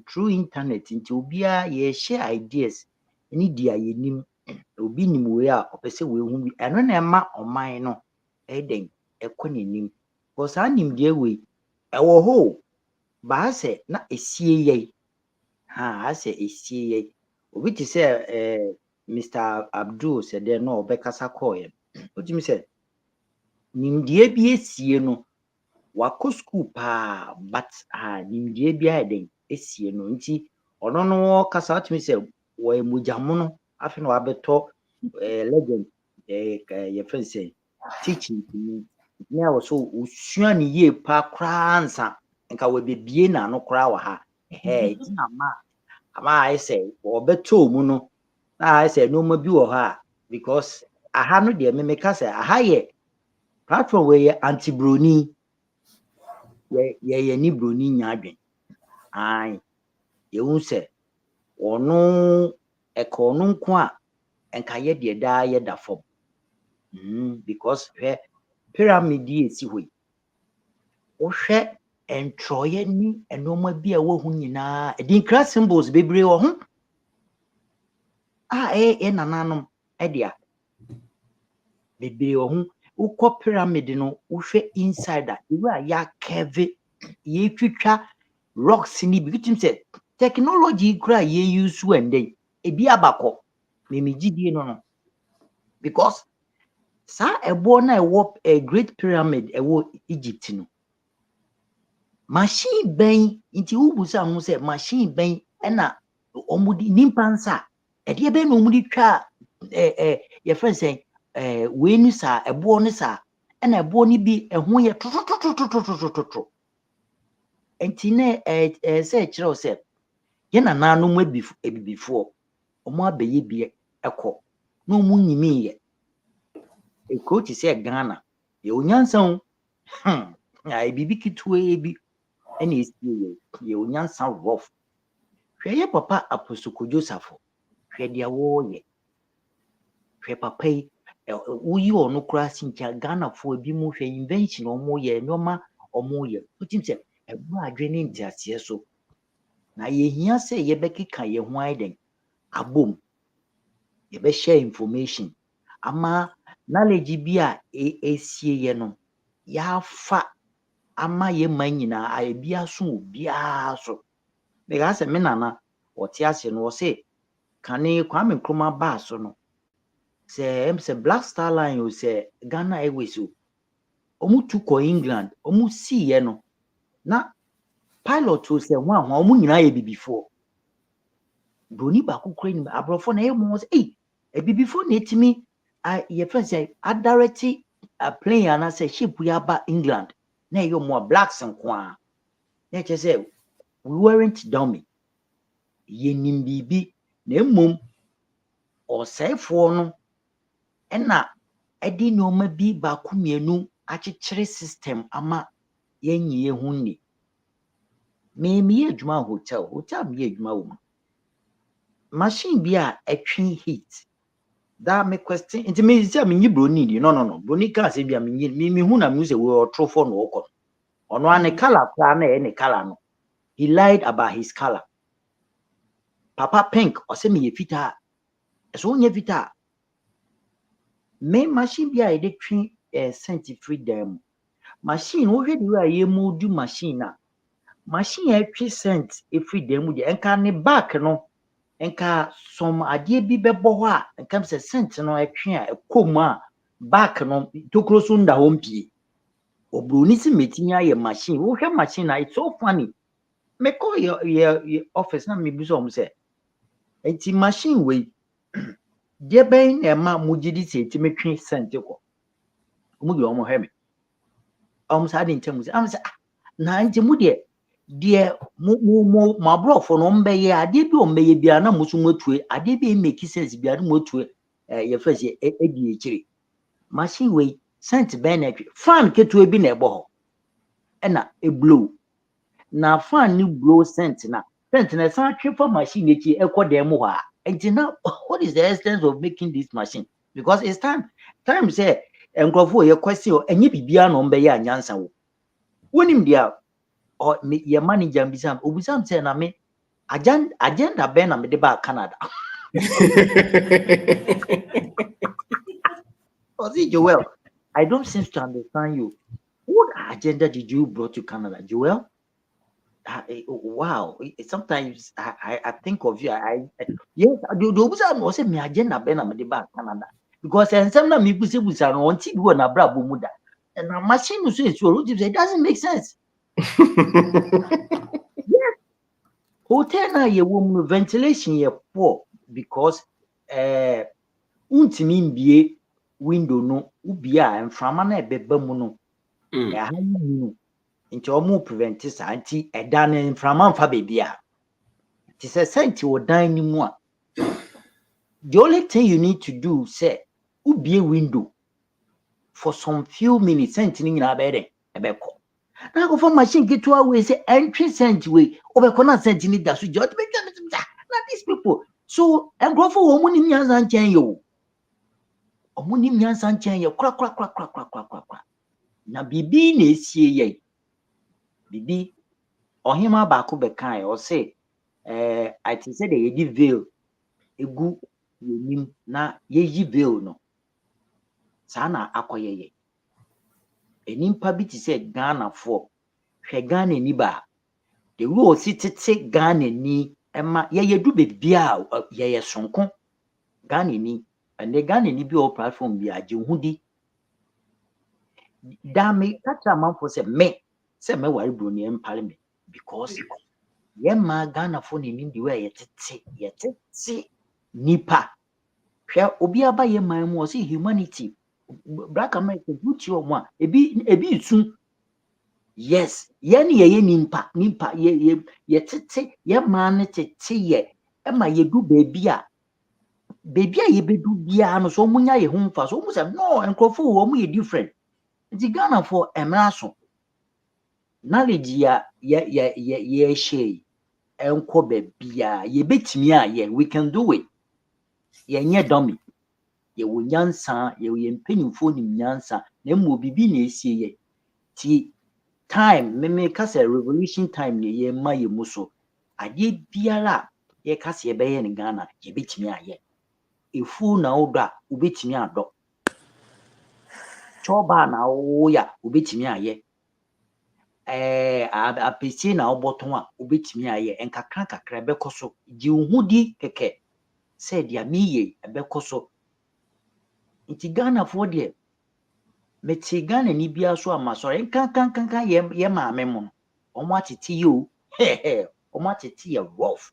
[SPEAKER 16] through internet nti obiara yɛhyɛ ideas ne di a yɛnim obi nim wei a ɔpɛ sɛ wehu bi ɛno na ɛma ɔman no ɛden ɛkɔ n'anim because saa nimdeɛ wei ɛwɔ hɔ baa sɛ na esie yɛ asɛ esie yɛ obi te sɛ Mr. Abdul sɛ dɛ na ɔbɛkasa kɔɔyɛ wotumi sɛ nimdeɛ bi esie no wakɔ school paa but nimdeɛ bi ayɛ den esie no nti ɔno no kasa wotumi sɛ wɔyɛ mogyamono afi na wabɛtɔ legend yɛfrɛ sɛ teaching na wɔ so osua ne yie pa koraa nsa nka wɔbɛbie n'ano koraa wɔ ha nti na ama ayɛ sɛ wɔbɛtɔ mu no na ayɛ sɛ nneɛma bi wɔ hɔ a because aha no deɛ memeka sɛ aha yɛ platform wɔ yɛ anti-broni yɛyɛ ni broni nya adwen yɛhu sɛ ɔno ɛka ɔno nko a nka yɛ deɛ daa yɛda fam because hwɛ pyramid yi esi hɔ yi wohwɛ ntrɔyɛ ni nneɛma bi a ɛwɔ ho nyinaa ɛdinkra symbols bebree wɔ ho ɛyɛ nananom ɛdea bebree wɔ ho wokɔ pyramid no wohwɛ inside a ewu a yɛakɛve yɛtwitwa rocks ni bi wotim sɛ technology kura yɛuse ɛndɛn ebi abakɔ memegyidie no because saa ɛboɔ na ɛwɔ Great Pyramid ɛwɔ Egypt no machine bɛn nti wobusa ho sɛ machine bɛn ɛna ɔmode nimpa nsa ɛdeɛ bɛn na ɔmode twa yɛfrɛ sɛ wei ni saa ɛboɔ no saa ɛna ɛboɔ no bi ɛho yɛ totototototototo nti na sɛ ɛkyerɛw sɛ yɛ nananom abibifoɔ ɔmo abɛyɛ bi ɛkɔ na ɔmo nyimiyɛ ekuro te sɛ Ghana ye onyansa ai bibi kitwe bi ene esie ye onyansa rough hwe ye papa Apostle Joseph hwe dia wo ye hwe papa yi uyi ono kura sincha Ghana fo bi mu hwe invention omo ye nyoma omo ye utimse ebu adwene ntiasie so na ye hia se ye bekeka ye ho aiden abom ye be share information ama knowledge bi a esie ye no ya fa ama ye manyina a ebi aso obia so because me nana ote ase no se kane Kwame Nkrumah ba so no se Black Star Line o se Ghana Airways o omutu ko England omu si ye no na pilot o se ho omu nyina ye bibifo broni ba kokora ni abrofo na ye mo se bibifo na etimi ye friend say direct a plane ana se ship ya ba England na ye mo blacks nko a na che say we weren't dummy ye nimbibi na mmom osefo no ena edi nyoma bi ba kumienu akyekyere system ama yenyi ehunni me ye adwuma hotel me ye adwuma wo machine bi a etwe heat that me question nti me say me nyi broni di no broni ka say bi a me hu na me say we otrofo no okọ ono ane color pra na ne color no he lied about his color papa pink o say me ye fita so nya fita me machine bi a e de twe scent free dem machine wo hwe di wa ye modu machine na machine e twe scent free dem de enka ne back no enka some ade bi bebo ho a enka se scent no e twe a ekomu a back no tokro so nda ho mpie obroni si metinya ye machine wo hwe machine na it's so funny me call your office na me bi so say enti machine we de ben na ma mugidi se enti metwe scent ko mu de omo hwe me sa de ntem am say na enti mu de mu mabrofo no mbeye ade bi o mbeye bia na musu matue ade bi make sense bia na matue ye first edi ekire machine we scent ben na fan ketu bi na ebo ho na e blow na fan ni blow scent na san twe for machine eki ekodem ho a enti na what is the essence of making this machine because it's time say enkrofo ye question enye bibia no mbeye anyansa wo wonim dia or your manager bisam obusam say na me agenda ben na me de ba Canada Joel, I don't seem to understand you. What agenda did you brought to Canada, Joel? Wow, sometimes I think of you. Yes, do obusam was say me agenda ben na me de ba Canada because ensem na me busa no on ti bi na bra bomuda and na machine so it doesn't make sense. Yes. Hotel na ye wom ventilation ye poor because untimi mbie window no ubia emframa na ebeba mu no ha mu nti omo prevent sa anti eda na emframa mfa bebia ti se senti odan ni mu a the only thing you need to do say ubie window for some few minutes senti ni nyina be den ebeko na go for machine get to we say entry cent we obeko na cent ni da so jot be na these people so engrofo wo mu ni nyanza nchen yo omu ni nyanza nchen ye kra na bibi na esie ye bibi ohima ba ko be kan o say I think say they ye veil egu yenim na ye yi veil no sa na akoye ye enimpa bi ti say Ghana for hwe Ghana ni ba the rule si tete Ghana ni ema ye du bebia ye sonko Ghana ni and the Ghana ni bi o platform bi aje hudi dame katra man for say me wari broni empare me because ye ma Ghana for ni ndi we ye tete nipa hwe obi aba ye man mu o say humanity black America duty o mu a ebi sun yes ye ni ye nimpa ye tete ye man tete ye ema ye du baby a ye bedu bia no so munya ye ho mfa so mu say no enkrofo wo mu ye different Nti Ghana for emraso knowledge ya share enko bebia ye betimi aye we can do it. Ye nye dummy. Ye wo nyansa ye wo mpanyimfo nim nyansa na mo bibi na esie ye. Ti time me kasa revolution time ye ma ye muso. Ade biara ye kasa ye beye ne Ghana ye betimi aye. Efu na oda ubetimi ado. Choba na oya ubetimi aye. Apesi na oboton a ubetimi aye enkakra kakra bekoso ji uhudi keke said ya miye bekoso. Nti Ghana for de meti Ghana ni bia so amasore nkankankanka ye maame mo omo atete yo omo atete ye rough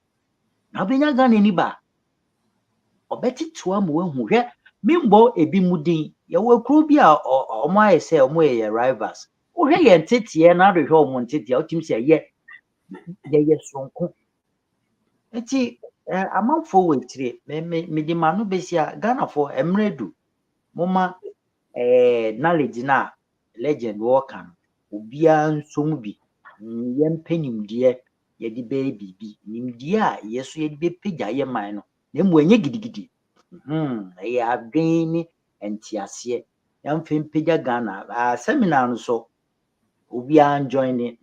[SPEAKER 16] na benya Ghana ni ba obetitu am we hu hwe mimbo ebi mudin ye wakru bi a omo ayese omo ye rivals wo hwe ye ntete na do hwe omo ntete otim se ye sonko eti amanfo wetire me di manu besia Ghana for emredu moma knowledge na legend walker obia nsom bi ye mpanimde ye di be bibi nimde a yeso ye di be pagya ye man no na mu enye gidigidi ye adwen entiase ya mfem pagya Ghana seminar no so obia join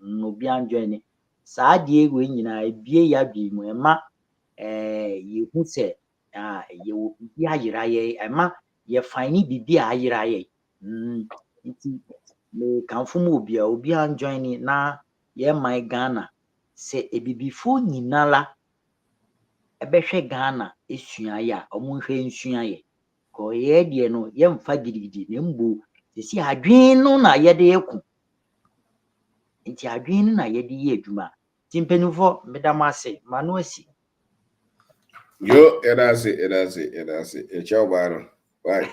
[SPEAKER 16] saa de we nyina ebie ya bi mu ema ye hu se ye wo bi ayira ye ema ye fine bibi ayira ye nti me kanfo mu obia join na ye my Ghana se ebibifo nyinala ebehwe Ghana esua ya omo hwe nsua ye ko ye de no ye mfa gidigidi na mbo sisi adwen no na ye de eku nti adwen no na ye de ye adwuma timpenufo medamase manu asi
[SPEAKER 1] Yo, edase. Echao baro. Why?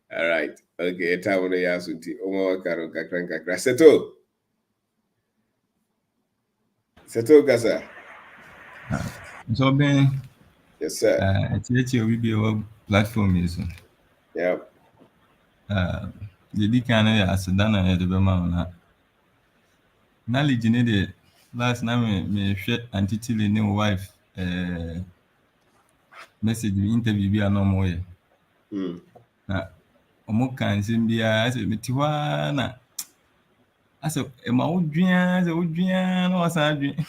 [SPEAKER 1] All right. Okay, etawo no yasunti. Omo karo kakra. Seto kasa.
[SPEAKER 17] So ben
[SPEAKER 1] Yes, sir.
[SPEAKER 17] it's will be our platform is.
[SPEAKER 1] Yep.
[SPEAKER 17] The kind of asadana at the Bema knowledge in it last night me share antitili new wife message interview be no more. Na omo kan sim bia ase metiwa na ase e ma odwia na wasa adwen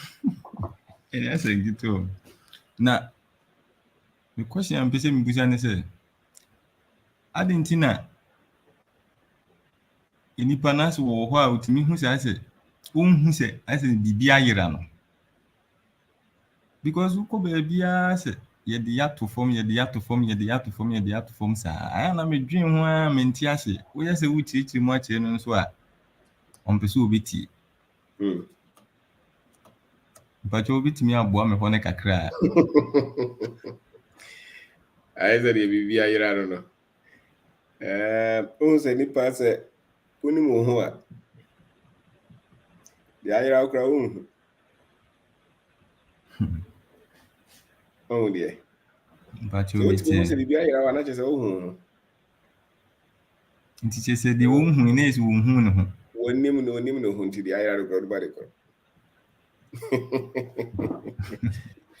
[SPEAKER 17] e ase gito na the question am pese mi busa ne say adentina enipa na so wo ho a utimi hu say ase unhu say ase bibia yira no because uko be bia say ye de yato form sa aya na medwen ho a menti ase wo yese wuchirichiri mu akire no so a ompese obeti but obetimi aboa me ho ne kakra
[SPEAKER 1] I said bibia yira no no. O se ni pa se uni mo ho a. Ya yira okra unhu. Oh dear.
[SPEAKER 17] But
[SPEAKER 1] you so se bibia yira wa na che se unhu.
[SPEAKER 17] Nti che se de unhu na esi unhu ne ho.
[SPEAKER 1] Onim no ho nti de yira okra do ba de ko.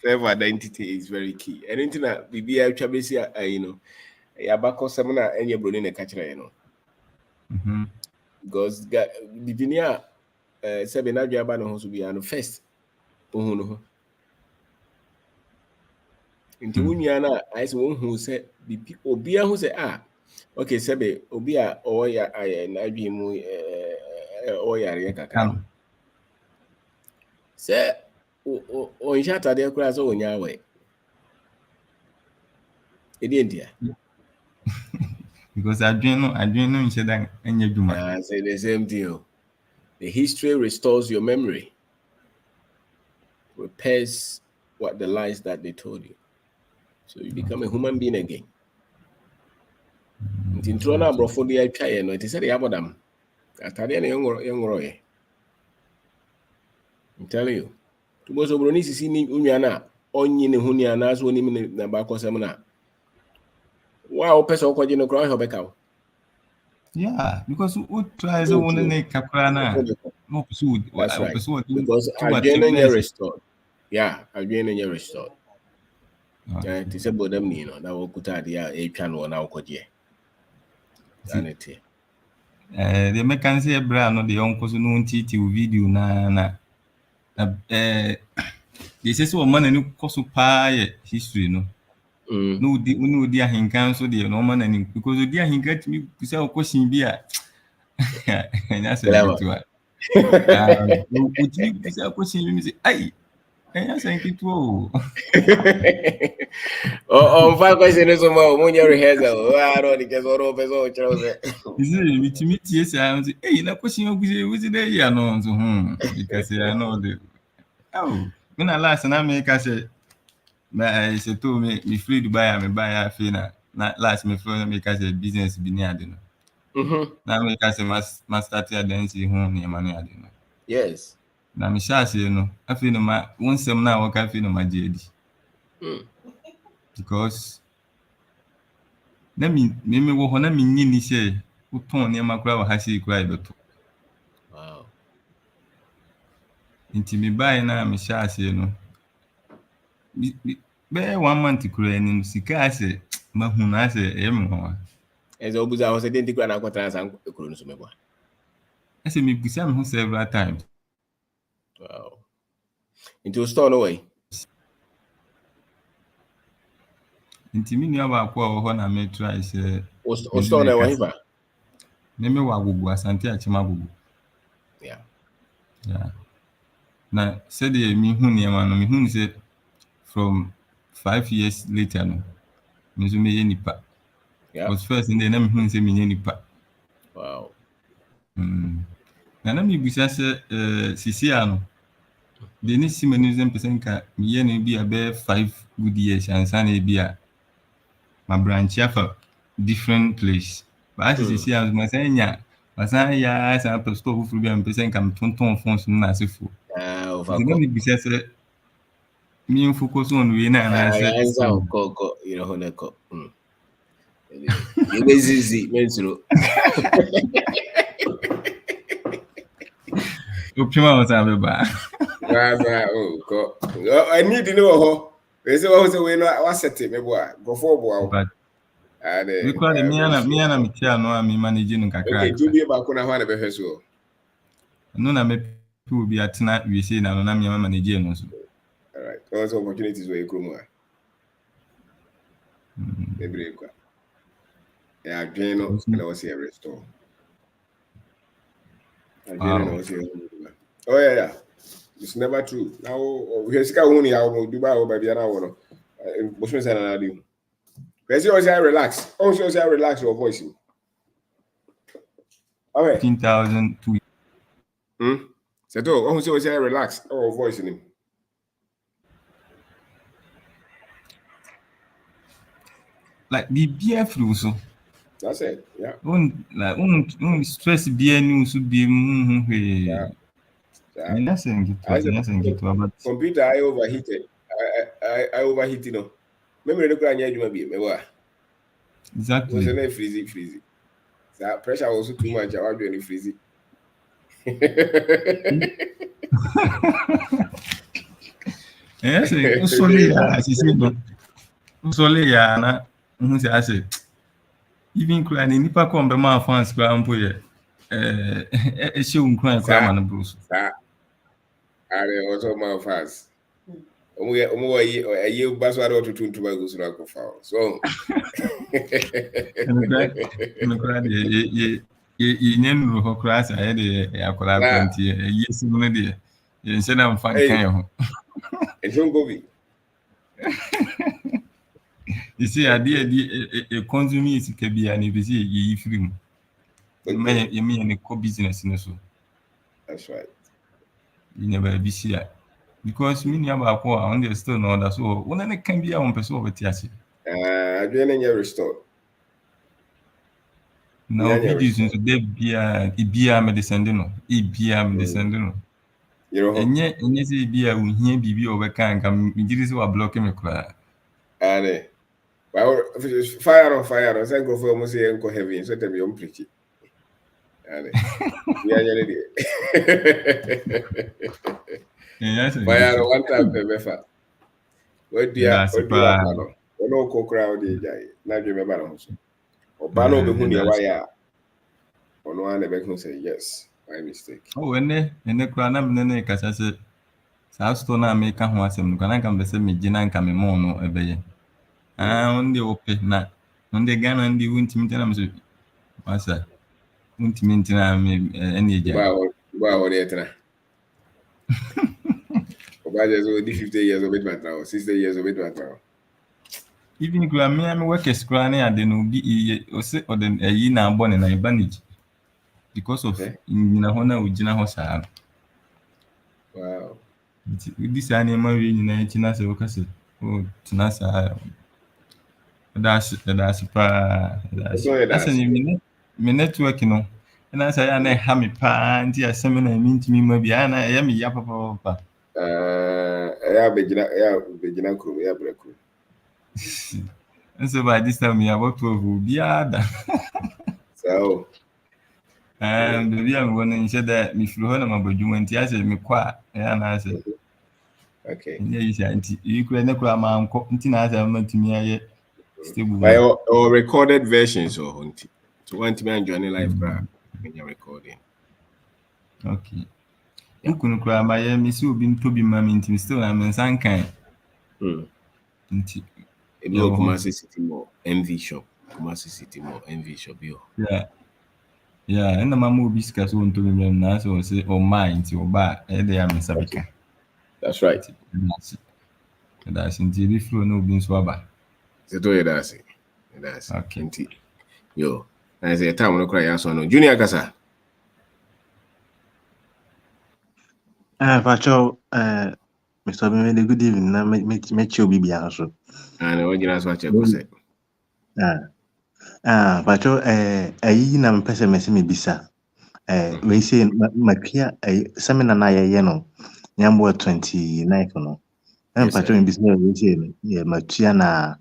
[SPEAKER 1] Self identity is very key. Anything that bibia twa be si you know. Ya bakosem na enye broni ne ka kire no. Because divinia sebe na dwa ba no ho so bia no first ohun no ho nti wunya na ai se won hu se bibi obia hu se okay sebe obi a oya na adwi mu oya re kakra se o njata de kura so onya we edi endia
[SPEAKER 17] because adwen no nche dan enye dwuma
[SPEAKER 1] say the same deal. The history restores your memory, repairs what the lies that they told you, so you become a human being again. Nti ntro na abrofo de atwa ye no it said ya bodam atade na yengoro ye. I'm telling you. Tumoso broni sisi ni unwa na onyi ne hu ni anaso oni na ba kosem na Wow, person ko no grow hobeka.
[SPEAKER 17] Yeah, because we try so one na kakra na. No pursue.
[SPEAKER 1] That's right.
[SPEAKER 17] Pursue
[SPEAKER 1] Because again your restored. Yeah, again your restored. Yeah, it is about them ni no. Na wo kuta dia e twa no na wo kodie. Sanity.
[SPEAKER 17] The mekanse ebra no de onko so no ntiti video na they say so man ani koso pa history no. No di ahinkan so de no man ani because di ahinkan timi kusa question bi a enya se nkitua. Utimi kusa question bi mi say ai enya se nkitua o.
[SPEAKER 1] Fa question so mo nya rehearsal. I don't get so person chiro se.
[SPEAKER 17] Is it me tie say hey na question o gusi dey ya no so because I know the me na last na me ka say se to me free Dubai me buy afi na last me free me ka say business bi ni ade no. Na me ka say mas start ya dance ho ne ma no ade no.
[SPEAKER 1] Yes.
[SPEAKER 17] Na me sha say no afi no ma wonsem na wo ka afi no ma je edi. Because na me wo ho na me nyi ni say wo ton ne ma kura wa ha sei kura ibeto.
[SPEAKER 1] Wow.
[SPEAKER 17] Inti me buy na me sha say no. Be 1 month kura ni sika ase mahu na ase mo.
[SPEAKER 1] Ezo obuza ho se denti kura na kwatra san ekuro no so mebo.
[SPEAKER 17] Ese me busa me ho several times.
[SPEAKER 1] Wow. Into store no way.
[SPEAKER 17] Inti mi nua ba ko ho na me try say
[SPEAKER 1] o store na wa hiva.
[SPEAKER 17] Me wa gugu asante achima gugu.
[SPEAKER 1] Yeah.
[SPEAKER 17] Yeah. Na said the me hu ne ma no me hu say from 5 years later no me so me ye nipa.
[SPEAKER 1] Yeah.
[SPEAKER 17] Was first in the na me hu say me ye nipa.
[SPEAKER 1] Wow.
[SPEAKER 17] Na me busa say sisi ano de ni si menism percent ka me ye no bi abe 5 good years ansa na bi a my branch for different place. But as you see, as my sanya, masan ya as a store who be am percent kam tonton phones na sefu.
[SPEAKER 1] Over.
[SPEAKER 17] The only business me focus on we na na say
[SPEAKER 1] ko you know honeko. You busy mensuro.
[SPEAKER 17] Optima was abeba.
[SPEAKER 1] Ko. I need to know ho. They say what say we no what set me boy. Go for boy.
[SPEAKER 17] But we call the me na me tia no me manage no kakra.
[SPEAKER 1] Okay, to be ba ko na ho na be hweso.
[SPEAKER 17] No na me people be atena we say na no na me manage no so.
[SPEAKER 1] All right. Also opportunities where you come. Maybe kwa. Yeah, Jeno and I was here restore. Oh yeah. It's never true. Now we see only how Dubai by the hour. Bushman said I do. Let's see how relax. Also say relax your voice. All right.
[SPEAKER 17] 15,000 to
[SPEAKER 1] Seto, also say relax our voice in him.
[SPEAKER 17] Like the beer flu so.
[SPEAKER 1] That's it. Yeah.
[SPEAKER 17] Stress beer news be
[SPEAKER 1] Yeah. Computer I overheated. I overheated, you know. Remember the cry you be
[SPEAKER 17] exactly.
[SPEAKER 1] Was a freezy. That pressure was too much. I was doing freezy.
[SPEAKER 17] Yes, Usole ya na nhunsi ase. Even cry ni nipa ko mbe ma fans kwa mpo ye. Ehye unkran kwa ma no bruso.
[SPEAKER 1] Are also my fans. Omo aye baso aro tutuntu ba gusu na ko fa. So
[SPEAKER 17] ye nyenu ho krasa ye de akola kwanti ye simu ne de ye nse na mfa kan ye ho.
[SPEAKER 1] Enjongobi.
[SPEAKER 17] You see, a consuming is can be an busy film. You mean a co-business in so.
[SPEAKER 1] That's right.
[SPEAKER 17] You never be see because many about poor understand all that. So when can be our person over Tiasi.
[SPEAKER 1] I didn't hear restored.
[SPEAKER 17] Now videos into the beer medicine, no, beer medicine, no. And yet, beer will hear BB over can come. It is what blocking me cry.
[SPEAKER 1] Well, fire. Say go for almost say go heavy. So tell me you preach it. Yeah, fire one time per mefa. What dia pano. Ono ko crowd dey jai. Na dwe me ba no so. Oba no be hu ne waya. Ono an be hu say yes. My mistake.
[SPEAKER 17] Oh, ene kura na me ne kasa se saa sto na me ka ho asem no na ka me se me gina nka me mo no ebeye. Onde ope na onde Ghana ndi wuntimi tena me se masa wuntimi ntina me ene eja.
[SPEAKER 1] Ba o dey tena. Oba just only 50 years of it now, 60 years of it now.
[SPEAKER 17] Even kura me work kura na ade no bi o se o den eyi na abọ ne na ibanage because of nyina ho na ugina ho saa.
[SPEAKER 1] Wow.
[SPEAKER 17] This animal we nyina echi na se o kase o tina saa. That's pa. Asa ni me network no. Na say ya na ha me pa nti asem na mi ntimi ma bia na ya me ya papa.
[SPEAKER 1] Ya begina kuro ya breku.
[SPEAKER 17] And so by this time we are what to be ada.
[SPEAKER 1] So
[SPEAKER 17] baby I'm going to say that me flew on my bedroom and I said me kwa ya na say.
[SPEAKER 1] Okay.
[SPEAKER 17] Yeah, you say you could na kwa ma nko nti na say ma timi aye stable.
[SPEAKER 1] By or recorded versions or to want me join live crack when you're recording.
[SPEAKER 17] Okay. You couldn't cry my miss you been to be mammy intim still I'm in some kind.
[SPEAKER 1] It will Kumasi City more MV shop. Kumasi City more MV shop yo.
[SPEAKER 17] Yeah, and the mamu will be scarce one to me now, so say, oh, mind your back, and they are Miss Abika.
[SPEAKER 1] That's right.
[SPEAKER 17] That's indeed if you know being swabber.
[SPEAKER 1] That's okay. Yo, I say, time no cry, so no. Junior Kasa.
[SPEAKER 18] Pacho, Mr. Bimede, good evening. Na meet you, Bibi also.
[SPEAKER 1] And what you what you say?
[SPEAKER 18] Pacho, ayi na mpese mesi mi bisa. We say makia seminar na ye no. Nyambo 29 no. Pacho mi bisa we say ye makia na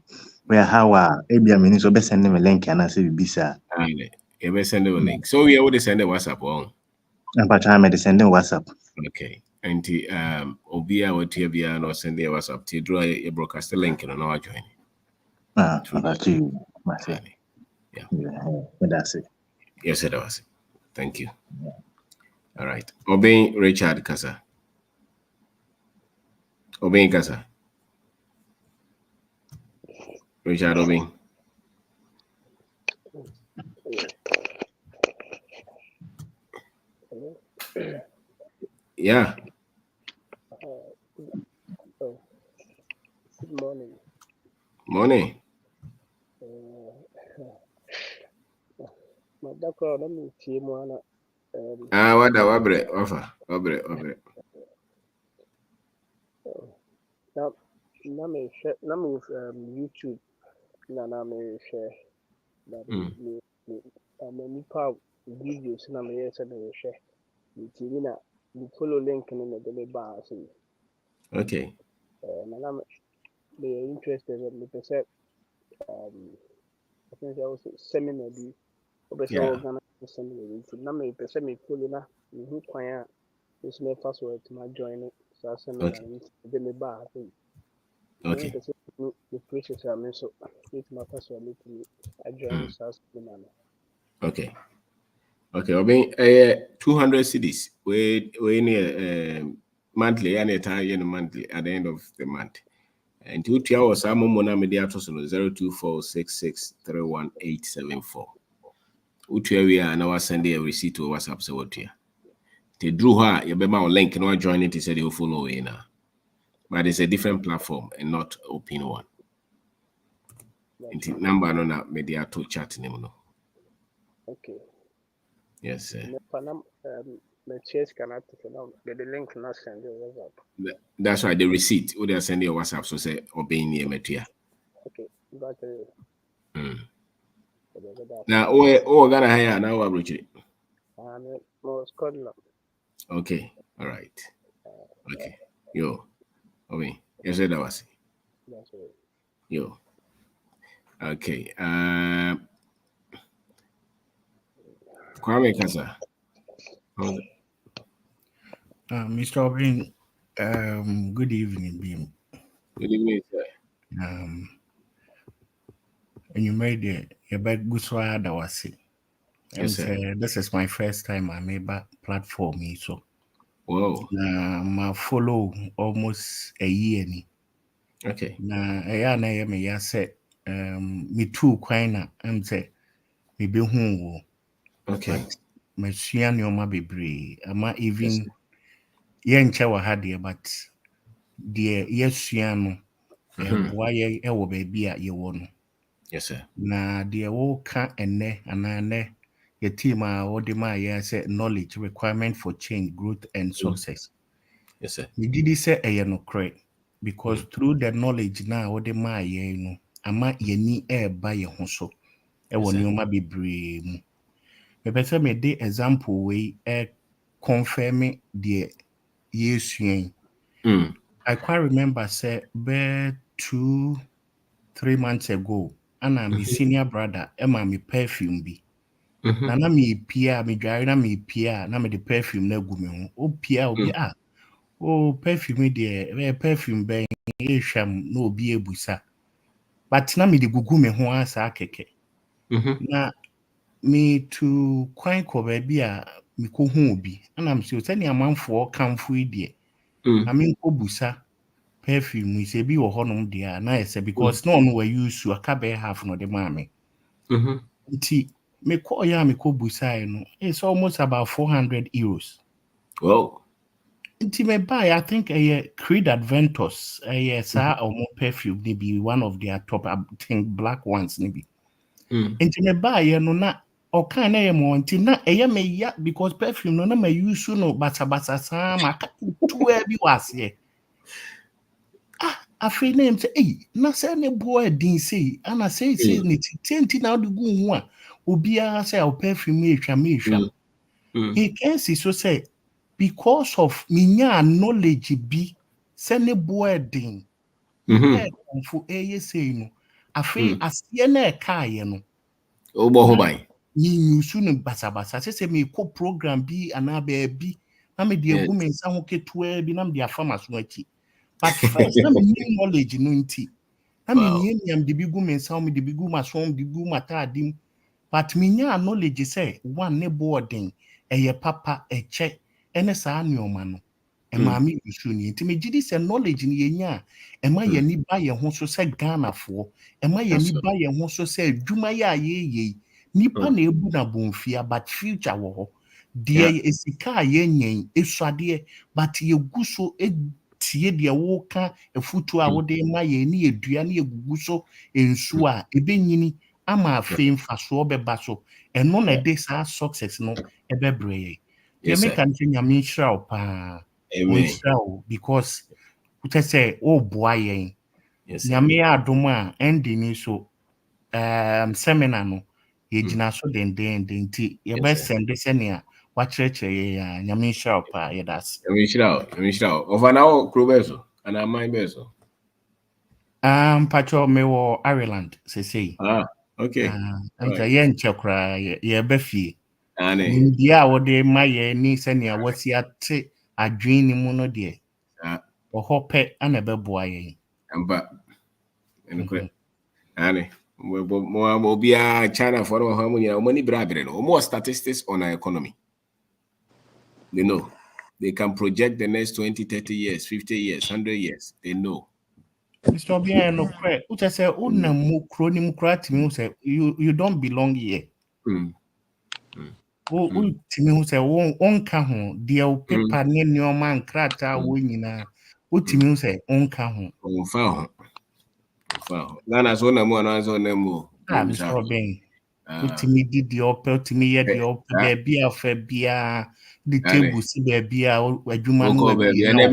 [SPEAKER 18] where how ebia meni so be send me link ana se bisa.
[SPEAKER 1] You be send a link. So we would send a WhatsApp on.
[SPEAKER 18] Pacho I made send WhatsApp.
[SPEAKER 1] Okay. And Obia or Tibia no send a WhatsApp to draw a broadcast link and now join.
[SPEAKER 18] About you,
[SPEAKER 1] yeah.
[SPEAKER 18] That's it.
[SPEAKER 1] Yes, it was. Thank you. Yeah. All right. Obeying Richard Kasa. Obeying Kasa. Richard Obeying. Yeah.
[SPEAKER 19] Good morning.
[SPEAKER 1] Morning.
[SPEAKER 19] Madakwa na mi tie mu ana.
[SPEAKER 1] Wabre.
[SPEAKER 19] Na me share na me YouTube na me share. Na me nipa videos na me yes na me share. Mi tie na mi follow link na me de ba so.
[SPEAKER 1] Okay.
[SPEAKER 19] Na me interested in me person I think I was seminar bi obese organize seminar bi na me person me follow na me hu kwan a this me first word to my join so seminar de me ba so.
[SPEAKER 1] Okay.
[SPEAKER 19] The process I mean so it's my first one to I join seminar.
[SPEAKER 1] Okay. Okay, I mean 200 CDs. We near monthly and monthly at the end of the month. And 2 hours I'm on media to 0246631874. Utia we are now sending a receipt to WhatsApp so what here. They drew her you be my link no join it said you follow now. But it's a different platform and not open one. And number no media to chat name no.
[SPEAKER 19] Okay.
[SPEAKER 1] Yes, sir.
[SPEAKER 19] The church cannot the link not send you WhatsApp.
[SPEAKER 1] That's right, the receipt. Or they send you WhatsApp so say obeying near metia.
[SPEAKER 19] Okay, got it.
[SPEAKER 1] Now, Ghana hire now I'm Richard. Okay, all right. Okay, yo, okay. Yes, that was.
[SPEAKER 19] That's right.
[SPEAKER 1] Yo. Okay. Kwame Kasa.
[SPEAKER 13] Mr. Obin, good evening, Beam.
[SPEAKER 1] Good evening, sir.
[SPEAKER 13] And you made it a bad good swag that was it.
[SPEAKER 1] Yes, sir.
[SPEAKER 13] This is my first time I made back platform, so.
[SPEAKER 1] Whoa.
[SPEAKER 13] My follow almost a year.
[SPEAKER 1] Okay.
[SPEAKER 13] Na me said, me too quina and say, me be home.
[SPEAKER 1] Okay.
[SPEAKER 13] But my swean your ma be brave. I'm not even yen chawa had but dear yes, no. Boy, baby at your one.
[SPEAKER 1] Yes, sir.
[SPEAKER 13] Na dear wo ka ene anane your team or the my said knowledge requirement for change, growth, and success.
[SPEAKER 1] Yes, sir.
[SPEAKER 13] We did say no correct because through the knowledge now what the my no ama yeni by your hoso e won you ma bebre mu. Me pese me de example we confirm the yes. I quite remember say be 2-3 months ago and my senior brother Emma me perfume bi. Na me pia me dware na me pia na me the perfume na gu me ho. O pia obi perfume de perfume ben ehwam na obi ebusa. But na me de gugu me ho asa keke. Na me to kwan ko ba bi a me ko hu obi. Na me se ni amanfo kamfo ide. Na me ko busa perfume se bi wo honom de a na ese because no one we use to aka be half no de mame. Nti me ko ya me ko busa no it's almost about 400 euros.
[SPEAKER 1] Whoa.
[SPEAKER 13] Nti me buy, I think a Creed Adventus, perfume maybe one of their top, I think black ones maybe. Nti me buy no na o kind na mo nti na me ya because perfume no na me use no basa sa ma ka tu bi wase. Afei na em say na say ne boy din say ana say ne tenti na de gu hu a obiara say o perfume ehwa. He can see so say because of minya knowledge bi say ne boy din konfo say no afei asiye na ekaye no
[SPEAKER 1] obo ho ban
[SPEAKER 13] ni nyusu no basabasa say me ko program bi ana ba bi na me de egu me nsa ho ketua bi na me de afama so achi but first na me knowledge no nti na me niam de bi gu me nsa me de bi gu maso de gu matadim but minya knowledge say one ne boarding eye papa eche ene saa nneoma no maame yusu ni nti me gidi say knowledge ni yenya ema ye ni ba ye ho so say Ghana fo ema ye ni ba ye ho so say adwuma ya ye nipa na ebu na bonfia but future wo ho de esika ye nyen esuade but ye guso tie de wo ka efutu a wo de ma ye ni edua na egugu so ensu a ebenyini ama afe mfaso beba so eno na de sa success no ebebre ye de make am nyame nhyira o pa o because we say o boa ye nyame adom a ending so seminar no ye gina so den nti ye be send senia wa kyerɛkyerɛ ye ya nyame nhyira o pa ye das
[SPEAKER 1] nyame nhyira o over now krobeso ana man beso
[SPEAKER 13] pacho me wo Ireland say
[SPEAKER 1] okay
[SPEAKER 13] anta ye nche kra ye ba fie
[SPEAKER 1] ane
[SPEAKER 13] ndia wo de ma ye ni senia wasi ate adwen ni mu no de o hope ana be boa ye
[SPEAKER 1] amba enukre ane mo bia China for no ha mo nyina mo ni brabre no more statistics on our economy they know they can project the next 20 30 years 50 years 100 years they know
[SPEAKER 13] Mr. Bien no cre uche say una mu kro ni mu kra timi say you don't belong here o timi hu say onka ho de o paper ne neoma nkrata wo nyina o timi hu say onka ho
[SPEAKER 1] onfa ho na so na mu na so na mu
[SPEAKER 13] Mr. Bien utimi di de ope utimi ye de ope be bia fa bia the table si be bia adwuma no
[SPEAKER 1] be na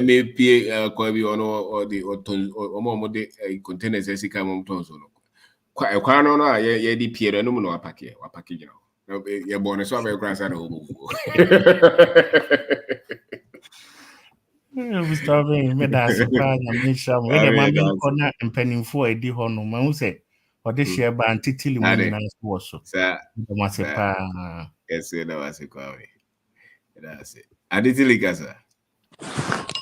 [SPEAKER 1] me pie ko bi ono o de omo de containers esika mo ton so no kwa no a ye di pie no mu no wapake gina ye bo so abe kra sa na obo
[SPEAKER 13] Mr. Bien me da so pa na me sha mo de ma me ko na mpanimfo edi ho no ma hu se
[SPEAKER 14] Or this year by Antitili
[SPEAKER 1] Ade.
[SPEAKER 14] Munina also.
[SPEAKER 1] Sir.
[SPEAKER 14] The Masepa.
[SPEAKER 1] Yes, that was a Kwame. That's it. Aditili Gaza.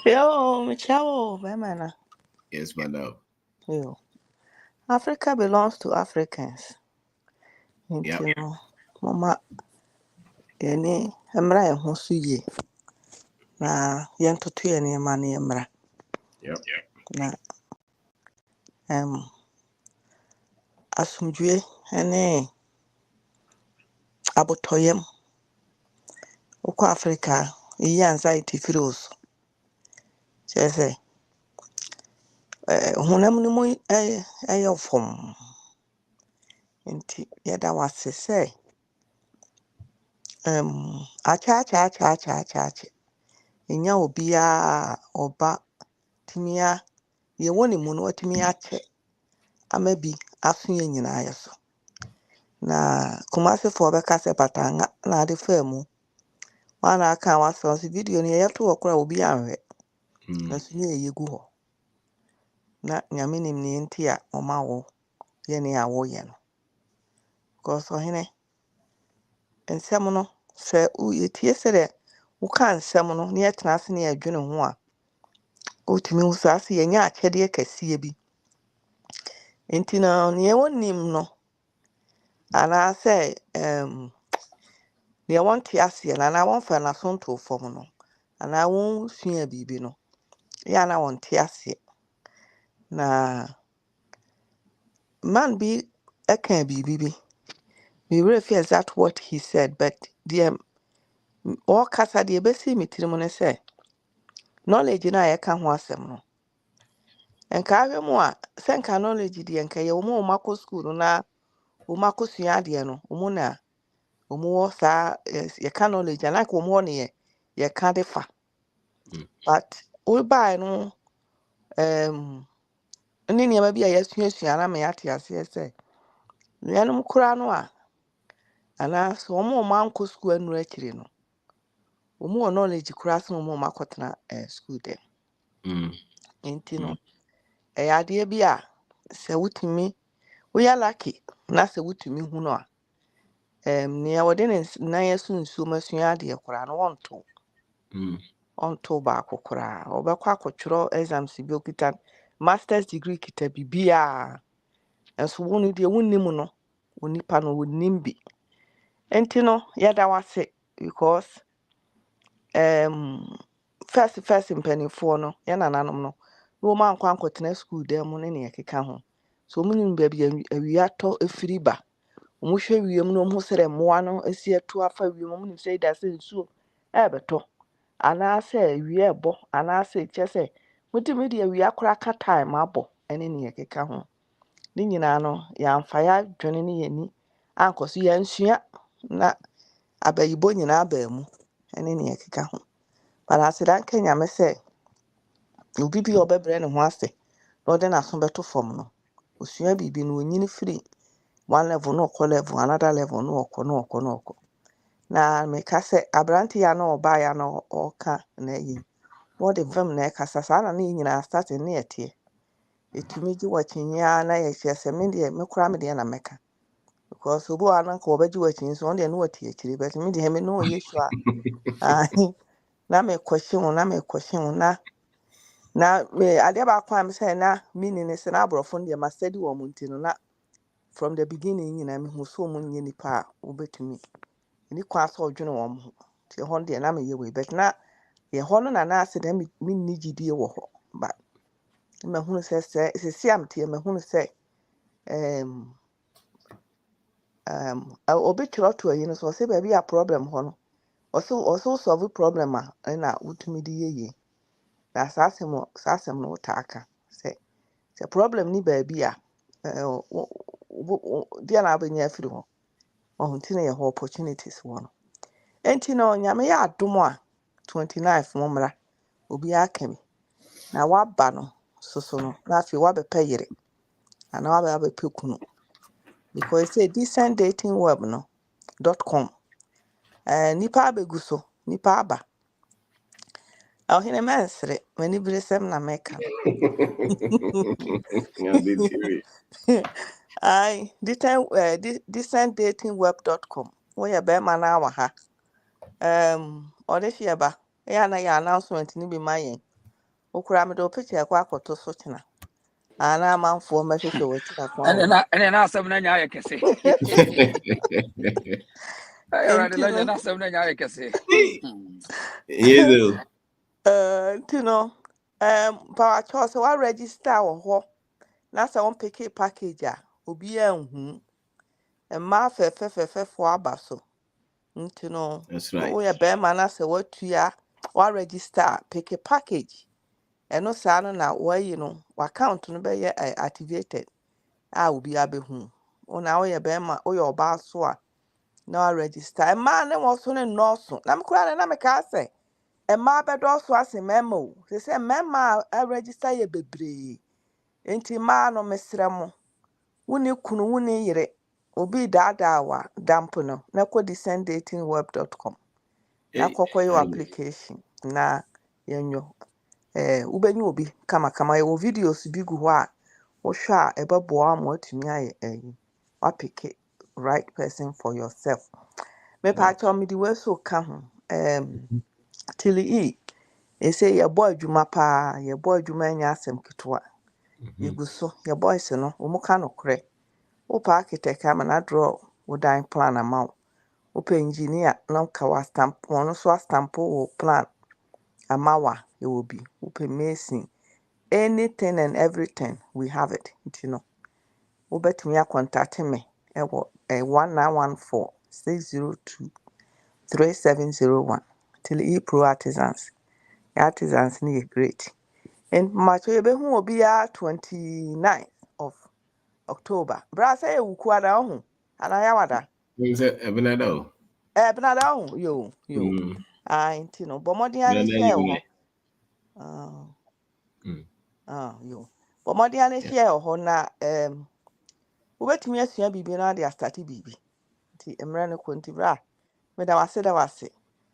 [SPEAKER 20] Yo, Michao, Bemana.
[SPEAKER 1] Yes, madam.
[SPEAKER 20] Yo. Africa belongs to Africans.
[SPEAKER 1] Yep.
[SPEAKER 20] You know, Mama, any Emra and Hosuye. Na Yantotu and Yamani Emra.
[SPEAKER 1] Yep.
[SPEAKER 20] Na Asumjwe ene Abotoyem. Uko Africa, iyi anxiety feels. Say, hunam ni mu ɛyɛ fom. Nti yɛda wase sɛ akyɛ. Enya obiara ɔba timia ye woni mu no watimi akyɛ ama bi aso yɛ nyinaa yɛ so. Na Kumasi fo bɛka sɛ patanga na ade fa mu. Wana aka wasɔ so video no yɛto wɔ kora obi anhwɛ. Na so ne yegu hɔ. Na nyame nim ne nti a ɔma wo yɛ ne a wo yɛ no. Because ɔhene nsɛm no sɛ yɛtie sɛ dɛ woka nsɛm no ne yɛtena ase ne yɛdwene ho a otumi wo saa se yɛnya akyɛdeɛ kɛseɛ bi. Nti na ne wonim no anaasɛ ne wɔnte aseɛ na na wɔmfa na so nto fam no ana wonsua biribi no yɛ na wɔnte aseɛ. Na man bi ɛka biribi bi. Me refer exact what he said, but the all kasa de besi mitirim ne say knowledge na yɛka ho asɛm no. Enka ahwɛ mu a senka knowledge de enka ye wo makɔ school no na wo makɔ sua ade no wo na wo wɔ saa yɛka knowledge na like wo mo ne yɛka de fa. But we buy no ne nneɛma bi a yɛsua na me ate aseɛ sɛ nneɛma kura no a ana so wo mankɔ school anu akyire no. Wo knowledge kura so wo makɔtena school de. Nti no ɛyɛ adeɛ bi a sɛ wotumi woyɛ lucky na sɛ wotumi hu no a nea wɔde ne nan yɛso nsuo masua adeɛ kora no wɔnto. Onto baako kora. Obɛkɔ akɔtwerɛ exams bi okita master's degree kita bibia. Enso wo no de wonnim no onipa no wonnim bi. Enti no yɛda wase because first mpanimfoɔ no yɛ nananom no no ma nkɔ ankɔtena school dem mu ne ne yɛkeka ho. So munim baabi awia tɔ efiri ba. Omo hwɛ wiem no omo sɛ mmoa no asi ato afa wiem omo nim sɛ da sɛ nsuo ɛbɛtɔ. Anaasɛ awia ɛbɔ anaasɛ kyɛ sɛ mutimi de awia kora ka time abɔ ɛne ne yɛkeka ho. Ne nyinaa no yɛamfa ya dwene ne yɛni ankɔso yɛnsua na abayibo nyinaa baa mu ɛne ne yɛkeka ho. But asidanka nyame sɛ obi bi ɔbɛbrɛ ne ho ase na ɔde n'aso bɛto fam no. Osua bibi no onyini free one level no ɔkɔ level another level no ɔkɔ. Na meka sɛ abrante ya na ɔba ya na ɔka na yi. What the film na ɛkasa saa na ne nyinaa start ne yɛteɛ. Etumi gye wɔkyinya na yɛhyɛ sɛ me deɛ me kora me deɛ na meka. Because obo ananka ɔbɛgye wɔkyin so ɔno deɛ no wɔte akyire but me deɛ me no ɔyɛ sure na me question na me adeɛ baako am sɛ na meaning ne sɛ na aborɔfo deɛ ma study wɔ mo nti no na from the beginning nyinaa me hu so mo nyɛ nipa a wobɛtumi ni kwa sɛ ɔdwene wɔ mo. Nti hɔ deɛ na me yɛ wei but na yɛ hɔ no na na ase dɛ me ni gidie wɔ hɔ. But me hu sɛ sɛ am tie me hu sɛ obi twerɛ to ayi no so sɛ baabi a problem hɔ no ɔso solve problem a na wotumi de yeye. Na saa asɛm no wotaka sɛ problem ni baabi a deɛ na abɛnya afiri hɔ. Ɔhunti na yɛ hɔ opportunities wɔ no. Enti no nyame yɛ adom a 29 mo mmra obi aka mi. Na waba no so no na afei wabɛpɛ yere. Ana wabɛpɛ kunu. Because say decentdatingweb.com nipa abegu so nipa aba. Ɔhene mensere mani bere sɛm na meka. I decentdatingweb.com. Where your bear man hour ha. Or this year ba. Na your announcement ni be my okura me do picture kwa akoto so china. Ana amanfo mehwehwe wati na kwa wo.
[SPEAKER 21] And then asem na nya yekese. Ay already legend na asem na nya yekese.
[SPEAKER 1] Yes.
[SPEAKER 20] Power choice wa register wo ho. Na say won pick package a obi anhu. Emma fefefefefo aba so.
[SPEAKER 1] That's right.
[SPEAKER 20] We bear man say what ya wa register pick a package. Eno sa no na wa account no be activated. Obi abehu. Una we bear man o your ba so a na wa register. Emma na wo so ne no so. Na me kura na me ka say Emma be do so ase memo. Say mema a register ye bebre. Enti ma no mesrɛ mo. Wuni kunu wuni yire. Obi dada wa dampo no. Na ko descenddatingweb.com. Na kokɔ your application na yenyo ubenyu obi kama your videos bi gu hɔ a wohwɛ a ɛbɛboa mo atumi ayɛ wapeke right person for yourself. Me pa atɔ me di we so ka ho tili say your boy adwuma pa your boy adwuma nya asɛm ketewa yegu so your boys no wo mu ka no korɛ wo pa architect ama na draw wo dan plan amount wo engineer na ka wa stamp ono so stamp wo plan amawa it will be mason anything and everything we have it ubetumi contact me 1914-602-3701 till pro artisans ni great and much you be hu obi 29th of October bra say e wuku ada ho ana ya wada
[SPEAKER 1] Ebenado
[SPEAKER 20] yo but modern ani share ho yo but modern ani share ho na wobetumi asua bibi na de astarte bibi ti emra no konti bra me da wase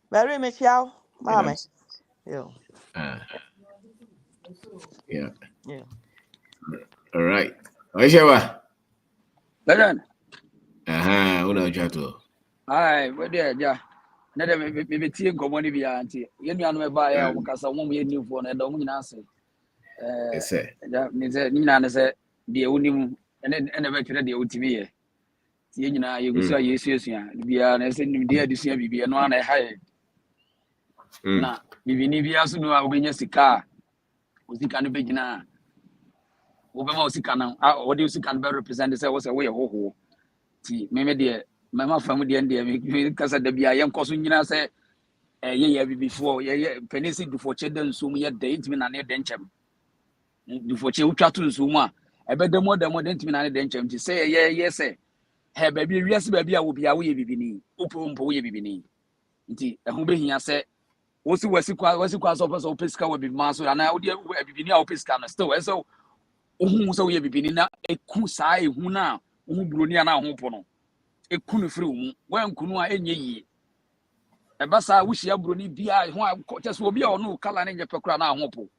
[SPEAKER 20] very me chiao mame yo
[SPEAKER 1] yeah
[SPEAKER 21] All
[SPEAKER 1] right Oishawa
[SPEAKER 21] legend
[SPEAKER 1] una chato
[SPEAKER 21] ay we there ja na dem me tie nkomo ni bia anti ye nuanu me ba ya o kasa wo mo ye nifo na da wo nyina ase ja me ze nyina na se de wonim ene be twere de wotimi ye tie nyina ye gusu a yesu esua bia na se nim de adesua bibia no ana ha ye na bibini bia so no a obenya sika osika no begina obema osika na o de osika no be represent se wo se wo ye hoho ti meme de mama fam de me kasa da bia ye nkoso nyina se ye bibifo ye penisi dufo chede nsum ye de intimi na ne de nchem dufo che utwa to nsum a ebedemo de intimi na ne de nchem ti se ye se he ba bi wiase ba bi a wo bia wo ye bibini opo wo ye bibini nti ehun behia se wosi kwa so person opeska wo bibima so na wo de bibini a opeska no still so ohun so wo ye bibini na eku saa ehun na ohun broni na ho po no eku no firi wo mu wankunu a enye yie ebasa wuhia broni bia ho a kyese obi a ono kala ne nye pekura na ahopo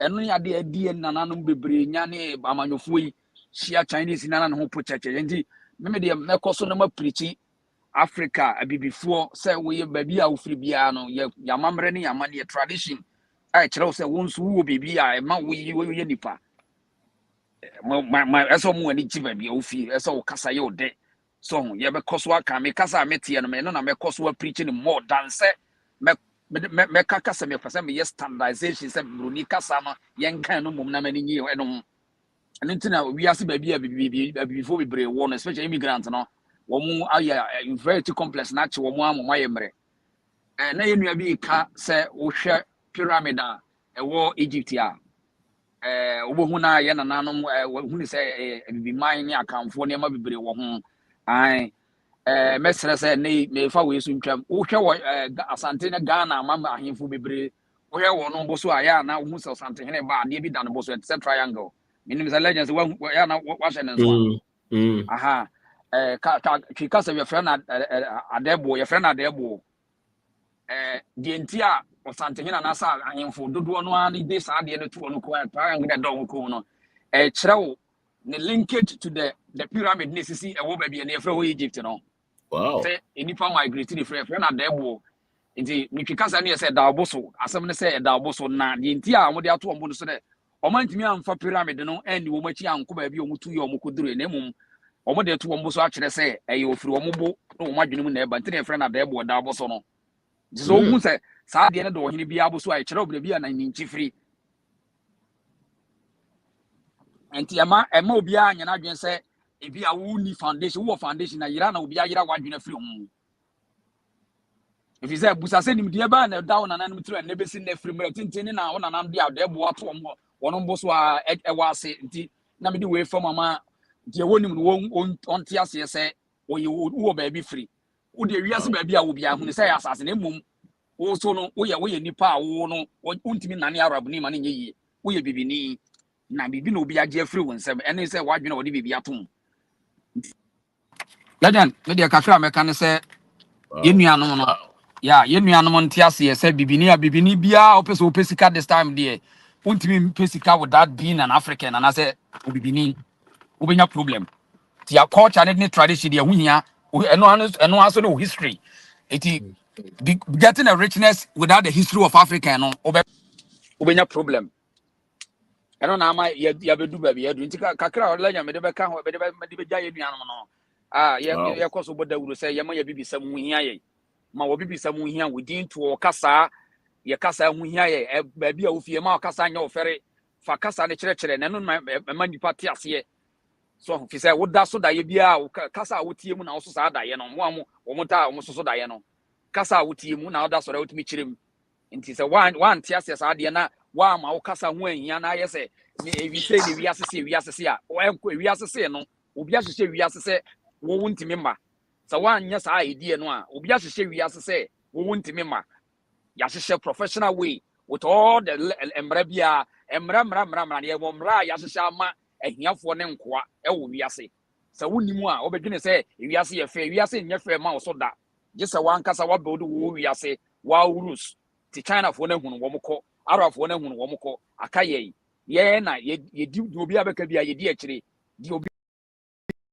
[SPEAKER 21] eno ya de adi nananom bebre nya ne amanyofo yi hia Chinese nana ne ho po cheche nti meme de mekoso no ma preachi Africa abibifo se wo ye babi a wofiri bia no ya mamre ne ya mane tradition ai kire wo se wo nso wo bebi a ma wo ye nipa ma eso mo ani chi babi a wofiri eso wo kasa ye ode so ye be koso aka me kasa metie no me no na me koso preaching more than say me kasa me pese me yes standardization say bruni kasa no ye nkan no mum na mani nyi eno ntina wi ase babi a bibifo bebre wo no especially immigrant no wo mu aya very too complex na che wo mu amoma yemre na ye nua bi ka say wo hwe pyramid a wo Egypt a obohu na ye nananom hu ni say bibiman ni akamfo ne ma bebre wo ho ai mesere say ne me fa we so ntwam wo hwe wo asante ne Ghana mama ahemfo bebre wo hwe wo no bo so aya na wo hu so asante hene ba ne bi dan bo so it's a triangle minim say legends wo ya na wo hwe ne so aha ka se your friend adebo your friend adebo the entia or something na sa ahemfo dodo no ani de sa de no to no ko triangle de do ko no kyerɛw the linkage to the pyramid necessity a wo baby na frɛ Egypt no.
[SPEAKER 1] Wow.
[SPEAKER 21] Say enipa migrate the frɛ na debo. Nti mitwikasa ne sɛ da oboso asɛm ne sɛ da oboso na de nti a mo de ato ombo no so dɛ ɔmantimi amfa pyramid no ɛni wo machi anko ba bi omutu ye omukodure na emum ɔmo de to ombo so akyerɛ sɛ ɛyɛ ofiri ɔmo bo na ɔmo adwene mu na ɛba nti ne frɛ na debo da oboso no. Nti so ohu sɛ saa de ne do hene bi aboso a kyerɛ obra bi a na ninchi firi. Nti ɛma obi a nyana adwene sɛ ebi a wo ni foundation wo foundation na yira na obi a yira wadwene firi ho. If you say busa se nim de ba na down na nanim tiro na besi na firi mra tintin na wo nanam de ade bo ato mo wono bo so a ɛwa ase nti na me de we fa mama de wonim no on te ase se wo ba bi firi wo de wiase ba bi a wo bia hu ne say asase na emum wo so no wo ye nipa a wo no untimi nane arab ni ma ne nyeye wo ye bibini na bibi na obi agye firi wo nsem ene say wadwene wo de bibi atom ladan me de kakra meka ne say yenuanom no ya yenuanom ntiase say bibini bia opeso opesika this time there untimi pesika with that being an African and I say bibini ubenya problem ti your culture and tradition there huhia eno aso no history it getting a richness without the history of Africa no ubenya problem eno na ama ya bedu ba bi edu nti kakra o lanya me de beka ho me de beja yenuanom no ye koso boda wuro say ye ma ya bibisa mu hia ye ma wo bibisa mu hia within to kasa ye kasa hu hia ye ba bi a wo fie ma kasa nya wo fere fa kasa ne kyerɛkyerɛ na no ma nipa te ase so fi say wo da so da ye bia kasa wo tie mu na wo so sa da ye no mo ta mo so da ye no kasa wo tie mu na wo da so da wo timi kyerem nti say wan te ase sa de na wa ma wo kasa hu ahia na ye say ewi say ne wi asese a wo enko ewi asese no obi ahyehyɛ wi asese wo wuntimi ma sa wan nya sa idea no a obi ahyehyɛ wi asese wo wuntimi ma ya hyehyɛ professional way with all the embrabia emra ne emra ya hyehyɛ ama ahiafo ne nkoa ɛwo wiase sɛ wonimu a obedwene sɛ wiase yɛ fɛ wiase nyɛ fɛ ma wo so da gye sɛ wankasa wa build wo wiase wa urus ti China fo na hunu wo mkɔ Arab fo na hunu wo mkɔ akaye ye na ye di obi abeka bia ye di akyire di obi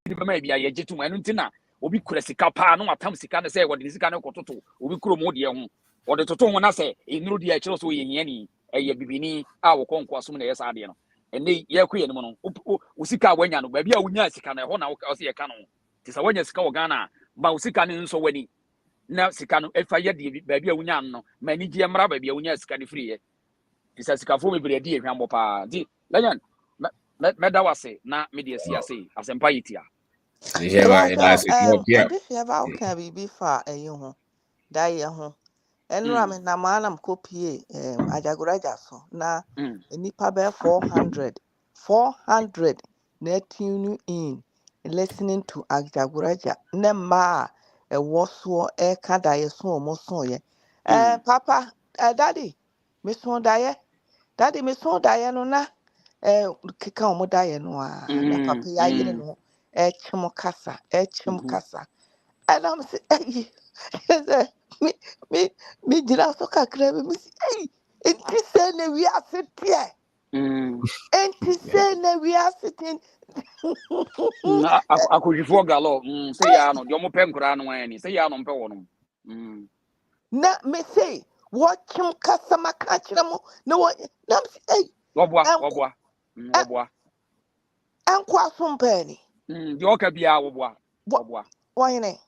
[SPEAKER 21] bema bia ye gye tum anu ntina obi kura sika pa no atam sika ne sɛ wode sika ne kototo obi kuro mo de ho wode toto ho na sɛ enuru de akyire so ye hia ni ɛyɛ bibini a wo konko asom na yɛ sa de no ene ye kɔ ye no no wo sika wanya no ba bia wonya sika na ho na wo se ye ka no ti sɛ wanya sika wo Ghana ba wo sika ne nso wani na sika no efa ye de ba bia wonya no ma ni gye mra ba bia wonya sika ne free ye ti sɛ sika fo me bre de ehwambo pa di lanyan meda wase na me de asi ase asempa yitia
[SPEAKER 20] adehia ba woka bibi fa eyi ho da ye ho enura me na manam kopie ajagoraja so na nipa be 400 na tune in listening to ajagoraja ne ma ewo so e ka da ye so mo so ye papa daddy me so da ye no na keka omo da ye no a na papa ya yire no echim kasa and I'm saying me jira so kakra be me say enti say na we asetie enti say na we asetie
[SPEAKER 21] akojifo galo say ya no de omo pe nkura no ani say ya no mpe wo no
[SPEAKER 20] na me say watchim kasa maka kira mo na wo na me say
[SPEAKER 21] wobwa
[SPEAKER 20] enko asompani
[SPEAKER 21] de oka bia wobwa
[SPEAKER 20] wanyene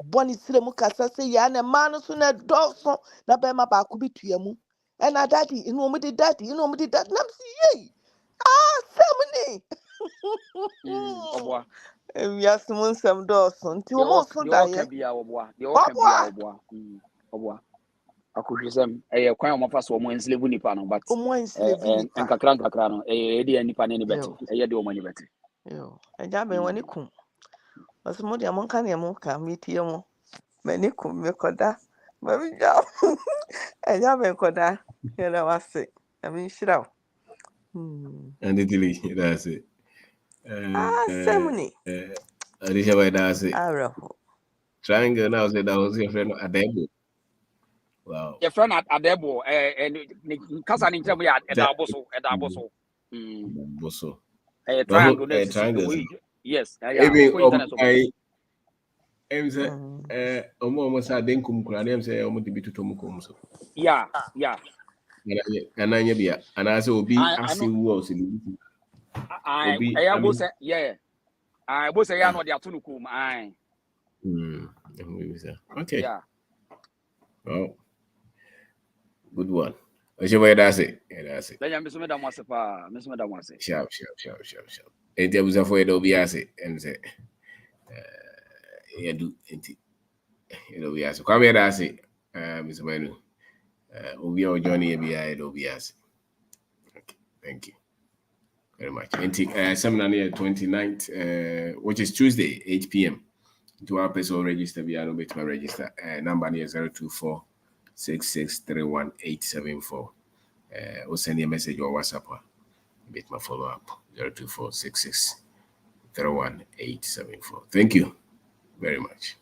[SPEAKER 20] boni sire mu kasa se ya na ma no so na doso na be ma ba ko bitua mu e na daddy inu omu di daddy na me say semni
[SPEAKER 21] wobwa
[SPEAKER 20] ya sumun sam doso nti wo mo so da ye
[SPEAKER 21] de oka bia wobwa akohwesem kwan o mafa so mo enslave nipa no but nkakra no e de nipa ne beti de o mani beti
[SPEAKER 20] yo eja ben wani kum osmo de mon kan ye mo ka mitie mo mani kum me koda ma mi ja eja ben koda era wase ami shiraw
[SPEAKER 1] and it that's it
[SPEAKER 20] semni
[SPEAKER 1] adisha that's it
[SPEAKER 20] araho
[SPEAKER 1] triangle now say that was your friend Adebo. Wow.
[SPEAKER 21] Your friend at Adebo and kasa ni nkyem ya eda aboso
[SPEAKER 1] Boso.
[SPEAKER 21] triangle yes
[SPEAKER 1] I am say almost I didn't come cry say almost be to Tomukum so
[SPEAKER 21] yeah
[SPEAKER 1] and I be and I say obi as you was
[SPEAKER 21] obi I both say yeah I both say yeah no they are to kum
[SPEAKER 1] okay
[SPEAKER 21] yeah
[SPEAKER 1] well good one. That's it. That's it.
[SPEAKER 21] Then you miss me that once pa, miss me that once.
[SPEAKER 1] Sharp. And there was a way to be as it and say, yeah, do it. It'll be as come here. That's it, Mr. Manu. We are joining ABI. It'll be as okay. Thank you very much. And seminar near 29th, which is Tuesday, 8 p.m. To our person register, we are no bit my register. Number near 024 6631874. Or send a message or WhatsApp. Bit my follow up 024 6631874. Thank you very much.